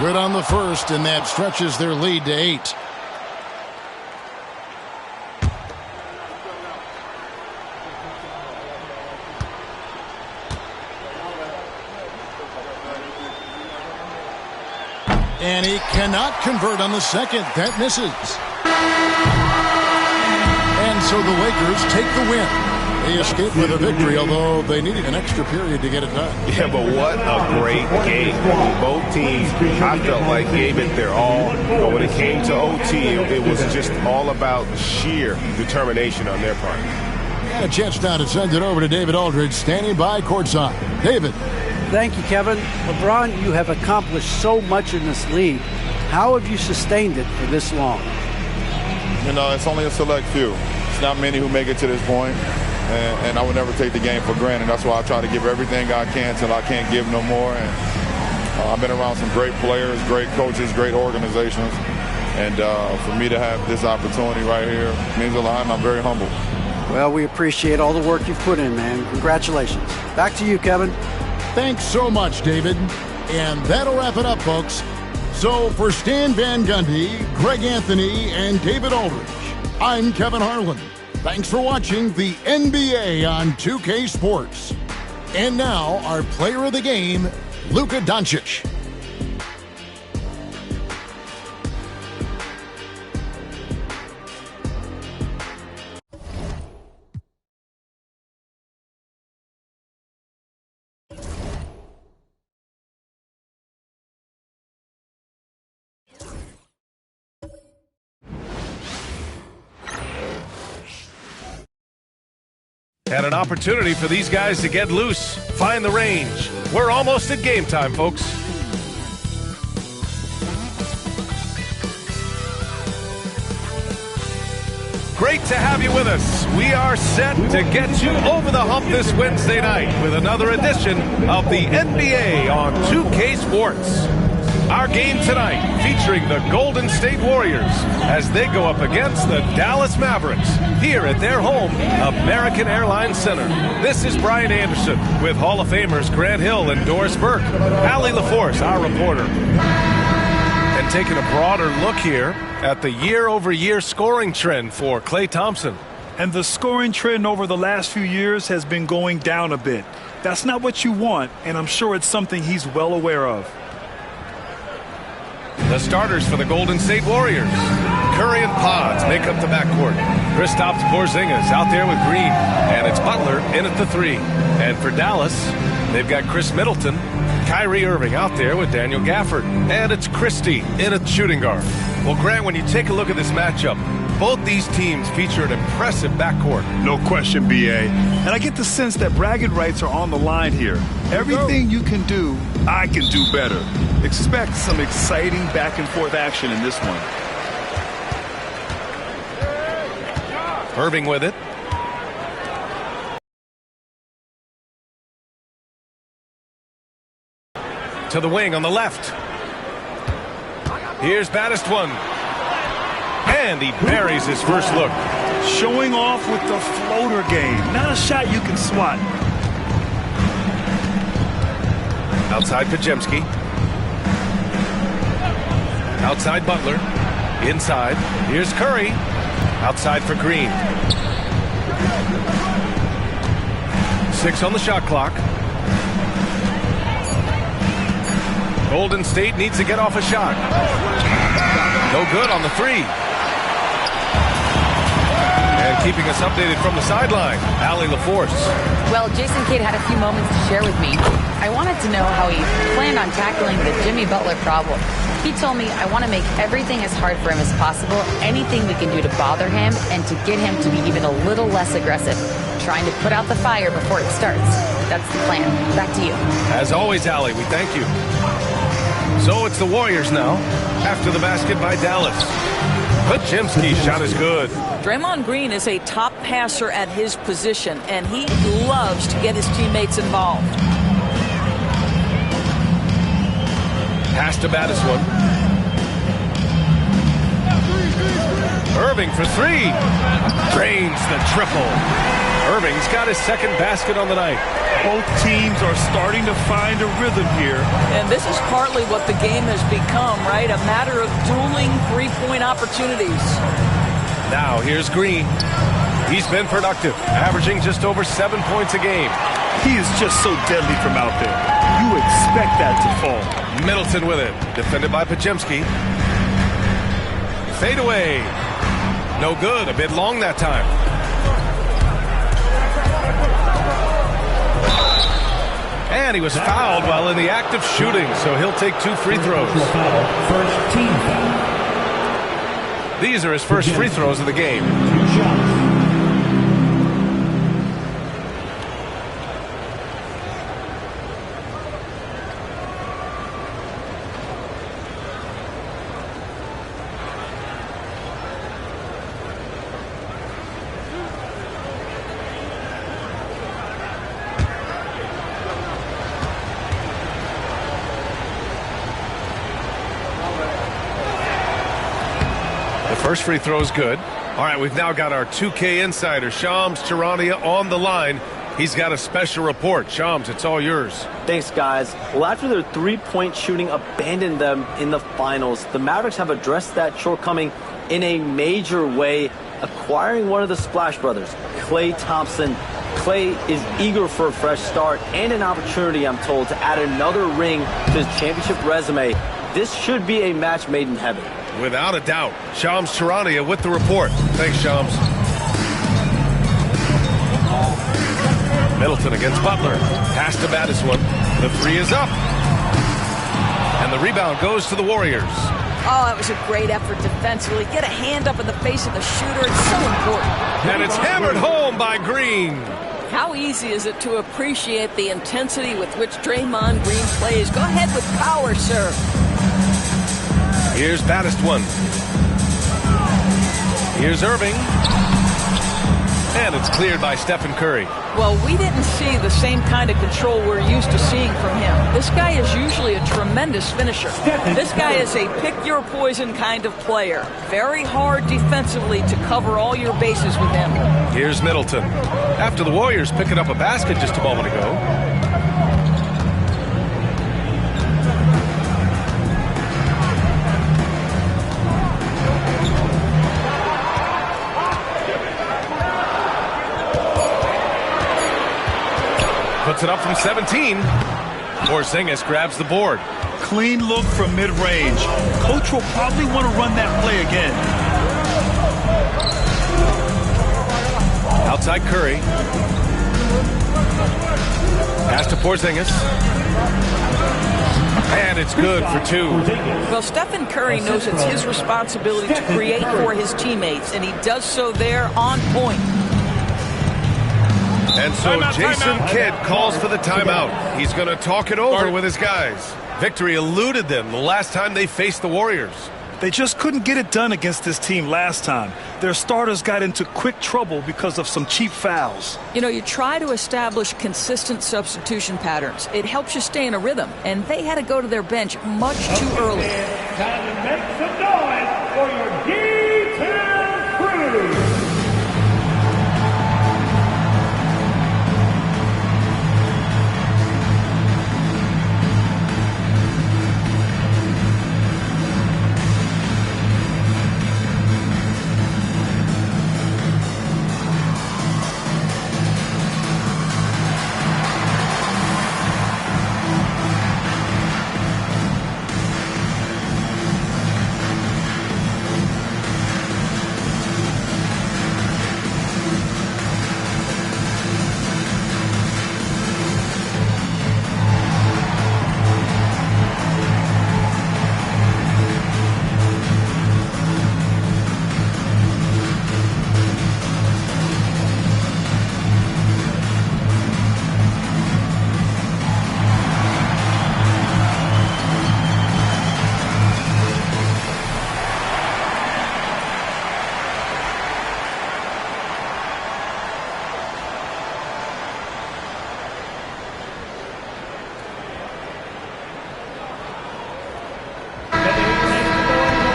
Good on the first, and that stretches their lead to 8. And he cannot convert on the second. That misses. And so the Lakers take the win. They escaped with a victory, although they needed an extra period to get it done. Yeah, but what a great game. Both teams, I felt like, gave it their all. But when it came to OT, it was just all about sheer determination on their part. And a chance now to send it over to David Aldridge, standing by courtside. David. Thank you, Kevin. LeBron, you have accomplished so much in this league. How have you sustained it for this long? You know, it's only a select few. It's not many who make it to this point. And I would never take the game for granted. That's why I try to give everything I can till I can't give no more. And I've been around some great players, great coaches, great organizations. And for me to have this opportunity right here means a lot, and I'm very humbled. Well, we appreciate all the work you've put in, man. Congratulations. Back to you, Kevin. Thanks so much, David. And that'll wrap it up, folks. So for Stan Van Gundy, Greg Anthony, and David Aldridge, I'm Kevin Harlan. Thanks for watching the NBA on 2K Sports. And now, our player of the game, Luka Doncic. And an opportunity for these guys to get loose, find the range. We're almost at game time, folks. Great to have you with us. We are set to get you over the hump this Wednesday night with another edition of the NBA on 2K Sports. Our game tonight featuring the Golden State Warriors as they go up against the Dallas Mavericks here at their home, American Airlines Center. This is Brian Anderson with Hall of Famers Grant Hill and Doris Burke. Allie LaForce, our reporter. And taking a broader look here at the year-over-year scoring trend for Klay Thompson. And the scoring trend over the last few years has been going down a bit. That's not what you want, and I'm sure it's something he's well aware of. The starters for the Golden State Warriors. Curry and Pods make up the backcourt. Kristaps Porzingis out there with Green. And it's Butler in at the 3. And for Dallas, they've got Chris Middleton, Kyrie Irving out there with Daniel Gafford. And it's Christie in at shooting guard. Well, Grant, when you take a look at this matchup, both these teams feature an impressive backcourt. No question, B.A. And I get the sense that bragging rights are on the line here. Everything you can do, I can do better. Expect some exciting back-and-forth action in this one. Irving with it. To the wing on the left. Here's Baddest one. And he buries his first look. Showing off with the floater game. Not a shot you can swat. Outside Pajemski. Outside Butler. Inside. Here's Curry. Outside for Green. 6 on the shot clock. Golden State needs to get off a shot. No good on the 3. And keeping us updated from the sideline, Allie LaForce. Well, Jason Kidd had a few moments to share with me. I wanted to know how he planned on tackling the Jimmy Butler problem. He told me, I want to make everything as hard for him as possible, anything we can do to bother him and to get him to be even a little less aggressive, trying to put out the fire before it starts. That's the plan. Back to you. As always, Allie, we thank you. So it's the Warriors now, after the basket by Dallas. Pajemski's shot is good. Draymond Green is a top passer at his position, and he loves to get his teammates involved. Pass to Baddest one. Irving for 3. Drains the triple. Irving's got his second basket on the night. Both teams are starting to find a rhythm here. And this is partly what the game has become, right? A matter of dueling three-point opportunities. Now here's Green. He's been productive, averaging just over 7 points a game. He is just so deadly from out there. You expect that to fall. Middleton with it. Defended by Pajemski. Fade away. No good. A bit long that time. And he was fouled while in the act of shooting, so he'll take 2 free throws. First team foul. These are his first free throws of the game. 2 shots. First free throw is good. All right, we've now got our 2K insider, Shams Charania, on the line. He's got a special report. Shams, it's all yours. Thanks, guys. Well, after their three-point shooting abandoned them in the finals, the Mavericks have addressed that shortcoming in a major way, acquiring one of the Splash Brothers, Klay Thompson. Klay is eager for a fresh start and an opportunity, I'm told, to add another ring to his championship resume. This should be a match made in heaven. Without a doubt. Shams Charania with the report. Thanks, Shams. Middleton against Butler. Pass to Baddest one. The 3 is up. And the rebound goes to the Warriors. Oh, that was a great effort defensively. Get a hand up in the face of the shooter. It's so important. And it's hammered home by Green. How easy is it to appreciate the intensity with which Draymond Green plays? Go ahead with power, sir. Here's baddest one. Here's Irving. And it's cleared by Stephen Curry. Well, we didn't see the same kind of control we're used to seeing from him. This guy is usually a tremendous finisher. This guy is a pick-your-poison kind of player. Very hard defensively to cover all your bases with him. Here's Middleton. After the Warriors picking up a basket just a moment ago. Puts it up from 17. Porzingis grabs the board. Clean look from mid-range. Coach will probably want to run that play again. Outside Curry. Pass to Porzingis. And it's good for two. Well, Stephen Curry knows it's his responsibility to create for his teammates, and he does so there on point. And so Jason Kidd calls for the timeout. He's going to talk it over with his guys. Victory eluded them the last time they faced the Warriors. They just couldn't get it done against this team last time. Their starters got into quick trouble because of some cheap fouls. You know, you try to establish consistent substitution patterns. It helps you stay in a rhythm, and they had to go to their bench much too early. Time to make some noise for your D-Town crew.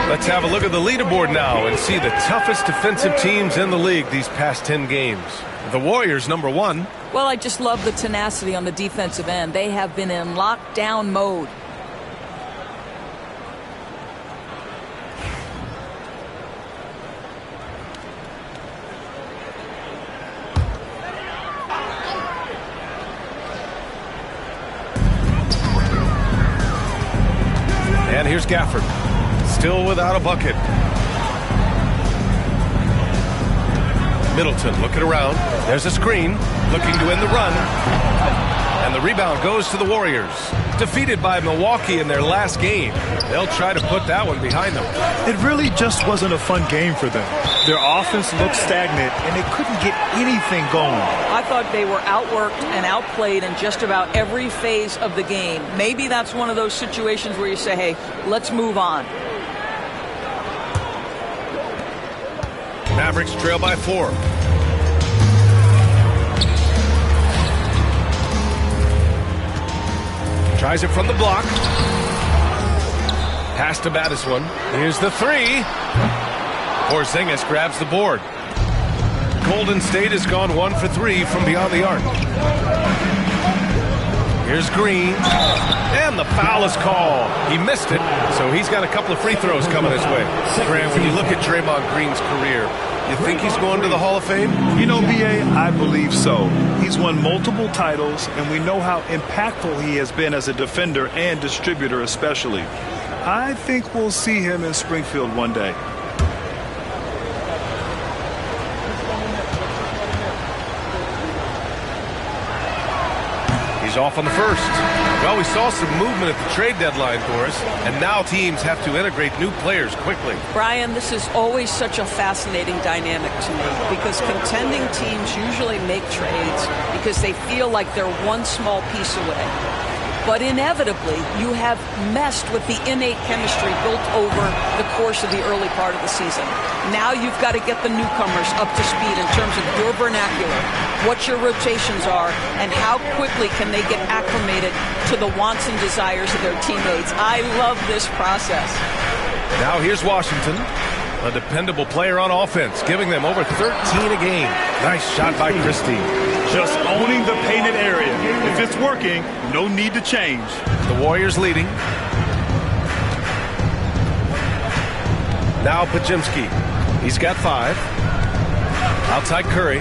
Let's have a look at the leaderboard now and see the toughest defensive teams in the league these past 10 games. The Warriors, number 1. Well, I just love the tenacity on the defensive end. They have been in lockdown mode. And here's Gafford. Still without a bucket. Middleton looking around. There's a screen. Looking to win the run. And the rebound goes to the Warriors. Defeated by Milwaukee in their last game. They'll try to put that one behind them. It really just wasn't a fun game for them. Their offense looked stagnant, and they couldn't get anything going. I thought they were outworked and outplayed in just about every phase of the game. Maybe that's one of those situations where you say, hey, let's move on. Mavericks trail by 4. Tries it from the block. Pass to Madison. Here's the 3. Porzingis grabs the board. Golden State has gone 1 for 3 from beyond the arc. Here's Green. And the foul is called. He missed it, so he's got a couple of free throws coming his way. Grant, when you look at Draymond Green's career, you think he's going to the Hall of Fame? You know, B.A., I believe so. He's won multiple titles, and we know how impactful he has been as a defender and distributor especially. I think we'll see him in Springfield one day. He's off on the first. Well, we saw some movement at the trade deadline for us, and now teams have to integrate new players quickly. Brian, this is always such a fascinating dynamic to me because contending teams usually make trades because they feel like they're one small piece away. But inevitably, you have messed with the innate chemistry built over the course of the early part of the season. Now you've got to get the newcomers up to speed in terms of your vernacular, what your rotations are, and how quickly can they get acclimated to the wants and desires of their teammates. I love this process. Now here's Washington, a dependable player on offense, giving them over 13 a game. Nice shot by Christie. Just owning the painted area. If it's working, no need to change. The Warriors leading. Now Pajimski. He's got 5. Outside Curry.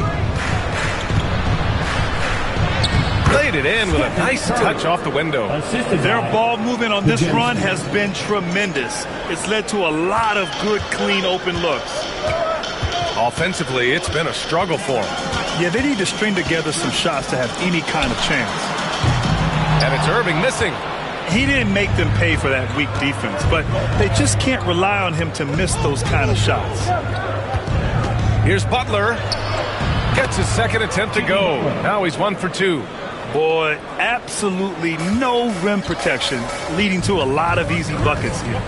Laid it in with a nice touch off the window. Their ball movement on this run has been tremendous. It's led to a lot of good, clean, open looks. Offensively, it's been a struggle for them. Yeah, they need to string together some shots to have any kind of chance. And it's Irving missing. He didn't make them pay for that weak defense, but they just can't rely on him to miss those kind of shots. Here's Butler. Gets his second attempt to go. Now he's 1 for 2. Boy, absolutely no rim protection, leading to a lot of easy buckets here.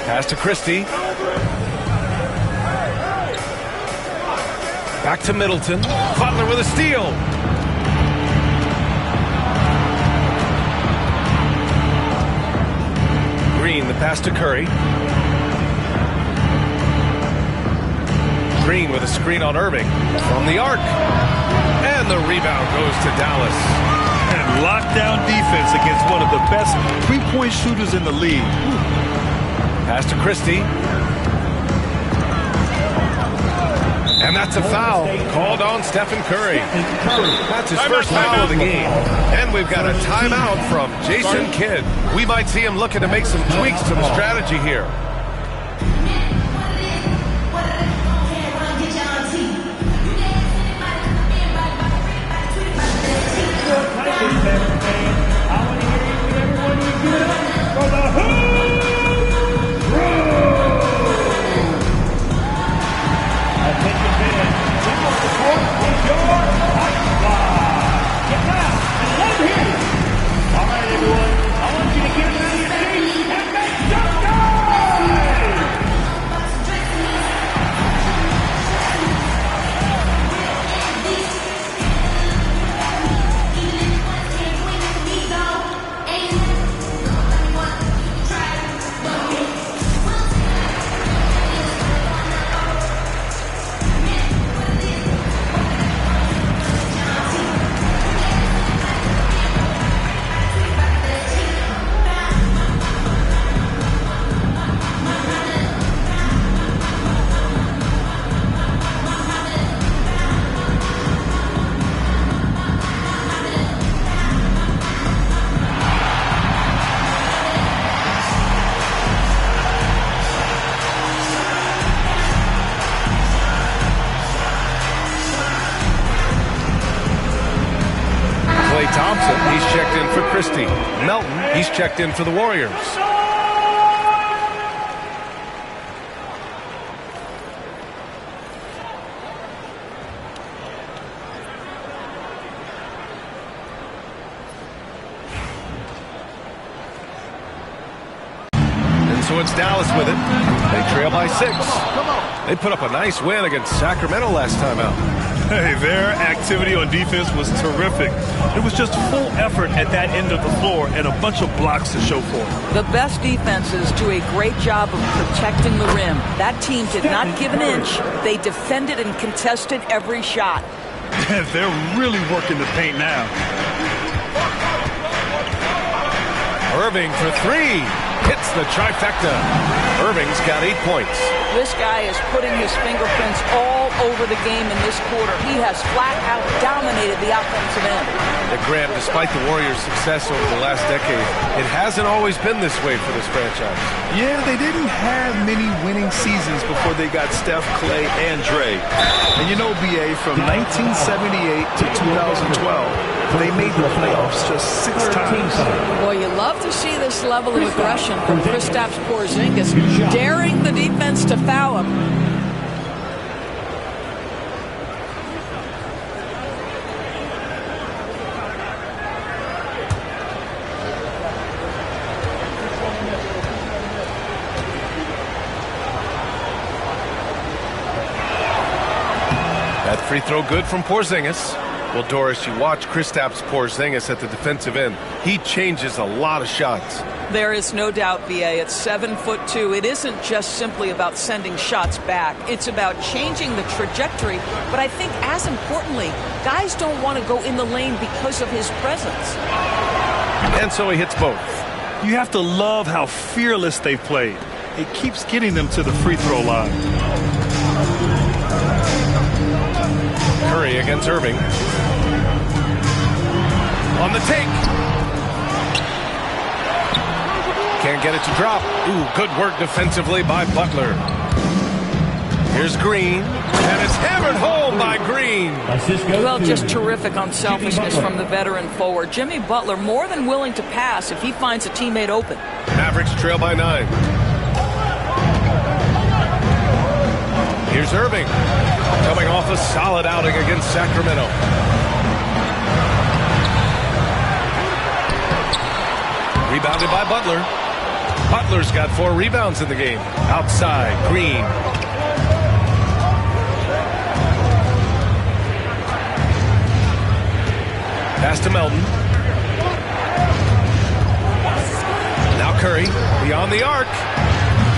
Pass to Christie. Back to Middleton. Butler with a steal. Green, the pass to Curry. Green with a screen on Irving. From the arc. And the rebound goes to Dallas. And lockdown defense against one of the best three-point shooters in the league. Pass to Christie. And that's a foul called on Stephen Curry. That's his first foul of the game. And we've got a timeout from Jason Kidd. We might see him looking to make some tweaks to the strategy here. Thompson, he's checked in for Christie. Melton, he's checked in for the Warriors. And so it's Dallas with it. They trail by 6. They put up a nice win against Sacramento last time out. Hey, their activity on defense was terrific. It was just full effort at that end of the floor and a bunch of blocks to show for it. The best defenses do a great job of protecting the rim. That team did not give an inch. They defended and contested every shot. They're really working the paint now. Irving for 3. Hits the trifecta. Irving's got 8 points. This guy is putting his fingerprints all over the game in this quarter. He has flat out dominated the offensive end. And Grant, despite the Warriors' success over the last decade, it hasn't always been this way for this franchise. Yeah, they didn't have many winning seasons before they got Steph, Clay, and Dre. And you know, B.A., from 1978 to 2012, they made the playoffs just 6 times. Boy, you love to see this level of aggression from Kristaps Porzingis, daring the defense to foul him. That free throw good from Porzingis. Well, Doris, you watch Kristaps Porzingis at the defensive end. He changes a lot of shots. There is no doubt, VA. It's 7'2". It isn't just simply about sending shots back. It's about changing the trajectory. But I think, as importantly, guys don't want to go in the lane because of his presence. And so he hits both. You have to love how fearless they've played. It keeps getting them to the free throw line. Curry against Irving. On the take. Can't get it to drop. Ooh, good work defensively by Butler. Here's Green. And it's hammered home by Green. Well, just terrific unselfishness from the veteran forward. Jimmy Butler more than willing to pass if he finds a teammate open. Mavericks trail by 9. Here's Irving. Coming off a solid outing against Sacramento. Rebounded by Butler. Butler's got 4 rebounds in the game. Outside, Green. Pass to Melton. Now Curry, beyond the arc.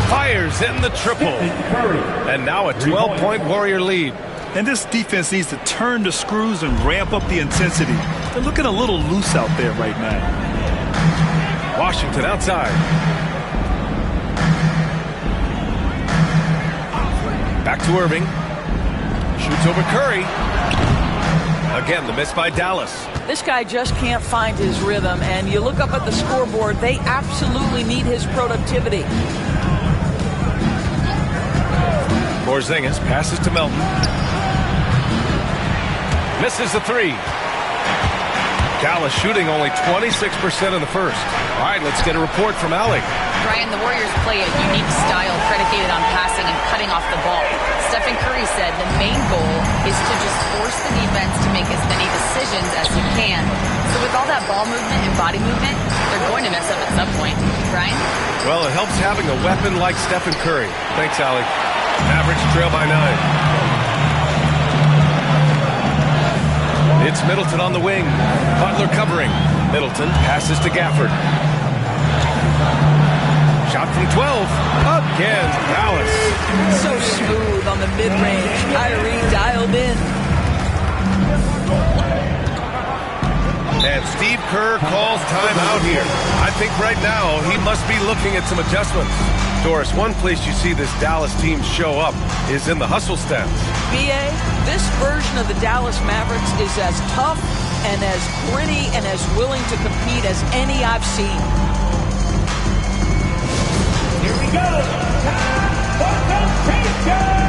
Fires in the triple. And now a 12-point Warrior lead. And this defense needs to turn the screws and ramp up the intensity. They're looking a little loose out there right now. Washington outside. Back to Irving. Shoots over Curry. Again, the miss by Dallas. This guy just can't find his rhythm, and you look up at the scoreboard, they absolutely need his productivity. Porzingis passes to Melton. Misses the 3. Dallas shooting only 26% in the first. All right, let's get a report from Allie. Brian, the Warriors play a unique style predicated on passing and cutting off the ball. Stephen Curry said the main goal is to just force the defense to make as many decisions as you can. So with all that ball movement and body movement, they're going to mess up at some point. Brian? Well, it helps having a weapon like Stephen Curry. Thanks, Allie. Mavericks trail by 9. It's Middleton on the wing. Butler covering. Middleton passes to Gafford. Shot from 12. Again, Dallas. So smooth on the mid-range. Kyrie dialed in. And Steve Kerr calls timeout here. I think right now he must be looking at some adjustments. Doris, one place you see this Dallas team show up is in the hustle stats. BA, this version of the Dallas Mavericks is as tough and as gritty and as willing to compete as any I've seen. Here we go. Time for competition.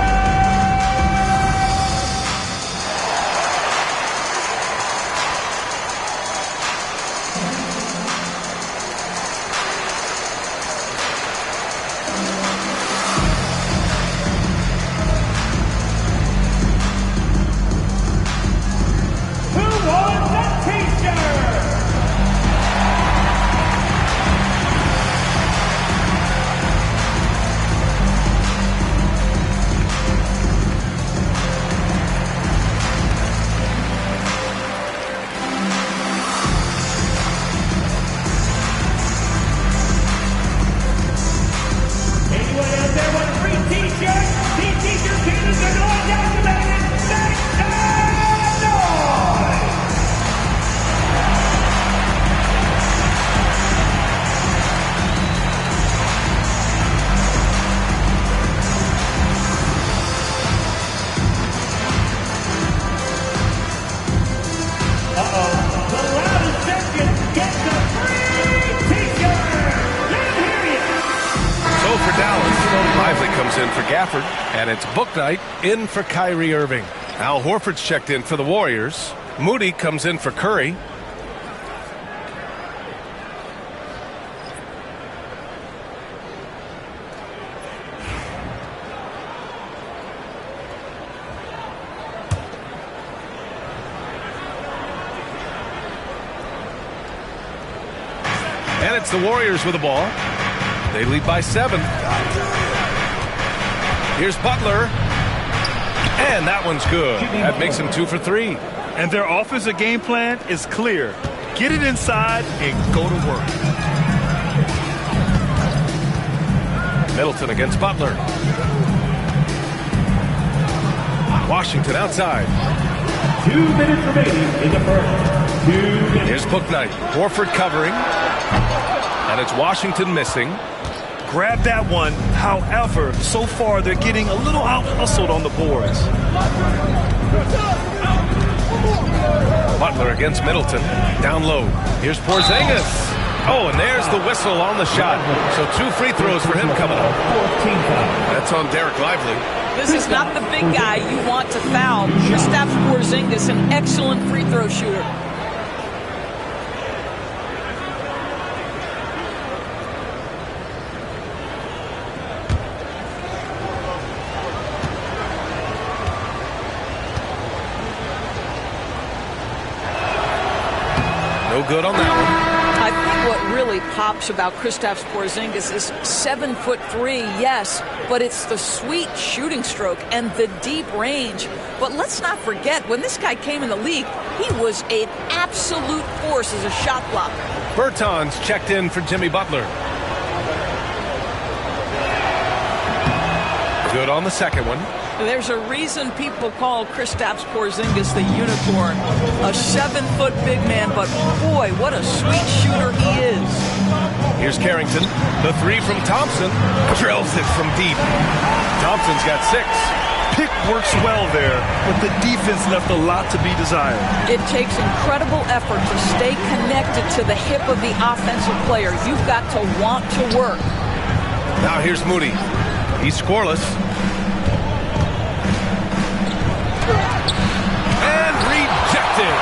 And it's book night in for Kyrie Irving. Al Horford's checked in for the Warriors. Moody comes in for Curry. And it's the Warriors with the ball. They lead by 7. Here's Butler. And that one's good. That makes him 2 for 3. And their offensive game plan is clear. Get it inside and go to work. Middleton against Butler. Washington outside. 2 minutes remaining in the first. 2 minutes. Here's Bouknight. Horford covering. And it's Washington missing. Grab that one. However, so far they're getting a little out-hustled on the boards. Butler against Middleton. Down low. Here's Porzingis. Oh, and there's the whistle on the shot. So 2 free throws for him coming up. That's on Derek Lively. This is not the big guy you want to foul. Kristaps Porzingis, an excellent free throw shooter. No good on that one. I think what really pops about Kristaps Porzingis is 7'3", yes, but it's the sweet shooting stroke and the deep range. But let's not forget, when this guy came in the league, he was an absolute force as a shot blocker. Bertans checked in for Jimmy Butler. Good on the second one. There's a reason people call Kristaps Porzingis the unicorn. A 7-foot big man, but boy, what a sweet shooter he is. Here's Carrington. The 3 from Thompson. Drills it from deep. Thompson's got 6. Pick works well there, but the defense left a lot to be desired. It takes incredible effort to stay connected to the hip of the offensive player. You've got to want to work. Now here's Moody. He's scoreless. And rejected.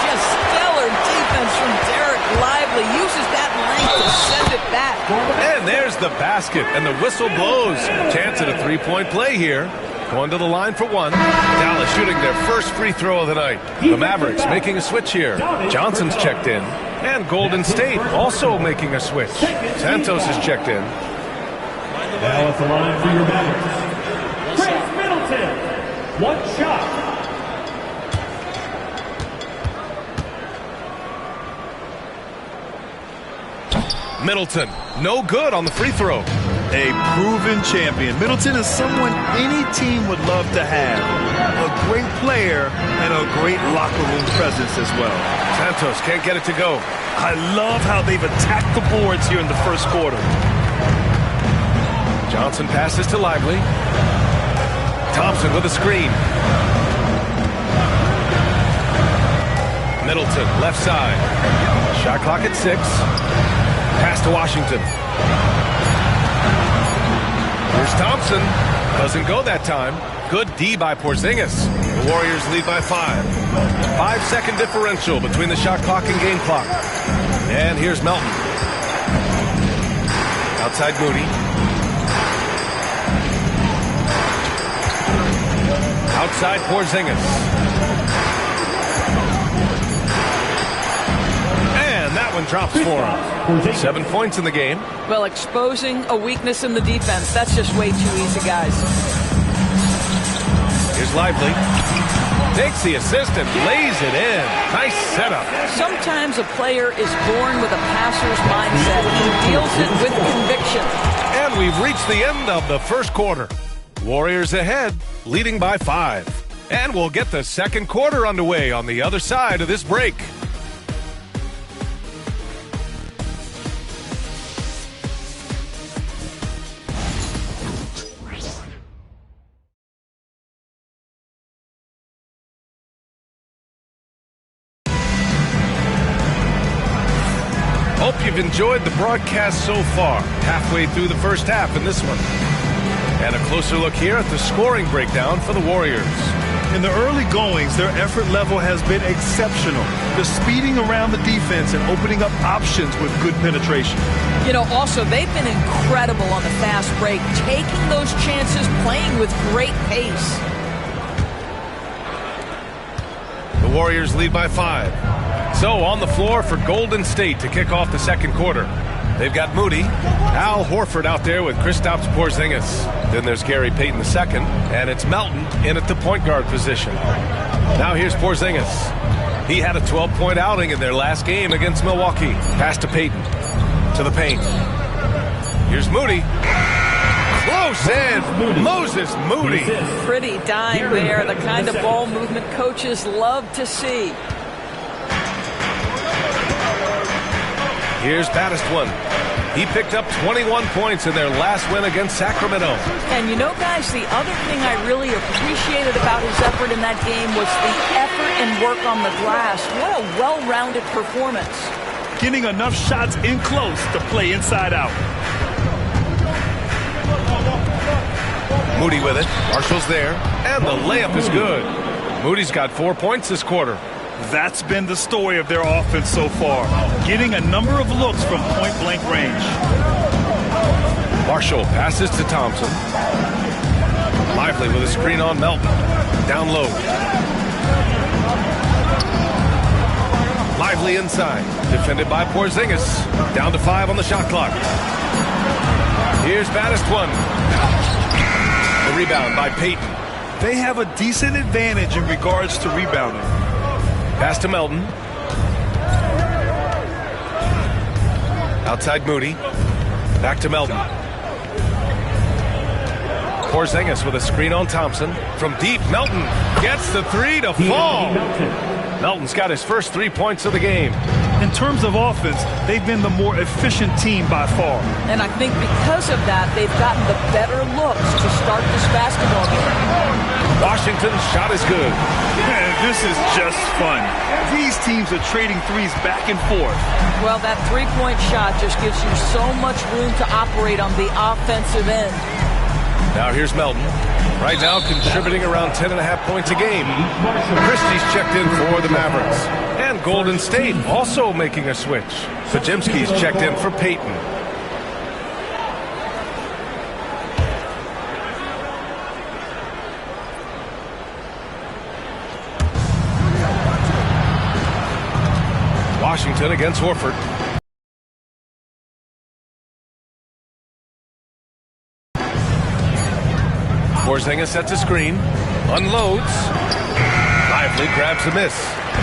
Just stellar defense from Derek Lively. Uses that length to send it back. And there's the basket, and the whistle blows. Chance at a 3-point play here. Going to the line for 1. Dallas shooting their first free throw of the night. The Mavericks making a switch here. Johnson's checked in. And Golden State also making a switch. Santos is checked in. Now at the line for your Mavericks, Chris Middleton. 1 shot. Middleton, no good on the free throw. A proven champion. Middleton is someone any team would love to have. A great player and a great locker room presence as well. Santos can't get it to go. I love how they've attacked the boards here in the first quarter. Johnson passes to Lively. Thompson with a screen. Middleton, left side. Shot clock at 6. Pass to Washington. Here's Thompson. Doesn't go that time. Good D by Porzingis. The Warriors lead by 5. 5-second differential between the shot clock and game clock. And here's Melton. Outside Moody. Outside Porzingis. And that one drops for him. 7 points in the game. Well, exposing a weakness in the defense, that's just way too easy, guys. Here's Lively. Takes the assist and lays it in. Nice setup. Sometimes a player is born with a passer's mindset. He deals it with conviction. And we've reached the end of the first quarter. Warriors ahead, leading by 5. And we'll get the second quarter underway on the other side of this break. Hope you've enjoyed the broadcast so far. Halfway through the first half in this one. And a closer look here at the scoring breakdown for the Warriors. In the early goings, their effort level has been exceptional. They're speeding around the defense and opening up options with good penetration. You know, also, they've been incredible on the fast break, taking those chances, playing with great pace. The Warriors lead by 5. So on the floor for Golden State to kick off the second quarter. They've got Moody, Al Horford out there with Kristaps Porzingis. Then there's Gary Payton II, and it's Melton in at the point guard position. Now here's Porzingis. He had a 12-point outing in their last game against Milwaukee. Pass to Payton. To the paint. Here's Moody. Close in. Moses Moody. Pretty dime there. The kind of ball movement coaches love to see. Here's Batistone. He picked up 21 points in their last win against Sacramento. And you know, guys, the other thing I really appreciated about his effort in that game was the effort and work on the glass. What a well-rounded performance. Getting enough shots in close to play inside out. Moody with it. Marshall's there. And the layup is good. Moody's got 4 points this quarter. That's been the story of their offense so far. Getting a number of looks from point-blank range. Marshall passes to Thompson. Lively with a screen on Melton. Down low. Lively inside. Defended by Porzingis. Down to 5 on the shot clock. Here's Batistone. The rebound by Payton. They have a decent advantage in regards to rebounding. Pass to Melton. Outside Moody. Back to Melton. Porzingis with a screen on Thompson. From deep, Melton gets the 3 to fall. Melton's got his first 3 points of the game. In terms of offense, they've been the more efficient team by far. And I think because of that, they've gotten the better looks to start this basketball game. Washington's shot is good. Man, this is just fun. These teams are trading threes back and forth. Well, that three-point shot just gives you so much room to operate on the offensive end. Now here's Melton. Right now contributing around 10.5 points a game. Christie's checked in for the Mavericks. And Golden State also making a switch. Podziemski's checked in for Payton. Washington against Horford. Porzingis sets a screen. Unloads. Lively grabs the miss.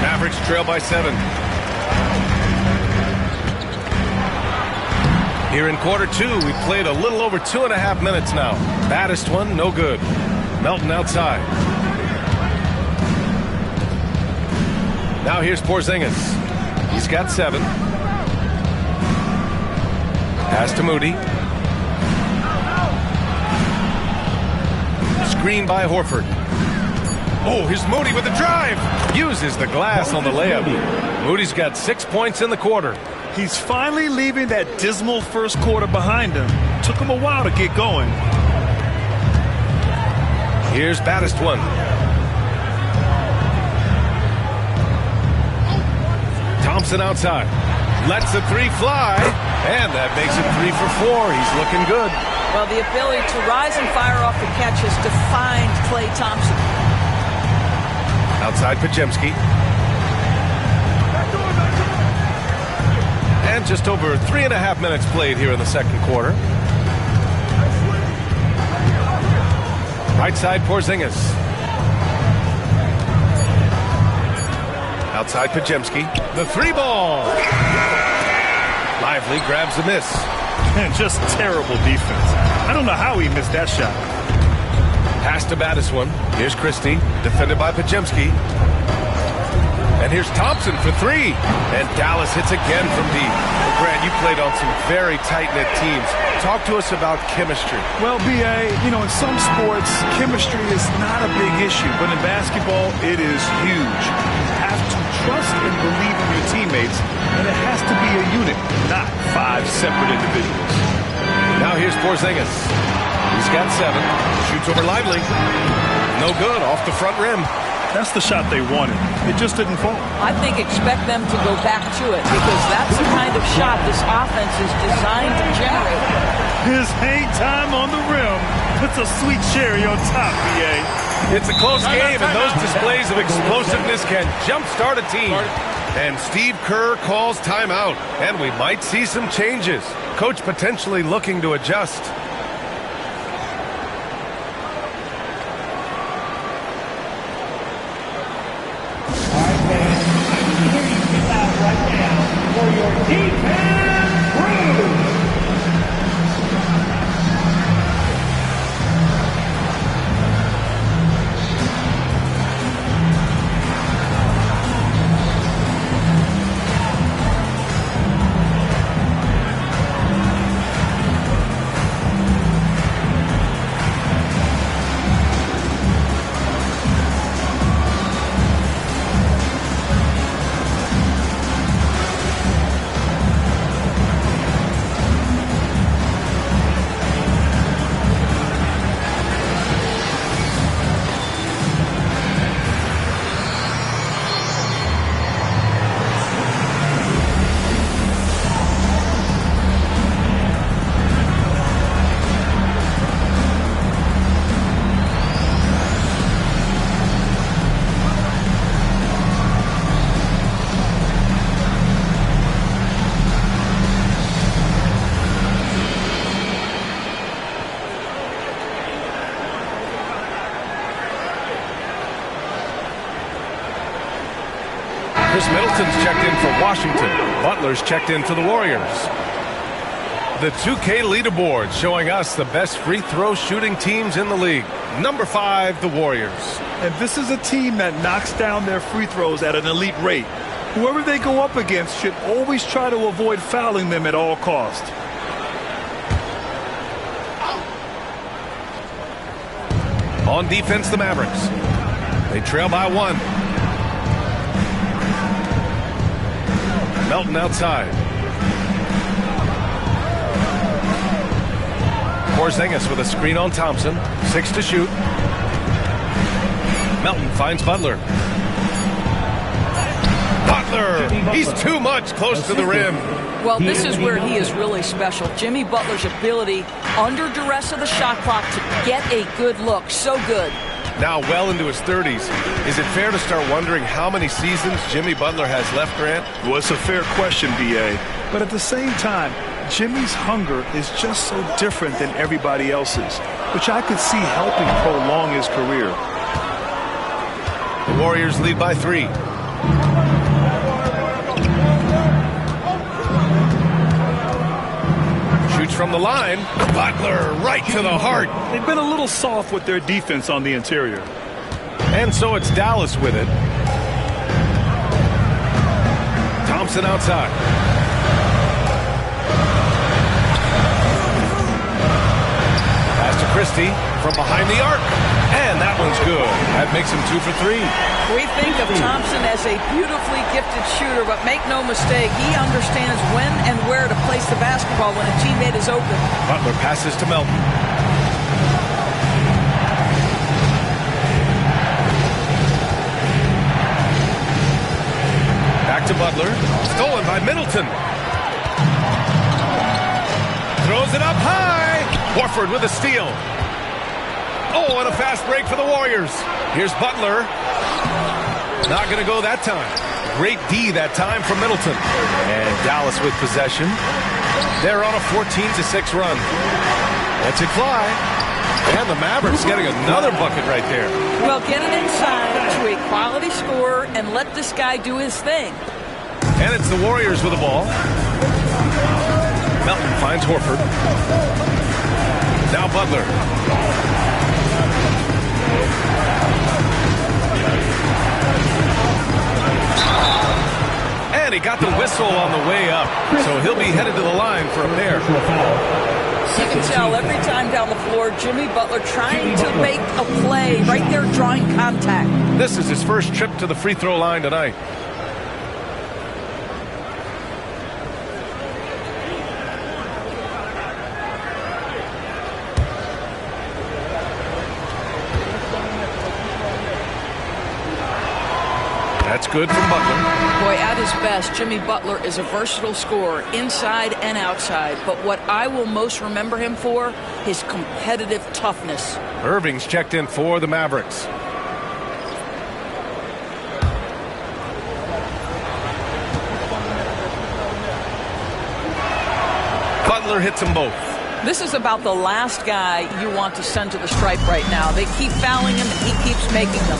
Mavericks trail by 7. Here in quarter 2, we played a little over 2.5 minutes now. Baddest one, no good. Melton outside. Now here's Porzingis. He's got 7. Pass to Moody. Screen by Horford. Oh, here's Moody with the drive. Uses the glass on the layup. Moody's got 6 points in the quarter. He's finally leaving that dismal first quarter behind him. Took him a while to get going. Here's Batistone. Thompson outside. Lets the 3 fly. And that makes it 3 for 4. He's looking good. Well, the ability to rise and fire off the catch has defined Klay Thompson. Outside Podziemski. And just over 3.5 minutes played here in the second quarter. Right side Porzingis. Outside Podziemski. The 3 ball. Lively grabs the miss. And just terrible defense. I don't know how he missed that shot. Pass to Batistone. Here's Christie. Defended by Podziemski. And here's Thompson for 3. And Dallas hits again from deep. Well, Grant, you played on some very tight-knit teams. Talk to us about chemistry. Well, B.A., you know, in some sports, chemistry is not a big issue. But in basketball, it is huge. You have to trust and believe in your teammates. And it has to be a unit, not 5 separate individuals. Now here's Porzingis. He's got 7. Shoots over Lively. No good, off the front rim. That's the shot they wanted. It just didn't fall. I think expect them to go back to it because that's the kind of shot this offense is designed to generate. His hang time on the rim puts a sweet cherry on top, BA. It's a close game, and those displays of explosiveness can jumpstart a team. And Steve Kerr calls timeout, and we might see some changes. Coach potentially looking to adjust. Chris Middleton's checked in for Washington. Butler's checked in for the Warriors. The 2K leaderboard showing us the best free throw shooting teams in the league. Number 5, the Warriors. And this is a team that knocks down their free throws at an elite rate. Whoever they go up against should always try to avoid fouling them at all costs. On defense, the Mavericks. They trail by 1. Melton outside. Porzingis with a screen on Thompson. 6 to shoot. Melton finds Butler. Butler! He's too much close to the rim. Well, this is where he is really special. Jimmy Butler's ability under duress of the shot clock to get a good look. So good. Now well into his 30s. Is it fair to start wondering how many seasons Jimmy Butler has left, Grant? Well, it's a fair question, B.A. But at the same time, Jimmy's hunger is just so different than everybody else's, which I could see helping prolong his career. The Warriors lead by 3. Shoots from the line. Butler right to the heart. They've been a little soft with their defense on the interior. And so it's Dallas with it. Thompson outside. Pass to Christie from behind the arc. And that one's good. That makes him 2 for 3. We think of Thompson as a beautifully gifted shooter, but make no mistake, he understands when and where to place the basketball when a teammate is open. Butler passes to Melton. Back to Butler. Stolen by Middleton. Throws it up high. Horford with a steal. Oh, and a fast break for the Warriors. Here's Butler. Not going to go that time. Great D that time from Middleton. And Dallas with possession. They're on a 14-6 run. Lets it fly. And the Mavericks getting another bucket right there. Well, get it inside to a quality scorer and let this guy do his thing. And it's the Warriors with the ball. Melton finds Horford. Now Butler. And he got the whistle on the way up. So he'll be headed to the line for a pair. You can tell every time down the floor, Jimmy Butler trying to make a play, right there drawing contact. This is his first trip to the free throw line tonight. good from Butler. Boy, at his best, Jimmy Butler is a versatile scorer, inside and outside. But what I will most remember him for, his competitive toughness. Irving's checked in for the Mavericks. Butler hits them both. This is about the last guy you want to send to the stripe right now. They keep fouling him, and he keeps making them.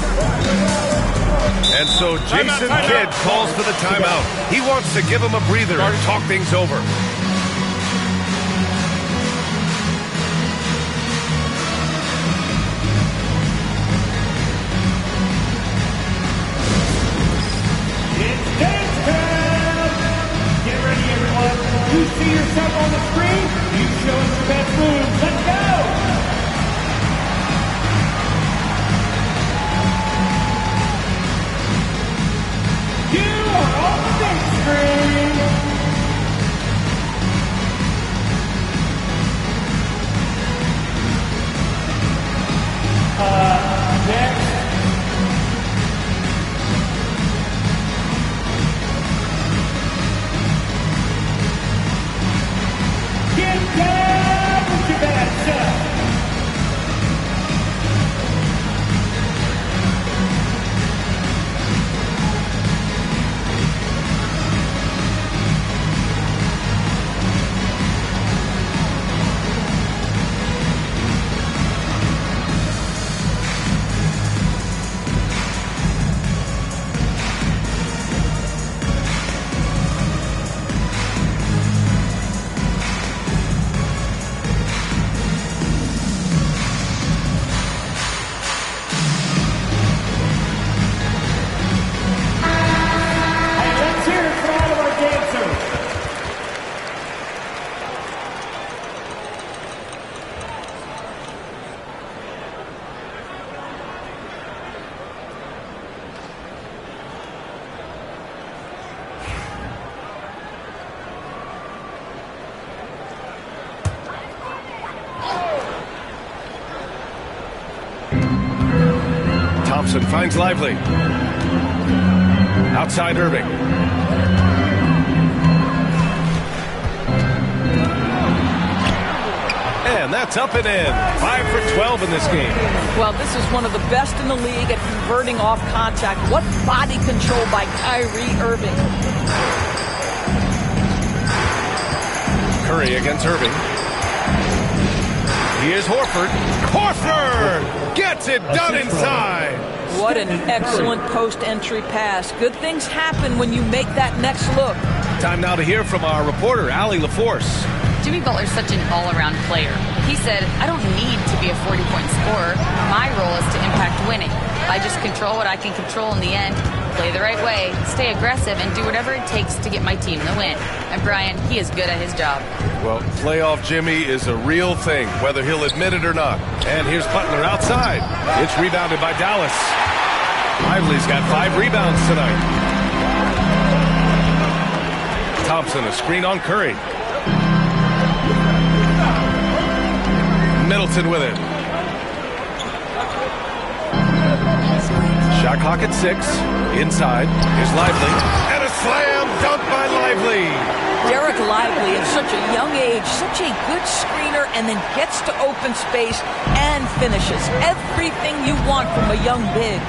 And so Jason Kidd calls for the timeout. He wants to give him a breather and talk things over. It's dance time! Get ready, everyone. You see yourself on the screen? You show us your best moves. Let's go! You are on the big screen! Next. Get down with your bad self! Thompson finds Lively. Outside Irving. And that's up and in. 5 for 12 in this game. Well, this is one of the best in the league at converting off contact. What body control by Kyrie Irving. Curry against Irving. Here's Horford. Horford gets it done inside. What an excellent post-entry pass. Good things happen when you make that next look. Time now to hear from our reporter, Allie LaForce. Jimmy Butler's such an all-around player. He said, I don't need to be a 40-point scorer. My role is to impact winning. I just control what I can control in the end, play the right way, stay aggressive, and do whatever it takes to get my team the win. And Brian, he is good at his job. Well, playoff Jimmy is a real thing, whether he'll admit it or not. And here's Butler outside. It's rebounded by Dallas. Lively's got 5 rebounds tonight. Thompson, a screen on Curry. Middleton with it. Shot clock at 6. Inside. Here's Lively. And a slam dunk by Lively. Derek Lively, at such a young age, such a good screener, and then gets to open space and finishes. Everything you want from a young big.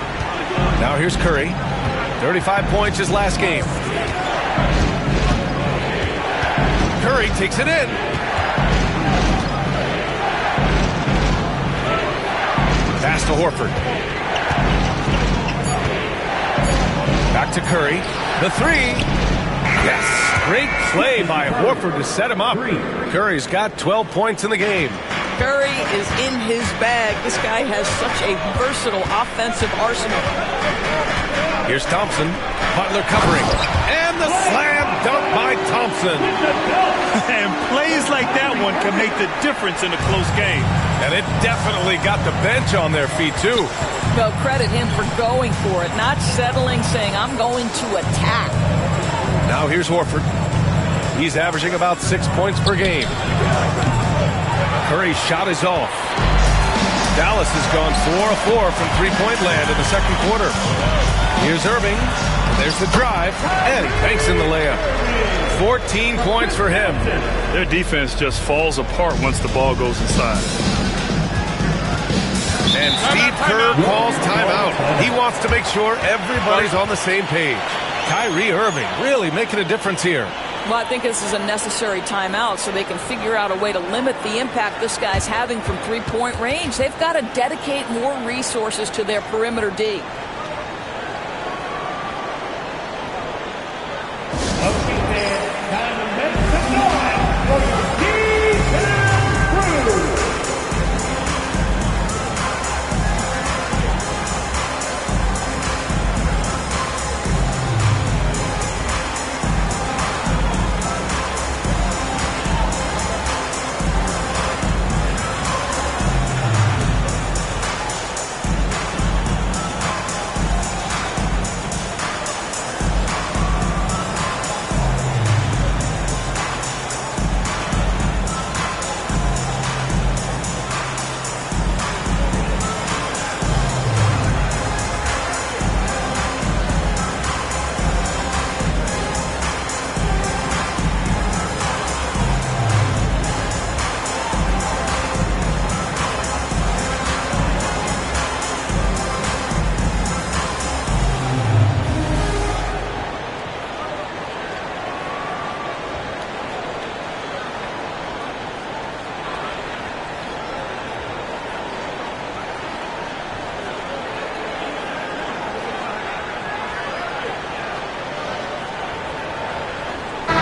Now here's Curry. 35 points his last game. Curry takes it in. Pass to Horford. Back to Curry. The 3. Yes. Great play by Horford to set him up. Curry's got 12 points in the game. Curry is in his bag. This guy has such a versatile offensive arsenal. Here's Thompson. Butler covering. And the slam dunk by Thompson. And plays like that one can make the difference in a close game. And it definitely got the bench on their feet, too. Well, credit him for going for it, not settling, saying, I'm going to attack. Now here's Horford. He's averaging about 6 points per game. Curry's shot is off. Dallas has gone 4 of 4 from three-point land in the second quarter. Here's Irving. There's the drive, and he banks in the layup. 14 points for him. Their defense just falls apart once the ball goes inside. And Steve Kerr calls timeout. He wants to make sure everybody's on the same page. Kyrie Irving really making a difference here. Well, I think this is a necessary timeout so they can figure out a way to limit the impact this guy's having from three-point range. They've got to dedicate more resources to their perimeter D.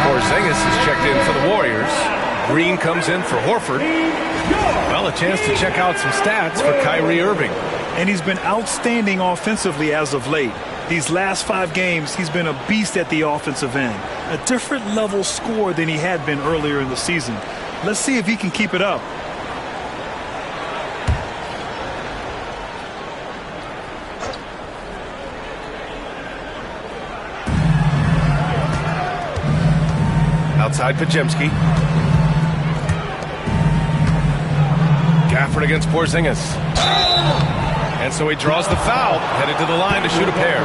Porzingis is checked in for the Warriors. Green comes in for Horford. Well, a chance to check out some stats for Kyrie Irving. And he's been outstanding offensively as of late. These last 5 games, he's been a beast at the offensive end. A different level scorer than he had been earlier in the season. Let's see if he can keep it up. Outside Pajemski. Gafford against Porzingis. And so he draws the foul, headed to the line to shoot a pair.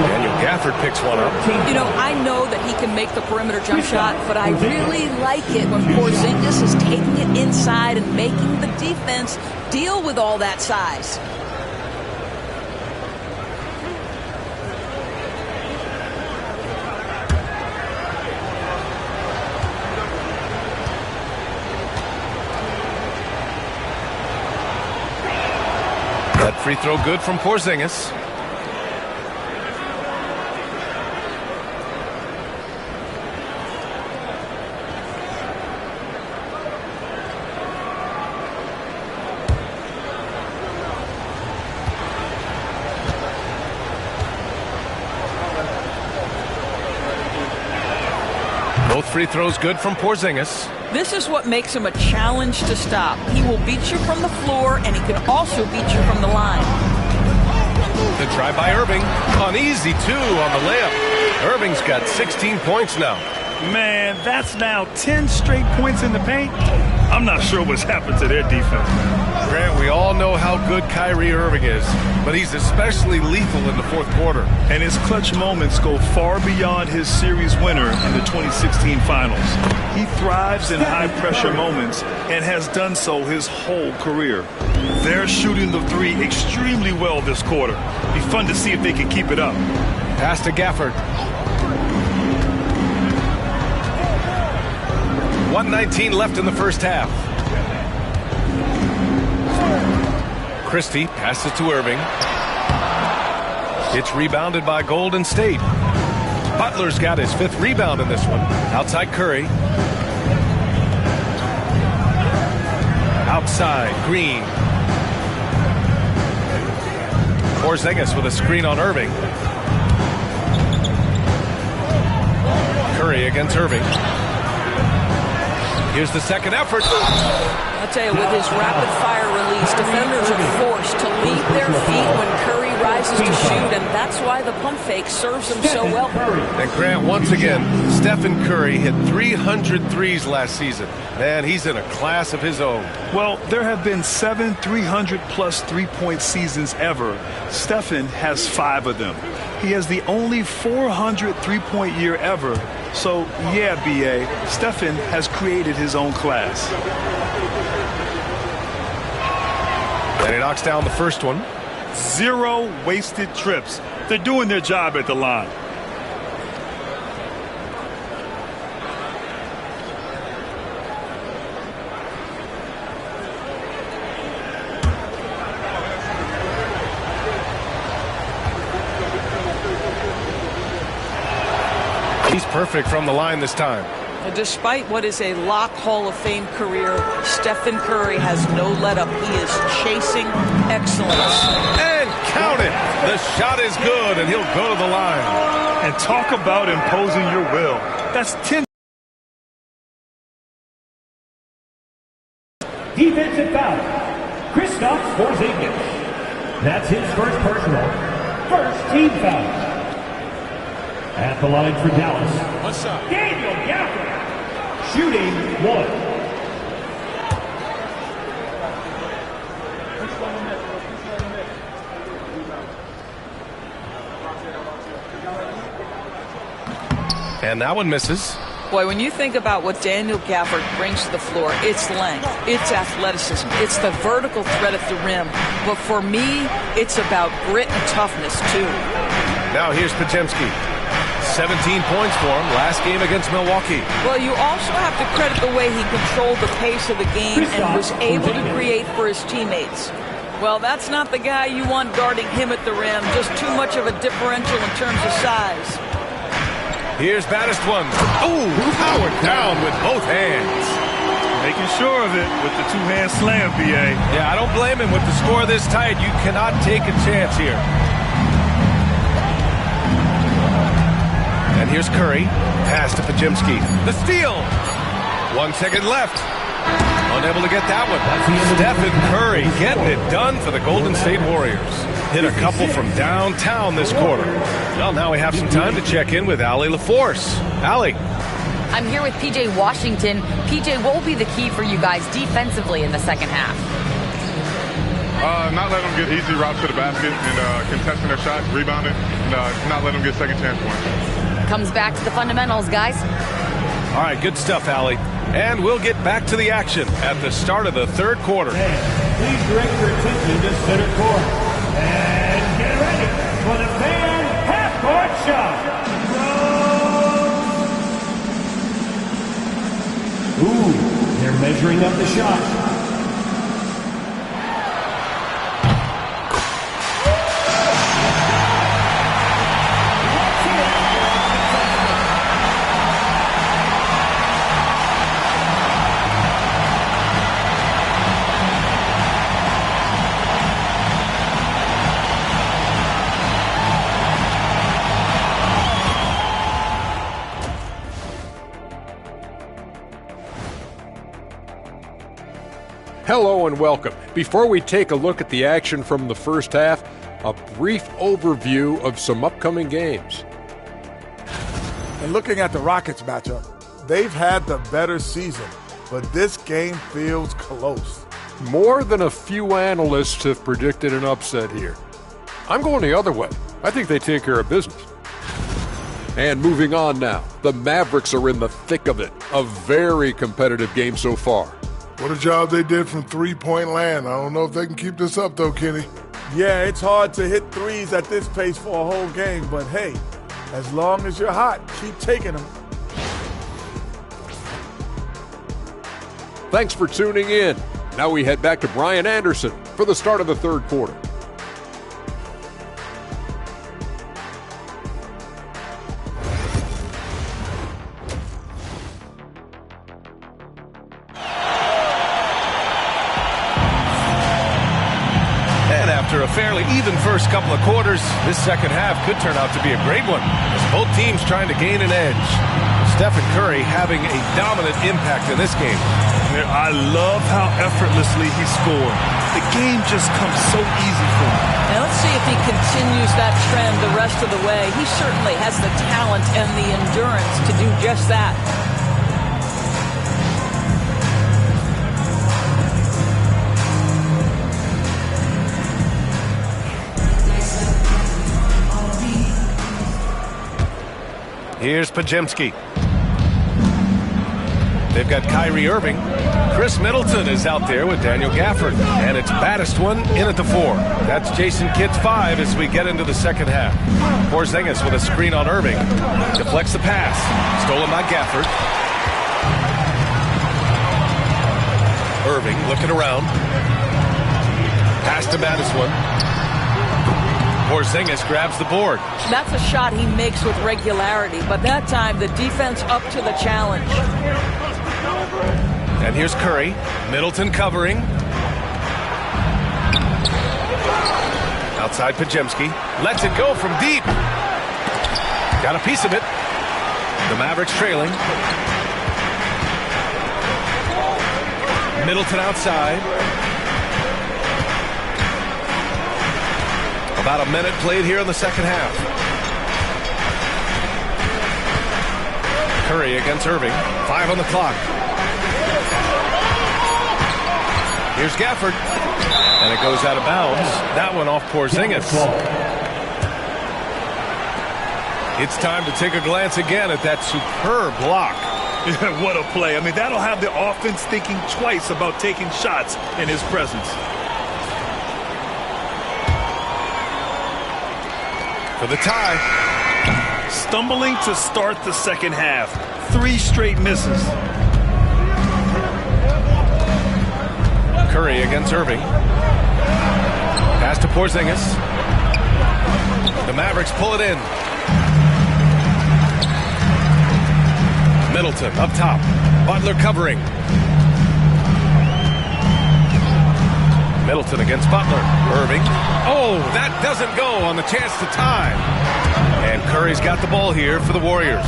Daniel Gafford picks one up. You know, I know that he can make the perimeter jump shot, but I really like it when Porzingis is taking it inside and making the defense deal with all that size. That free throw good from Porzingis. Both free throws good from Porzingis. This is what makes him a challenge to stop. He will beat you from the floor, and he can also beat you from the line. The try by Irving. An easy 2 on the layup. Irving's got 16 points now. Man, that's now 10 straight points in the paint. I'm not sure what's happened to their defense, man. Grant, we all know how good Kyrie Irving is, but he's especially lethal in the fourth quarter. And his clutch moments go far beyond his series winner in the 2016 finals. He thrives in high-pressure moments and has done so his whole career. They're shooting the 3 extremely well this quarter. Be fun to see if they can keep it up. Pass to Gafford. 1:19 left in the first half. Christie passes to Irving. It's rebounded by Golden State. Butler's got his 5th rebound in this one. Outside Curry. Outside Green. Porzingis with a screen on Irving. Curry against Irving. Here's the second effort. I'll tell you, with his rapid-fire release, defenders are forced to leave their feet when Curry rises to shoot, and that's why the pump fake serves him so well. And Grant, once again, Stephen Curry hit 300 threes last season. Man, he's in a class of his own. Well, there have been 7 300-plus three-point seasons ever. Stephen has 5 of them. He has the only 400 three-point year ever. So, yeah, B.A., Stephen has created his own class. And he knocks down the first one. 0 wasted trips. They're doing their job at the line. He's perfect from the line this time. Despite what is a lock Hall of Fame career, Stephen Curry has no let-up. He is chasing excellence. And count it! The shot is good, and he'll go to the line. And talk about imposing your will. That's 10. Defensive foul. Kristaps Porzingis. That's his first personal. First team foul. At the line for Dallas, Daniel Gafford, shooting 1. And that one misses. Boy, when you think about what Daniel Gafford brings to the floor, it's length, it's athleticism, it's the vertical threat at the rim. But for me, it's about grit and toughness, too. Now here's Podziemski. 17 points for him last game against Milwaukee. Well, you also have to credit the way he controlled the pace of the game and was able to create for his teammates. Well, that's not the guy you want guarding him at the rim. Just too much of a differential in terms of size. Here's baddest one. Ooh, powered down with both hands. Making sure of it with the two-hand slam, B.A. Yeah, I don't blame him. With the score this tight, you cannot take a chance here. And here's Curry. Pass to Podziemski. The steal. 1 second left. Unable to get that one. Stephen Curry getting it done for the Golden State Warriors. Hit a couple from downtown this quarter. Well, now we have some time to check in with Allie LaForce. Allie. I'm here with P.J. Washington. P.J., what will be the key for you guys defensively in the second half? Not letting them get easy routes to the basket and contesting their shots, rebounding, and not letting them get second chance points. Comes back to the fundamentals, guys. All right, good stuff, Allie. And we'll get back to the action at the start of the third quarter. Please direct your attention to center court. And get ready for the fan half-court shot. Ooh, they're measuring up the shot. Hello and welcome. Before we take a look at the action from the first half, a brief overview of some upcoming games. And looking at the Rockets matchup, they've had the better season, but this game feels close. More than a few analysts have predicted an upset here. I'm going the other way. I think they take care of business. And moving on now, the Mavericks are in the thick of it. A very competitive game so far. What a job they did from three-point land. I don't know if they can keep this up, though, Kenny. Yeah, it's hard to hit threes at this pace for a whole game, but hey, as long as you're hot, keep taking them. Thanks for tuning in. Now we head back to Brian Anderson for the start of the third quarter. After a fairly even first couple of quarters, this second half could turn out to be a great one, as both teams trying to gain an edge. Stephen Curry having a dominant impact in this game. I love how effortlessly he scored. The game just comes so easy for him. Now let's see if he continues that trend the rest of the way. He certainly has the talent and the endurance to do just that. Here's Pajemski. They've got Kyrie Irving. Chris Middleton is out there with Daniel Gafford. And it's Baddest One in at the 4. That's Jason Kidd's 5 as we get into the second half. Porzingis with a screen on Irving. Deflects the pass. Stolen by Gafford. Irving looking around. Pass to Baddest One. Porzingis grabs the board. That's a shot he makes with regularity, but that time the defense up to the challenge. And here's Curry. Middleton covering. Outside Pajemski. Lets it go from deep. Got a piece of it. The Mavericks trailing. Middleton outside. About a minute played here in the second half. Curry against Irving. 5 on the clock. Here's Gafford. And it goes out of bounds. That one off Porzingis. It's time to take a glance again at that superb block. What a play. I mean, that'll have the offense thinking twice about taking shots in his presence. For the tie. Stumbling to start the second half. 3 straight misses. Curry against Irving. Pass to Porzingis. The Mavericks pull it in. Middleton up top. Butler covering. Middleton against Butler. Irving. Oh, that doesn't go on the chance to tie. And Curry's got the ball here for the Warriors.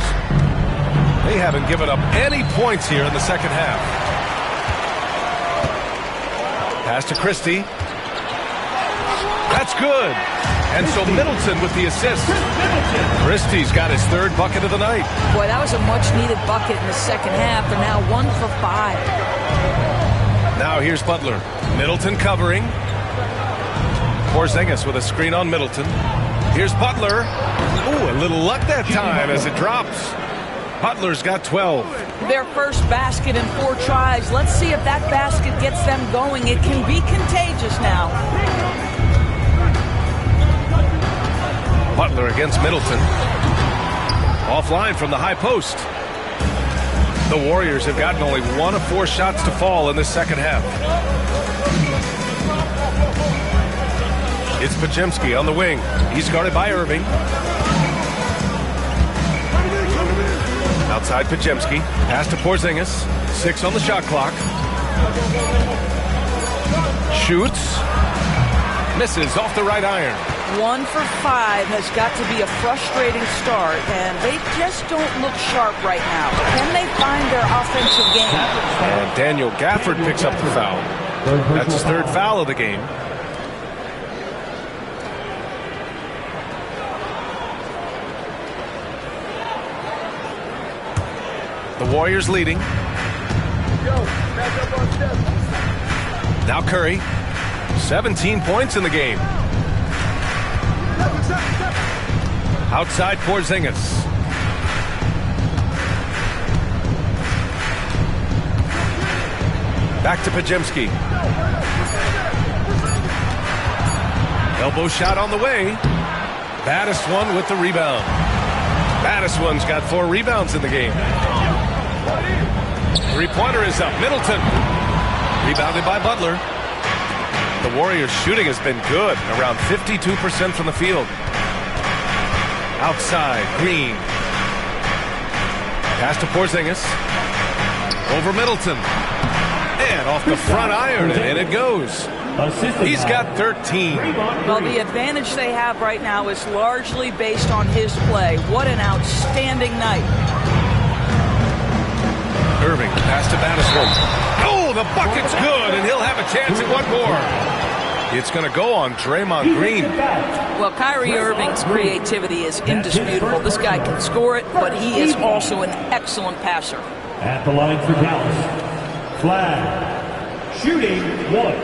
They haven't given up any points here in the second half. Pass to Christie. That's good. And so Middleton with the assist. Christie's got his 3rd bucket of the night. Boy, that was a much-needed bucket in the second half. They're now 1 for 5. Now here's Butler. Middleton covering. Porzingis with a screen on Middleton. Here's Butler. Ooh, a little luck that time as it drops. Butler's got 12. Their first basket in 4 tries. Let's see if that basket gets them going. It can be contagious now. Butler against Middleton. Offline from the high post. The Warriors have gotten only 1 of 4 shots to fall in this second half. It's Pajemski on the wing. He's guarded by Irving. Outside Pajemski. Pass to Porzingis. 6 on the shot clock. Shoots. Misses off the right iron. 1 for 5 has got to be a frustrating start, and they just don't look sharp right now. Can they find their offensive game? And Daniel Gafford picks up the foul. That's his 3rd foul of the game. The Warriors leading. Now Curry. 17 points in the game. Outside Porzingis. Back to Pajemski. Elbow shot on the way. Baddest One with the rebound. Baddest One's got 4 rebounds in the game. 3-pointer is up. Middleton. Rebounded by Butler. The Warriors' shooting has been good. Around 52% from the field. Outside, Green. Pass to Porzingis. Over Middleton. And off the front iron, and it goes. He's got 13. Well, the advantage they have right now is largely based on his play. What an outstanding night. Irving, pass to Baddest One. Oh, the bucket's good, and he'll have a chance at one more. It's going to go on Draymond Green. Well, Kyrie Irving's creativity is indisputable. This guy can score it, but he is also an excellent passer. At the line for Dallas, flag, shooting 1.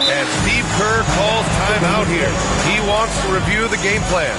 And Steve Kerr calls timeout here. He wants to review the game plan.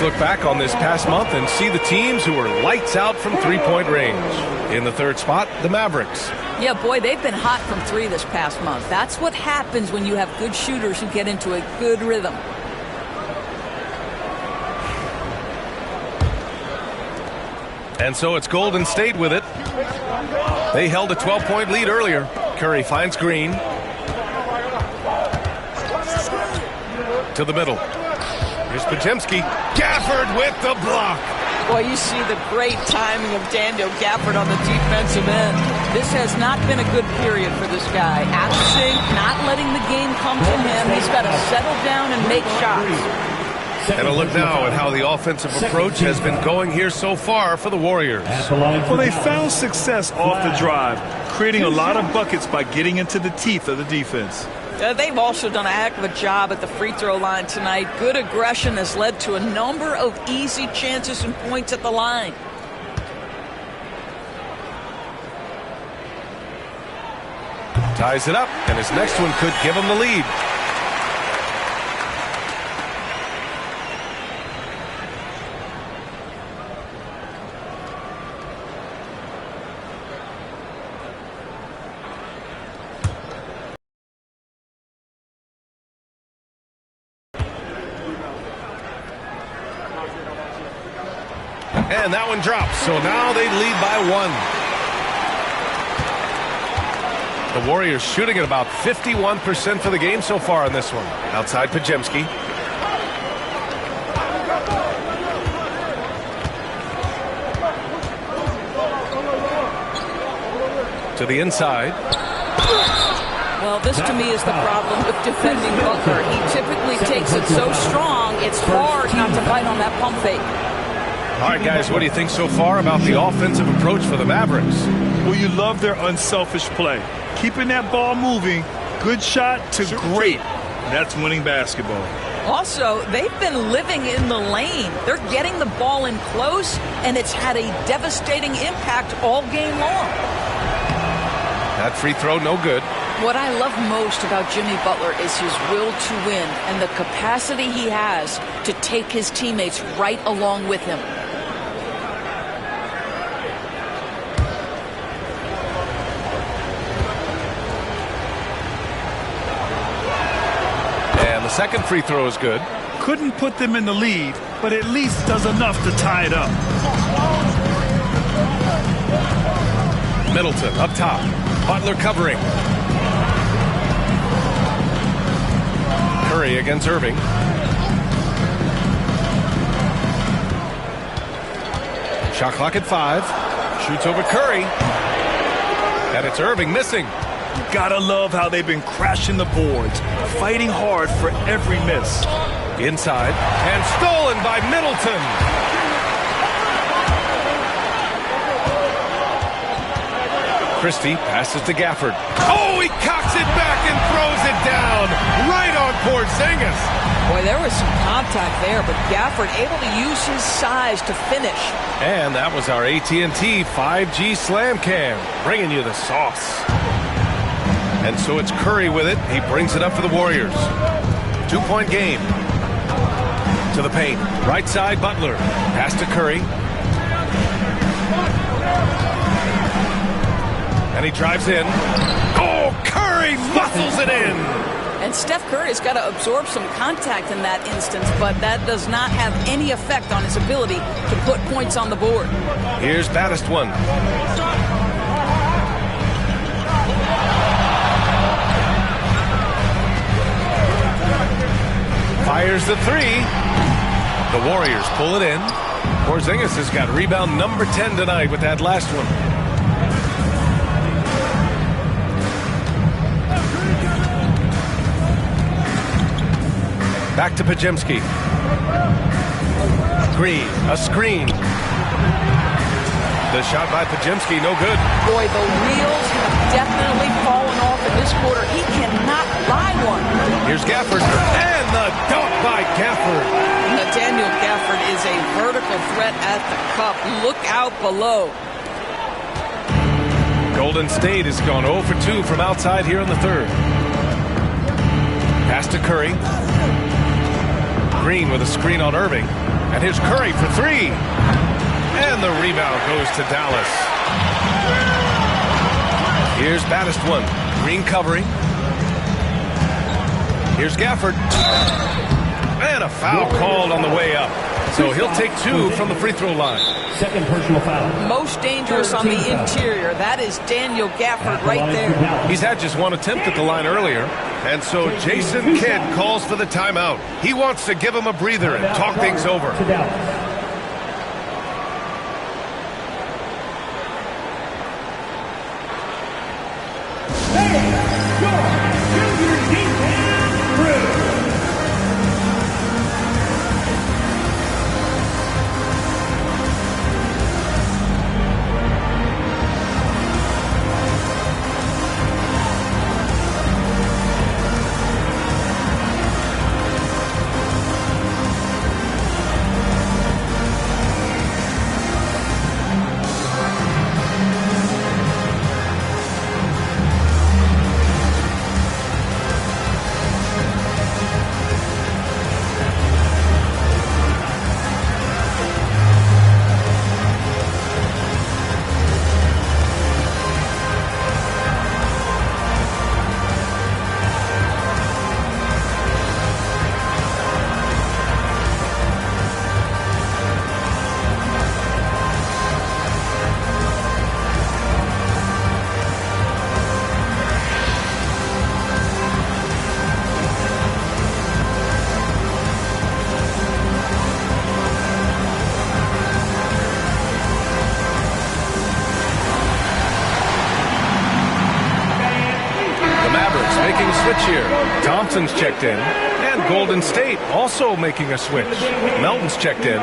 Look back on this past month and see the teams who are lights out from three-point range. In the third spot, the Mavericks. Yeah, boy, they've been hot from three this past month. That's what happens when you have good shooters who get into a good rhythm. And so it's Golden State with it. They held a 12-point lead earlier. Curry finds Green. To the middle. Here's Podziemski. Gafford with the block. Boy, you see the great timing of Daniel Gafford on the defensive end. This has not been a good period for this guy. Out of sync, not letting the game come to him. He's got to settle down and make shots. And a look now at how the offensive approach has been going here so far for the Warriors. Well, they found success off the drive, creating a lot of buckets by getting into the teeth of the defense. They've also done a heck of a job at the free throw line tonight. Good aggression has led to a number of easy chances and points at the line. Ties it up, and his next one could give him the lead. And that one drops, so now they lead by one. The Warriors shooting at about 51% for the game so far in this one. Outside Podziemski. To the inside. Well, this to me is the problem with defending Butler. He typically takes it so strong, it's hard not to bite on that pump fake. All right, guys, what do you think so far about the offensive approach for the Mavericks? Well, you love their unselfish play. Keeping that ball moving, good shot to great. That's winning basketball. Also, they've been living in the lane. They're getting the ball in close, and it's had a devastating impact all game long. That free throw, no good. What I love most about Jimmy Butler is his will to win and the capacity he has to take his teammates right along with him. And the second free throw is good. Couldn't put them in the lead, but at least does enough to tie it up. Middleton up top. Butler covering. Curry against Irving. Shot clock at 5. Shoots over Curry. And it's Irving missing. Gotta love how they've been crashing the boards, fighting hard for every miss. Inside, and stolen by Middleton. Christie passes to Gafford. Oh, he cocks it back and throws it down right on Porzingis. Boy, there was some contact there, but Gafford able to use his size to finish. And that was our AT&T 5G Slam Cam, bringing you the sauce. And so it's Curry with it. He brings it up for the Warriors. 2-point game. To the paint. Right side, Butler. Pass to Curry. And he drives in. Oh, Curry muscles it in. And Steph Curry's got to absorb some contact in that instance, but that does not have any effect on his ability to put points on the board. Here's Baddest one. Fires the three. The Warriors pull it in. Porzingis has got rebound number 10 tonight with that last one. Back to Pajemski. Green, a screen. The shot by Pajemski, no good. Boy, the wheels have definitely fallen off in this quarter. He cannot buy one. Here's Gafford, and the dunk by Gafford. Daniel Gafford is a vertical threat at the cup. Look out below. Golden State has gone 0 for 2 from outside here in the third. Pass to Curry. Green with a screen on Irving. And here's Curry for three. And the rebound goes to Dallas. Here's Baddest one. Green covering. Here's Gafford. And a foul called on the way up. So he'll take 2 from the free throw line. Second personal foul. Most dangerous on the interior. That is Daniel Gafford right there. He's had just one attempt at the line earlier. And so Jason Kidd calls for the timeout. He wants to give him a breather and talk things over. Thompson's checked in, and Golden State also making a switch. Melton's checked in.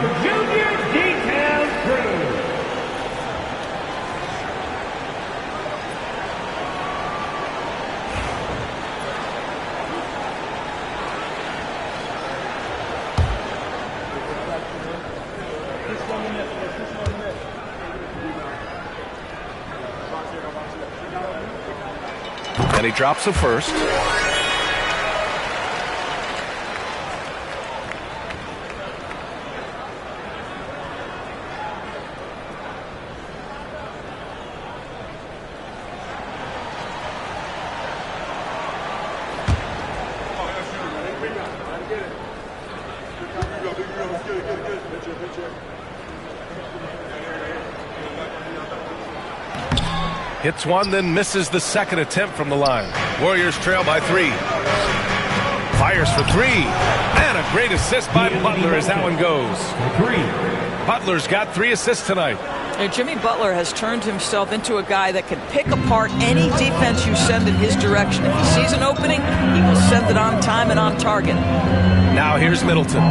And he drops the first. Hits one, then misses the second attempt from the line. Warriors trail by 3. Fires for 3. And a great assist by Butler as that one goes. Butler's got 3 assists tonight. Jimmy Butler has turned himself into a guy that can pick apart any defense you send in his direction. If he sees an opening, he will send it on time and on target. Now here's Middleton.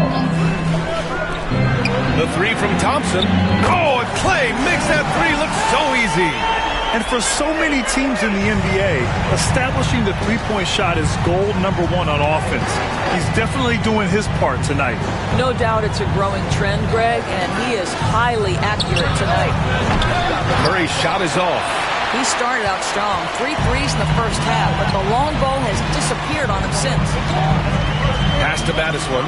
The 3 from Thompson. Oh, and Clay makes that 3 look so easy. And for so many teams in the NBA, establishing the three-point shot is goal number one on offense. He's definitely doing his part tonight. No doubt it's a growing trend, Greg, and he is highly accurate tonight. Murray's shot is off. He started out strong, 3 threes in the first half, but the long ball has disappeared on him since. Pass to Battiswan.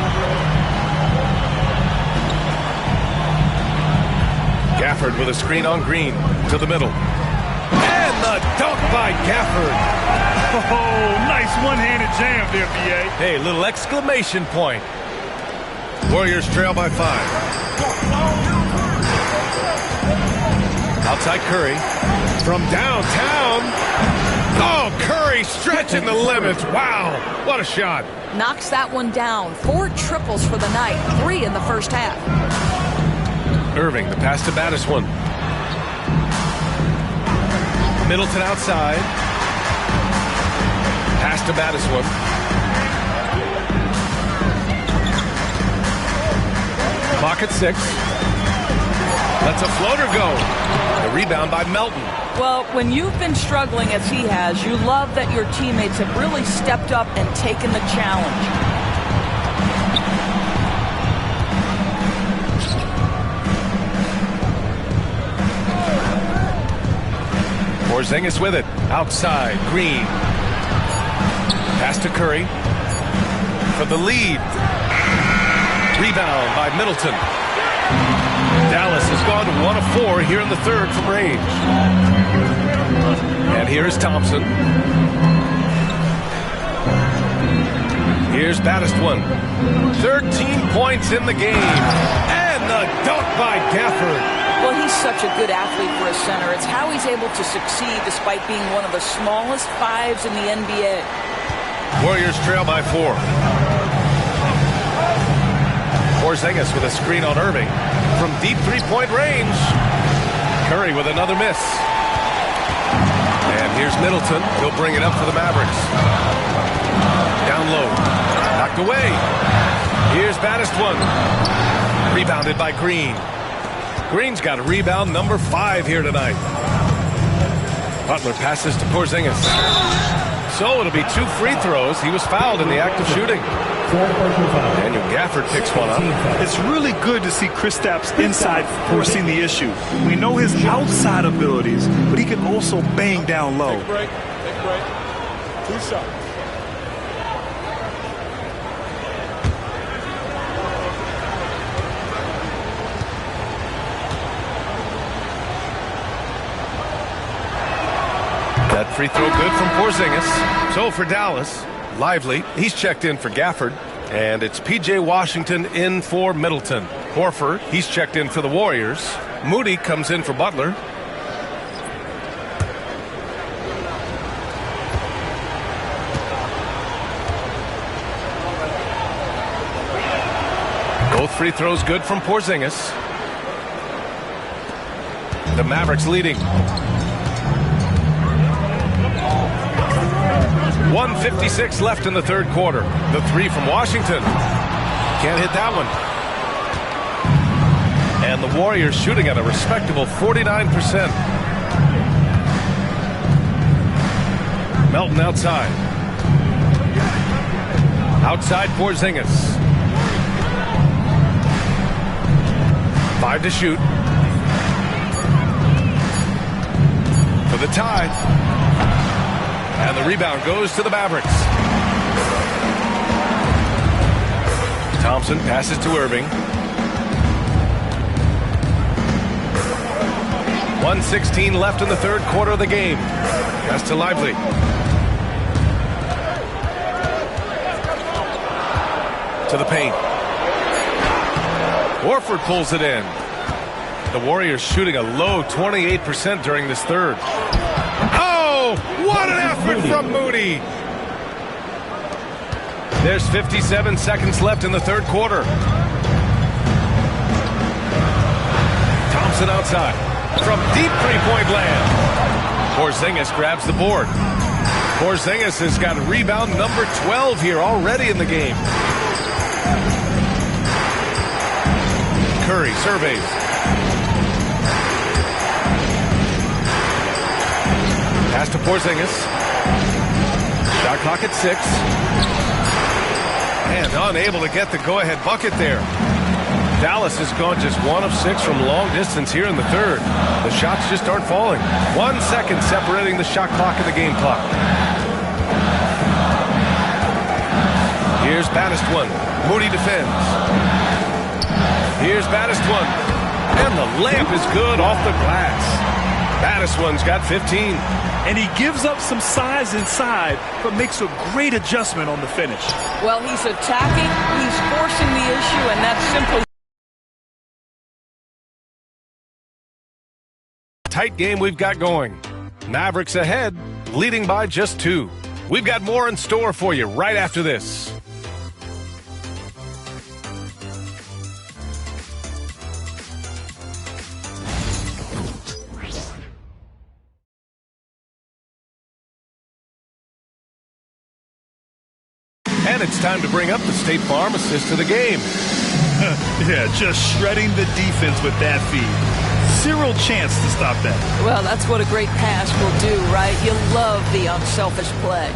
Gafford with a screen on Green to the middle. And the dunk by Gafford. Oh, nice one-handed jam there, B.A. Hey, little exclamation point. Warriors trail by 5. Outside Curry. From downtown. Oh, Curry stretching the limits. Wow, what a shot. Knocks that one down. 4 triples for the night, 3 in the first half. Irving, the pass to Battiswan. Middleton outside. Pass to Battiswan. Clock at 6. Lets a floater go. The rebound by Melton. Well, when you've been struggling as he has, you love that your teammates have really stepped up and taken the challenge. Porzingis with it. Outside. Green. Pass to Curry. For the lead. Rebound by Middleton. Dallas has gone 1 of 4 here in the third from range. And here's Thompson. Here's Battiswan. 13 points in the game. And the dunk by Gafford. Well, he's such a good athlete for a center. It's how he's able to succeed despite being one of the smallest 5s in the NBA. Warriors trail by 4. Porzingis with a screen on Irving. From deep three-point range. Curry with another miss. And here's Middleton. He'll bring it up for the Mavericks. Down low. Knocked away. Here's Battiswan. Rebounded by Green. Green's got a rebound number 5 here tonight. Butler passes to Porzingis. So it'll be 2 free throws. He was fouled in the act of shooting. Daniel Gafford picks one up. It's really good to see Kristaps inside forcing the issue. We know his outside abilities, but he can also bang down low. Take a break. Take a break. 2 shots. That free throw good from Porzingis. So for Dallas, Lively, he's checked in for Gafford. And it's P.J. Washington in for Middleton. Horford, he's checked in for the Warriors. Moody comes in for Butler. Both free throws good from Porzingis. The Mavericks leading. 1:56 left in the third quarter. The 3 from Washington. Can't hit that one. And the Warriors shooting at a respectable 49%. Melton outside. Outside Porzingis. 5 to shoot. For the tie. And the rebound goes to the Mavericks. Thompson passes to Irving. 1:16 left in the third quarter of the game. Pass to Lively. To the paint. Horford pulls it in. The Warriors shooting a low 28% during this third. Oh, what an effort from Moody. There's 57 seconds left in the third quarter. Thompson outside. From deep three-point land. Porzingis grabs the board. Porzingis has got rebound number 12 here already in the game. Curry surveys. Pass to Porzingis. Shot clock at 6. And unable to get the go-ahead bucket there. Dallas has gone just 1 of 6 from long distance here in the third. The shots just aren't falling. 1 second separating the shot clock and the game clock. Here's Battistwan. Moody defends. Here's Battistwan. And the layup is good off the glass. Battistwan's got 15. And he gives up some size inside, but makes a great adjustment on the finish. Well, he's attacking, he's forcing the issue, and that's simply... Tight game we've got going. Mavericks ahead, leading by just 2. We've got more in store for you right after this. And it's time to bring up the State Farm assist to the game. Yeah, just shredding the defense with that feed. Zero chance to stop that. Well, that's what a great pass will do, right? You love the unselfish play.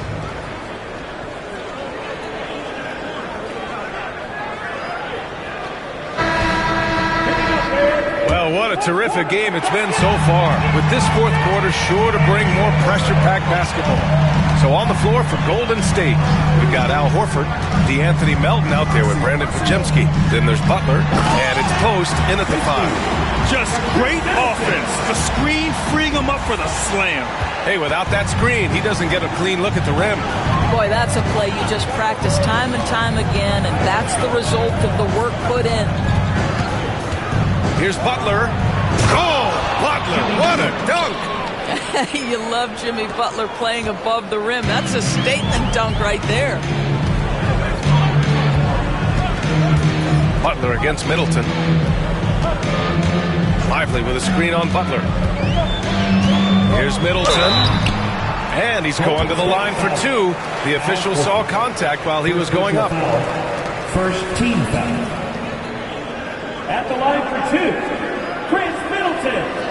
Well, what a terrific game it's been so far. With this fourth quarter sure to bring more pressure-packed basketball. So on the floor for Golden State, we've got Al Horford, DeAnthony Melton out there with Brandon Podziemski. Then there's Butler, and it's Post in at the 5. Just great offense. The screen freeing him up for the slam. Hey, without that screen, he doesn't get a clean look at the rim. Boy, that's a play you just practice time and time again, and that's the result of the work put in. Here's Butler. Oh, Butler, what a dunk! You love Jimmy Butler playing above the rim. That's a statement dunk right there. Butler against Middleton. Lively with a screen on Butler. Here's Middleton. And he's going to the line for 2. The official saw contact while he was going up. First team foul. At the line for 2, Chris Middleton.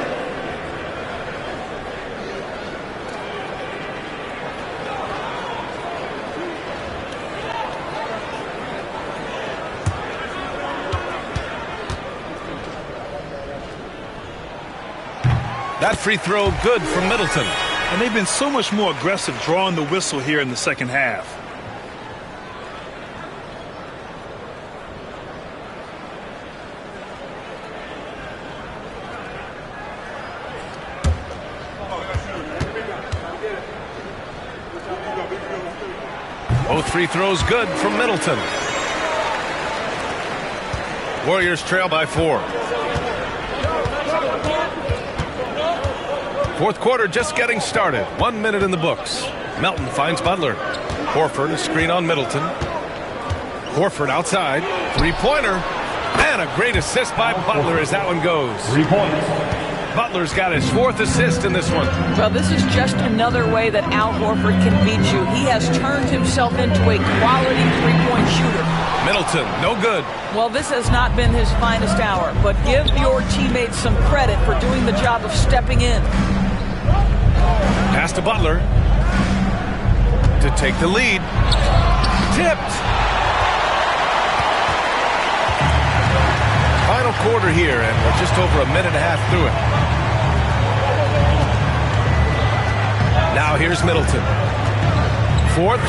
That free throw good from Middleton. And they've been so much more aggressive drawing the whistle here in the second half. Both free throws good from Middleton. Warriors trail by 4. Fourth quarter just getting started. 1 minute in the books. Melton finds Butler. Horford, a screen on Middleton. Horford outside. Three-pointer. And a great assist by Butler as that one goes. 3 points. Butler's got his 4th assist in this one. Well, this is just another way that Al Horford can beat you. He has turned himself into a quality three-point shooter. Middleton, no good. Well, this has not been his finest hour, but give your teammates some credit for doing the job of stepping in. Pass to Butler to take the lead. Tipped. Final quarter here, and we're just over a minute and a half through it. Now here's Middleton. 4-3,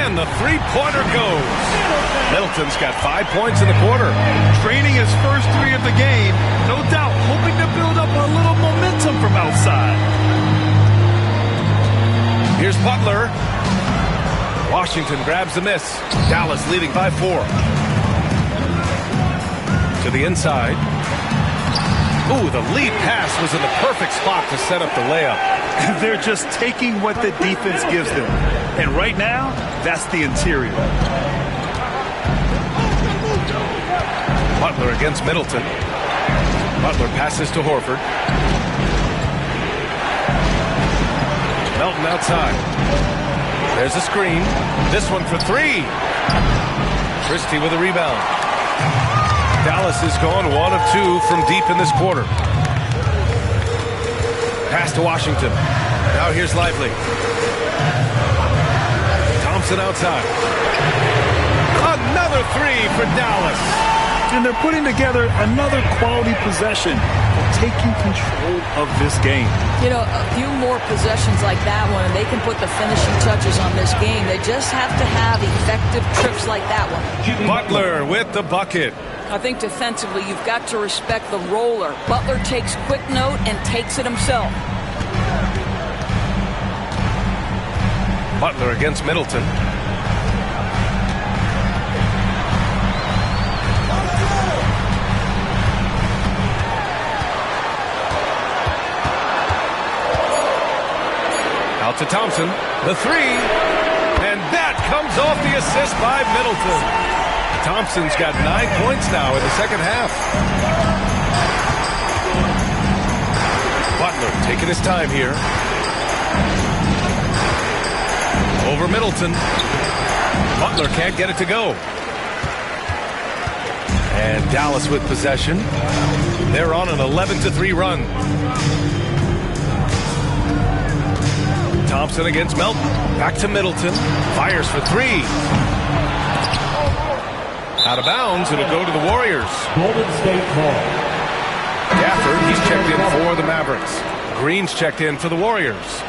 and the three-pointer goes. Middleton's got 5 points in the quarter. Training his first 3 of the game, no doubt hoping to build up a little momentum from outside. Here's Butler. Washington grabs the miss. Dallas leading by 4. To the inside. Ooh, the lead pass was in the perfect spot to set up the layup. They're just taking what the defense gives them. And right now, that's the interior. Butler against Middleton. Butler passes to Horford. Melton outside. There's a screen. This one for 3. Christie with a rebound. Dallas is going 1 of 2 from deep in this quarter. Pass to Washington. Now here's Lively. Thompson outside. Another three for Dallas. And they're putting together another quality possession for taking control of this game. You know, a few more possessions like that one, and they can put the finishing touches on this game. They just have to have effective trips like that one. Butler with the bucket. I think defensively, you've got to respect the roller. Butler takes quick note and takes it himself. Butler against Middleton. Out to Thompson, the three, and that comes off the assist by Middleton. Thompson's got 9 points now in the second half. Butler taking his time here. Over Middleton. Butler can't get it to go. And Dallas with possession. They're on an 11-3 run. Thompson against Melton. Back to Middleton. Fires for three. Out of bounds. It'll go to the Warriors. Golden State ball. Gafford, he's checked in for the Mavericks. Green's checked in for the Warriors.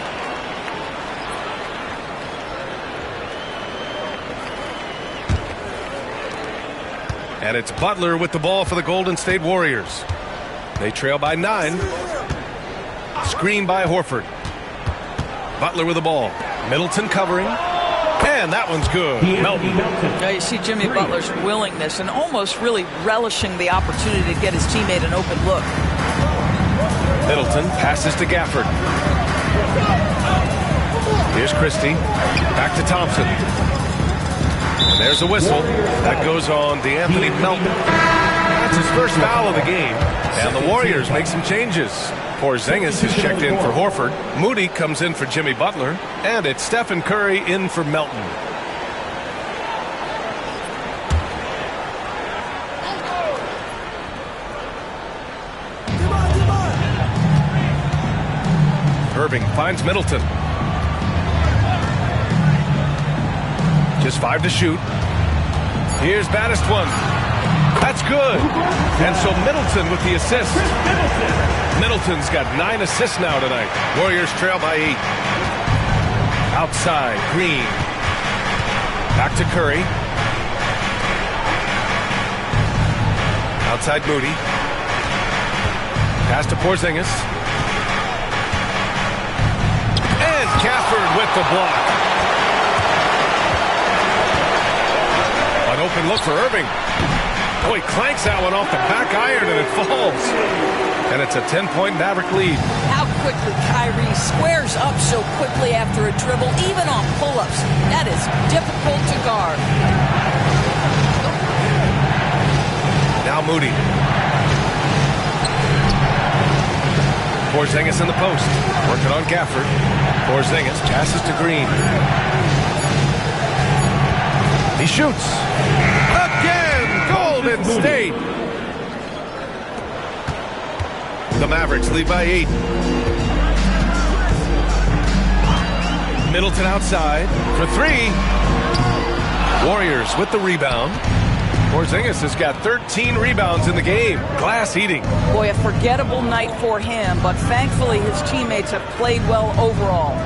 And it's Butler with the ball for the Golden State Warriors. They trail by 9. Screen by Horford. Butler with the ball. Middleton covering. And that one's good. Melton. Now you see Jimmy Butler's willingness and almost really relishing the opportunity to get his teammate an open look. Middleton passes to Gafford. Here's Christie. Back to Thompson. And there's a whistle. That goes on DeAnthony Melton. That's his first foul of the game. And the Warriors make some changes. Porzingis is checked in for Horford. Moody comes in for Jimmy Butler. And it's Stephen Curry in for Melton. Irving finds Middleton. Just 5 to shoot. Here's Baddest one. That's good. And so Middleton with the assist. Middleton's got 9 assists now tonight. Warriors trail by 8. Outside, Green. Back to Curry. Outside Moody. Pass to Porzingis. And Gafford with the block. An open look for Irving. Oh, he clanks that one off the back iron and it falls. And it's a 10-point Maverick lead. How quickly Kyrie squares up so quickly after a dribble, even on pull-ups. That is difficult to guard. Now Moody. Porzingis in the post. Working on Gafford. Porzingis passes to Green. He shoots. Again! Golden State! The Mavericks lead by 8. Middleton outside for 3. Warriors with the rebound. Porzingis has got 13 rebounds in the game. Glass eating. Boy, a forgettable night for him, but thankfully his teammates have played well overall.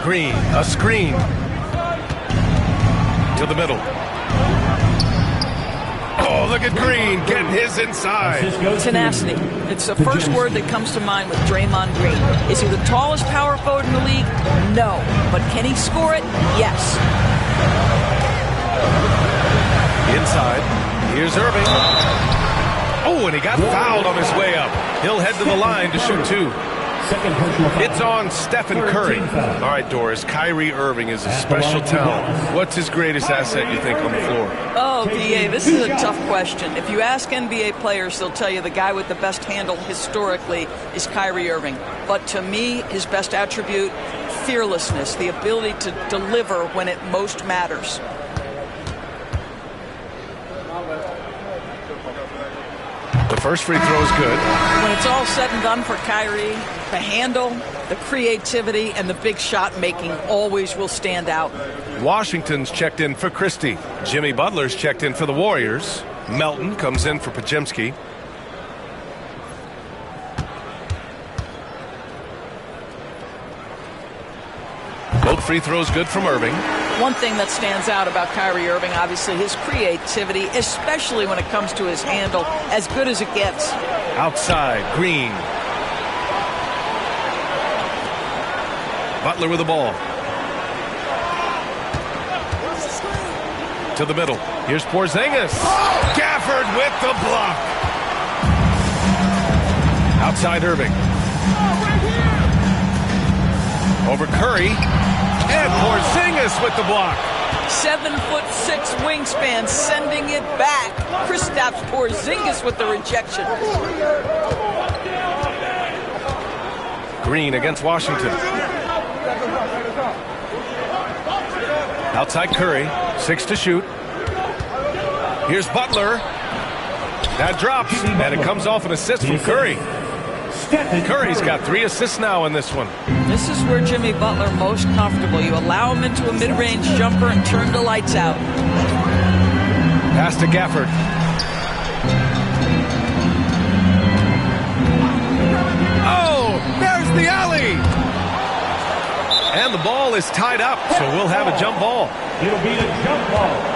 Green, a screen. To the middle. Oh, look at Green getting his inside. Tenacity. It's the first word that comes to mind with Draymond Green. Is he the tallest power forward in the league? No. But can he score it? Yes. Inside. Here's Irving. Oh, and he got fouled on his way up. He'll head to the line to shoot 2. It's on Stephen Curry. All right, Doris, Kyrie Irving is a special talent. What's his greatest asset, you think, on the floor? Oh, D.A., this is a tough question. If you ask NBA players, they'll tell you the guy with the best handle historically is Kyrie Irving. But to me, his best attribute, fearlessness, the ability to deliver when it most matters. The first free throw is good. When it's all said and done for Kyrie, the handle, the creativity, and the big shot making always will stand out. Washington's checked in for Christie. Jimmy Butler's checked in for the Warriors. Melton comes in for Pajemski. Both free throws good from Irving. One thing that stands out about Kyrie Irving, obviously, his creativity, especially when it comes to his handle, as good as it gets. Outside, Green. Butler with the ball. To the middle. Here's Porzingis. Gafford with the block. Outside Irving. Over Curry. And Porzingis with the block. 7'6" wingspan, sending it back. Kristaps Porzingis with the rejection. Green against Washington. Outside Curry. 6 to shoot. Here's Butler. That drops, and it comes off an assist from Curry. Curry's got 3 assists now in this one. This is where Jimmy Butler most comfortable. You allow him into a mid-range jumper and turn the lights out. Pass to Gafford. Oh, there's the alley. And the ball is tied up, so we'll have a jump ball. It'll be a jump ball.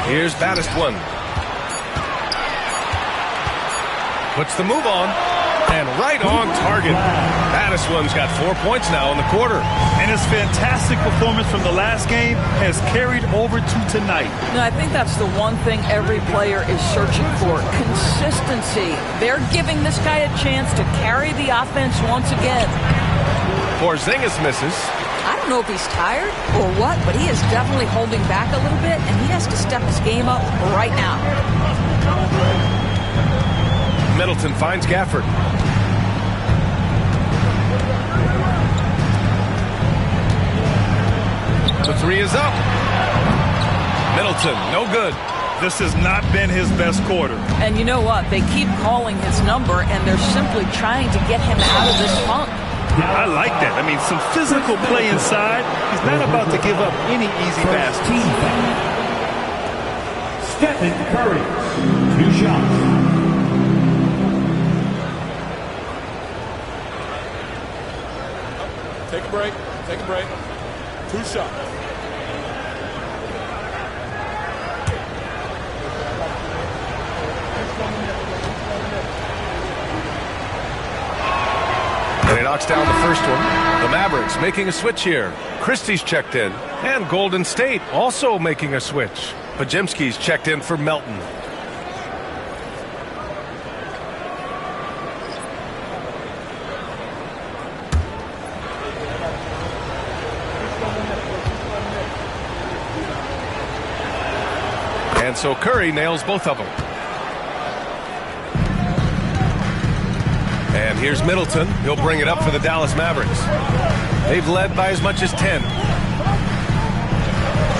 Here's Batistone. Puts the move on. And right on target. Batistone's got 4 points now in the quarter. And his fantastic performance from the last game has carried over to tonight. No, I think that's the one thing every player is searching for. Consistency. They're giving this guy a chance to carry the offense once again. Porzingis misses. I don't know if he's tired or what, but he is definitely holding back a little bit, and he has to step his game up right now. Middleton finds Gafford. The 3 is up. Middleton, no good. This has not been his best quarter. And you know what? They keep calling his number, and they're simply trying to get him out of this funk. Yeah, I like that. I mean, some physical play inside. He's not about to give up any easy passes. Stephen Curry, 2 shots. Take a break. Take a break. 2 shots. And he knocks down the first one. The Mavericks making a switch here. Christie's checked in. And Golden State also making a switch. Pajemski's checked in for Melton. And so Curry nails both of them. And here's Middleton. He'll bring it up for the Dallas Mavericks. They've led by as much as 10.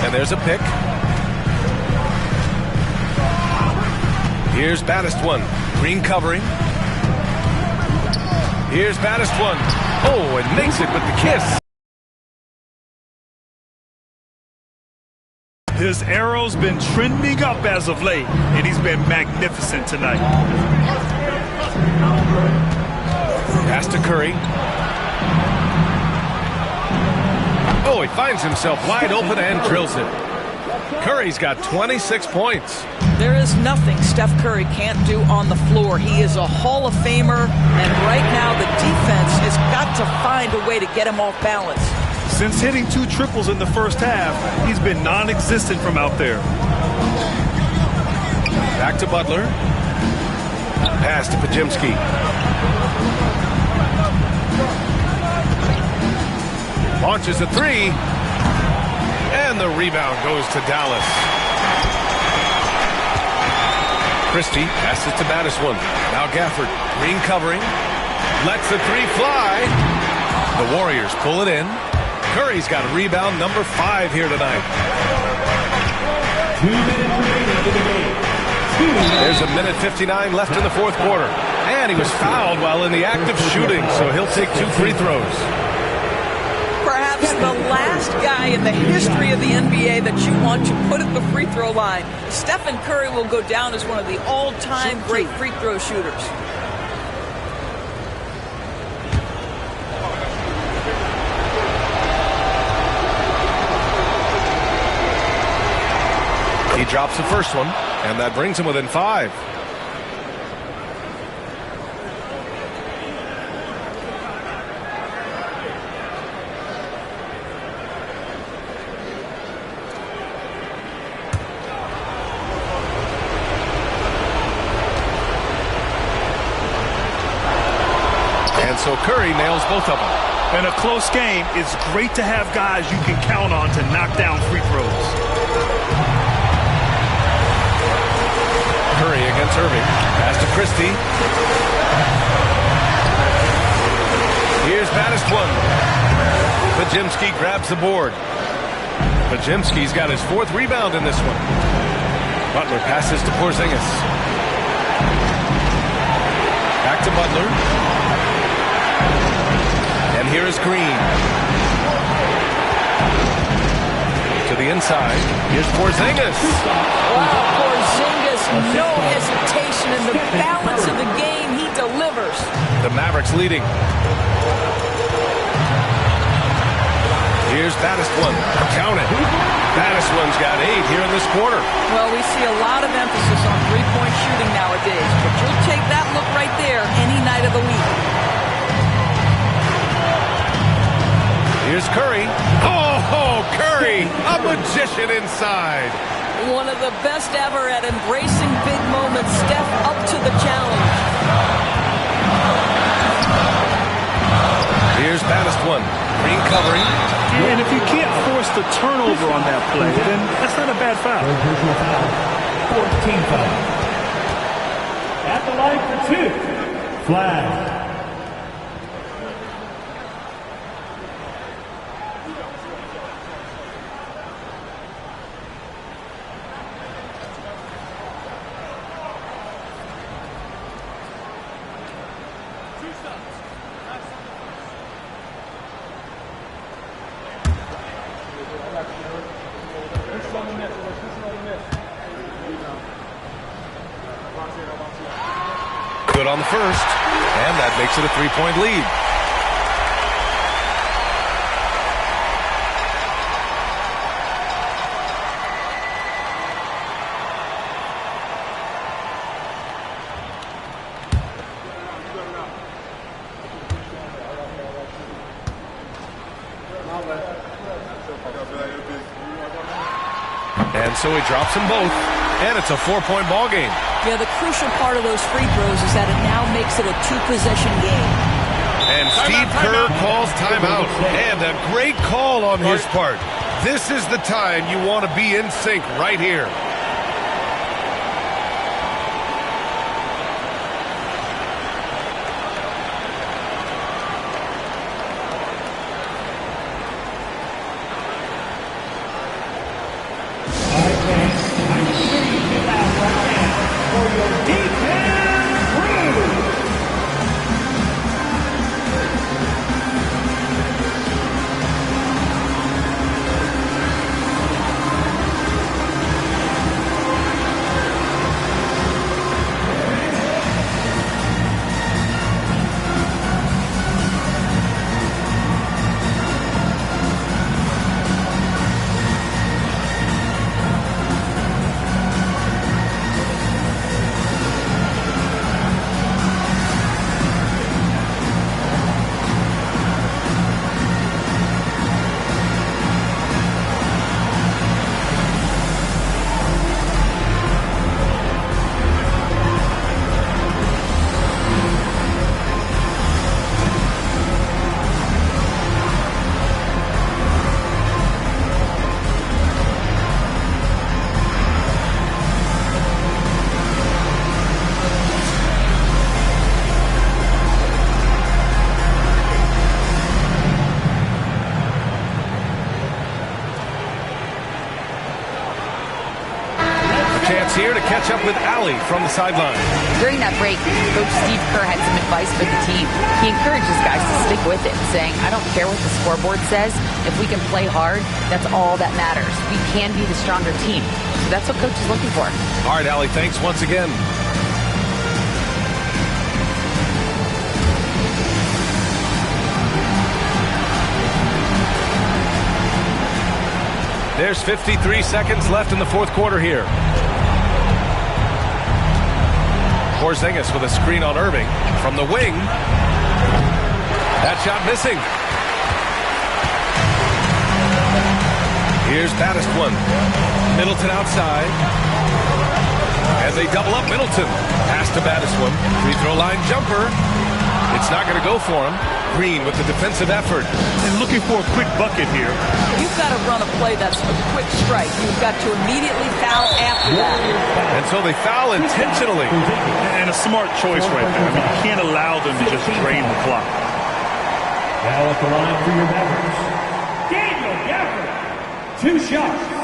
And there's a pick. Here's Batistone. Green covering. Here's Batistone. Oh, and makes it with the kiss. His arrow's been trending up as of late, and he's been magnificent tonight. Pass to Curry. Oh, he finds himself wide open and drills it. Curry's got 26 points. There is nothing Steph Curry can't do on the floor. He is a Hall of Famer, and right now the defense has got to find a way to get him off balance. Since hitting 2 triples in the first half, he's been non-existent from out there. Back to Butler. Pass to Pajemski. Launches a 3. And the rebound goes to Dallas. Christie passes to Batistone. Now Gafford. Green covering. Lets the 3 fly. The Warriors pull it in. Curry's got rebound number 5 here tonight. 2 minutes remaining in the game. There's a minute 59 left in the fourth quarter. And he was fouled while in the act of shooting, so he'll take 2 free throws. Perhaps the last guy in the history of the NBA that you want to put at the free throw line. Stephen Curry will go down as one of the all-time great free throw shooters. He drops the first one, and that brings him within 5. And so Curry nails both of them. In a close game, it's great to have guys you can count on to knock down free throws. Curry against Irving. Pass to Christie. Here's Baddest one. Podziemski grabs the board. Podziemski's got his 4th rebound in this one. Butler passes to Porzingis. Back to Butler. And here is Green. To the inside. Here's Porzingis. Wow, Porzingis, no hesitation in the balance of the game. He delivers. The Mavericks leading. Here's Baddest one. Count it. Baddest one's got 8 here in this quarter. Well, we see a lot of emphasis on three-point shooting nowadays, but you'll take that look right there any night of the week. Here's Curry. Oh, Curry, a magician inside. One of the best ever at embracing big moments. Steph up to the challenge. Here's Baddest one. Green covering. And if you can't force the turnover on that play, then that's not a bad foul. 14 foul. At the line for 2. Flag. Good on the first, and that makes it a 3-point lead. And so he drops them both, and it's a 4-point ball game. Yeah, the crucial part of those free throws is that it now makes it a 2-possession game. And Steve Kerr calls timeout, and a great call on his part. This is the time you want to be in sync right here. catch up with Allie from the sideline. During that break, Coach Steve Kerr had some advice for the team. He encourages guys to stick with it, saying, I don't care what the scoreboard says. If we can play hard, that's all that matters. We can be the stronger team. So that's what Coach is looking for. All right, Allie, thanks once again. There's 53 seconds left in the fourth quarter here. Porzingis with a screen on Irving from the wing. That shot missing. Here's Battistone. Middleton outside. As they double up Middleton. Pass to Battistone. Free throw line jumper. It's not going to go for him. Green with the defensive effort. And looking for a quick bucket here. You've got to run a play that's a quick strike. You've got to immediately foul after that. And so they foul intentionally. And a smart choice right there. I mean, you can't allow them to just drain the clock. Now at the line for your Mavericks, Daniel Gafford. 2 shots.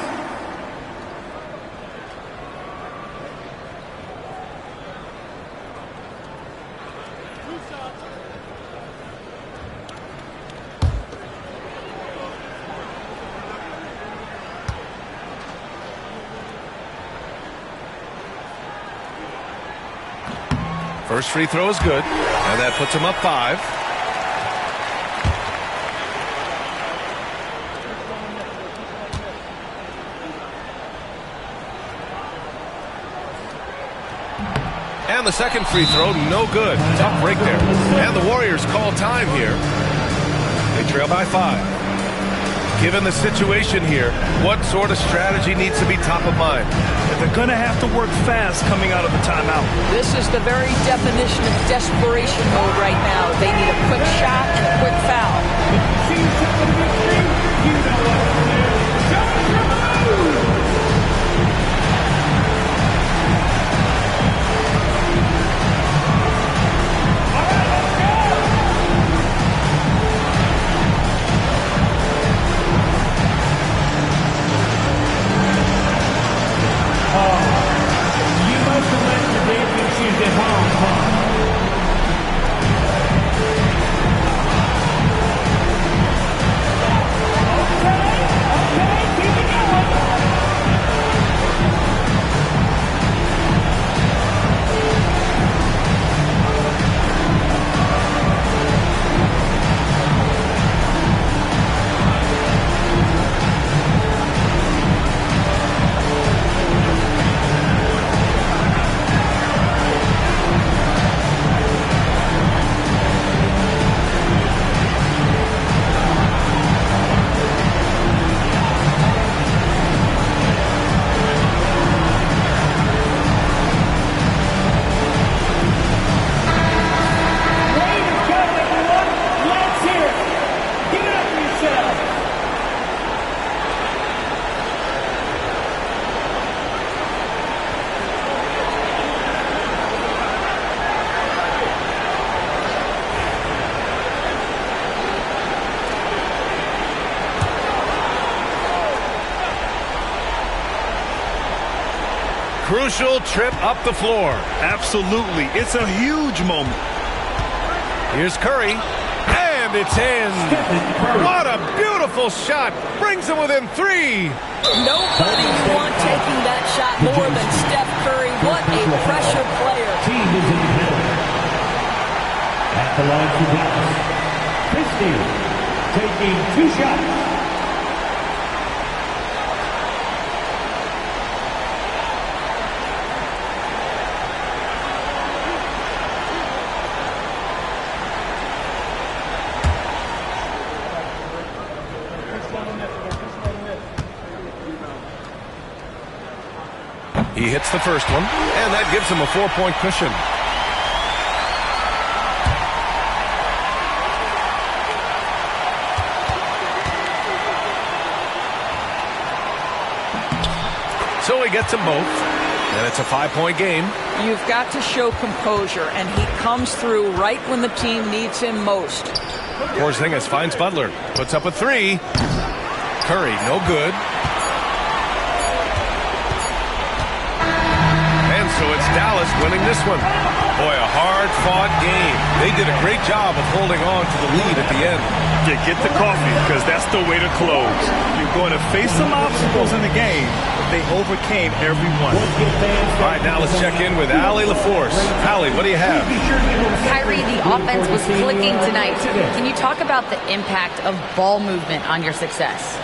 First free throw is good, and that puts him up 5. And the second free throw, no good. Tough break there. And the Warriors call time here. They trail by 5. Given the situation here, what sort of strategy needs to be top of mind? They're going to have to work fast coming out of the timeout. This is the very definition of desperation mode right now. They need a quick shot and a quick foul. Crucial trip up the floor. Absolutely. It's a huge moment. Here's Curry. And it's in. What a beautiful shot. Brings them within 3. Nobody you want taking that shot more than Steph Curry. What a pressure player. Team is in the middle. At the line for Dallas, Christie taking 2 shots. He hits the first one, and that gives him a 4-point cushion. So he gets them both, and it's a 5-point game. You've got to show composure, and he comes through right when the team needs him most. Porzingis finds Butler, puts up a 3. Curry, no good. Dallas winning this one. Boy, a hard-fought game. They did a great job of holding on to the lead at the end. Yeah, get the coffee, because that's the way to close. You're going to face some obstacles in the game, but they overcame every one. All right, now let's check in with Allie LaForce. Allie, what do you have? Kyrie, the offense was clicking tonight. Can you talk about the impact of ball movement on your success?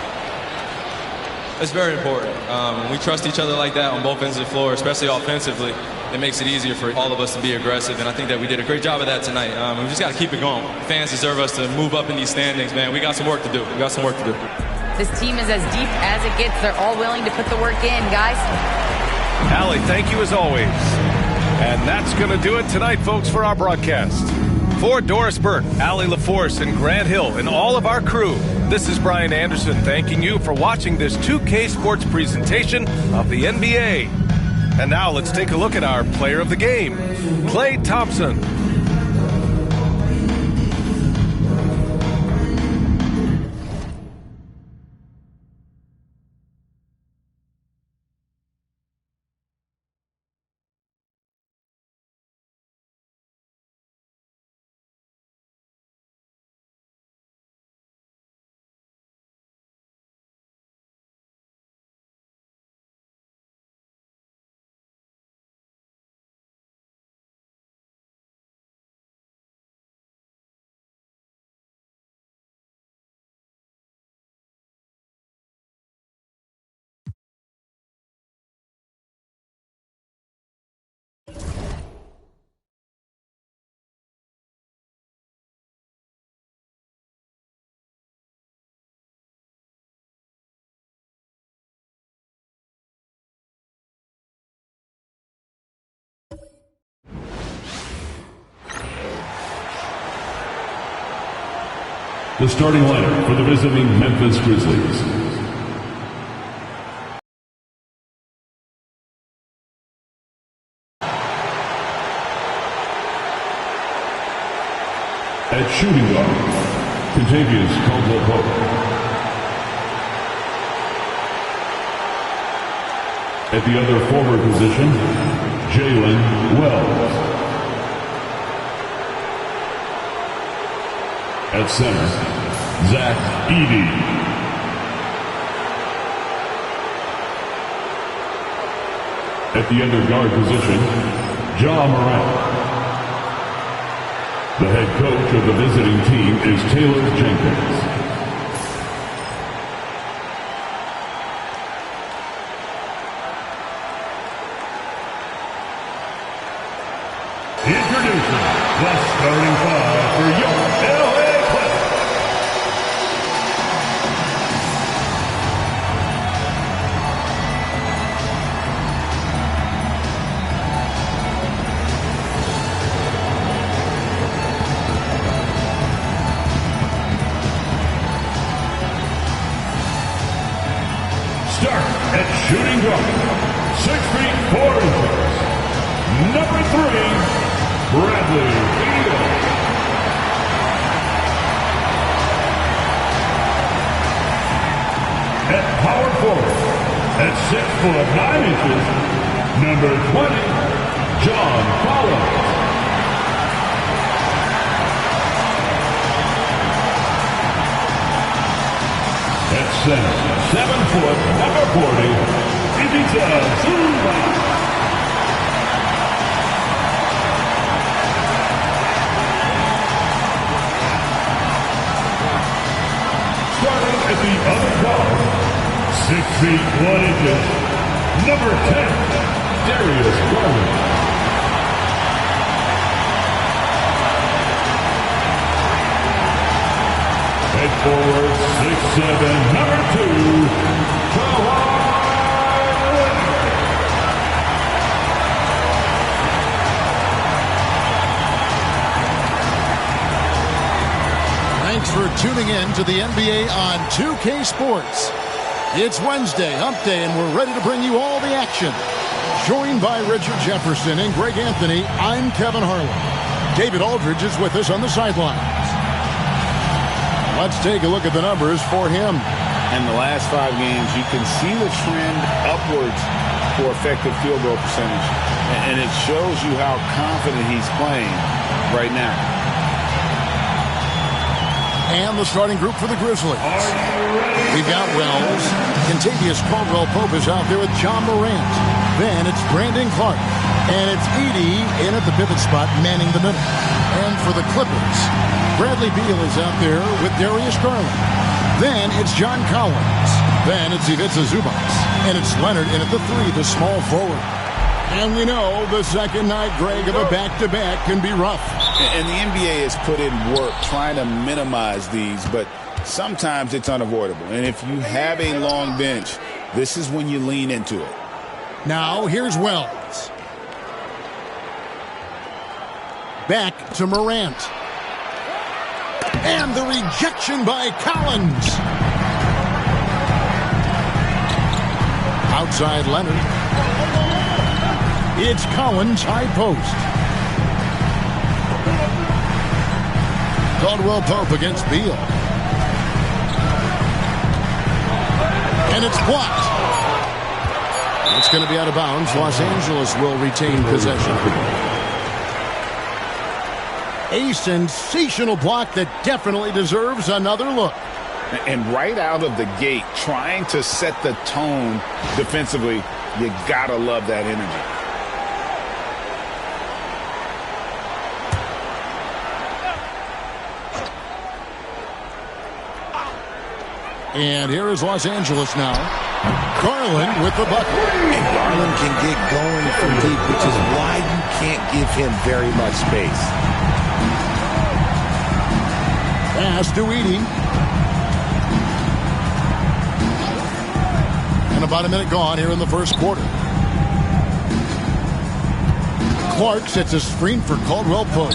It's very important. When we trust each other like that on both ends of the floor, especially offensively, it makes it easier for all of us to be aggressive, and I think that we did a great job of that tonight. We just got to keep it going. Fans deserve us to move up in these standings, man. We got some work to do. We got some work to do. This team is as deep as it gets. They're all willing to put the work in, guys. Allie, thank you as always. And that's going to do it tonight, folks, for our broadcast. For Doris Burke, Allie LaForce, and Grant Hill, and all of our crew, this is Brian Anderson thanking you for watching this 2K Sports presentation of the NBA. And now let's take a look at our player of the game, Klay Thompson. The starting lineup for the visiting Memphis Grizzlies. At shooting guard, Contavious Caldwell-Pope. At the other forward position, Jalen Wells. At center, Zach Edey. At the under guard position, Ja Morant. The head coach of the visiting team is Taylor Jenkins. Introducing the starting five for your LA Clippers. Start at shooting guard, 6 feet 4 inches. Number 3, Bradley Beal. At power forward, at 6'9" number 20, John Collins. At center, 7 foot, number 40, Idrissa Zubac. Starting at the other guard, 6 feet 1 inches, number 10, Darius Garland. Head forward, 6'7", number 2, Kawhi Leonard. Thanks for tuning in to the NBA on 2K Sports. It's Wednesday, hump day, and we're ready to bring you all the action. Joined by Richard Jefferson and Greg Anthony, I'm Kevin Harlan. David Aldridge is with us on the sidelines. Let's take a look at the numbers for him. In the last 5 games, you can see the trend upwards for effective field goal percentage. And it shows you how confident he's playing right now. And the starting group for the Grizzlies. We've got Wells. Contavious Caldwell-Pope is out there with John Morant. Then it's Brandon Clark. And it's Edey in at the pivot spot, manning the middle. And for the Clippers, Bradley Beal is out there with Darius Garland. Then it's John Collins. Then it's Ivica Zubac. And it's Leonard in at the 3, the small forward. And we know the second night, Greg, of a back-to-back can be rough. And the NBA has put in work trying to minimize these, but sometimes it's unavoidable. And if you have a long bench, this is when you lean into it. Now, here's Wells. Back to Morant. And the rejection by Collins. Outside Leonard. It's Collins, high post. Caldwell-Pope against Beal. And it's blocked. It's going to be out of bounds. Los Angeles will retain possession. A sensational block that definitely deserves another look. And right out of the gate, trying to set the tone defensively, you gotta love that energy. And here is Los Angeles now. Garland with the bucket. And Garland can get going from deep, which is why you can't give him very much space. Pass to Edey. And about a minute gone here in the first quarter. Clark sets a screen for Caldwell-Pope.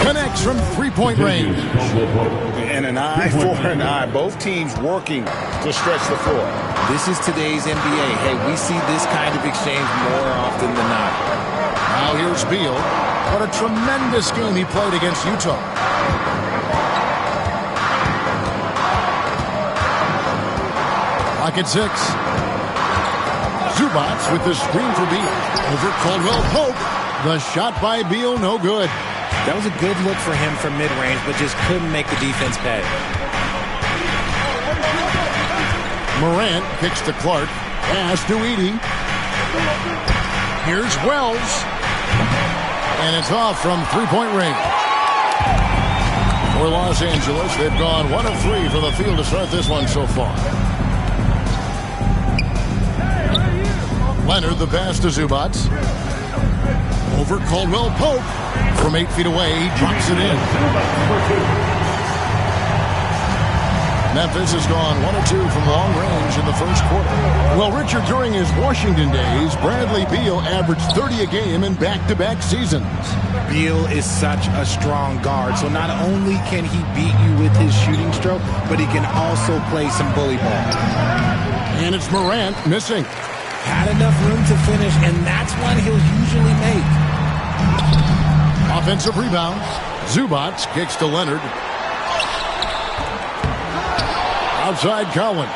Connects from three-point range. And an eye for an eye. Both teams working to stretch the floor. This is today's NBA. Hey, we see this kind of exchange more often than not. Now here's Beal. What a tremendous game he played against Utah. Lock at 6. Zubac with the screen for Beal. Over Caldwell-Pope. The shot by Beal, no good. That was a good look for him from mid-range, but just couldn't make the defense pay. Morant kicks to Clark. Pass to Edey. Here's Wells. And it's off from three-point range. For Los Angeles, they've gone 1 of 3 from the field to start this one so far. Leonard, the pass to Zubac. Over Caldwell-Pope. From 8 feet away, he drops it in. Memphis has gone 1 of 2 from long range in the first quarter. Well, Richard, during his Washington days, Bradley Beal averaged 30 a game in back-to-back seasons. Beal is such a strong guard, so not only can he beat you with his shooting stroke, but he can also play some bully ball. And it's Morant missing. Had enough room to finish, and that's one he'll usually make. Offensive rebound. Zubac kicks to Leonard. Outside Collins.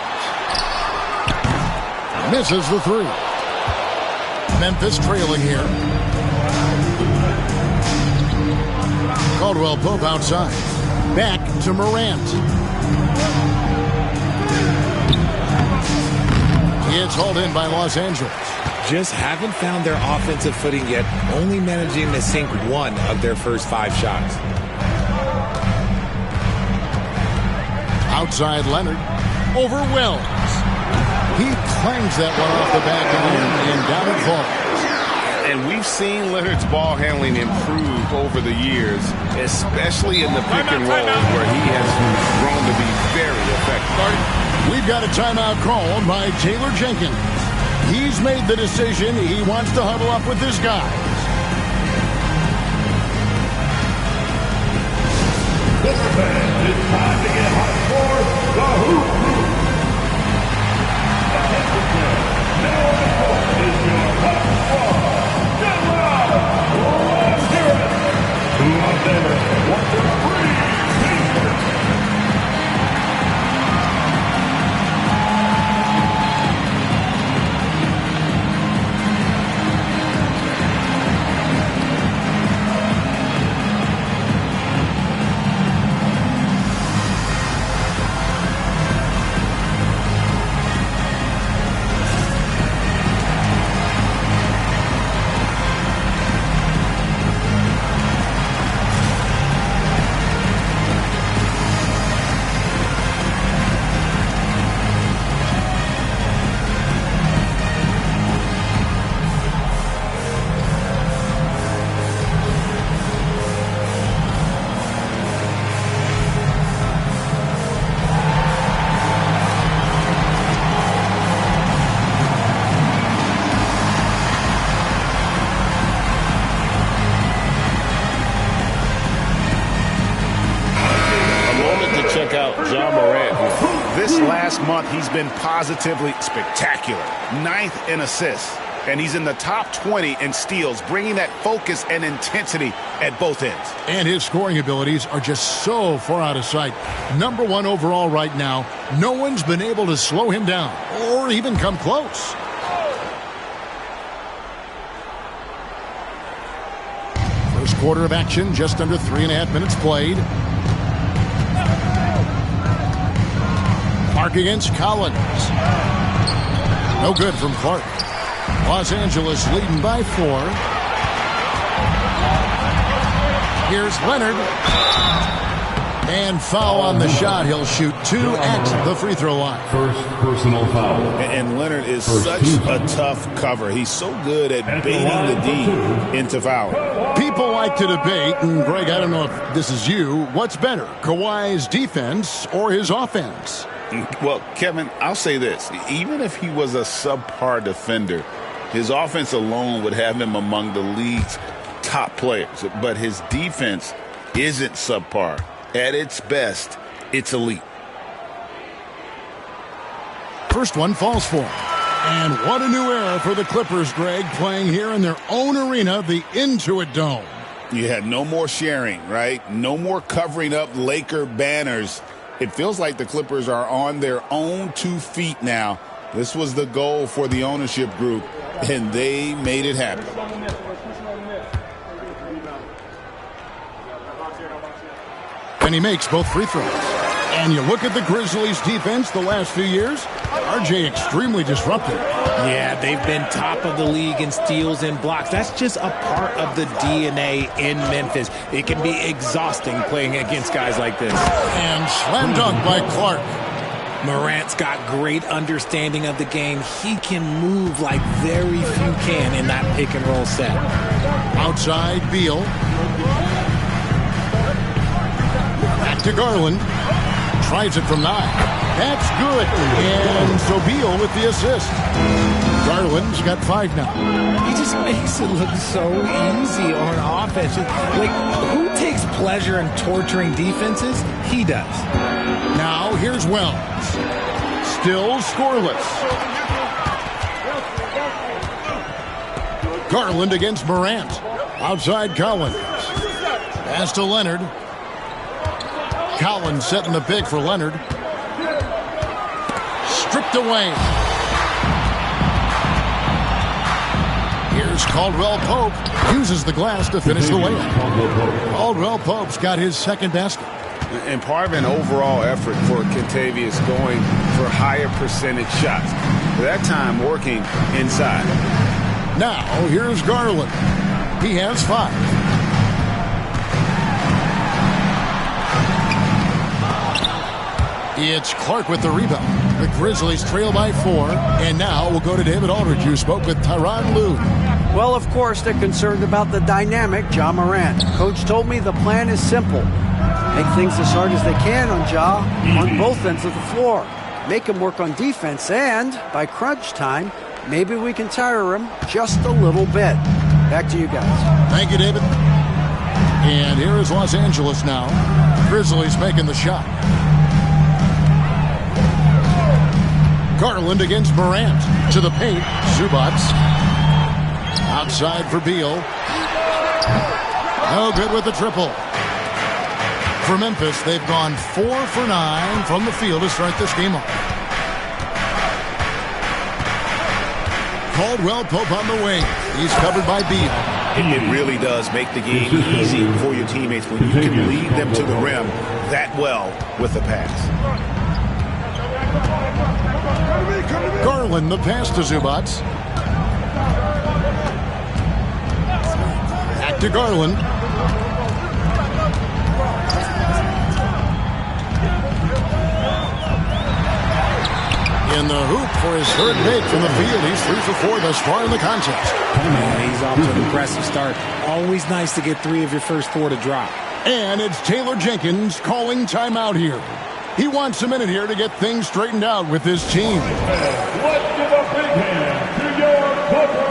Misses the 3. Memphis trailing here. Caldwell-Pope outside. Back to Morant. It's hauled in by Los Angeles. Just haven't found their offensive footing yet, only managing to sink 1 of their first 5 shots. Outside Leonard. Over Wells. He clangs that one off the back and down it falls. And we've seen Leonard's ball handling improve over the years, especially in the pick and roll where he has grown to be very effective. We've got a timeout called by Taylor Jenkins. He's made the decision. He wants to huddle up with his guys. It's time to get hot for the Hoop Group. Now on the court is your hot squad. Who out there want to breathe? Ja Morant here. This last month, he's been positively spectacular. 9th in assists. And he's in the top 20 in steals, bringing that focus and intensity at both ends. And his scoring abilities are just so far out of sight. Number 1 overall right now. No one's been able to slow him down or even come close. First quarter of action, just under 3.5 minutes played. Clark against Collins. No good from Clark. Los Angeles leading by 4. Here's Leonard. And foul on the shot. He'll shoot 2 at the free throw line. First personal foul. And Leonard is such a tough cover. He's so good at baiting the D into foul. People like to debate, and Greg, I don't know if this is you, what's better, Kawhi's defense or his offense? Well, Kevin, I'll say this. Even if he was a subpar defender, his offense alone would have him among the league's top players. But his defense isn't subpar. At its best, it's elite. First one falls for him. And what a new era for the Clippers, Greg, playing here in their own arena, the Intuit Dome. You had no more sharing, right? No more covering up Laker banners. It feels like the Clippers are on their own 2 feet now. This was the goal for the ownership group, and they made it happen. And he makes both free throws. And you look at the Grizzlies' defense the last few years, RJ extremely disruptive. Yeah, they've been top of the league in steals and blocks. That's just a part of the DNA in Memphis. It can be exhausting playing against guys like this. And slam dunk by Clark. Morant's got great understanding of the game. He can move like very few can in that pick and roll set. Outside, Beal. Back to Garland. Tries it from 9. That's good. And so Beal with the assist. Garland's got 5 now. He just makes it look so easy on offense. Like, who takes pleasure in torturing defenses? He does. Now here's Wells. Still scoreless. Garland against Morant. Outside Collins. Pass to Leonard. Collins setting the pick for Leonard. Stripped away. Here's Caldwell Pope. Uses the glass to finish the layup. Caldwell Pope's got his second basket. And part of an overall effort for Kentavious going for higher percentage shots. That time working inside. Now here's Garland. He has 5. It's Clark with the rebound. The Grizzlies trail by 4. And now we'll go to David Aldridge, who spoke with Tyronn Lue. Well, of course, they're concerned about the dynamic Ja Morant. Coach told me the plan is simple. Make things as hard as they can on Ja on both ends of the floor. Make him work on defense, and by crunch time, maybe we can tire him just a little bit. Back to you guys. Thank you, David. And here is Los Angeles now. Grizzlies making the shot. Garland against Morant. To the paint. Zubac. Outside for Beal. No good with the triple. For Memphis, they've gone 4 for 9 from the field to start this game off. Caldwell Pope on the wing. He's covered by Beal. It really does make the game easy for your teammates when you can lead them to the rim that well with the pass. Garland, the pass to Zubac. Back to Garland. In the hoop for his third make from the field. He's 3 for 4 thus far in the contest. He's off to an impressive start. Always nice to get 3 of your first 4 to drop. And it's Taylor Jenkins calling timeout here. He wants a minute here to get things straightened out with his team. Let's give a big hand to your Clippers.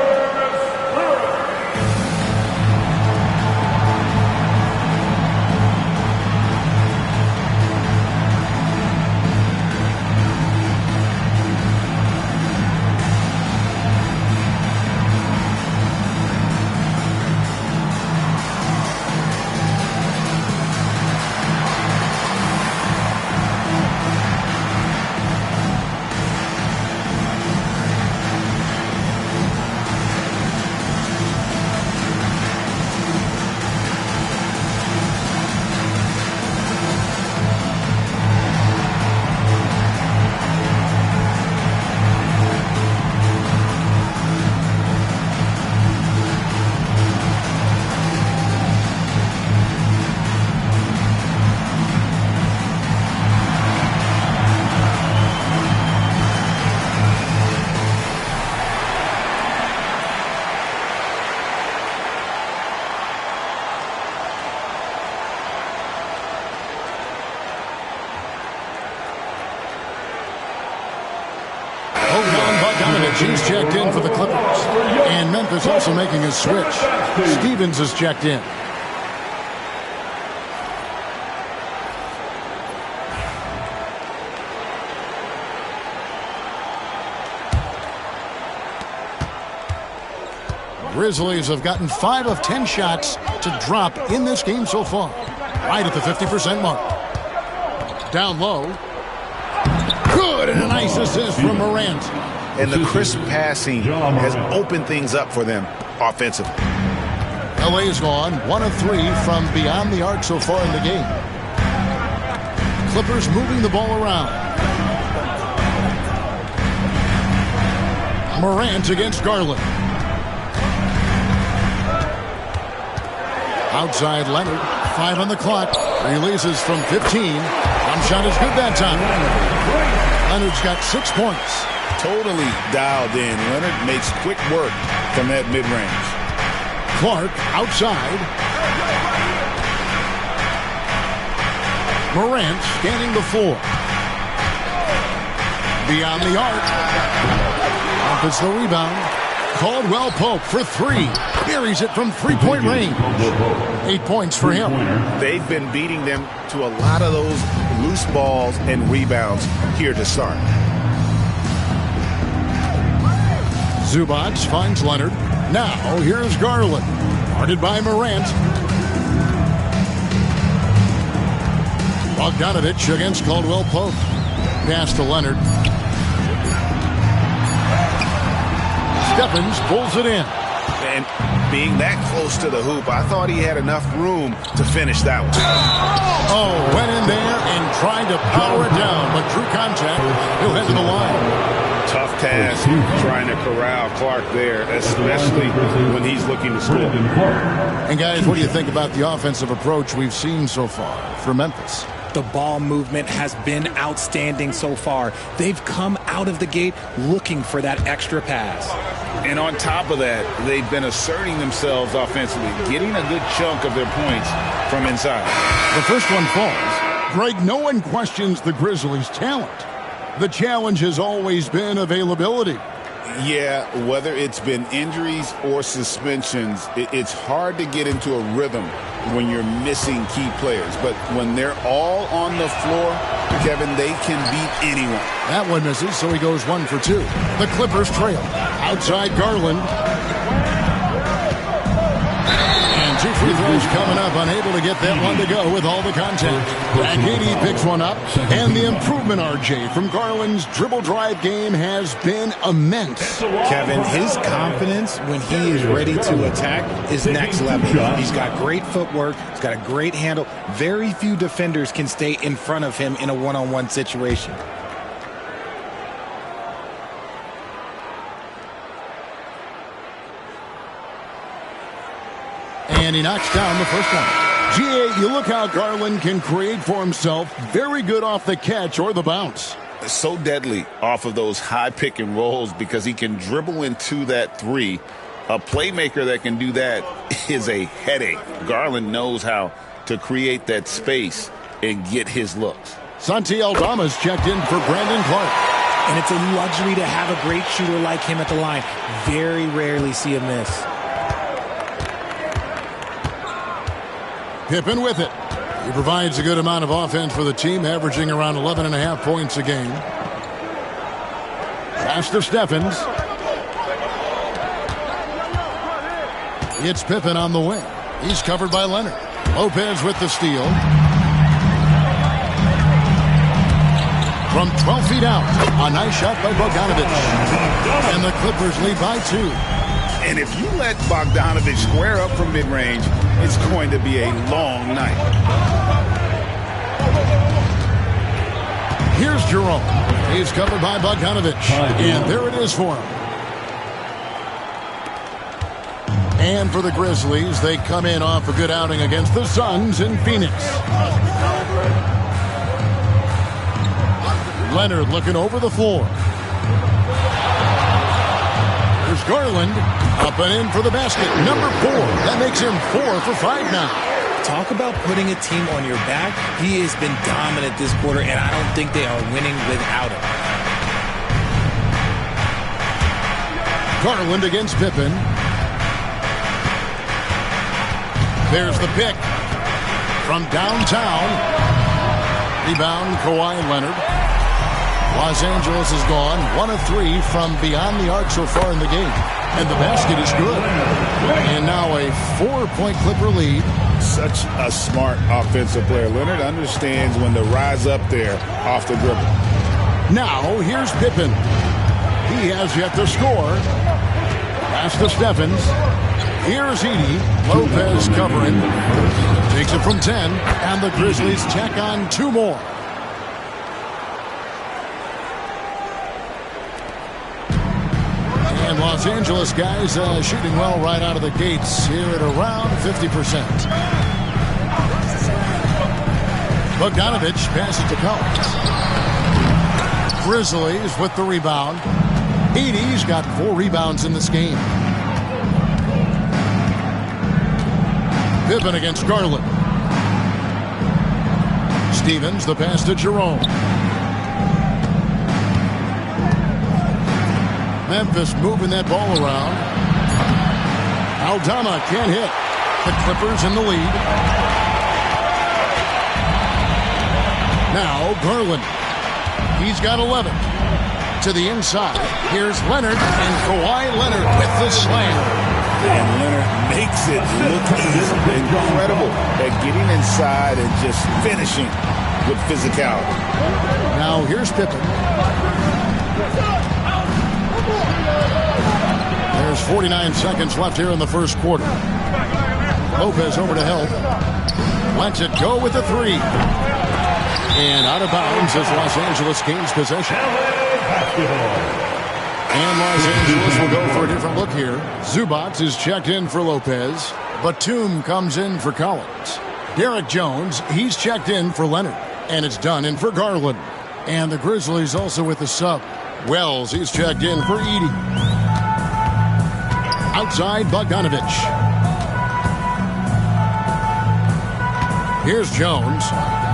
Bogdanovich, he's checked in for the Clippers. And Memphis also making a switch. Stevens is checked in. Grizzlies have gotten 5 of 10 shots to drop in this game so far. Right at the 50% mark. Down low. Good, and a nice assist from Morant. And the crisp passing has opened things up for them offensively. LA's gone 1 of 3 from beyond the arc so far in the game. Clippers moving the ball around. Morant against Garland. Outside Leonard, 5 on the clock, releases from 15. One shot is good that time. Leonard's got 6 points. Totally dialed in. Leonard makes quick work from that mid-range. Clark outside. Morant scanning the floor. Beyond the arc. Memphis the rebound. Caldwell Pope for 3. Carries it from 3-point range. 8 points for him. They've been beating them to a lot of those loose balls and rebounds here to start. Zubac finds Leonard. Now here's Garland. Guarded by Morant. Bogdanovich against Caldwell Pope. Pass to Leonard. Stephens pulls it in. And being that close to the hoop, I thought he had enough room to finish that one. Oh, went in there and tried to power it down, but drew contact. He'll head to the line. Tough task trying to corral Clark there, especially when he's looking to score. And guys, what do you think about the offensive approach we've seen so far for Memphis? The ball movement has been outstanding so far. They've come out of the gate looking for that extra pass. And on top of that, they've been asserting themselves offensively, getting a good chunk of their points from inside. The first one falls. Greg, no one questions the Grizzlies' talent. The challenge has always been availability. Yeah, whether it's been injuries or suspensions, it's hard to get into a rhythm when you're missing key players. But when they're all on the floor, Kevin, they can beat anyone. That one misses, so he goes 1 for 2. The Clippers trail. Outside Garland. And 2 free throws coming up. Unable to get that one to go with all the contact. Agati picks one up. And the improvement, RJ, from Garland's dribble drive game has been immense. Kevin, his confidence when he is ready to attack is next level. He's got great footwork. He's got a great handle. Very few defenders can stay in front of him in a one-on-one situation. And he knocks down the first one. GA, you look how Garland can create for himself. Very good off the catch or the bounce. So deadly off of those high pick and rolls because he can dribble into that 3. A playmaker that can do that is a headache. Garland knows how to create that space and get his looks. Santi Aldama's checked in for Brandon Clark. And it's a luxury to have a great shooter like him at the line. Very rarely see a miss. Pippen with it. He provides a good amount of offense for the team, averaging around 11.5 points a game. Pass to Stephens. It's Pippen on the wing. He's covered by Leonard. Lopez with the steal. From 12 feet out, a nice shot by Bogdanovich. And the Clippers lead by 2. And if you let Bogdanovich square up from mid-range, it's going to be a long night. Here's Jerome. He's covered by Bogdanovich. And there it is for him. And for the Grizzlies, they come in off a good outing against the Suns in Phoenix. Leonard looking over the floor. There's Garland. Up and in for the basket. Number 4. That makes him 4 for 5 now. Talk about putting a team on your back. He has been dominant this quarter, and I don't think they are winning without him. Garland against Pippen. There's the pick from downtown. Rebound, Kawhi Leonard. Los Angeles is gone 1 of 3 from beyond the arc so far in the game. And the basket is good. And now a 4-point Clipper lead. Such a smart offensive player. Leonard understands when to rise up there off the dribble. Now, here's Pippen. He has yet to score. Pass to Stephens. Here's Edey. Lopez covering. Takes it from 10. And the Grizzlies tack on 2 more. And Los Angeles guys shooting well right out of the gates here at around 50%. Bogdanovich passes to Collins. Grizzlies with the rebound. Edey's got 4 rebounds in this game. Pippen against Garland. Stevens, the pass to Jerome. Memphis moving that ball around. Aldama can't hit. The Clippers in the lead. Now Garland. He's got 11. To the inside. Here's Leonard, and Kawhi Leonard with the slam. And Leonard makes it look easy. Incredible at getting inside and just finishing with physicality. Now here's Pippen. There's 49 seconds left here in the first quarter. Lopez over to help. Lets it go with the 3. And out of bounds as Los Angeles gains possession. And Los Angeles will go for a different look here. Zubac is checked in for Lopez. Batum comes in for Collins. Derek Jones, he's checked in for Leonard. And it's done in for Garland. And the Grizzlies also with the sub. Wells, he's checked in for Edey. Outside, Bogdanovich. Here's Jones.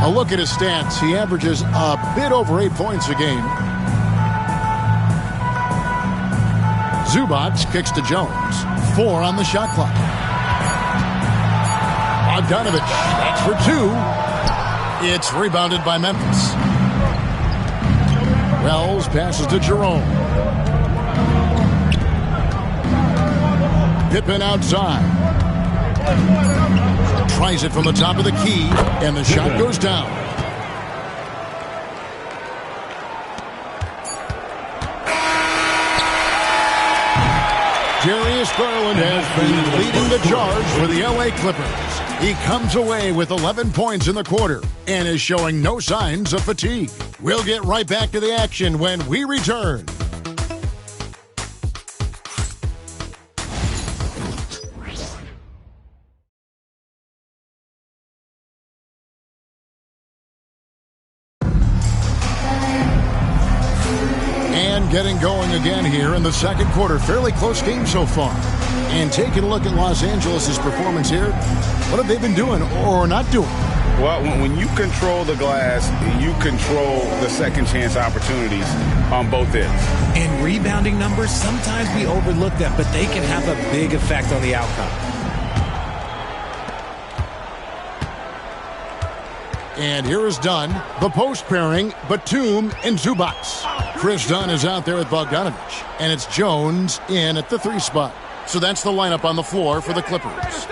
A look at his stats. He averages a bit over 8 points a game. Zubac kicks to Jones. 4 on the shot clock. Bogdanovich, that's for 2. It's rebounded by Memphis. Wells passes to Jerome. Pippen outside. Tries it from the top of the key, and the shot goes down. Darius Garland has been leading the charge for the LA Clippers. He comes away with 11 points in the quarter and is showing no signs of fatigue. We'll get right back to the action when we return. Getting going again here in the second quarter. Fairly close game so far. And taking a look at Los Angeles' performance here, what have they been doing or not doing? Well, when you control the glass, you control the second chance opportunities on both ends. And rebounding numbers, sometimes we overlook that, but they can have a big effect on the outcome. And here is Dunn, the post pairing, Batum and Zubac. Chris Dunn is out there with Bogdanovich, and it's Jones in at the 3 spot. So that's the lineup on the floor for the Clippers.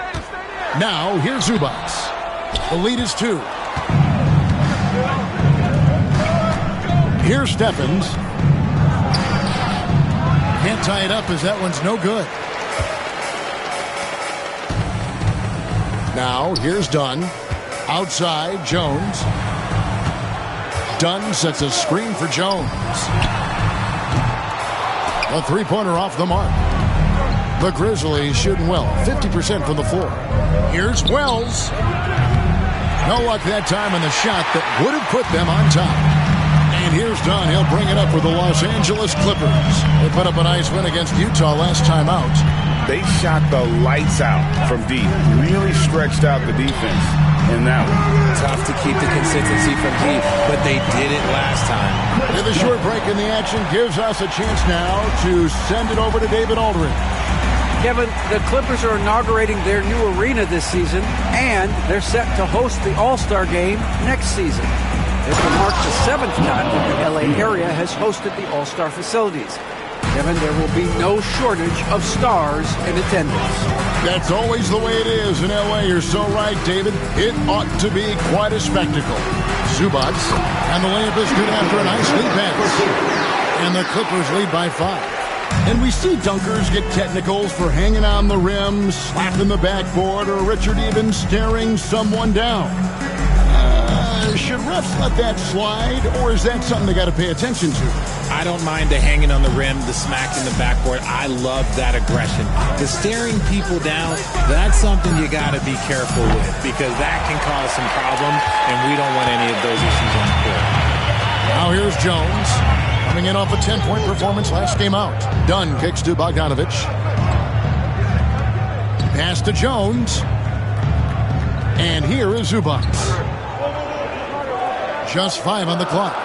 Now, here's Zubac. The lead is 2. Here's Stephens. Can't tie it up as that one's no good. Now, here's Dunn. Outside, Jones. Dunn sets a screen for Jones. A 3-pointer off the mark. The Grizzlies shooting well, 50% from the floor. Here's Wells. No luck that time on the shot that would have put them on top. And here's Dunn. He'll bring it up for the Los Angeles Clippers. They put up a nice win against Utah last time out. They shot the lights out from deep. Really stretched out the defense in that one. Tough to keep the consistency from deep, but they did it last time. And the short break in the action gives us a chance now to send it over to David Aldridge. Kevin, the Clippers are inaugurating their new arena this season, and they're set to host the All-Star Game next season. This will mark the 7th time that the LA area has hosted the All-Star facilities. Kevin, there will be no shortage of stars in attendance. That's always the way it is in LA. You're so right, David. It ought to be quite a spectacle. Zubac, and the layup is good after a nice lead pass. And the Clippers lead by 5. And we see dunkers get technicals for hanging on the rim, slapping the backboard, or Richard even staring someone down. Should refs let that slide, or is that something they got to pay attention to? I don't mind the hanging on the rim, the smack in the backboard. I love that aggression. The staring people down, that's something you got to be careful with, because that can cause some problems, and we don't want any of those issues on the court. Now here's Jones, coming in off a 10-point performance last game out. Dunn kicks to Bogdanovich. Pass to Jones. And here is Zubac. Just 5 on the clock.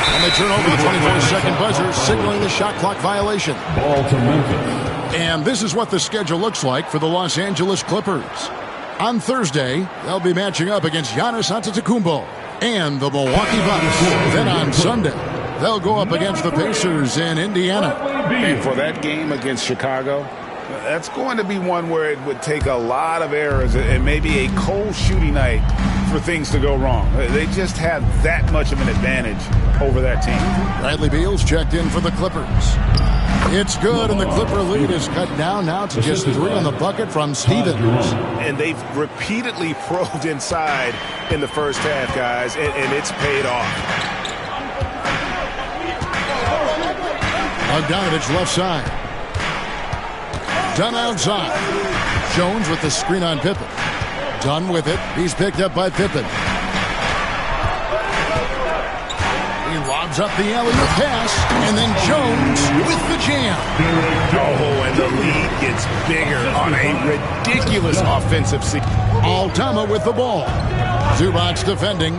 And they turn over the 24-second buzzer, signaling the shot clock violation. Ball to Memphis. And this is what the schedule looks like for the Los Angeles Clippers. On Thursday, they'll be matching up against Giannis Antetokounmpo and the Milwaukee Bucks. Then on Sunday, they'll go up against the Pacers in Indiana. And for that game against Chicago, that's going to be one where it would take a lot of errors and maybe a cold shooting night for things to go wrong. They just have that much of an advantage over that team. Bradley Beal's checked in for the Clippers. It's good, and the Clipper lead is cut down now to just 3 on the bucket from Stevens. And they've repeatedly probed inside in the first half, guys, and it's paid off. Bogdanovich left side. Dunn outside. Jones with the screen on Pippen. Dunn with it. He's picked up by Pippen. He lobs up the alley-oop pass, and then Jones with the jam. Oh, and the lead gets bigger on a ridiculous offensive season. Aldama with the ball. Zubac defending.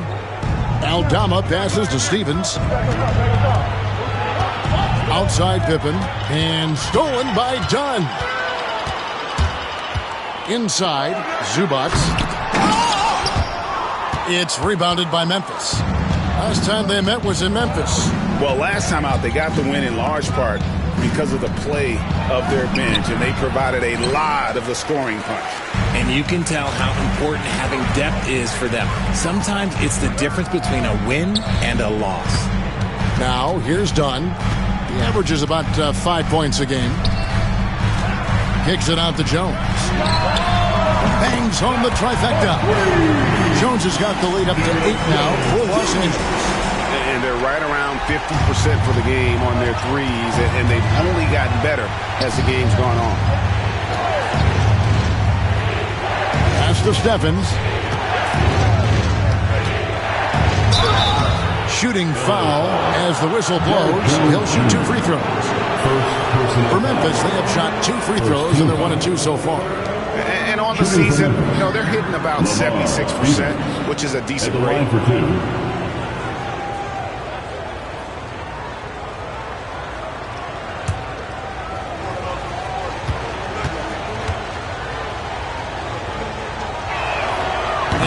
Aldama passes to Stevens. Outside Pippen, and stolen by Dunn. Inside, Zubac. It's rebounded by Memphis. Last time they met was in Memphis. Well, last time out, they got the win in large part because of the play of their bench, and they provided a lot of the scoring punch. And you can tell how important having depth is for them. Sometimes it's the difference between a win and a loss. Now, here's Dunn. He averages about 5 points a game. Kicks it out to Jones. Bangs home the trifecta. Jones has got the lead up to 8 now for Los Angeles. And they're right around 50% for the game on their threes, and they've only gotten better as the game's gone on. Pass to Stephens. Shooting foul as the whistle blows. He'll shoot 2 free throws. For Memphis, they have shot 2 free throws, and they're 1 of 2 so far. And on the season, they're hitting about 76%, which is a decent rate.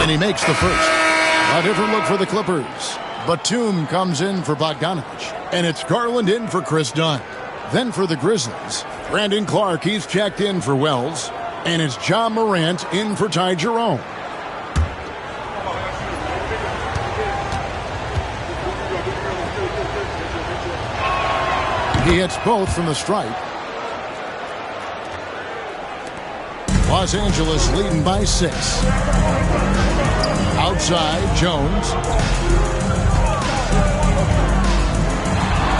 And he makes the first. A different look for the Clippers. Batum comes in for Bogdanovich. And it's Garland in for Chris Dunn. Then for the Grizzlies, Brandon Clark, he's checked in for Wells. And it's John Morant in for Ty Jerome. He hits both from the stripe. Los Angeles leading by 6. Outside, Jones.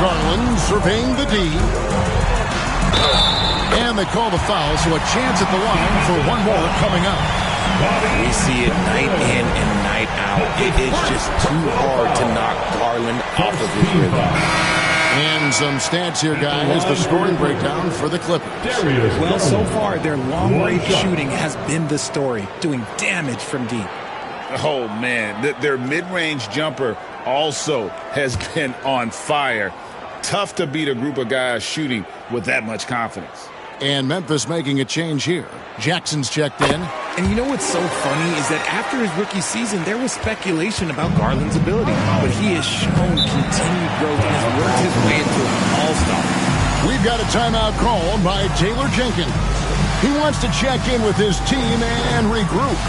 Garland surveying the D. And they call the foul, so a chance at the line for one more coming up. We see it night in and night out. It is just too hard to knock Garland off of his rhythm. And some stats here, guys. The scoring breakdown for the Clippers. Well, so far, their long-range shooting has been the story, doing damage from deep. Oh, man. Their mid-range jumper also has been on fire. Tough to beat a group of guys shooting with that much confidence. And Memphis making a change here. Jackson's checked in. And you know what's so funny is that after his rookie season, there was speculation about Garland's ability. But he has shown continued growth and has worked his way into an all-star. We've got a timeout called by Taylor Jenkins. He wants to check in with his team and regroup.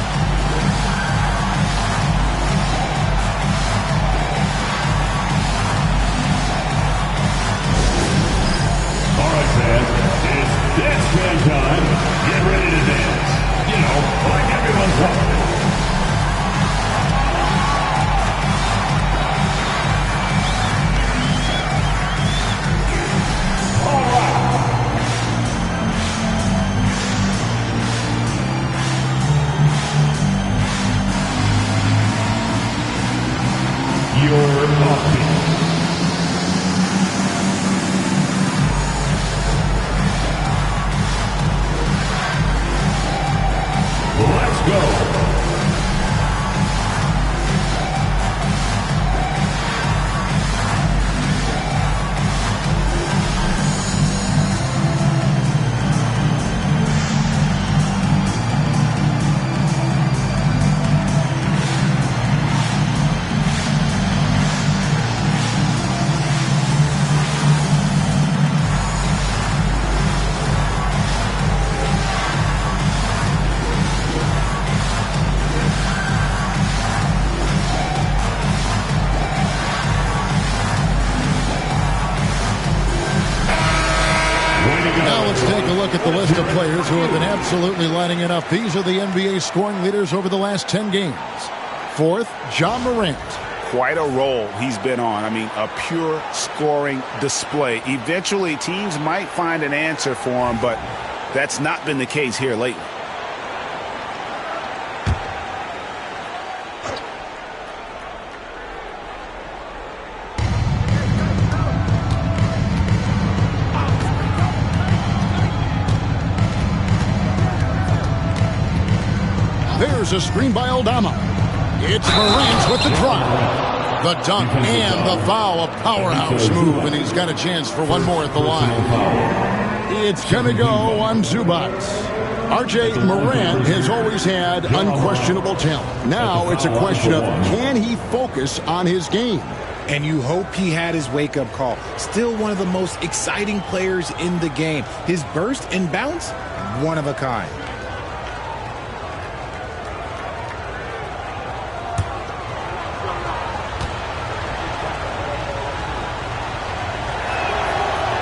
All right, fans, it's dance band time. Get ready to dance. You know, like everyone's talking. You're offbeat. Let's go. Now let's take a look at the list of players who have been absolutely lighting it up. These are the NBA scoring leaders over the last 10 games. Fourth, Ja Morant. Quite a role he's been on. I mean, a pure scoring display. Eventually, teams might find an answer for him, but that's not been the case here lately. There's a screen by Aldama. It's Morant with the drive. The dunk and the foul, a powerhouse move, and he's got a chance for one more at the line. It's going to go on Zubac. R.J. Morant has always had unquestionable talent. Now it's a question of can he focus on his game? And you hope he had his wake-up call. Still one of the most exciting players in the game. His burst and bounce, one of a kind.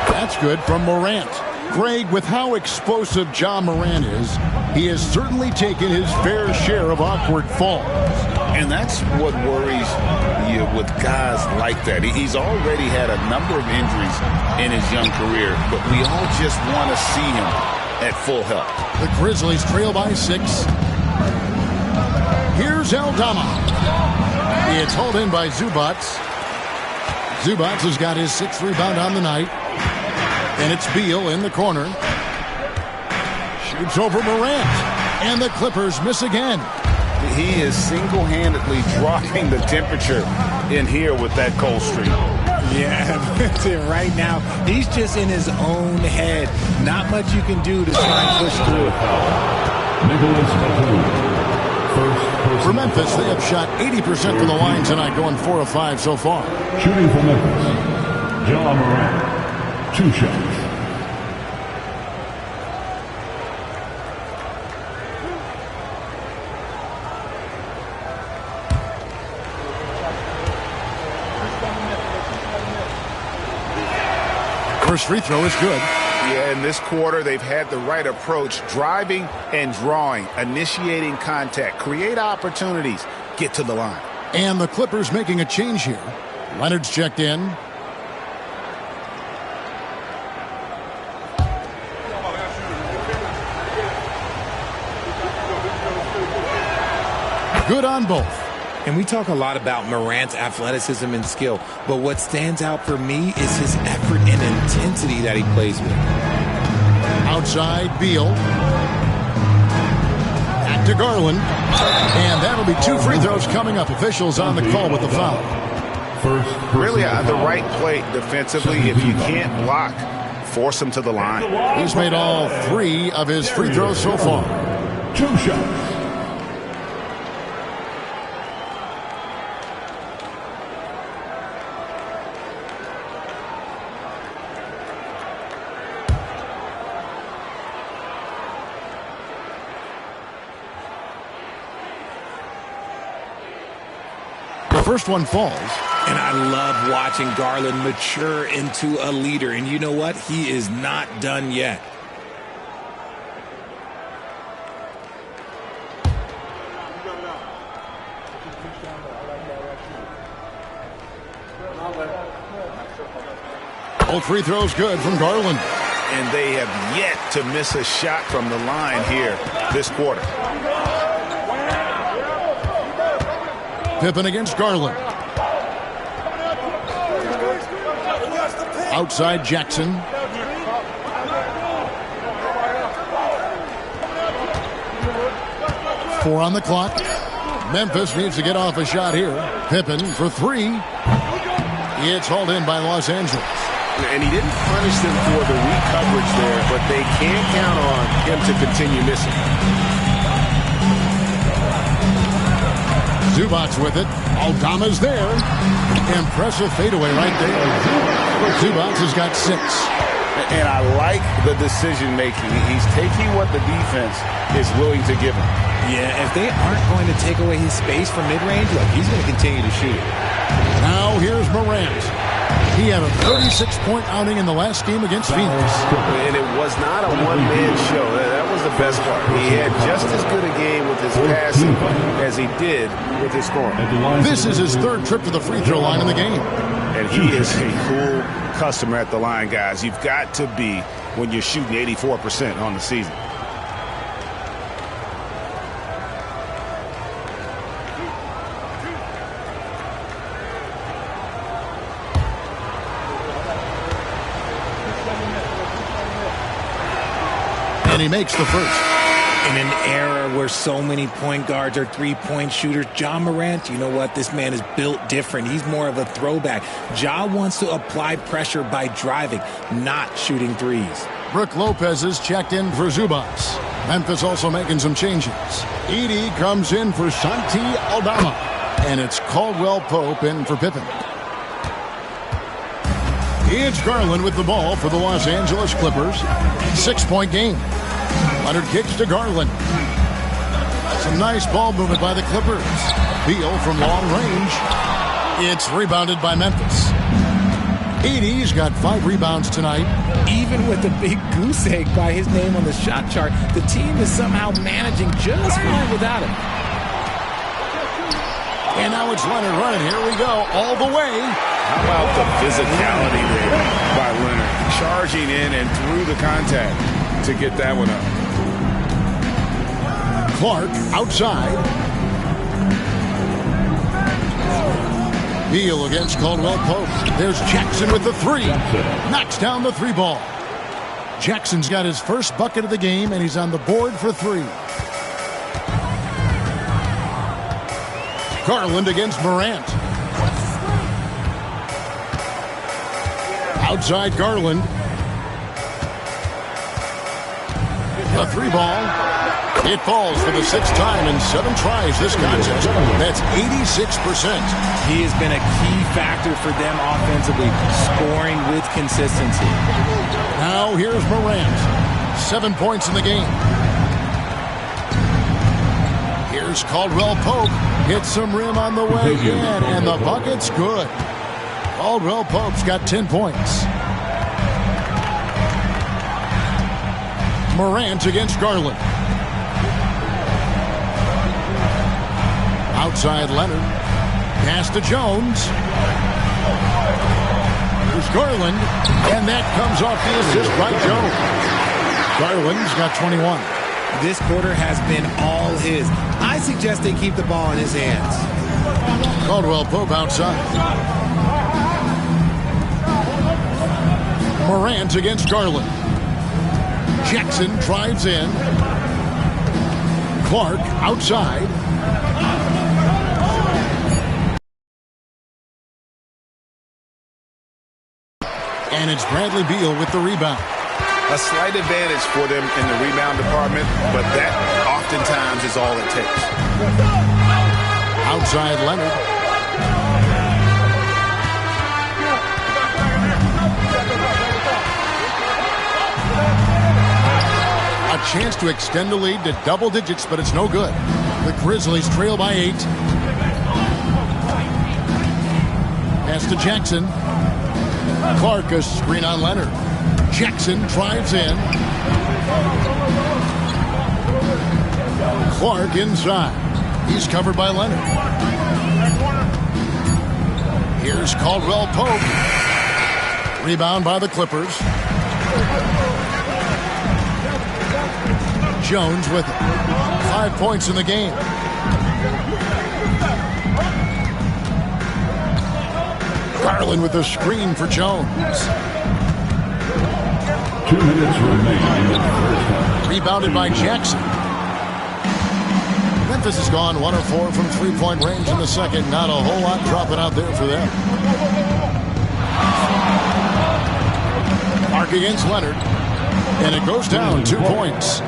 That's good from Morant. Greg, with how explosive Ja Morant is, he has certainly taken his fair share of awkward falls. And that's what worries you with guys like that. He's already had a number of injuries in his young career, but we all just want to see him at full health. The Grizzlies trail by 6. Here's Aldama. It's hauled in by Zubac. Zubac has got his 6th rebound on the night. And it's Beal in the corner. Shoots over Morant. And the Clippers miss again. He is single-handedly dropping the temperature in here with that cold streak. Yeah, right now, he's just in his own head. Not much you can do to try and push through. For Memphis, they have shot 80% from the line tonight, going 4 of 5 so far. Shooting for Memphis, Ja Morant, 2 shots. First free throw is good. Yeah, in this quarter, they've had the right approach, driving and drawing, initiating contact, create opportunities, get to the line. And the Clippers making a change here. Leonard's checked in. Good on both. And we talk a lot about Morant's athleticism and skill, but what stands out for me is his effort and intensity that he plays with. Outside, Beal. Back to Garland. And that'll There'll be 2 free throws coming up. Officials on the call with the foul. Really the right play defensively. If you can't block, force him to the line. He's made all 3 of his free throws so far. 2 shots. The first one falls. And I love watching Garland mature into a leader. And you know what? He is not done yet. All free throws good from Garland. And they have yet to miss a shot from the line here this quarter. Pippen against Garland. Outside Jackson. Four on the clock. Memphis needs to get off a shot here. Pippen for 3. It's hauled in by Los Angeles. And he didn't punish them for the weak coverage there, but they can't count on him to continue missing. Zubac's with it. Aldama's there. Impressive fadeaway right there. Zubac has got 6. And I like the decision making. He's taking what the defense is willing to give him. Yeah, if they aren't going to take away his space from mid-range, look, he's going to continue to shoot. Now here's Morant. He had a 36-point outing in the last game against Phoenix. And it was not a one-man show. That was the best part. He had just as good a game with his passing as he did with his scoring. This is his 3rd trip to the free throw line in the game. And he is a cool customer at the line, guys. You've got to be when you're shooting 84% on the season. And he makes the first. In an era where so many point guards are three-point shooters, Ja Morant, you know what? This man is built different. He's more of a throwback. Ja wants to apply pressure by driving, not shooting threes. Brook Lopez is checked in for Zubac. Memphis also making some changes. Edey comes in for Santi Aldama. And it's Caldwell Pope in for Pippen. It's Garland with the ball for the Los Angeles Clippers. 6-point game. Leonard kicks to Garland. Some nice ball movement by the Clippers. Beal from long range. It's rebounded by Memphis. Edey's got 5 rebounds tonight. Even with a big goose egg by his name on the shot chart, the team is somehow managing just fine without him. And now it's Leonard running. Here we go, all the way. How about the physicality there by Leonard? Charging in and through the contact to get that one up. Clark outside. Beal against Caldwell Pope. There's Jackson with the 3. Knocks down the 3 ball. Jackson's got his first bucket of the game, and he's on the board for 3. Garland against Morant. Outside Garland. The 3 ball. It falls for the 6th time in 7 tries this contest. That's 86%. He has been a key factor for them offensively, scoring with consistency. Now here's Morant. 7 points in the game. Here's Caldwell Pope. Hits some rim on the way in, and the bucket's good. Caldwell Pope's got 10 points. Morant against Garland. Outside Leonard. Pass to Jones. Here's Garland. And that comes off the assist by Jones. Garland's got 21. This quarter has been all his. I suggest they keep the ball in his hands. Caldwell Pope outside. Morant against Garland. Jackson drives in. Clark outside. And it's Bradley Beal with the rebound. A slight advantage for them in the rebound department, but that oftentimes is all it takes. Outside Leonard. A chance to extend the lead to double digits, but it's no good. The Grizzlies trail by 8. Pass to Jackson. Clark, a screen on Leonard. Jackson drives in. Clark inside. He's covered by Leonard. Here's Caldwell Pope. Rebound by the Clippers. Jones with 5 points in the game. Garland with a screen for Jones. 2 minutes remaining in the first half. Rebounded by Jackson. Memphis has gone 1 of 4 from three-point range in the second. Not a whole lot dropping out there for them. Clark against Leonard. And it goes down 2 points.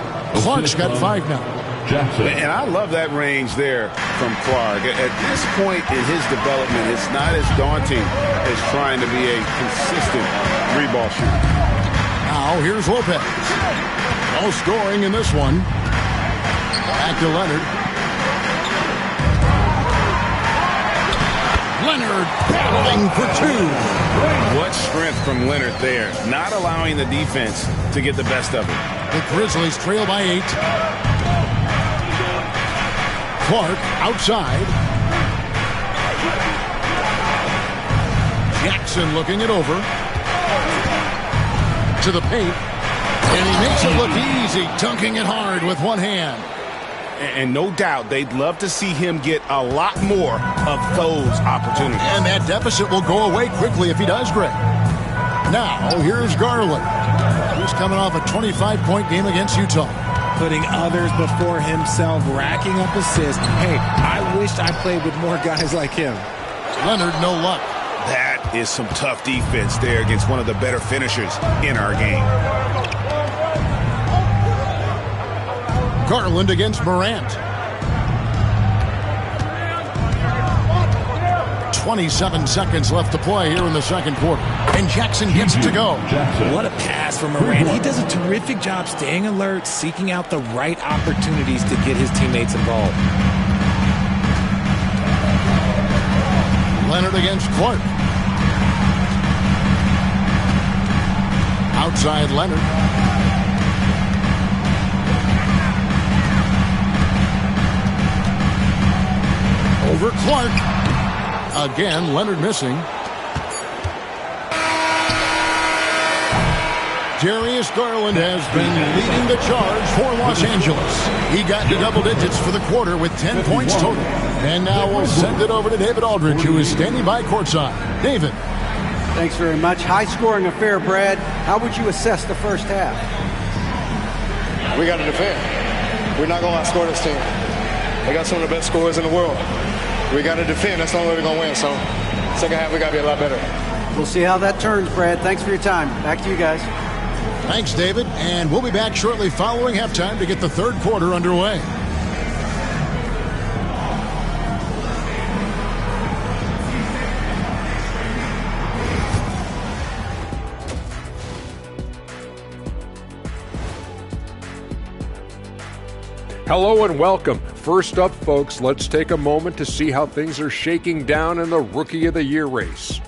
Clark's got 5 now. Jackson. And I love that range there from Clark. At this point in his development, it's not as daunting as trying to be a consistent three-ball shooter. Now here's Lopez. No scoring in this one. Back to Leonard. Leonard battling for 2. What strength from Leonard there, not allowing the defense to get the best of it. The Grizzlies trail by 8. Clark outside. Jackson looking it over. To the paint. And he makes it look easy, dunking it hard with one hand. And no doubt they'd love to see him get a lot more of those opportunities. And that deficit will go away quickly if he does, Greg. Now, here's Garland. He's coming off a 25-point game against Utah. Putting others before himself, racking up assists. Hey, I wished I played with more guys like him. Leonard, no luck. That is some tough defense there against one of the better finishers in our game. Garland against Morant. 27 seconds left to play here in the second quarter. And Jackson gets it to go. What a pass from Morant. He does a terrific job staying alert, seeking out the right opportunities to get his teammates involved. Leonard against Clark. Outside Leonard. Over Clark. Again, Leonard missing. Darius Garland has been leading the charge for Los Angeles. He got to double digits for the quarter with 10 points total. And now we'll send it over to David Aldridge, who is standing by courtside. David. Thanks very much. High-scoring affair, Brad. How would you assess the first half? We got to defend. We're not going to outscore this team. They got some of the best scorers in the world. We got to defend. That's the only way we're going to win. So, second half, we got to be a lot better. We'll see how that turns, Brad. Thanks for your time. Back to you guys. Thanks, David. And we'll be back shortly following halftime to get the third quarter underway. Hello and welcome. First up, folks, let's take a moment to see how things are shaking down in the Rookie of the Year race.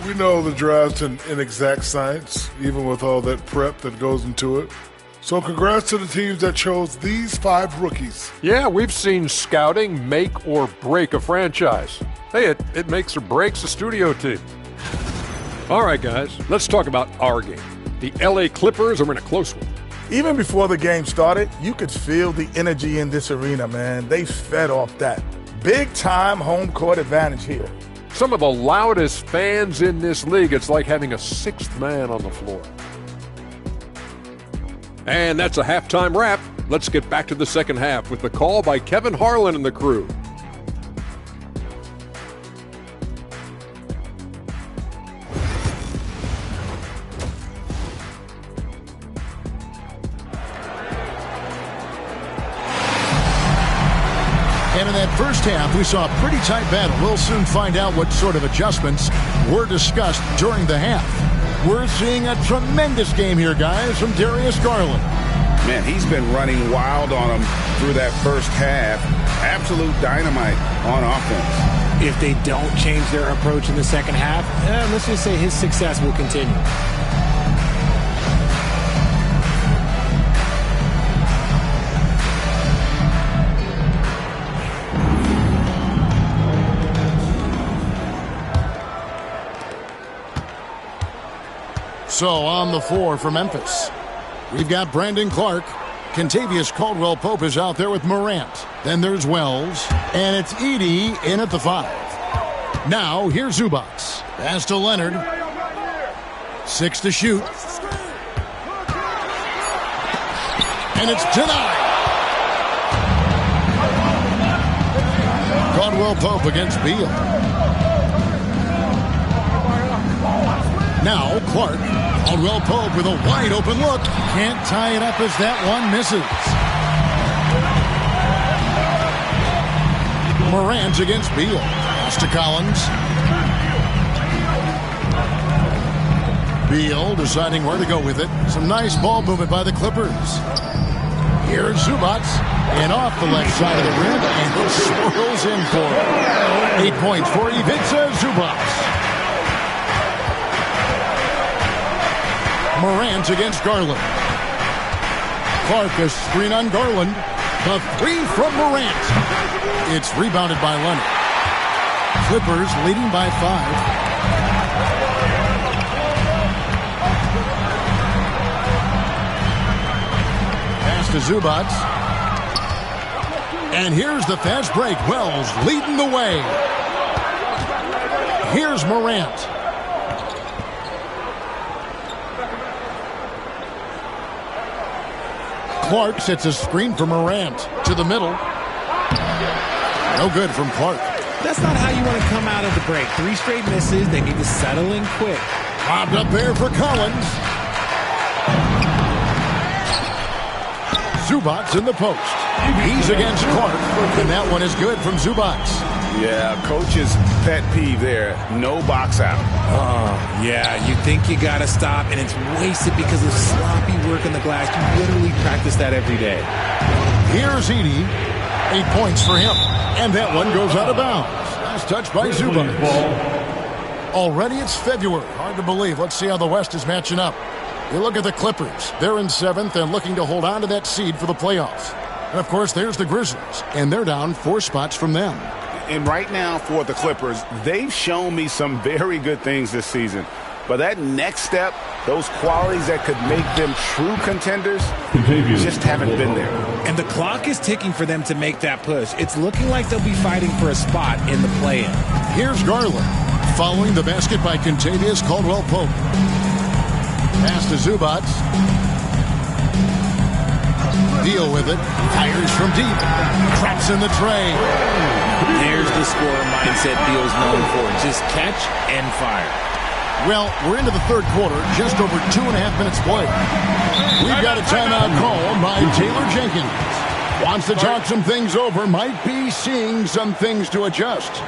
We know the draft's an inexact science, even with all that prep that goes into it. So congrats to the teams that chose these 5 rookies. Yeah, we've seen scouting make or break a franchise. Hey, it makes or breaks a studio team. All right, guys, let's talk about our game. The LA Clippers are in a close one. Even before the game started, you could feel the energy in this arena, man. They fed off that. Big-time home court advantage here. Some of the loudest fans in this league. It's like having a 6th man on the floor. And that's a halftime wrap. Let's get back to the second half with the call by Kevin Harlan and the crew. And in that first half, we saw a pretty tight battle. We'll soon find out what sort of adjustments were discussed during the half. We're seeing a tremendous game here, guys, from Darius Garland. Man, he's been running wild on them through that first half. Absolute dynamite on offense. If they don't change their approach in the second half, let's just say his success will continue. So on the floor for Memphis, we've got Brandon Clark. Contavious Caldwell-Pope is out there with Morant. Then there's Wells. And it's Edey in at the 5. Now, here's Zubac. Pass to Leonard. 6 to shoot. And it's denied. Caldwell-Pope against Beal. Now, Clark. Caldwell-Pope with a wide-open look. Can't tie it up as that one misses. Morant against Beal. Pass to Collins. Beal deciding where to go with it. Some nice ball movement by the Clippers. Here's Zubac. And off the left side of the rim. And he swirls in for it. 8 points for Ivica Zubac. Morant against Garland. Clark a screen on Garland. The 3 from Morant. It's rebounded by Leonard. Clippers leading by 5. Pass to Zubac. And here's the fast break. Wells leading the way. Here's Morant. Clark sets a screen for Morant to the middle. No good from Clark. That's not how you want to come out of the break. 3 straight misses. They need to settle in quick. Bobbed up there for Collins. Zubac in the post. He's against Clark, and that one is good from Zubac. Yeah, coach's pet peeve there. No box out. Oh, yeah, you think you got to stop, and it's wasted because of sloppy work on the glass. You literally practice that every day. Here's Edey. 8 points for him. And that one goes out of bounds. Last touch by Zubac. Already it's February. Hard to believe. Let's see how the West is matching up. You look at the Clippers. They're in 7th and looking to hold on to that seed for the playoffs. And, of course, there's the Grizzlies, and they're down 4 spots from them. And right now for the Clippers, they've shown me some very good things this season. But that next step, those qualities that could make them true contenders, just haven't been there. And the clock is ticking for them to make that push. It's looking like they'll be fighting for a spot in the play-in. Here's Garland, following the basket by Contavious Caldwell-Pope. Pass to Zubac. Deal with it. Fires from deep. Traps in the tray. There's the scorer mindset Beal's known for. Just catch and fire. Well, we're into the 3rd quarter, just over 2.5 minutes played. We've got a timeout call by Taylor Jenkins. Wants to talk some things over, might be seeing some things to adjust.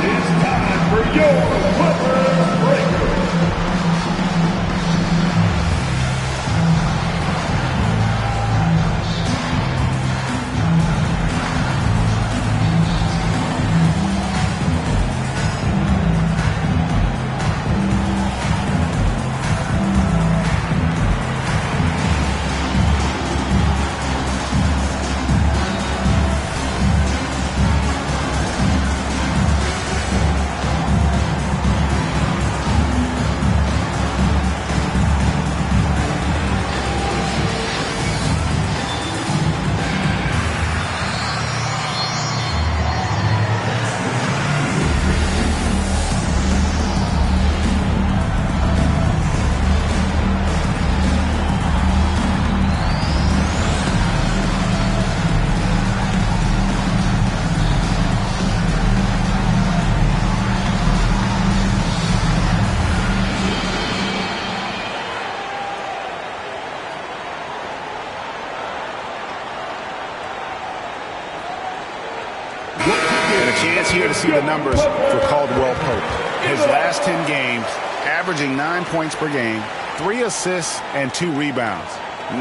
It's time for your Clipper Breaker. here to see the numbers for Caldwell Pope. His last 10 games, averaging 9 points per game, 3 assists, and 2 rebounds.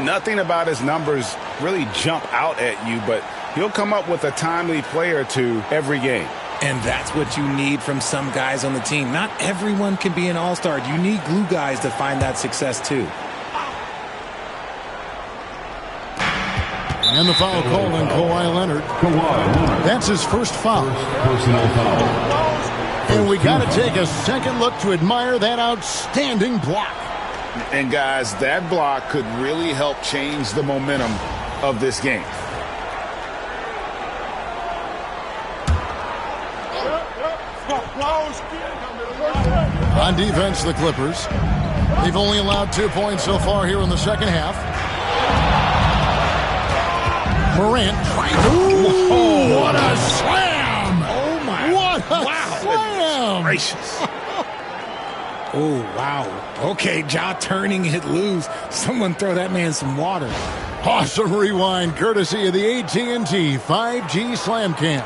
Nothing about his numbers really jump out at you, but he'll come up with a timely play or two every game. And that's what you need from some guys on the team. Not everyone can be an all-star. You need glue guys to find that success too. And the foul called on Kawhi Leonard. That's his first foul. Personal foul. And we got to take a second look to admire that outstanding block. And guys, that block could really help change the momentum of this game. On defense, the Clippers. They've only allowed 2 points so far here in the second half. Morant. Ooh, what a slam! Oh, my. What a slam! Gracious. Oh, wow. Okay, Ja turning it loose. Someone throw that man some water. Awesome rewind, courtesy of the AT&T 5G Slam Cam.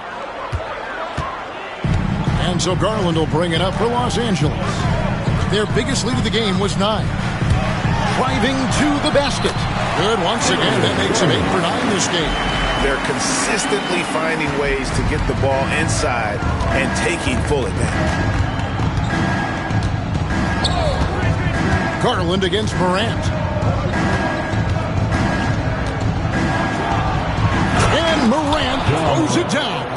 And so Garland will bring it up for Los Angeles. Their biggest lead of the game was 9. Driving to the basket. Good once again. That makes him 8 for 9 this game. They're consistently finding ways to get the ball inside and taking full advantage. Garland against Morant. And Morant throws it down.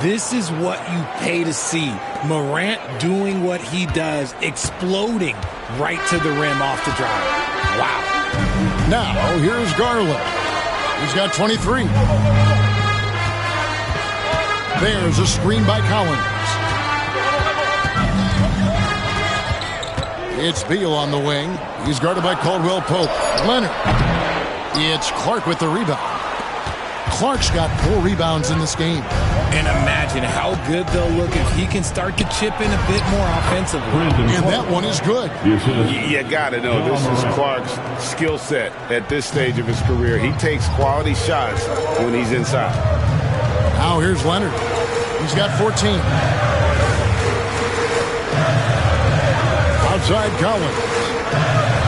This is what you pay to see. Morant doing what he does, exploding right to the rim off the drive. Wow. Now, here's Garland. He's got 23. There's a screen by Collins. It's Beal on the wing. He's guarded by Caldwell Pope. Leonard. It's Clark with the rebound. Clark's got 4 rebounds in this game. And imagine how good they'll look if he can start to chip in a bit more offensively. And that one is good. You got to know this is Clark's skill set at this stage of his career. He takes quality shots when he's inside. Now here's Leonard. He's got 14. Outside Collins.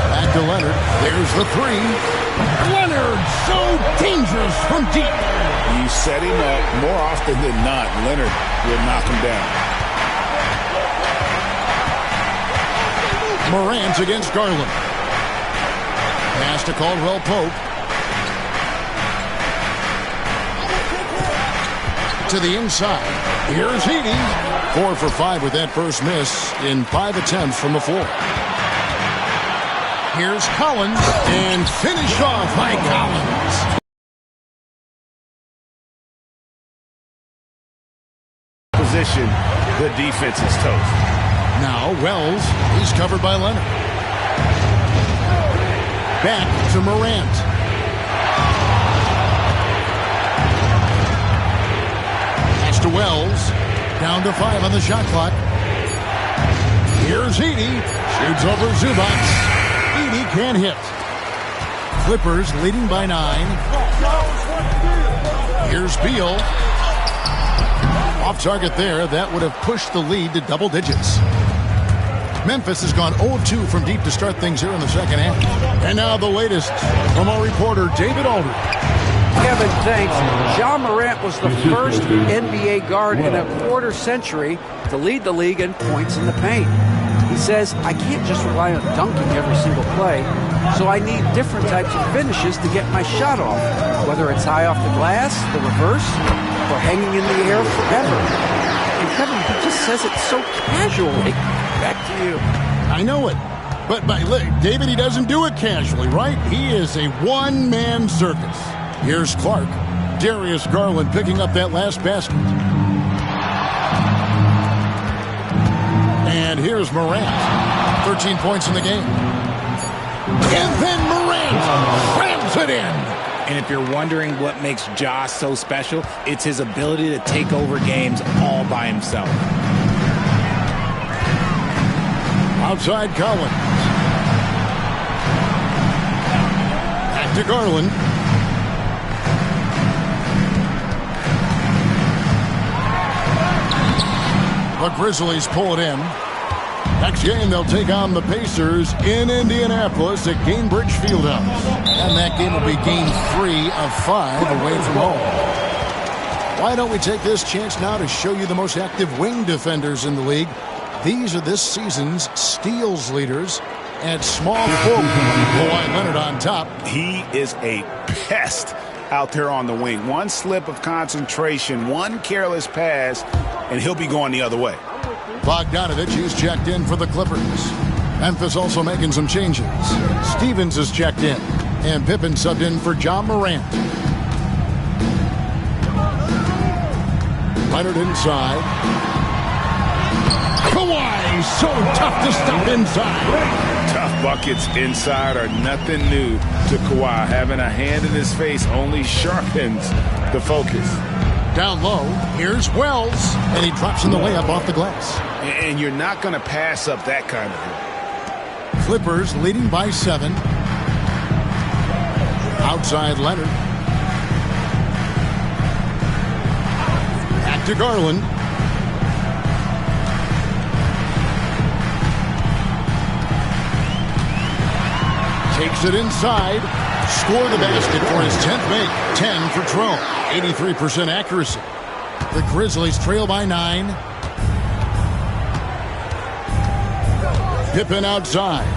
Back to Leonard. There's the 3. Leonard, so dangerous from deep. You set him up more often than not. Leonard will knock him down. Morant against Garland. Pass to Caldwell Pope. To the inside. Here's Heaney. 4 for 5 with that first miss in 5 attempts from the floor. Here's Collins, and finished off by Collins. Position, the defense is toast. Now Wells, he's covered by Leonard. Back to Morant. Pass to Wells. Down to 5 on the shot clock. Here's Heaney. Shoots over Zubac. Heaney can't hit. Clippers leading by 9. Here's Beal. Off target there. That would have pushed the lead to double digits. Memphis has gone 0-2 from deep to start things here in the second half. And now the latest from our reporter, David Aldridge. Kevin, thanks. Ja Morant was the first NBA guard in a quarter century to lead the league in points in the paint. He says, I can't just rely on dunking every single play, so I need different types of finishes to get my shot off, whether it's high off the glass, the reverse, or hanging in the air forever. And Kevin, he just says it so casually. Back to you. I know it. But David, he doesn't do it casually, right? He is a one-man circus. Here's Clark. Darius Garland picking up that last basket. And here's Morant. 13 points in the game. And then Morant slams it in. And if you're wondering what makes Ja so special, it's his ability to take over games all by himself. Outside Collins. Back to Garland. The Grizzlies pull it in. Next game, they'll take on the Pacers in Indianapolis at Gainbridge Fieldhouse. And that game will be game 3 of 5 away from home. Why don't we take this chance now to show you the most active wing defenders in the league? These are this season's steals leaders. And small forward, Kawhi Leonard on top. He is a pest out there on the wing. One slip of concentration, one careless pass, and he'll be going the other way. Bogdanovich is checked in for the Clippers. Memphis also making some changes. Stevens is checked in. And Pippen subbed in for John Morant. Leonard inside. Kawhi, so tough to stop inside. Tough buckets inside are nothing new to Kawhi. Having a hand in his face only sharpens the focus. Down low, here's Wells, and he drops in the layup off the glass. And you're not going to pass up that kind of play. Clippers leading by 7. Outside Leonard. Back to Garland. Takes it inside. Score the basket for his 10th make. 10 for 12. 83% accuracy. The Grizzlies trail by 9. Pippen outside.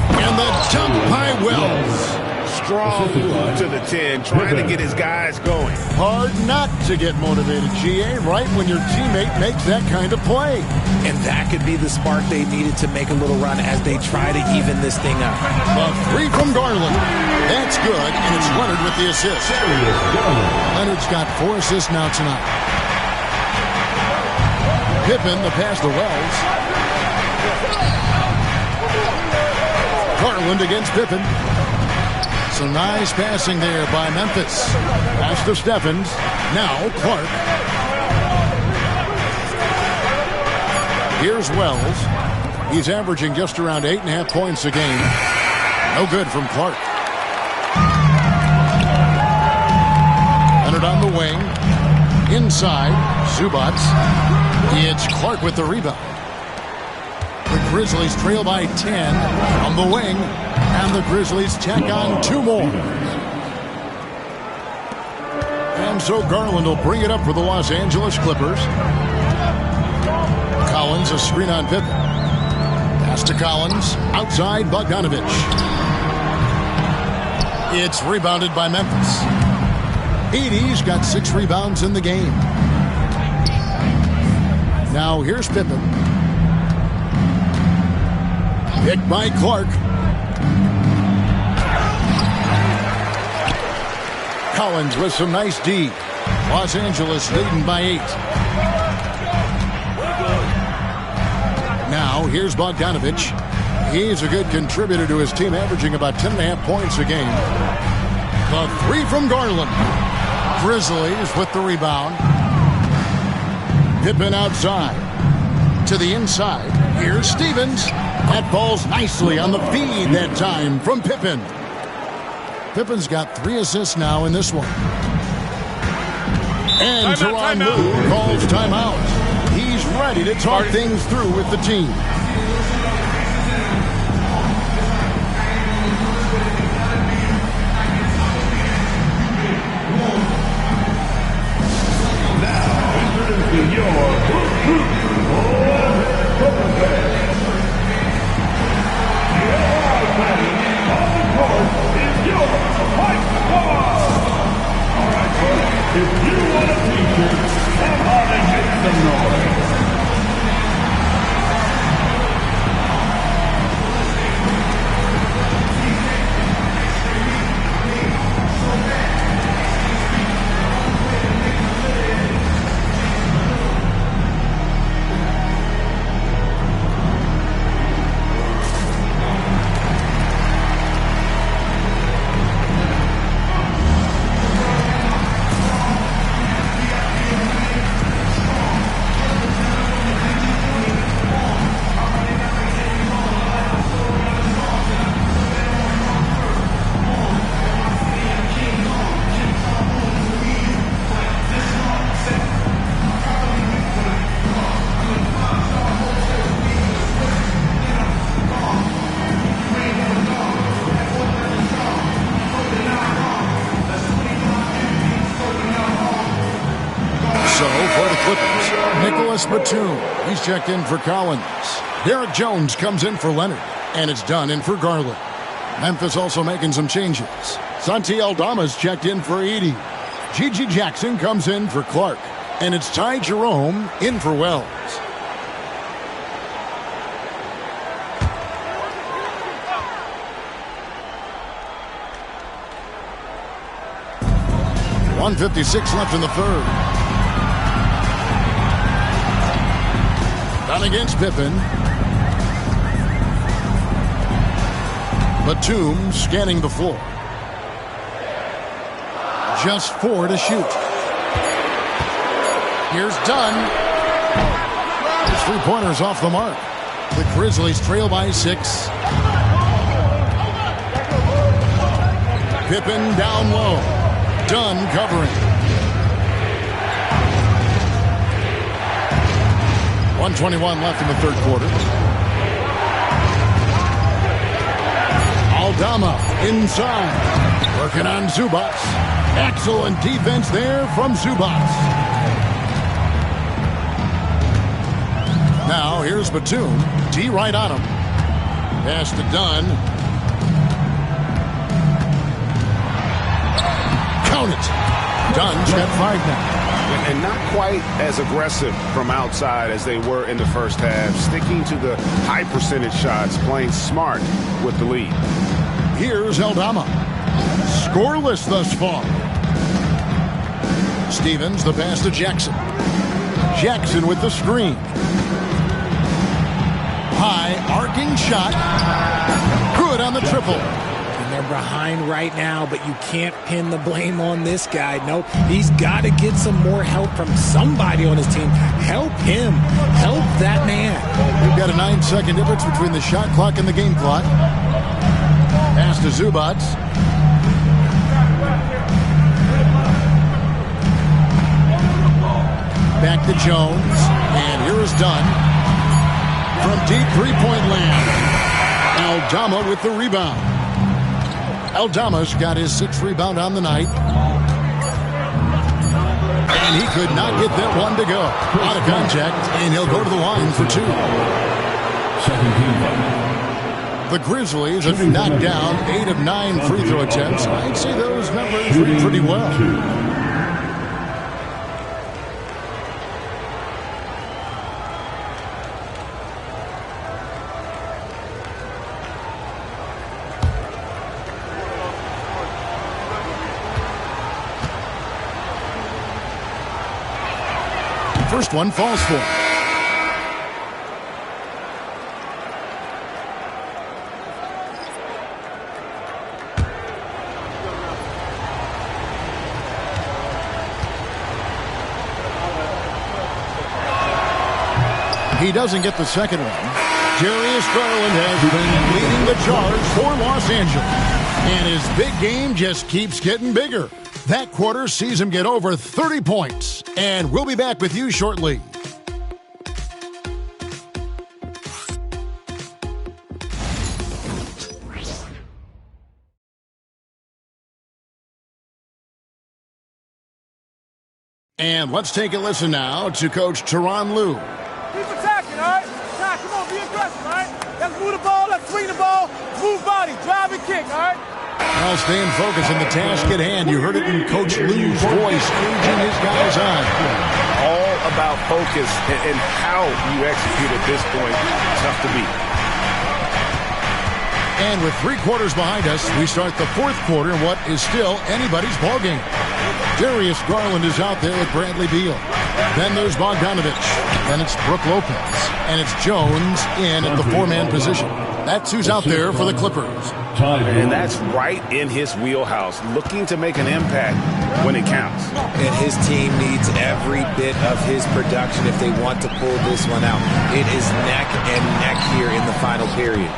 And the jump by Wells. Strong move to the 10, trying to get his guys going. Hard not to get motivated, GA, right when your teammate makes that kind of play. And that could be the spark they needed to make a little run as they try to even this thing up. The 3 from Garland. That's good, and it's Leonard with the assist. Leonard's got 4 assists now tonight. Pippen, the pass to Wells. Garland against Pippen. Some nice passing there by Memphis. Pass to Stephens. Now Clark. Here's Wells. He's averaging just around 8.5 points a game. No good from Clark. Leonard on the wing. Inside. Zubac. It's Clark with the rebound. The Grizzlies trail by 10 on the wing. And the Grizzlies tack on 2 more. And so Garland will bring it up for the Los Angeles Clippers. Collins, a screen on Pippen. Pass to Collins. Outside, Bogdanovich. It's rebounded by Memphis. Edey's got 6 rebounds in the game. Now here's Pippen. Picked by Clark. Collins with some nice D. Los Angeles leading by 8. Now, here's Bogdanovich. He's a good contributor to his team, averaging about 10.5 points a game. The 3 from Garland. Grizzlies with the rebound. Pippen outside. To the inside. Here's Stevens. That falls nicely on the feed that time from Pippen. Pippen's got 3 assists now in this one. And Tyronn Lue calls timeout. He's ready to talk things through with the team. Now, introducing your if you want a t-shirt, come on and make some noise. Batum. He's checked in for Collins. Derek Jones comes in for Leonard. And it's done in for Garland. Memphis also making some changes. Santi Aldama's checked in for Edey. Gigi Jackson comes in for Clark. And it's Ty Jerome in for Wells. .156 left in the third. Done against Pippen. Batum scanning the floor. Just 4 to shoot. Here's Dunn. His three-pointer's off the mark. The Grizzlies trail by 6. Pippen down low. Dunn covering. 1:21 left in the third quarter. Aldama inside. Working on Zubac. Excellent defense there from Zubac. Now here's Batum. D right on him. Pass to Dunn. Count it. Dunn's got 5 now. And not quite as aggressive from outside as they were in the first half. Sticking to the high percentage shots, playing smart with the lead. Here's Aldama. Scoreless thus far. Stevens, the pass to Jackson. Jackson with the screen. High arcing shot. Good on the triple. And they're behind right now, but you can't pin the blame on this guy. Nope, he's got to get some more help from somebody on his team. Help him. Help that man. We've got a 9-second difference between the shot clock and the game clock. Pass to Zubac. Back to Jones. And here is Dunn. From deep three-point land. Aldama with the rebound. Aldama's got his 6th rebound on the night. And he could not get that one to go. Out of contact, and he'll go to the line for 2. The Grizzlies have knocked down 8 of 9 free throw attempts. I'd say those numbers read pretty well. First one falls for him. He doesn't get the second one. Darius Garland has been leading the charge for Los Angeles. And his big game just keeps getting bigger. That quarter sees him get over 30 points. And we'll be back with you shortly. And let's take a listen now to Coach Tyronn Lue. Keep attacking, all right? Attack, come on, be aggressive, all right? Let's move the ball, let's swing the ball, move body, drive and kick, all right? Well, staying focused on the task at hand. You heard it in Coach Lue's voice, urging his guys on. All about focus and how you execute at this point. Tough to beat. And with 3 quarters behind us, we start the 4th quarter in what is still anybody's ballgame. Darius Garland is out there with Bradley Beal. Then there's Bogdanovich. Then it's Brook Lopez. And it's Jones in at the 4-man position. That's who's out there for the Clippers. And that's right in his wheelhouse, looking to make an impact when it counts. And his team needs every bit of his production if they want to pull this one out. It is neck and neck here in the final period.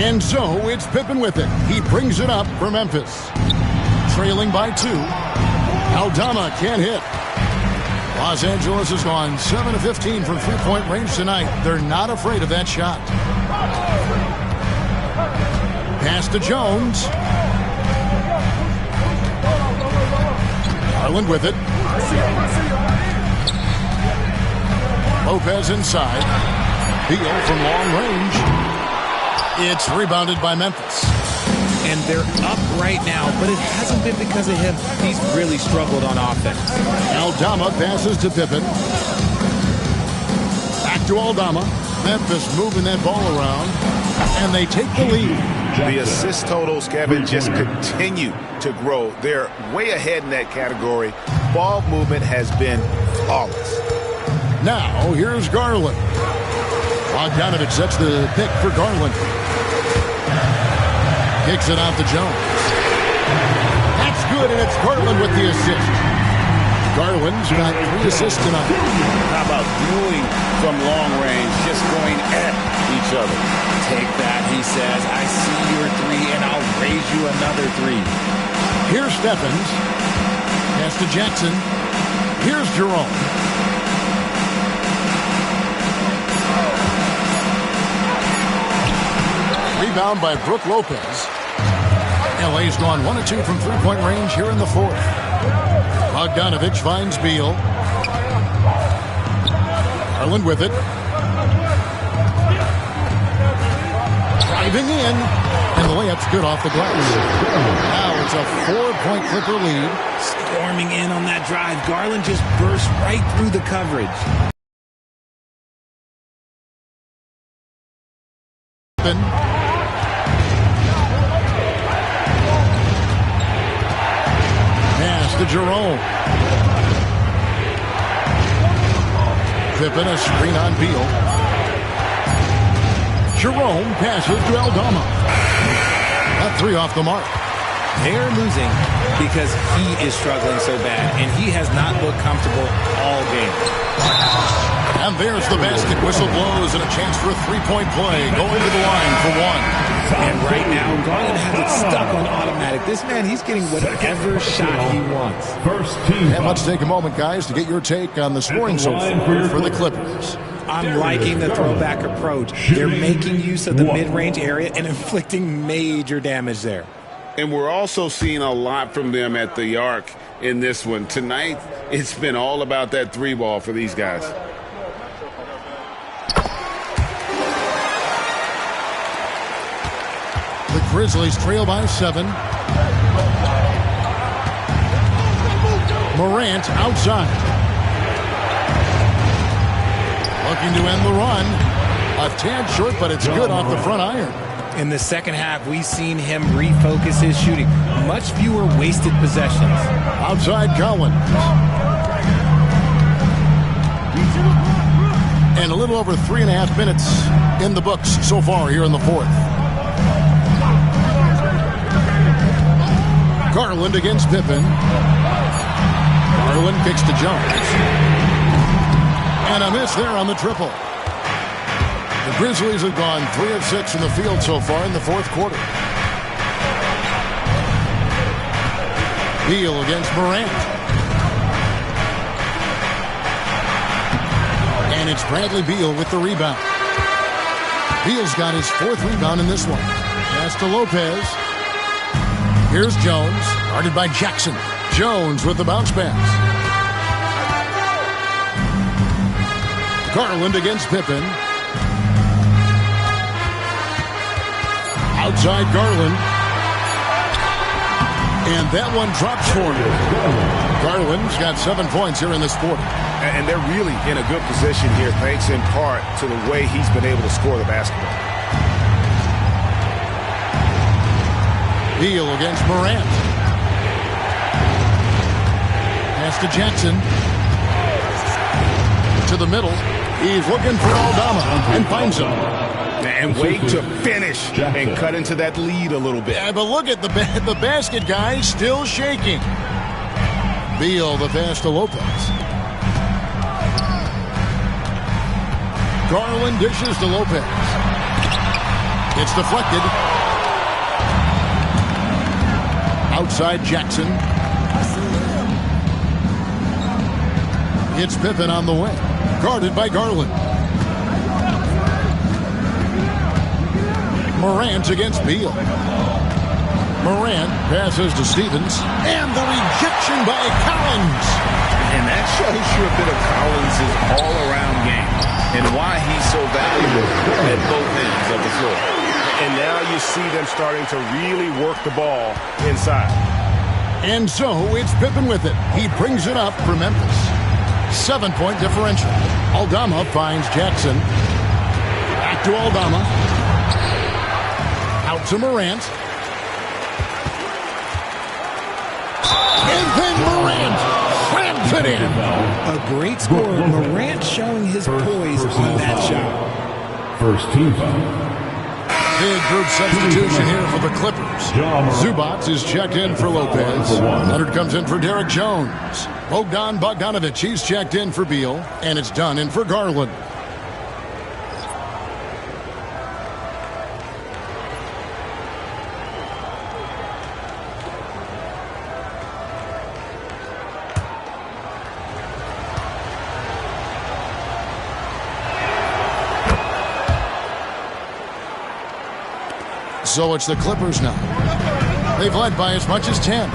And so it's Pippen with it. He brings it up for Memphis. Trailing by 2. Aldama can't hit. Los Angeles has gone 7 of 15 from three-point range tonight. They're not afraid of that shot. Pass to Jones. Garland with it. Lopez inside. Beal from long range. It's rebounded by Memphis. And they're up right now, but it hasn't been because of him. He's really struggled on offense. Aldama passes to Pippen. Back to Aldama. Memphis moving that ball around, and they take the lead. The assist totals, Kevin, just continue to grow. They're way ahead in that category. Ball movement has been flawless. Now, here's Garland. Bogdanovich sets the pick for Garland. Kicks it out to Jones. That's good, and it's Garland with the assist. Garland's got 3 assists tonight. How about doing from long range, just going at each other? Take that, he says. I see your 3, and I'll raise you another 3. Here's Stephens. Pass to Jackson. Here's Jerome. Rebound by Brook Lopez. LA's gone 1 of 2 from three-point range here in the fourth. Bogdanovich finds Beal. Garland with it. Driving in. And the layup's good off the glass. Now it's a 4-point Clipper lead. Storming in on that drive. Garland just burst right through the coverage. To Jerome. Pippen, a screen on Beal. Jerome passes to Aldama. That 3 off the mark. They're losing because he is struggling so bad, and he has not looked comfortable all game. And there's the basket. Whistle blows and a chance for a 3-point play. Going to the line for 1. And right now, Garland has it stuck on automatic. This man, he's getting whatever shot he wants. And let's take a moment, guys, to get your take on the scoring so far for the Clippers. I'm liking the throwback approach. They're making use of the mid-range area and inflicting major damage there. And we're also seeing a lot from them at the arc in this one. Tonight, it's been all about that 3-ball for these guys. The Grizzlies trail by 7. Morant outside. Looking to end the run. A tad short, but it's good off the front iron. In the second half, we've seen him refocus his shooting. Much fewer wasted possessions. Outside Collins. And a little over 3.5 minutes in the books so far here in the fourth. Garland against Pippen. Garland kicks to Jones. And a miss there on the triple. The Grizzlies have gone 3 of 6 from the field so far in the fourth quarter. Beal against Morant. And it's Bradley Beal with the rebound. Beal's got his 4th rebound in this one. Pass to Lopez. Here's Jones, guarded by Jackson. Jones with the bounce pass. Garland against Pippen. Outside Garland. And that one drops for him. Garland's got 7 points here in this quarter. And they're really in a good position here, thanks in part to the way he's been able to score the basketball. Beal against Morant. Pass to Jackson. To the middle. He's looking for Aldama and finds him. And wait to finish and cut into that lead a little bit. Yeah, but look at the basket guy still shaking. Beal the pass to Lopez. Garland dishes to Lopez. It's deflected. Outside Jackson. It's Pippen on the way. Guarded by Garland. Morant against Beal. Morant passes to Stevens. And the rejection by Collins. And that that shows you a bit of Collins' all-around game and why he's so valuable at both ends of the floor. And now you see them starting to really work the ball inside. And so it's Pippen with it. He brings it up for Memphis. 7-point differential. Aldama finds Jackson. Back to Aldama. Out to Morant. And then Morant slams it in. A great score. Morant showing his poise on that shot. First team foul. Big group substitution here for the Clippers. Zubac is checked in for Lopez. Leonard comes in for Derek Jones. Bogdanovic, he's checked in for Beal. And it's done in for Garland. So it's the Clippers now. They've led by as much as 10.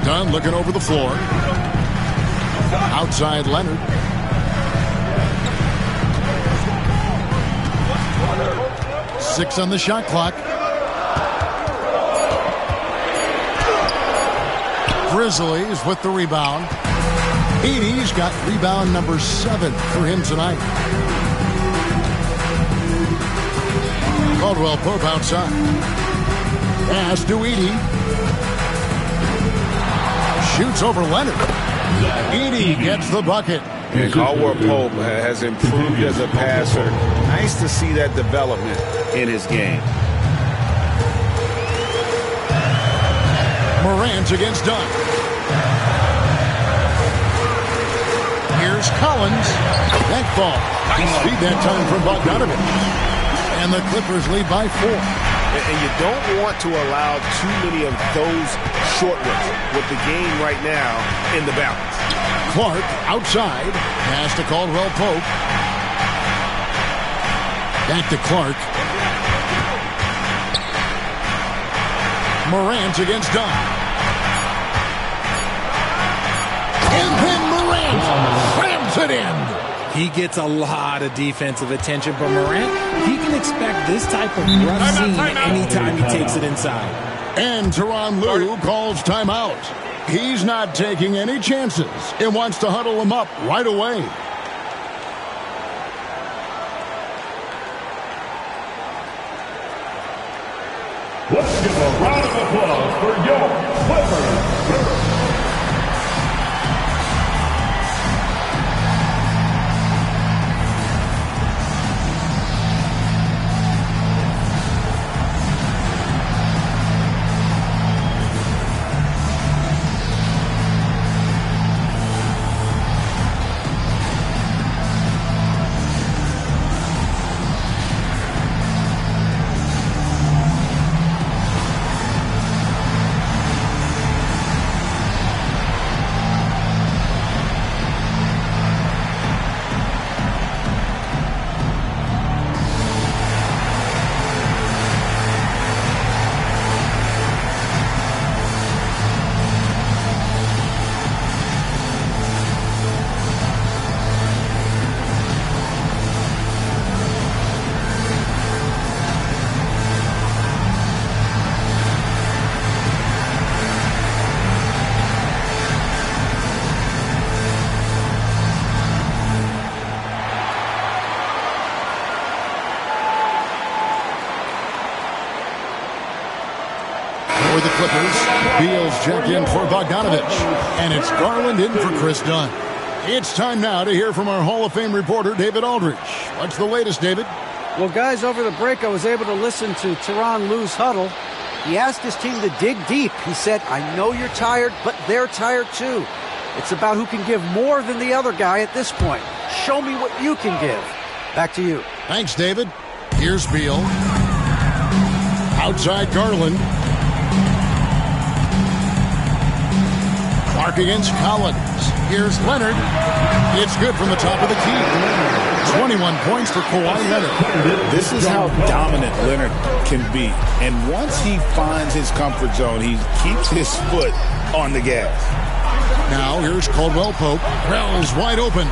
Dunn looking over the floor. Outside Leonard. Six on the shot clock. Grizzlies with the rebound. Edie's got rebound number 7 for him tonight. Caldwell Pope outside. Pass to Edie. Shoots over Leonard. Edie gets the bucket. And Caldwell Pope has improved as a passer. Nice to see that development in his game. Morant against Dunn. Here's Collins. That ball. Nice feed that time from Bogdanovic. And the Clippers lead by 4. And you don't want to allow too many of those short ones with the game right now in the balance. Clark outside. Pass to Caldwell Pope. Back to Clark. Morant against Dunn. And then Morant slams it in. He gets a lot of defensive attention, but Morant, he can expect this type of rough scene anytime he takes it inside. And Tyronn Lue calls timeout. He's not taking any chances and wants to huddle him up right away. Let's give a round of applause for your Clippers. For the Clippers, Beal's checked in for Bogdanovic. And it's Garland in for Chris Dunn. It's time now to hear from our Hall of Fame reporter, David Aldridge. What's the latest, David? Well, guys, over the break, I was able to listen to Tyronn Lue's huddle. He asked his team to dig deep. He said, I know you're tired, but they're tired too. It's about who can give more than the other guy at this point. Show me what you can give. Back to you. Thanks, David. Here's Beal. Outside Garland. Clark against Collins. Here's Leonard. It's good from the top of the key. 21 points for Kawhi Leonard. This is how dominant Leonard can be. And once he finds his comfort zone, he keeps his foot on the gas. Now here's Caldwell Pope. Wells wide open.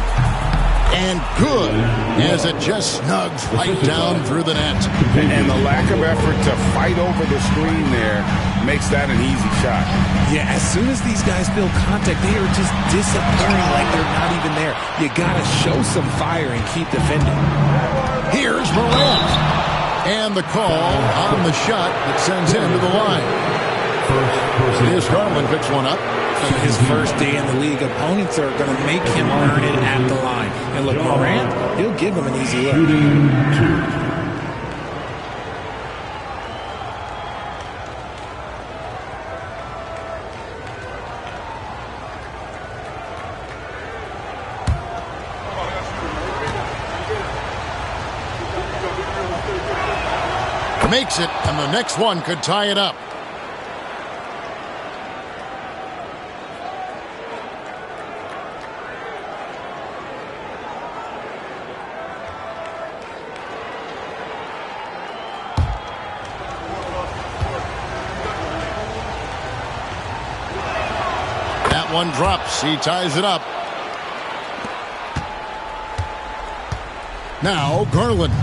And good, as it just snugs right down through the net. And the lack of effort to fight over the screen there makes that an easy shot. Yeah, as soon as these guys feel contact, they are just disappearing like they're not even there. You got to show some fire and keep defending. Here's Morant. And the call on the shot that sends him to the line. Here's Garland, picks one up. From his first day in the league, opponents are going to make him earn it at the line. And look, Morant, he'll give him an easy look. Shooting 2. Makes it, and the next one could tie it up. That one drops. He ties it up. Now Garland.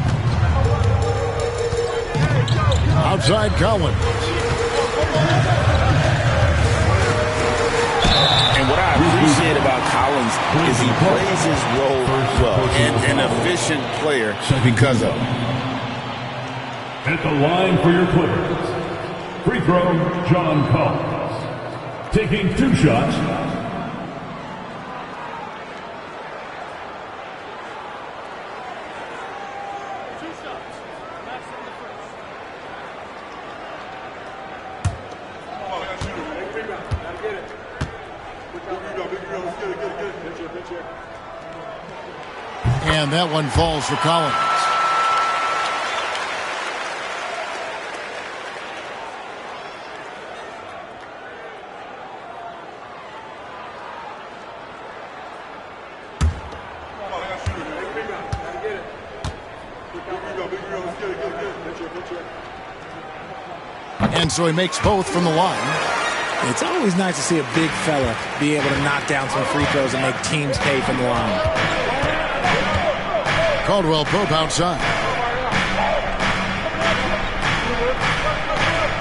Outside Collins. And what I appreciate about Collins is he plays his role well and an efficient player because of it. At the line for your Clippers, free throw, John Collins. Taking 2 shots. And that one falls for Collins. And so he makes both from the line. It's always nice to see a big fella be able to knock down some free throws and make teams pay from the line. Caldwell Pope outside.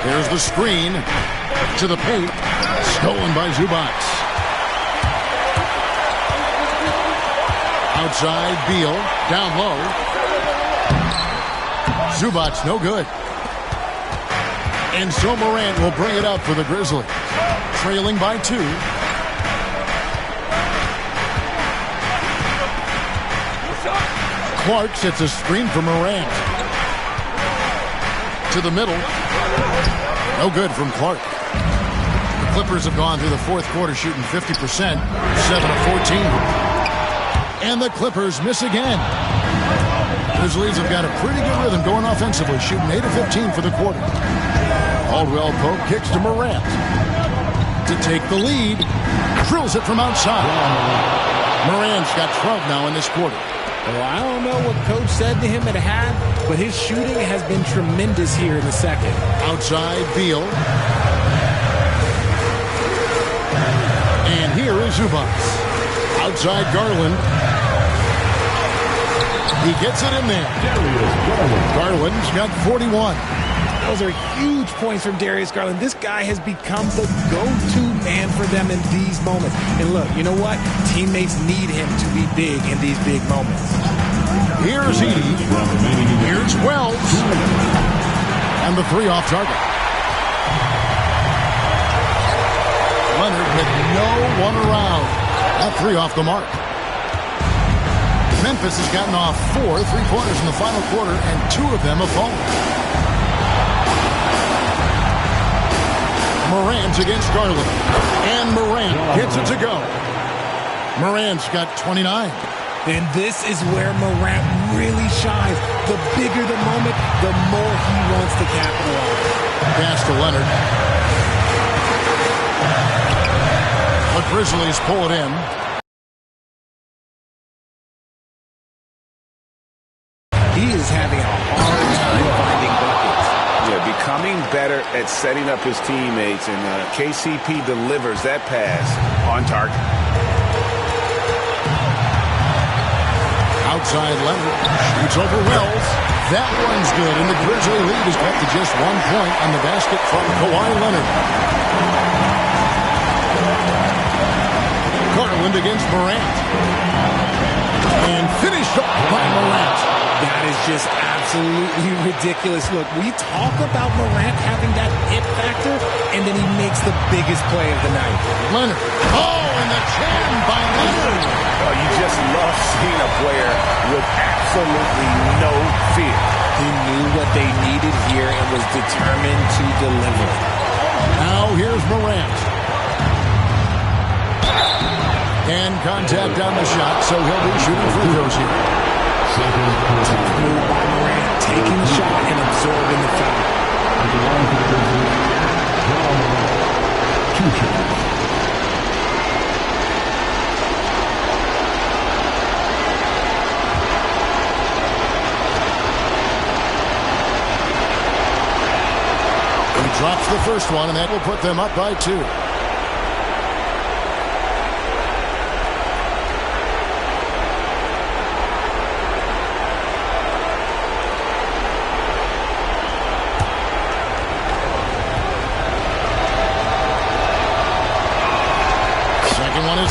There's the screen to the paint. Stolen by Zubac. Outside, Beal. Down low. Zubac no good. And so Morant will bring it up for the Grizzlies. Trailing by 2. Clark sets a screen for Morant. To the middle. No good from Clark. The Clippers have gone through the fourth quarter shooting 50%, 7 of 14. And the Clippers miss again. Grizzlies have got a pretty good rhythm going offensively, shooting 8 of 15 for the quarter. Caldwell Pope kicks to Morant. To take the lead. Drills it from outside. Morant's got 12 now in this quarter. Well, I don't know what Coach said to him at half, but his shooting has been tremendous here in the second. Outside, Beal. And here is Zubac. Outside, Garland. He gets it in there. Garland's got 41. Those are huge points from Darius Garland. This guy has become the go-to man for them in these moments. And look, you know what? Teammates need him to be big in these big moments. Here's Edey. Here's Wells. And the 3 off target. Leonard with no one around. That 3 off the mark. Memphis has gotten off 4 3-pointers in the final quarter, and 2 of them have fallen. Morant against Garland. And Morant gets it to go. Morant's got 29. And this is where Morant really shines. The bigger the moment, the more he wants to capitalize. Pass to Leonard. The Grizzlies pull it in. He is having a hard time finding buckets. Yeah, becoming better at setting up his teammates, and KCP delivers that pass on target. Outside Leonard shoots over Wells. That one's good, and the Grizzly lead is cut to just 1 point on the basket from Kawhi Leonard. Garland against Morant. And finished off by Morant. That is just absolutely ridiculous. Look, we talk about Morant having that it factor, and then he makes the biggest play of the night. Leonard. Oh, and the jam by Leonard. Oh, you just love seeing a player with absolutely no fear. He knew what they needed here and was determined to deliver. Now here's Morant. And contact on the shot, so he'll be shooting free throws here. Tough move by Morant, taking the shot and absorbing the foul. He drops the first one, and that will put them up by 2.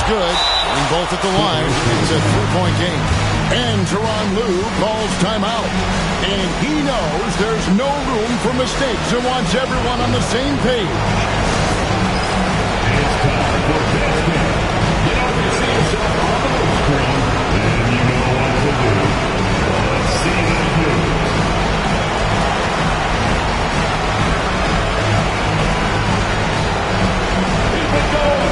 Good, and both at the line. It's a 3-point game. And Tyronn Lue calls timeout. And he knows there's no room for mistakes and wants everyone on the same page. It's time for basket. You know, you see yourself on the screen, and you know what to do. Let's see them do it. Keep it going.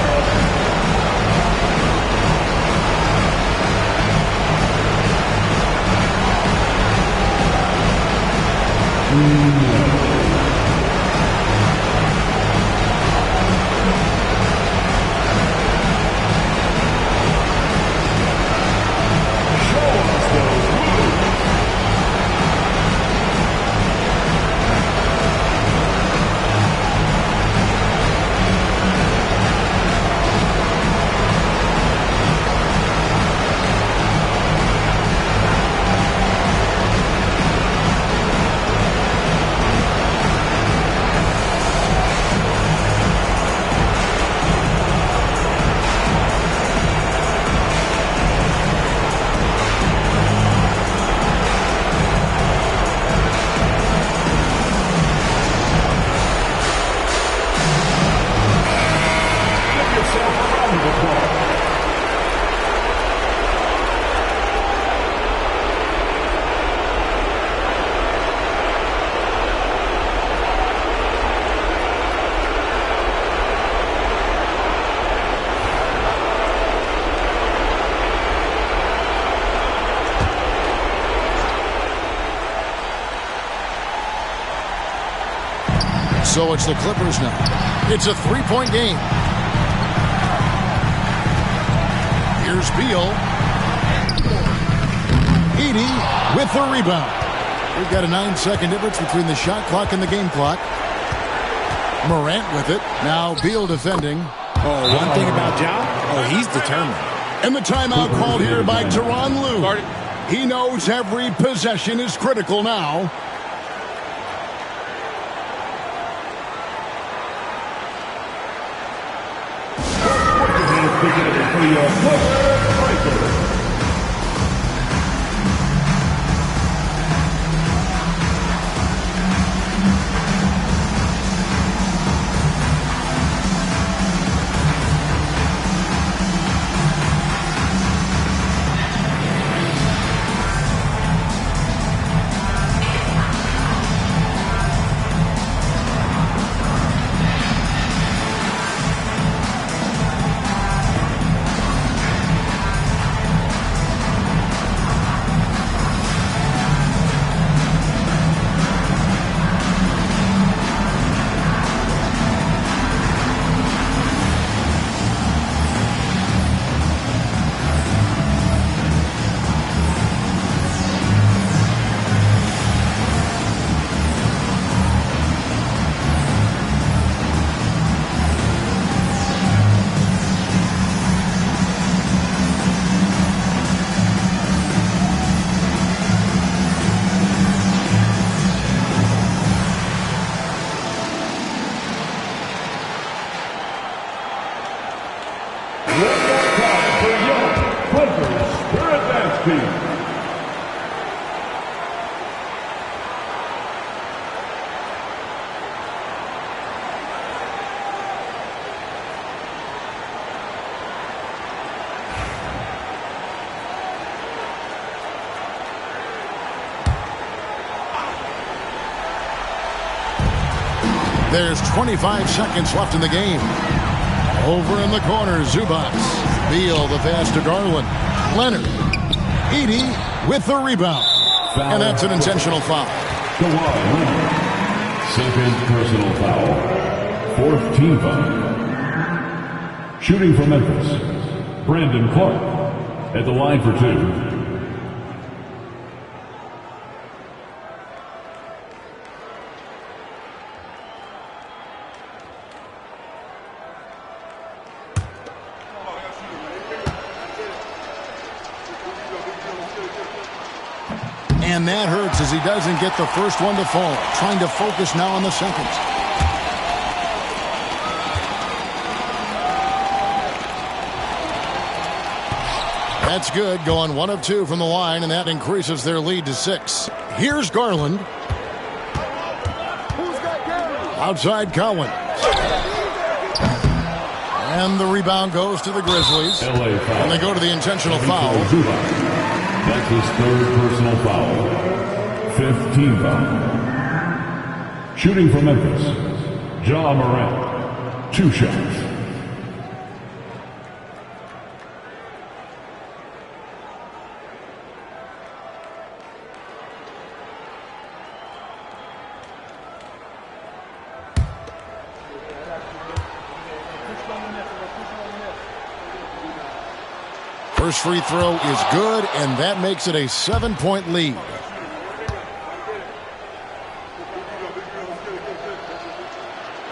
So it's the Clippers now. It's a 3-point game. Here's Beal. Edey with the rebound. We've got a 9-second difference between the shot clock and the game clock. Morant with it. Now Beal defending. Oh, one thing about Ja, he's determined. And the timeout called here by Tyronn Lue. He knows every possession is critical now. There's 25 seconds left in the game. Over in the corner, Zubas. Beal, the pass to Garland. Leonard. Edey with the rebound. And that's an intentional foul. Kawhi Leonard. Second personal foul. Fourth team foul. Shooting for Memphis, Brandon Clark at the line for two. And that hurts as he doesn't get the first one to fall. Trying to focus now on the second. That's good, going 1 of 2 from the line, and that increases their lead to 6. Here's Garland. Outside Cowan. And the rebound goes to the Grizzlies. And they go to the intentional foul. That's his third personal foul. Fifth team foul. Shooting for Memphis, Ja Morant. 2 shots. First free throw is good, and that makes it a 7-point lead.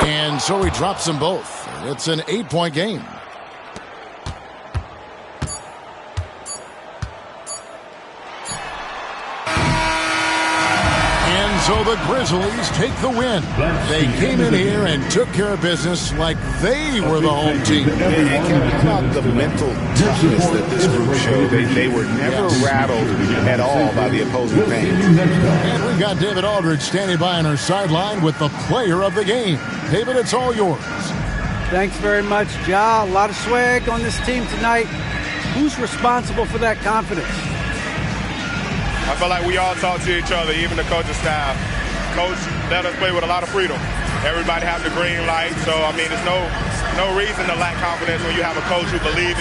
And so he drops them both. It's an 8-point game. So the Grizzlies take the win. They came in here and took care of business like they were the home team. And about the mental toughness that this group showed. They were never rattled at all by the opposing fans. And we've got David Aldridge standing by on our sideline with the player of the game. David, it's all yours. Thanks very much, Ja. A lot of swag on this team tonight. Who's responsible for that confidence? I feel like we all talk to each other, even the coaching staff. Coach let us play with a lot of freedom. Everybody has the green light, so, I mean, there's no reason to lack confidence when you have a coach who believes in